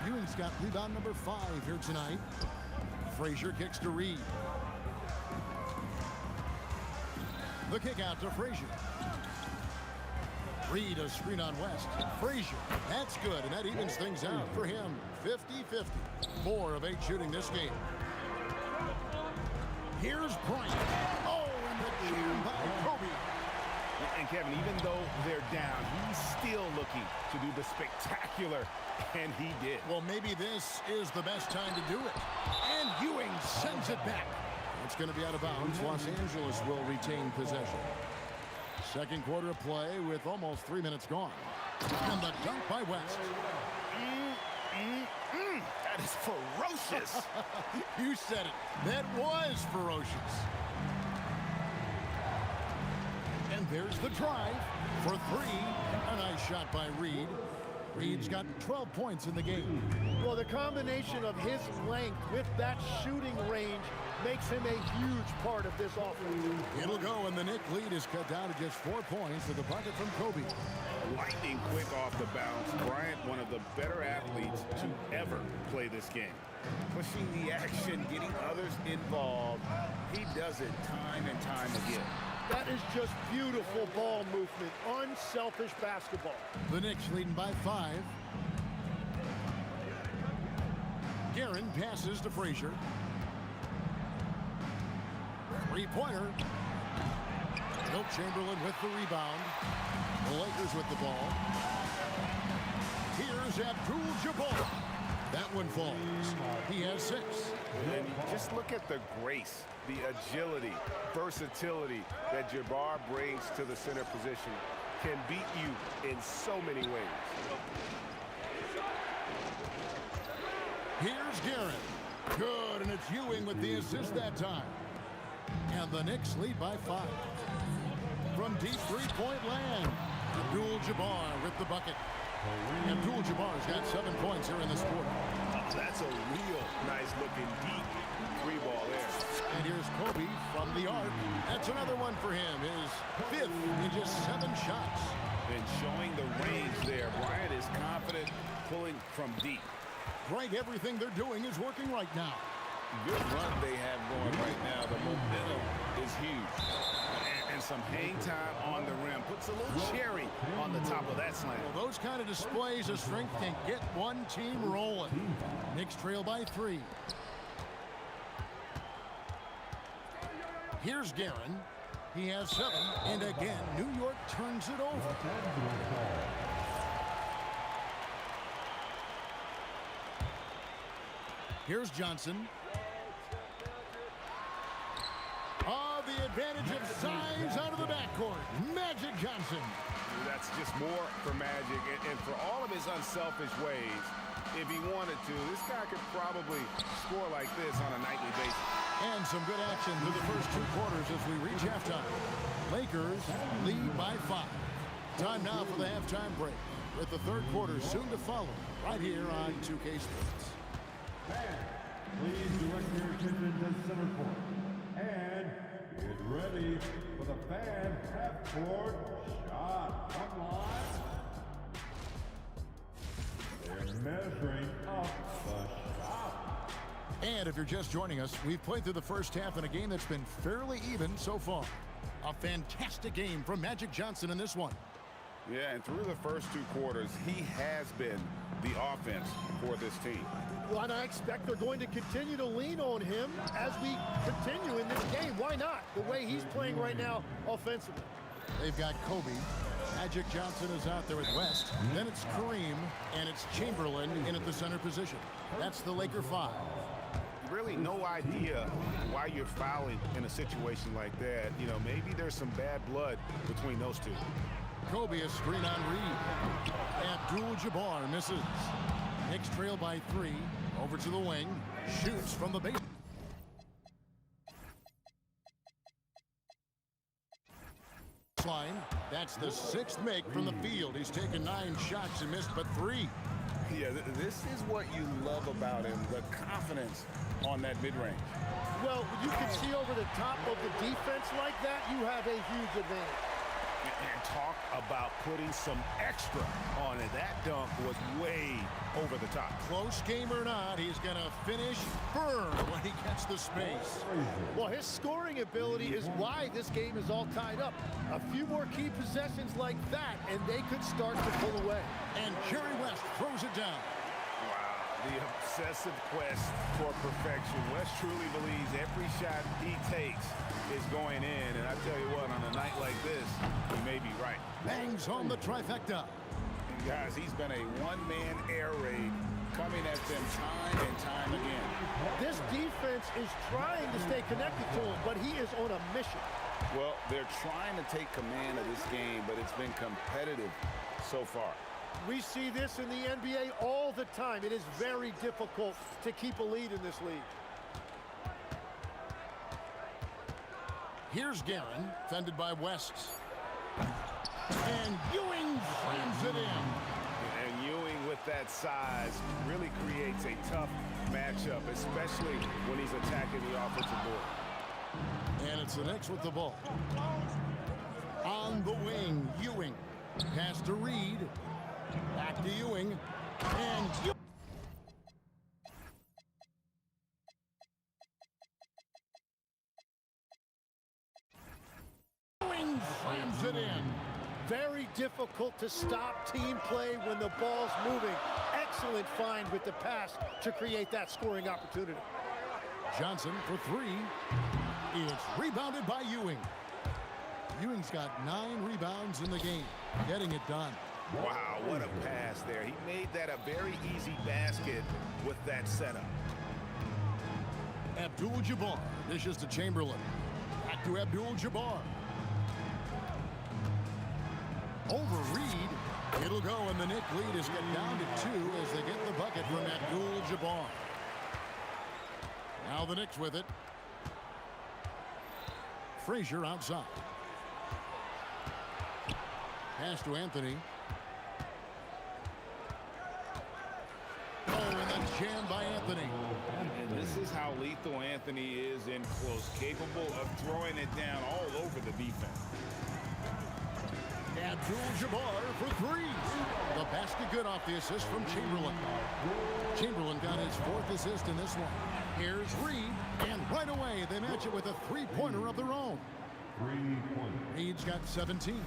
Ewing's got rebound number 5 here tonight. Frazier kicks to Reed. The kick out to Frazier. Reed a screen on West. Frazier, that's good, and that evens things out for him. 50-50. 4 of 8 shooting this game. Here's Bryant. Oh, and the jam by Kobe. And Kevin, even though they're down, he's still looking to do the spectacular, and he did. Well, maybe this is the best time to do it. And Ewing sends it back. It's going to be out of bounds. Los Angeles will retain possession. Second quarter of play with almost 3 minutes gone. And the dunk by West. That is ferocious. You said it. That was ferocious. And there's the drive for 3. A nice shot by Reed. Reed's got 12 points in the game. Well, the combination of his length with that shooting range makes him a huge part of this offense. It'll go, and the Knicks lead is cut down to just 4 points with a bucket from Kobe. Lightning quick off the bounce. Bryant, one of the better athletes to ever play this game. Pushing the action, getting others involved. He does it time and time again. That is just beautiful ball movement, unselfish basketball. The Knicks leading by 5. Guerin passes to Frazier. 3-pointer. Wilt Chamberlain with the rebound. The Lakers with the ball. Here's Abdul-Jabbar. That one falls. He has 6. And just look at the grace, the agility, versatility that Jabbar brings to the center position. Can beat you in so many ways. Here's Guerin. Good, and it's Ewing with the assist that time. And the Knicks lead by 5. From deep 3-point land, Abdul-Jabbar with the bucket. Abdul-Jabbar's got 7 points here in this quarter. That's a real nice-looking deep 3-ball there. And here's Kobe from the arc. That's another one for him. His 5th in just 7 shots. And showing the range there. Bryant is confident from deep. Right, everything they're doing is working right now. Good run they have going right now. The momentum is huge. And some hang time on the rim. Puts a little cherry on the top of that slam. Well, those kind of displays of strength can get one team rolling. Knicks trail by 3. Here's Guerin. He has 7. And again, New York turns it over. Here's Johnson. Oh, the advantage of size out of the backcourt. Magic Johnson. That's just more for Magic. And for all of his unselfish ways, if he wanted to, this guy could probably score like this on a nightly basis. And some good action through the first 2 quarters as we reach halftime. Lakers lead by 5. Time now for the halftime break, with the 3rd quarter soon to follow, right here on 2K Sports. Please direct your attention to center court. And get ready for the fan half-court shot. Come on. They're measuring up the shot. And if you're just joining us, we've played through the first half in a game that's been fairly even so far. A fantastic game from Magic Johnson in this one. Yeah, and through the first 2 quarters, he has been the offense for this team. Well, and I expect they're going to continue to lean on him as we continue in this game. Why not? The way he's playing right now offensively. They've got Kobe. Magic Johnson is out there with West. Then it's Kareem, and it's Chamberlain in at the center position. That's the Laker 5. Really no idea why you're fouling in a situation like that. You know, maybe there's some bad blood between those two. Kobe is screen on Reed. Abdul-Jabbar misses. Knicks trail by 3. Over to the wing. Shoots from the base. Line. That's the 6th make from the field. He's taken 9 shots and missed but 3. Yeah, this is what you love about him, the confidence on that mid-range. Well, you can see over the top of the defense like that, you have a huge advantage. And talk about putting some extra on it. That dunk was way over the top. Close game or not, he's going to finish firm when he gets the space. Well, his scoring ability is why this game is all tied up. A few more key possessions like that, and they could start to pull away. And Jerry West throws it down. Wow, the obsessive quest for perfection. West truly believes every shot he takes is going in, and I tell you what, on a night like this, he may be right. Bangs home the trifecta. And guys, he's been a one-man air raid coming at them time and time again. This defense is trying to stay connected to him, but he is on a mission. Well, they're trying to take command of this game, but it's been competitive so far. We see this in the NBA all the time. It is very difficult to keep a lead in this league. Here's Guerin, fended by West. And Ewing slams it in. And Ewing with that size really creates a tough matchup, especially when he's attacking the offensive board. And it's the Knicks with the ball. On the wing, Ewing. Pass to Reed. Back to Ewing. And Ewing. Slams it in. Very difficult to stop team play when the ball's moving. Excellent find with the pass to create that scoring opportunity. Johnson for 3. It's rebounded by Ewing. Ewing's got 9 rebounds in the game, getting it done. Wow, what a pass there. He made that a very easy basket with that setup. Abdul-Jabbar dishes to Chamberlain. Back to Abdul-Jabbar. Over Reed. It'll go, and the Knicks lead is get down to 2 as they get the bucket from Abdul-Jabbar. Now the Knicks with it. Frazier outside. Pass to Anthony. Oh, and then jammed by Anthony. And this is how lethal Anthony is in close, capable of throwing it down all over the defense. Abdul-Jabbar for three. The basket good off the assist from Chamberlain. Chamberlain got his fourth assist in this one. Here's Reed, and right away they match it with a three-pointer of their own. Reed's got 17.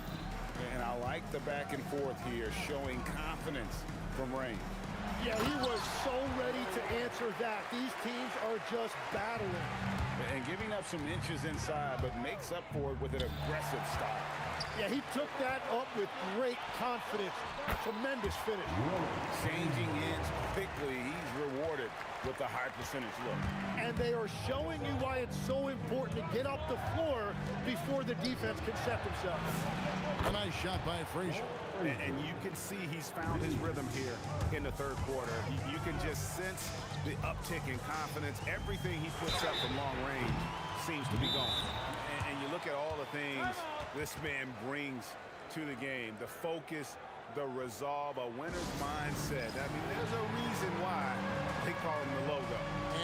And I like the back and forth here, showing confidence from range. Yeah, he was so ready to answer that. These teams are just battling. And giving up some inches inside, but makes up for it with an aggressive style. Yeah, he took that up with great confidence. Tremendous finish. Changing ends quickly. He's rewarded with a high percentage look. And they are showing you why it's so important to get up the floor before the defense can set themselves. A nice shot by Frazier. And you can see he's found his rhythm here in the third quarter. You can just sense the uptick in confidence. Everything he puts up from long range seems to be going. And you look at all the things this man brings to the game. The focus, the resolve, a winner's mindset. I mean, there's a reason why they call him the logo.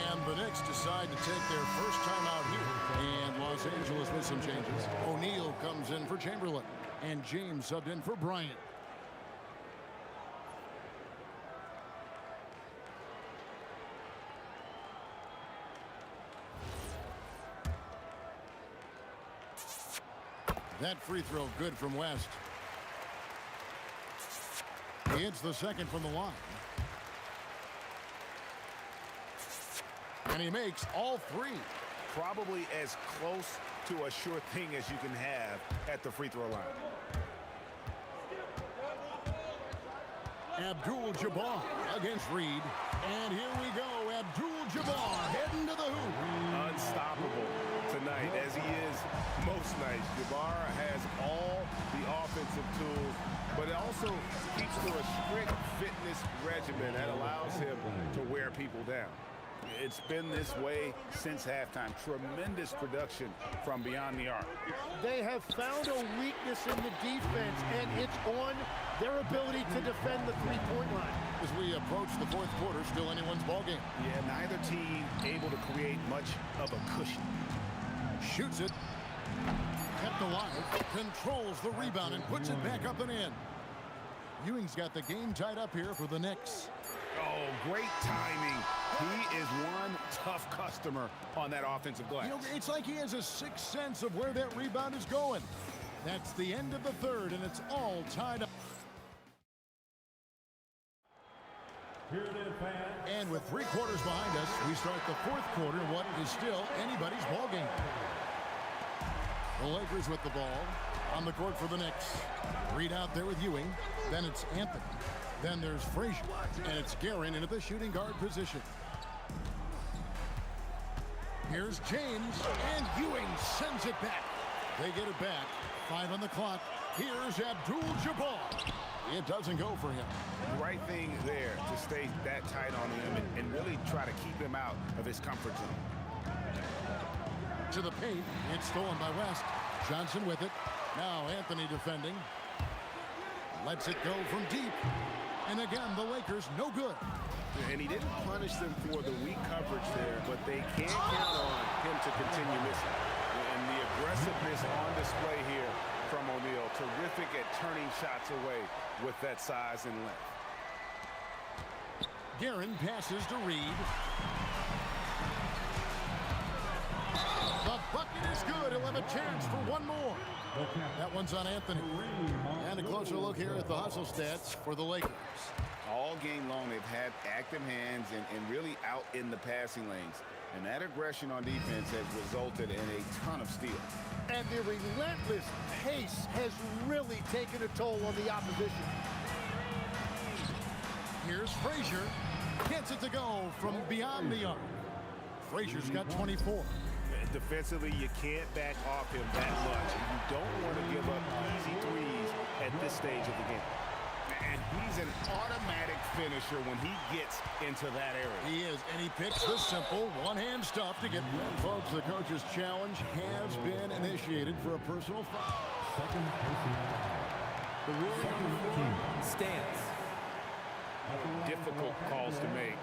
And the Knicks decide to take their first time out here. And Los Angeles with some changes. O'Neal comes in for Chamberlain. And James subbed in for Bryant. That free throw good from West. He hits the second from the line. And he makes all three. Probably as close to a sure thing as you can have at the free throw line. Abdul-Jabbar against Reed. And here we go. Abdul-Jabbar heading to the hoop. Unstoppable tonight, as he is most nights. Jabbar has all the offensive tools, but it also keeps to a strict fitness regimen that allows him to wear people down. It's been this way since halftime. Tremendous production from beyond the arc. They have found a weakness in the defense, and it's on their ability to defend the three-point line. As we approach the fourth quarter, still anyone's ballgame. Yeah, neither team able to create much of a cushion. Shoots it. Kept alive. Controls the rebound and puts it back up and in. Ewing's got the game tied up here for the Knicks. Oh, great timing. He is one tough customer on that offensive glass. You know, it's like he has a sixth sense of where that rebound is going. That's the end of the third, and it's all tied up. Here it is, fans. And with 3 quarters behind us, we start the fourth quarter, what is still anybody's ball game. The Lakers with the ball on the court for the Knicks. Reed out there with Ewing. Then it's Anthony. Then there's Frazier. And it's Guerin into the shooting guard position. Here's James. And Ewing sends it back. They get it back. 5 on the clock. Here's Abdul-Jabbar. It doesn't go for him. The right thing there to stay that tight on him and really try to keep him out of his comfort zone. To the paint. It's stolen by West. Johnson with it. Now Anthony defending. Lets it go from deep. And again, the Lakers no good. And he didn't punish them for the weak coverage there, but they can't count on him to continue missing. And the aggressiveness on display here from O'Neal. Terrific at turning shots away with that size and length. Guerin passes to Reed. The bucket is good. He'll have a chance for one more. That one's on Anthony. And a closer look here at the hustle stats for the Lakers. All game long, they've had active hands and really out in the passing lanes. And that aggression on defense has resulted in a ton of steals. And the relentless pace has really taken a toll on the opposition. Here's Frazier. Gets it to go from beyond the arc. Frazier's got 24. Defensively, you can't back off him that much. You don't want to give up easy threes at this stage of the game. And he's an automatic finisher when he gets into that area. He is, and he picks the simple one-hand stuff to get. Folks, the coach's challenge has been initiated for a personal foul. Second personal. The ruling on the floor Stance. Difficult calls to make.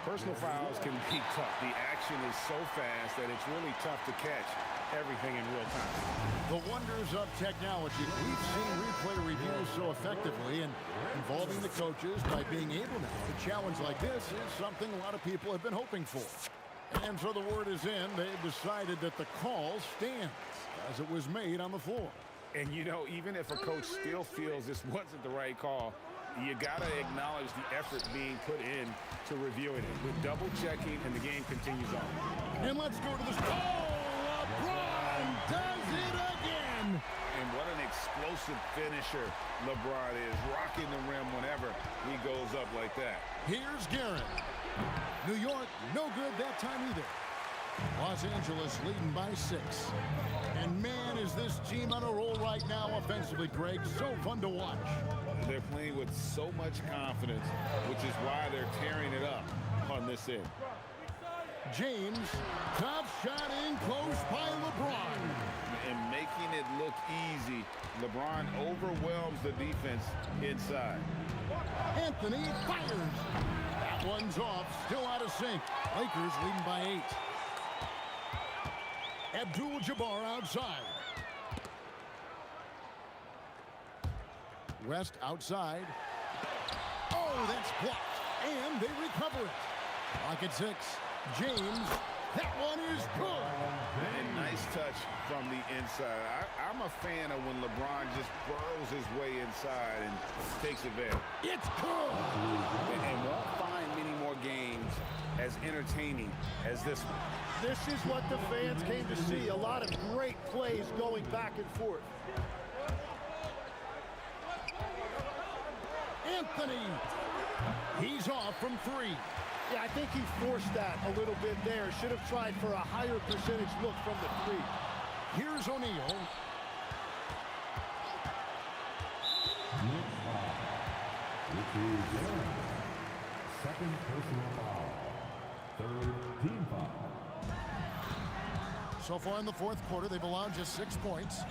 Personal fouls can be tough. The action is so fast that it's really tough to catch everything in real time. The wonders of technology. We've seen replay reviews so effectively, and involving the coaches by being able now to challenge like this is something a lot of people have been hoping for. And so the word is in. They've decided that the call stands as it was made on the floor. And, you know, even if a coach still feels this wasn't the right call, you got to acknowledge the effort being put in to reviewing it. With double checking, and the game continues on. And let's go to the... Oh, LeBron does it again! And what an explosive finisher LeBron is, rocking the rim whenever he goes up like that. Here's Garrett. New York, no good that time either. Los Angeles leading by 6. And man, is this team on a roll right now offensively, Greg. So fun to watch. They're playing with so much confidence, which is why they're tearing it up on this end. James, tough shot in close by LeBron. And making it look easy, LeBron overwhelms the defense inside. Anthony fires. That one's off, still out of sync. Lakers leading by 8. Abdul-Jabbar outside. West outside. Oh, that's blocked. And they recover it. Clock at 6. James, that one is good. And nice touch from the inside. I'm a fan of when LeBron just burrows his way inside and takes advantage. It's good. And won't find many more games as entertaining as this one. This is what the fans came to see. A lot of great plays going back and forth. Anthony, he's off from 3. Yeah, I think he forced that a little bit there. Should have tried for a higher percentage look from the 3. Here's O'Neal. Second personal foul. Third team foul. So far in the fourth quarter, they've allowed just 6 points.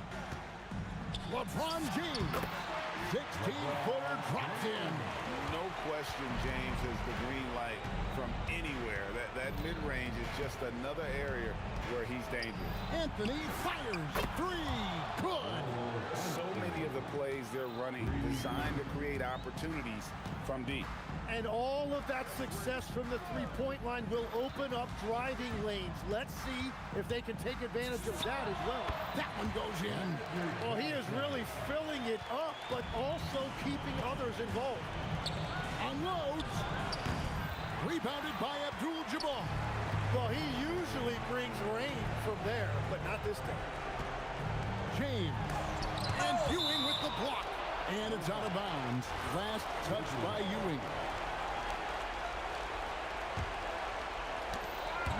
LeBron James, 16-footer dropped in. No question, James has the green light from anywhere. That mid-range is just another area where he's dangerous. Anthony fires. 3. Good. So many of the plays they're running designed to create opportunities from deep. And all of that success from the three-point line will open up driving lanes. Let's see if they can take advantage of that as well. That one goes in. Well, he is really filling it up, but also keeping others involved. Unloads. Rebounded by Abdul-Jabbar. Well, he usually brings rain from there, but not this time. James. And Ewing with the block. And it's out of bounds. Last touch by Ewing.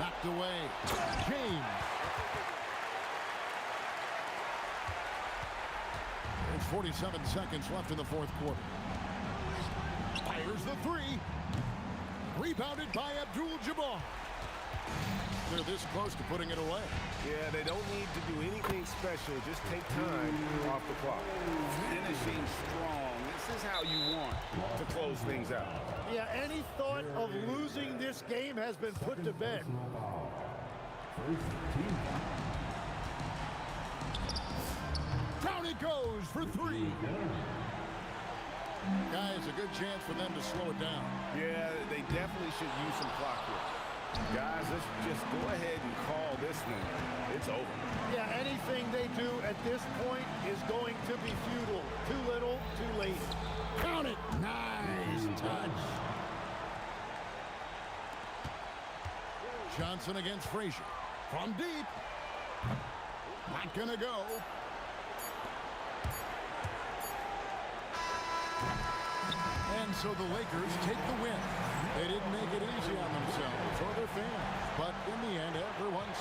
Knocked away. James. There's 47 seconds left in the fourth quarter. Fires the 3. Rebounded by Abdul-Jabbar. They're this close to putting it away. Yeah, they don't need to do anything special. Just take time off the clock. Finishing strong. This is how you want to close things out. Yeah, any thought of losing this game has been put to bed. Down it goes for 3. Guys, a good chance for them to slow it down. Yeah, they definitely should use some clock here. Guys, let's just go ahead and call this one. It's over. Yeah, anything they do at this point is going to be futile. Too little, too late. Count it. Nice touch. Johnson against Frazier. From deep. Not gonna go. And so the Lakers take the win. They didn't make it easy on themselves or their fans, but in the end, everyone's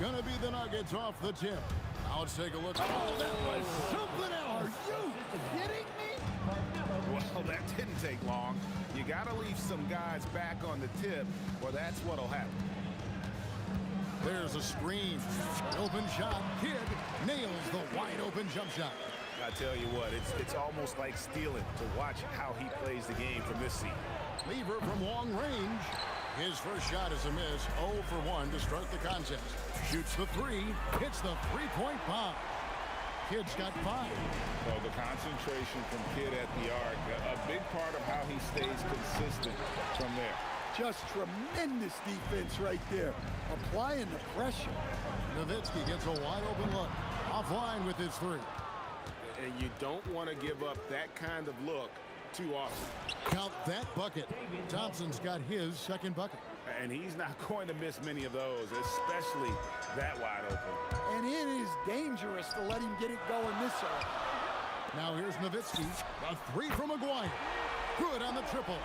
Going to be the Nuggets off the tip. Now let's take a look. Oh, that was something else. Are you kidding me? Well, that didn't take long. You got to leave some guys back on the tip, or that's what'll happen. There's a screen. An open shot. Kidd nails the wide open jump shot. I tell you what, it's almost like stealing to watch how he plays the game from this seat. Lever from long range. His first shot is a miss. 0 for 1 to start the contest. Shoots the three. Hits the three-point bomb. Kidd's got 5. Well, the concentration from Kidd at the arc, a big part of how he stays consistent from there. Just tremendous defense right there. Applying the pressure. Nowitzki gets a wide open look. Offline with his 3. And you don't want to give up that kind of look too often. Count that bucket. Thompson's got his second bucket. And he's not going to miss many of those, especially that wide open. And it is dangerous to let him get it going this early. Now here's Nowitzki. A 3 from McGuire. Good on the triple.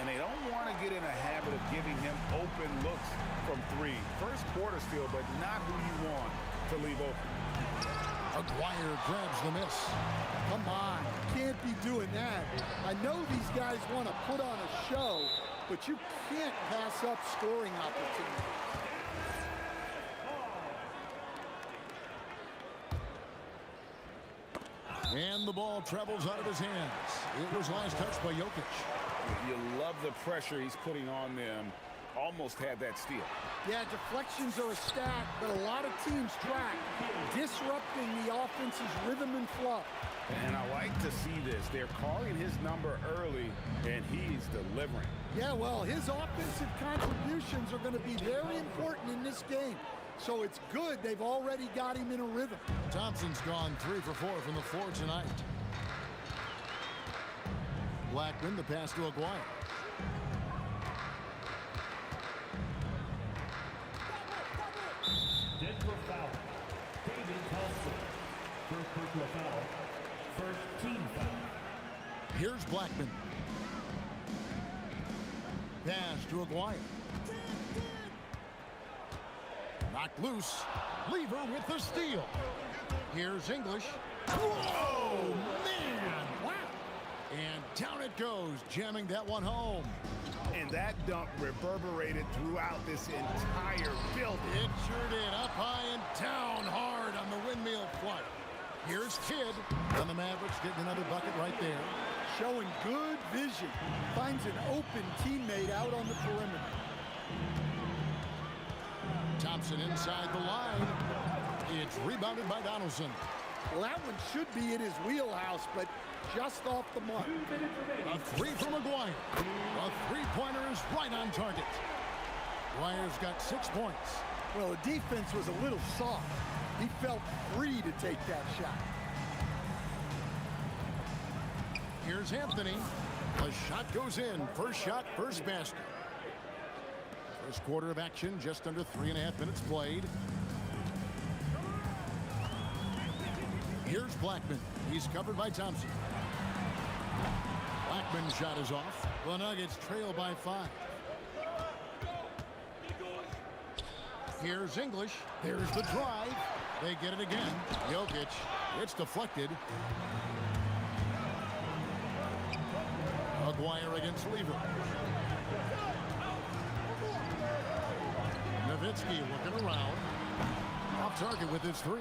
And they don't want to get in a habit of giving him open looks from 3. First quarter steal, but not who you want to leave open. McGuire grabs the miss. Come on, you can't be doing that. I know these guys want to put on a show, but you can't pass up scoring opportunities. And the ball travels out of his hands. It was last touched by Jokic. You love the pressure he's putting on them. Almost had that steal. Yeah, deflections are a stat, but a lot of teams track, disrupting the offense's rhythm and flow. And I like to see this. They're calling his number early, and he's delivering. Yeah, well, his offensive contributions are going to be very important in this game. So it's good they've already got him in a rhythm. Thompson's gone 3 for 4 from the floor tonight. Blackman, the pass to Aguirre. Denver foul. David Thompson. First personal foul. First team foul. Here's Blackman. Pass to Aguirre. Knocked loose. Lever with the steal. Here's English. Oh, man! Wow! And down it goes, jamming that one home. And that dunk reverberated throughout this entire building. It sure did. Up high and down hard on the windmill flight. Here's Kidd. And the Mavericks getting another bucket right there. Showing good vision. Finds an open teammate out on the perimeter. Thompson inside the line. It's rebounded by Donaldson. Well, that one should be in his wheelhouse, but just off the mark. A 3 from McGuire. A three-pointer is right on target. Guire's got 6 points. Well, the defense was a little soft. He felt free to take that shot. Here's Anthony. The shot goes in. First shot, first basket. First quarter of action, just under 3.5 minutes played. Here's Blackman. He's covered by Thompson. Blackman's shot is off. The Nuggets trail by 5. Here's English. There's the drive. They get it again. Jokic. It's deflected. Aguirre against Lever. Nowitzki looking around. Off target with his 3.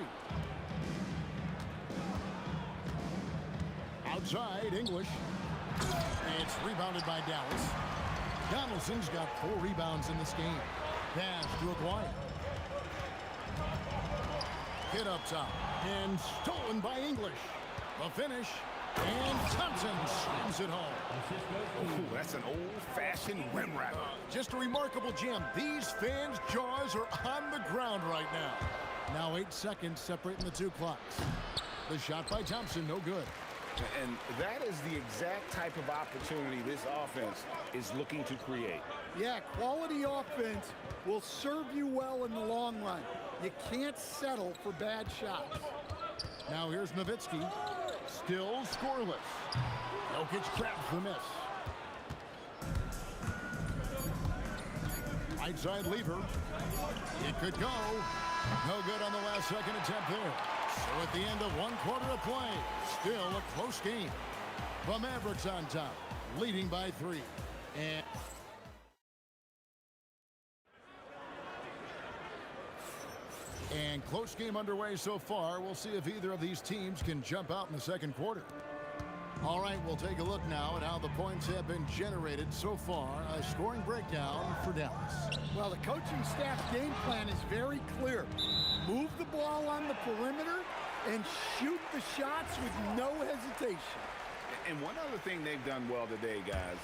Outside, English. It's rebounded by Dallas. Donaldson's got 4 rebounds in this game. Pass to Aguirre. Hit up top. And stolen by English. The finish. And Thompson slams it home. Ooh, that's an old-fashioned rim wrapper. Just a remarkable jam. These fans' jaws are on the ground right now. Now 8 seconds separating the 2 clocks. The shot by Thompson, no good. And that is the exact type of opportunity this offense is looking to create. Yeah, quality offense will serve you well in the long run. You can't settle for bad shots. Now here's Nowitzki. Still scoreless. Jokic grabs the miss. Right side Lever. It could go. No good on the last second attempt there. So at the end of 1 quarter of play, still a close game. The Mavericks on top, leading by 3. And And close game underway so far. We'll see if either of these teams can jump out in the second quarter. All right, we'll take a look now at how the points have been generated so far. A scoring breakdown for Dallas. Well, the coaching staff's game plan is very clear. Move the ball on the perimeter and shoot the shots with no hesitation. And one other thing they've done well today, guys,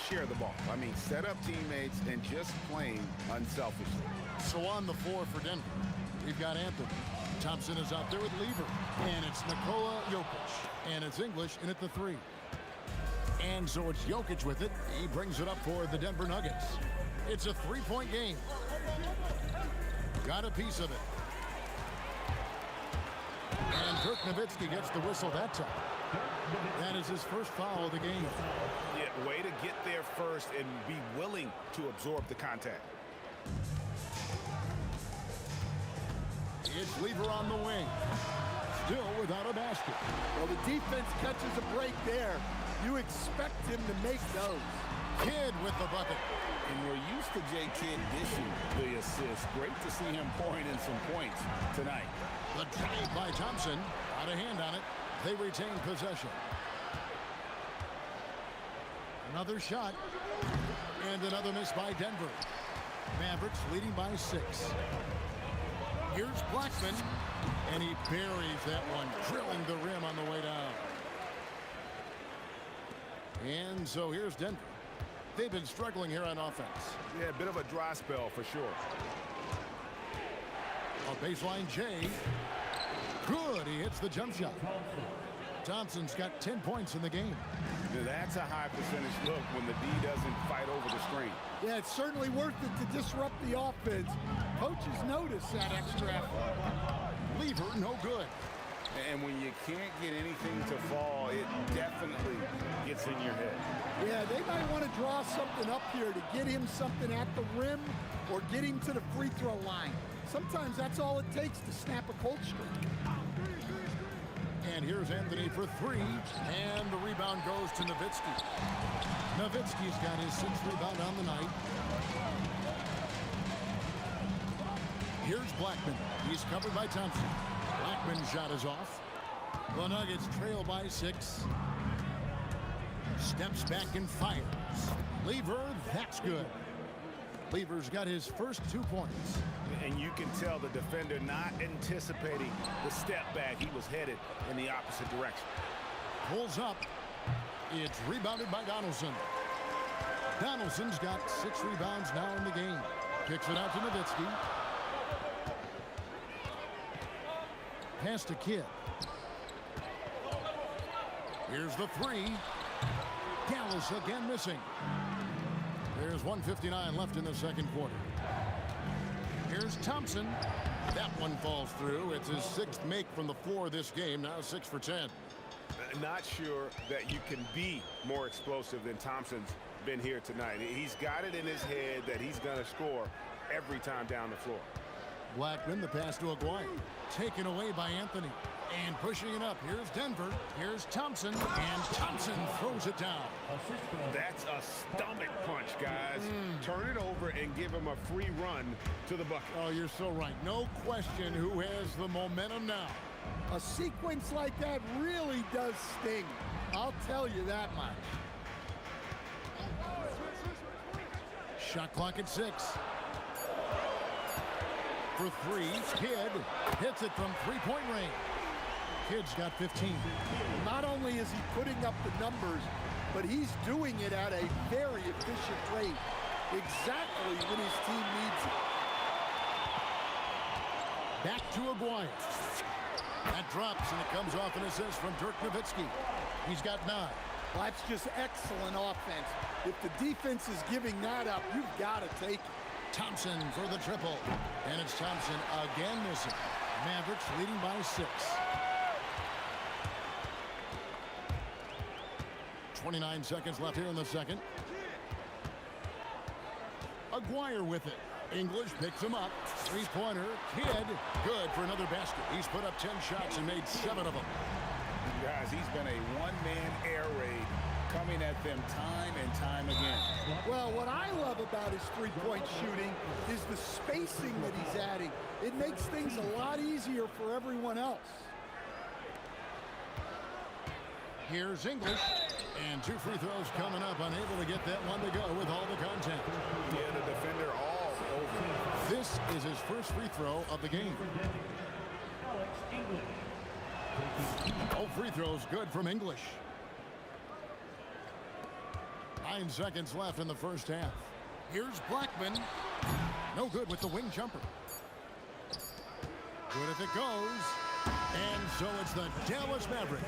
share the ball. I mean, set up teammates and just playing unselfishly. So on the floor for Denver, we've got Anthony. Thompson is out there with Lever. And it's Nikola Jokic. And it's English in at the 3. And so it's Jokic with it. He brings it up for the Denver Nuggets. It's a 3-point game. Got a piece of it. And Dirk Nowitzki gets the whistle that time. That is his first foul of the game. Yeah, way to get there first and be willing to absorb the contact. It's Lever on the wing. Still without a basket. Well, the defense catches a break there. You expect him to make those. Kidd with the bucket. And we're used to J. Kidd dishing the assist. Great to see him pouring in some points tonight. The drive by Thompson. Got a hand on it. They retain possession. Another shot. And another miss by Denver. Mavericks leading by 6. Here's Blackman. And he buries that one, drilling the rim on the way down. And so here's Denver. They've been struggling here on offense. Yeah, a bit of a dry spell for sure. On baseline, Jay. Good, he hits the jump shot. Thompson's got 10 points in the game. That's a high percentage look when the D doesn't fight over the screen. Yeah, it's certainly worth it to disrupt the offense. Coaches notice that extra effort. Lever, no good. And when you can't get anything to fall, it definitely gets in your head. Yeah, they might want to draw something up here to get him something at the rim or get him to the free throw line. Sometimes that's all it takes to snap a cold streak. And here's Anthony for 3. And the rebound goes to Nowitzki. Nowitzki's got his 6th rebound on the night. Here's Blackman. He's covered by Thompson. Blackman's shot is off. The Nuggets trail by 6. Steps back and fires. Lever, that's good. Lever's got his first 2 points. And you can tell the defender not anticipating the step back. He was headed in the opposite direction. Pulls up. It's rebounded by Donaldson. Donaldson's got 6 rebounds now in the game. Kicks it out to Nowitzki. Pass to Kidd. Here's the 3. Dallas again missing. There's 1:59 left in the second quarter. Here's Thompson. That one falls through. It's his 6th make from the floor this game. Now 6 for 10. Not sure that you can be more explosive than Thompson's been here tonight. He's got it in his head that he's going to score every time down the floor. Blackman, the pass to Aguirre. Taken away by Anthony. And pushing it up. Here's Denver. Here's Thompson. And Thompson throws it down. That's a stomach punch, guys. Turn it over and give him a free run to the bucket. Oh, you're so right. No question who has the momentum now. A sequence like that really does sting. I'll tell you that much. Shot clock at 6. For 3, Kidd hits it from 3-point range. Kidd's got 15. Not only is he putting up the numbers, but he's doing it at a very efficient rate. Exactly when his team needs it. Back to Aguirre. That drops, and it comes off an assist from Dirk Nowitzki. He's got 9. Well, that's just excellent offense. If the defense is giving that up, you've got to take it. Thompson for the triple. And it's Thompson again missing. Mavericks leading by 6. 29 seconds left here in the second. Aguirre with it. English picks him up. 3-pointer. Kidd. Good for another basket. He's put up 10 shots and made 7 of them. Guys, he's been a one-man air raid coming at them time and time again. Well, what I love about his 3-point shooting is the spacing that he's adding. it makes things a lot easier for everyone else. Here's English, and 2 free throws coming up, unable to get that one to go with all the contact. Yeah, the defender all over. This is his first free throw of the game. All free throws good from English. 9 seconds left in the first half. Here's Blackman. No good with the wing jumper. Good if it goes. And so it's the Dallas Mavericks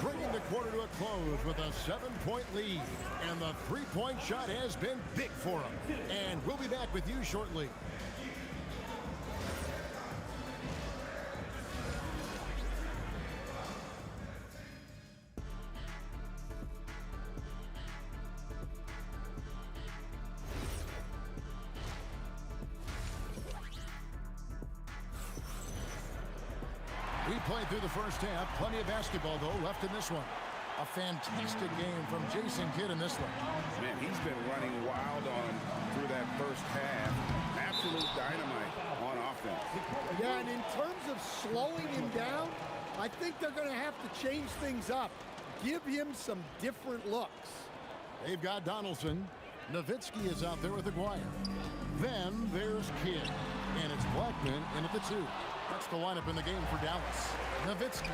bringing the quarter to a close with a 7-point lead. And the three-point shot has been big for them. And we'll be back with you shortly. We played through the first half. Plenty of basketball, though, left in this one. A fantastic game from Jason Kidd in this one. Man, he's been running wild on him through that first half. Absolute dynamite on offense. Yeah, and in terms of slowing him down, I think they're going to have to change things up. Give him some different looks. They've got Donaldson. Nowitzki is out there with Aguirre. Then there's Kidd. And it's Blackman in at the 2. That's the lineup in the game for Dallas. Nowitzki.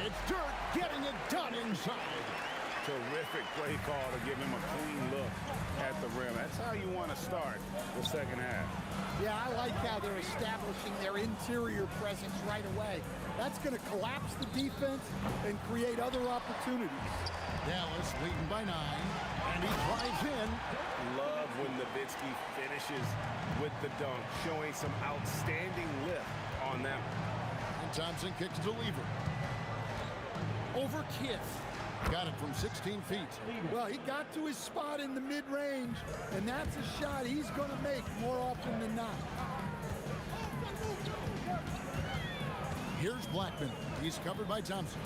It's Dirk getting it done inside. Terrific play call to give him a clean look at the rim. That's how you want to start the second half. Yeah, I like how they're establishing their interior presence right away. That's going to collapse the defense and create other opportunities. Dallas leading by 9, and he drives in. Love when Nowitzki finishes with the dunk, showing some outstanding lift on that one. And Thompson kicks to Lever. Over Kidd. Got it from 16 feet. Well, he got to his spot in the mid-range, and that's a shot he's going to make more often than not. Here's Blackman. He's covered by Thompson.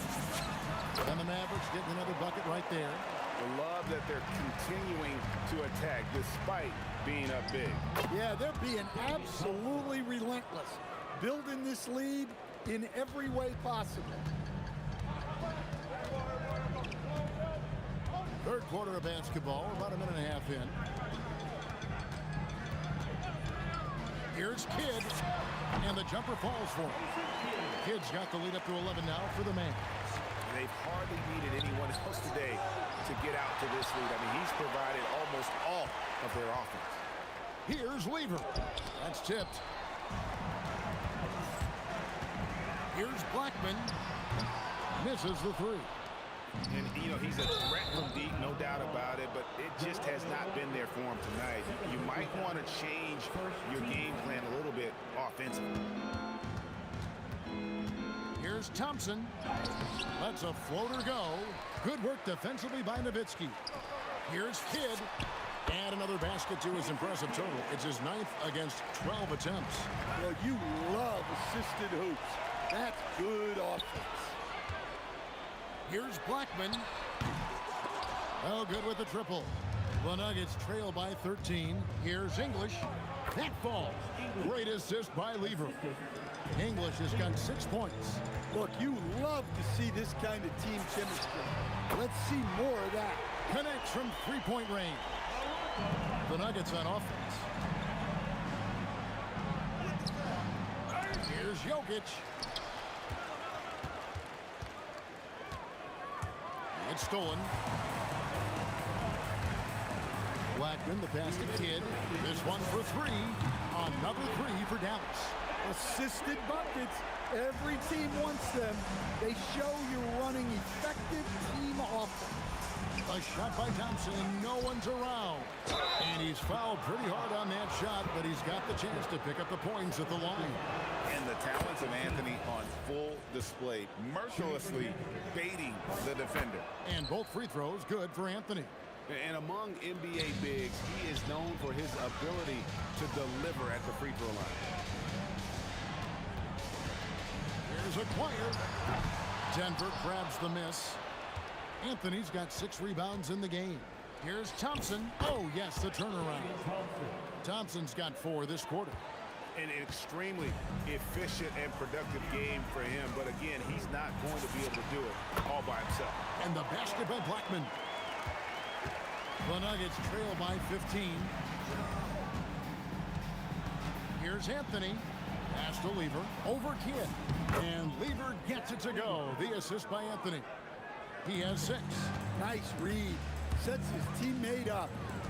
And the Mavericks getting another bucket right there. I love that they're continuing to attack despite being up big. Yeah, they're being absolutely relentless, building this lead in every way possible. Third quarter of basketball, about a minute and a half in. Here's Kidd, and the jumper falls for him. Kidd's got the lead up to 11 now for the Mavs. They've hardly needed anyone else today to get out to this lead. I mean, he's provided almost all of their offense. Here's Lever. That's tipped. Here's Blackman. Misses the 3. And, you know, he's a threat from deep, no doubt about it, but it just has not been there for him tonight. You might want to change your game plan a little bit offensively. Here's Thompson. Lets a floater go. Good work defensively by Nowitzki. Here's Kidd. And another basket to his impressive total. It's his 9th against 12 attempts. Well, you love assisted hoops. That's good offense. Here's Blackman. Oh, good with the triple. The Nuggets trail by 13. Here's English. That falls. Great assist by Lever. English has got 6 points. Look, you love to see this kind of team chemistry. Let's see more of that. Connects from 3-point range. The Nuggets on offense. Here's Jokic. It's stolen. Blackman, the pass to Kidd. This one for 3. Another 3 for Dallas. Assisted buckets. Every team wants them. They show you're running effective team offense. A shot by Thompson, and no one's around. And he's fouled pretty hard on that shot, but he's got the chance to pick up the points at the line. And the talents of Anthony on full display, mercilessly baiting the defender. And both free throws good for Anthony. And among NBA bigs, he is known for his ability to deliver at the free throw line. Here's Aguirre. Denver grabs the miss. Anthony's got 6 rebounds in the game. Here's Thompson. Oh, yes, the turnaround. Thompson's got 4 this quarter. an extremely efficient and productive game for him. But again, he's not going to be able to do it all by himself. And the basket by Blackman. The Nuggets trail by 15. Here's Anthony. Pass to Lever. Over Kidd. And Lever gets it to go. The assist by Anthony. He has 6. Nice read. Sets his teammate up.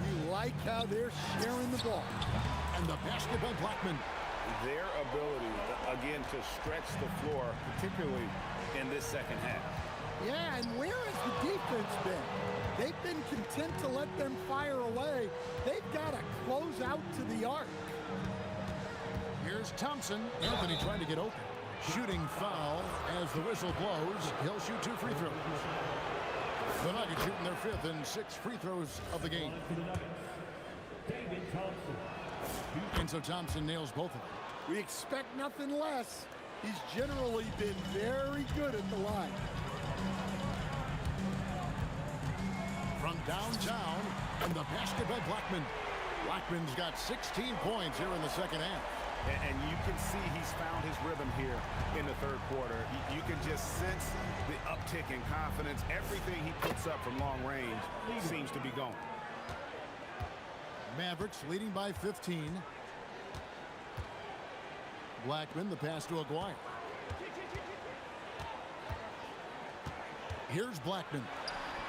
You like how they're sharing the ball. And the basket by Blackman. Their ability, again, to stretch the floor, particularly in this second half. Yeah, and where has the defense been? They've been content to let them fire away. They've got to close out to the arc. Here's Thompson. Anthony trying to get open. Shooting foul as the whistle blows. He'll shoot 2 free throws. The Nuggets shooting their 5th and 6th free throws of the game. And so Thompson nails both of them. We expect nothing less. He's generally been very good at the line. From downtown, and the basket by Blackman. Blackman's got 16 points here in the second half. And you can see he's found his rhythm here in the third quarter. You can just sense the uptick in confidence. Everything he puts up from long range seems to be going. Mavericks leading by 15. Blackman, the pass to Aguirre. Here's Blackman.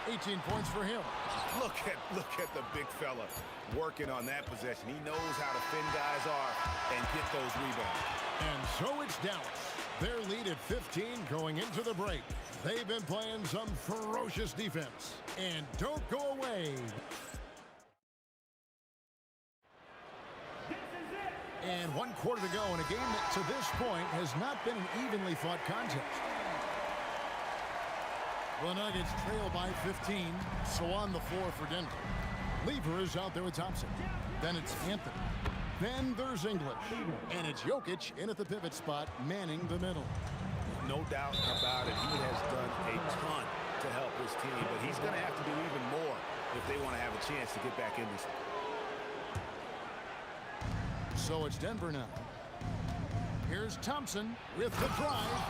18 points for him. Look at the big fella working on that possession. He knows how to fend guys off and get those rebounds. And so it's Dallas. Their lead at 15 going into the break. They've been playing some ferocious defense. And don't go away. And 1 quarter to go in a game that to this point has not been an evenly fought contest. The Nuggets trail by 15, so on the floor for Denver. Lever is out there with Thompson. Then it's Anthony. Then there's English. And it's Jokic in at the pivot spot, manning the middle. No doubt about it. He has done a ton to help his team, but he's going to have to do even more if they want to have a chance to get back in this. So it's Denver now. Here's Thompson with the drive,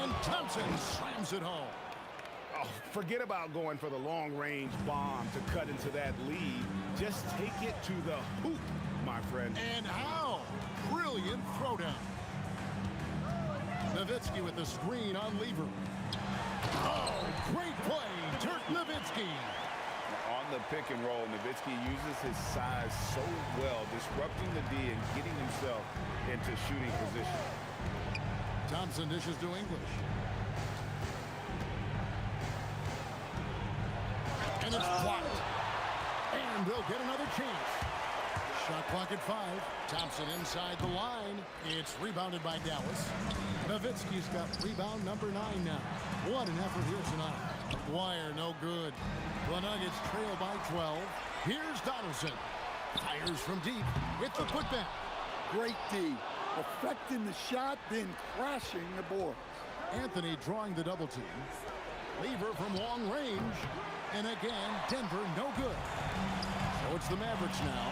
and Thompson slams it home. Oh, forget about going for the long-range bomb to cut into that lead. Just take it to the hoop, my friend. And how? Brilliant throwdown. Nowitzki with the screen on Lever. Oh, great play, Dirk Nowitzki. On the pick and roll, Nowitzki uses his size so well, disrupting the D and getting himself into shooting position. Thompson dishes to English. And it's blocked. And they'll get another chance. Shot clock at 5. Thompson inside the line. It's rebounded by Dallas. Nowitzki's got rebound number 9 now. What an effort here tonight. Aguirre, no good. The Nuggets trail by 12. Here's Donaldson. Fires from deep with the putback. Great D. Affecting the shot, then crashing the board. Anthony drawing the double team. Lever from long range. And again, Denver no good. So it's the Mavericks now.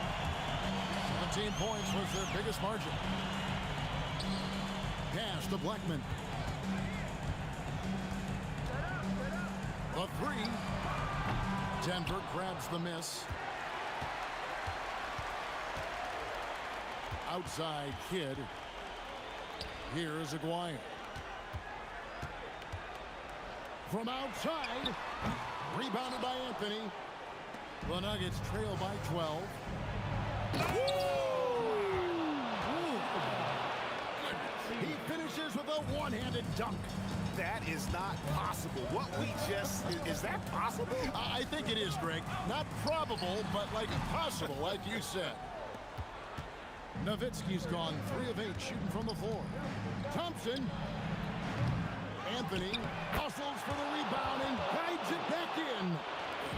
17 points was their biggest margin. Pass to Blackman. The 3. Denver grabs the miss. Outside Kidd. Here is Aguirre. From outside. Rebounded by Anthony. The Nuggets trail by 12. He finishes with a one-handed dunk. That is not possible. What we just... Is that possible? I think it is, Greg. Not probable, but like possible, like you said. Nowitzki's gone 3 of 8 shooting from the floor. Thompson. Anthony hustles for the rebound and guides it back in.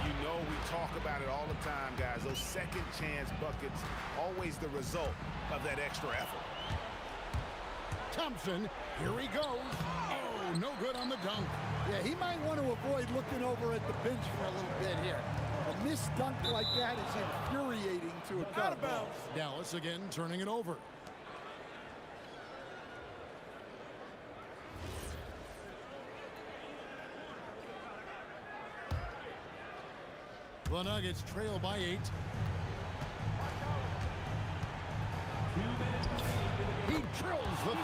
You know we talk about it all the time, guys. Those second chance buckets, always the result of that extra effort. Thompson, here he goes. Oh, no good on the dunk. Yeah, he might want to avoid looking over at the bench for a little bit here. A missed dunk like that is infuriating to a Out of coach. bounds. Dallas again turning it over. The Nuggets trail by 8. He drills the 3.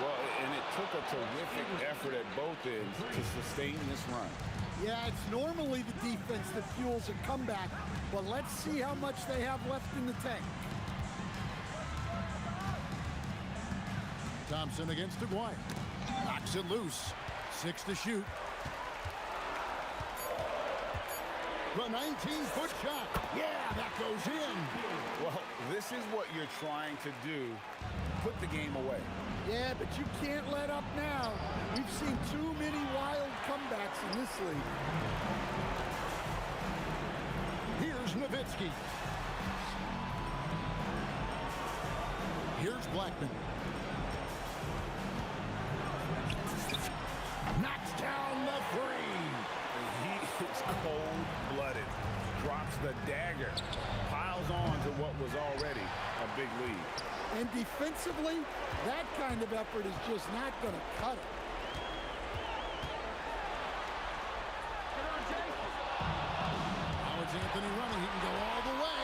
Well, and it took a terrific effort at both ends to sustain this run. Yeah, it's normally the defense that fuels a comeback, but let's see how much they have left in the tank. Thompson against Aguirre. Knocks it loose. 6 to shoot. The 19-foot shot. Yeah, that goes in. Well, this is what you're trying to do. Put the game away. Yeah, but you can't let up now. We've seen too many wild comebacks in this league. Here's Nowitzki. Here's Blackman. Knocks down the 3. He is cold-blooded. Drops the dagger. Piles on to what was already a big lead. And defensively, that kind of effort is just not going to cut it. Howard's Anthony running. He can go all the way.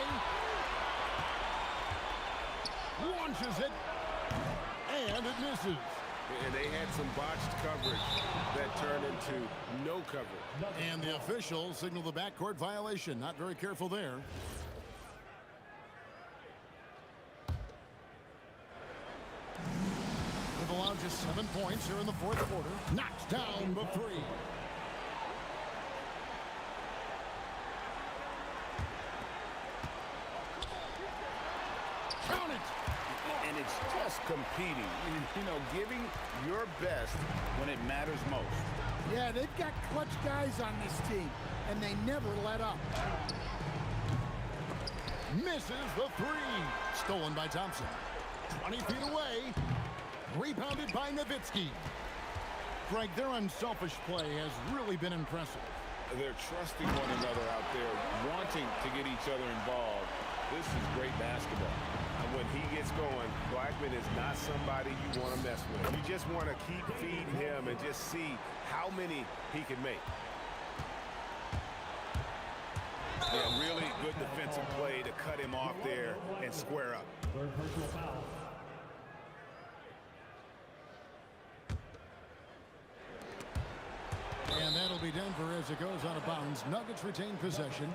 Launches it. And it misses. And they had some botched coverage that turned into no coverage. And the officials signal the backcourt violation. Not very careful there. They've allowed just 7 points here in the fourth quarter. Knocks down the 3. Count it. And it's just competing. You know, giving your best when it matters most. Yeah, they've got clutch guys on this team, and they never let up. Misses the 3. Stolen by Thompson. 20 feet away. Rebounded by Nowitzki. Frank, their unselfish play has really been impressive. They're trusting one another out there, wanting to get each other involved. This is great basketball. And when he gets going, Blackman is not somebody you want to mess with. You just want to keep feeding him and just see how many he can make. Yeah, really good defensive play to cut him off there and square up. Third personal foul. And that'll be Denver as it goes out of bounds. Nuggets retain possession.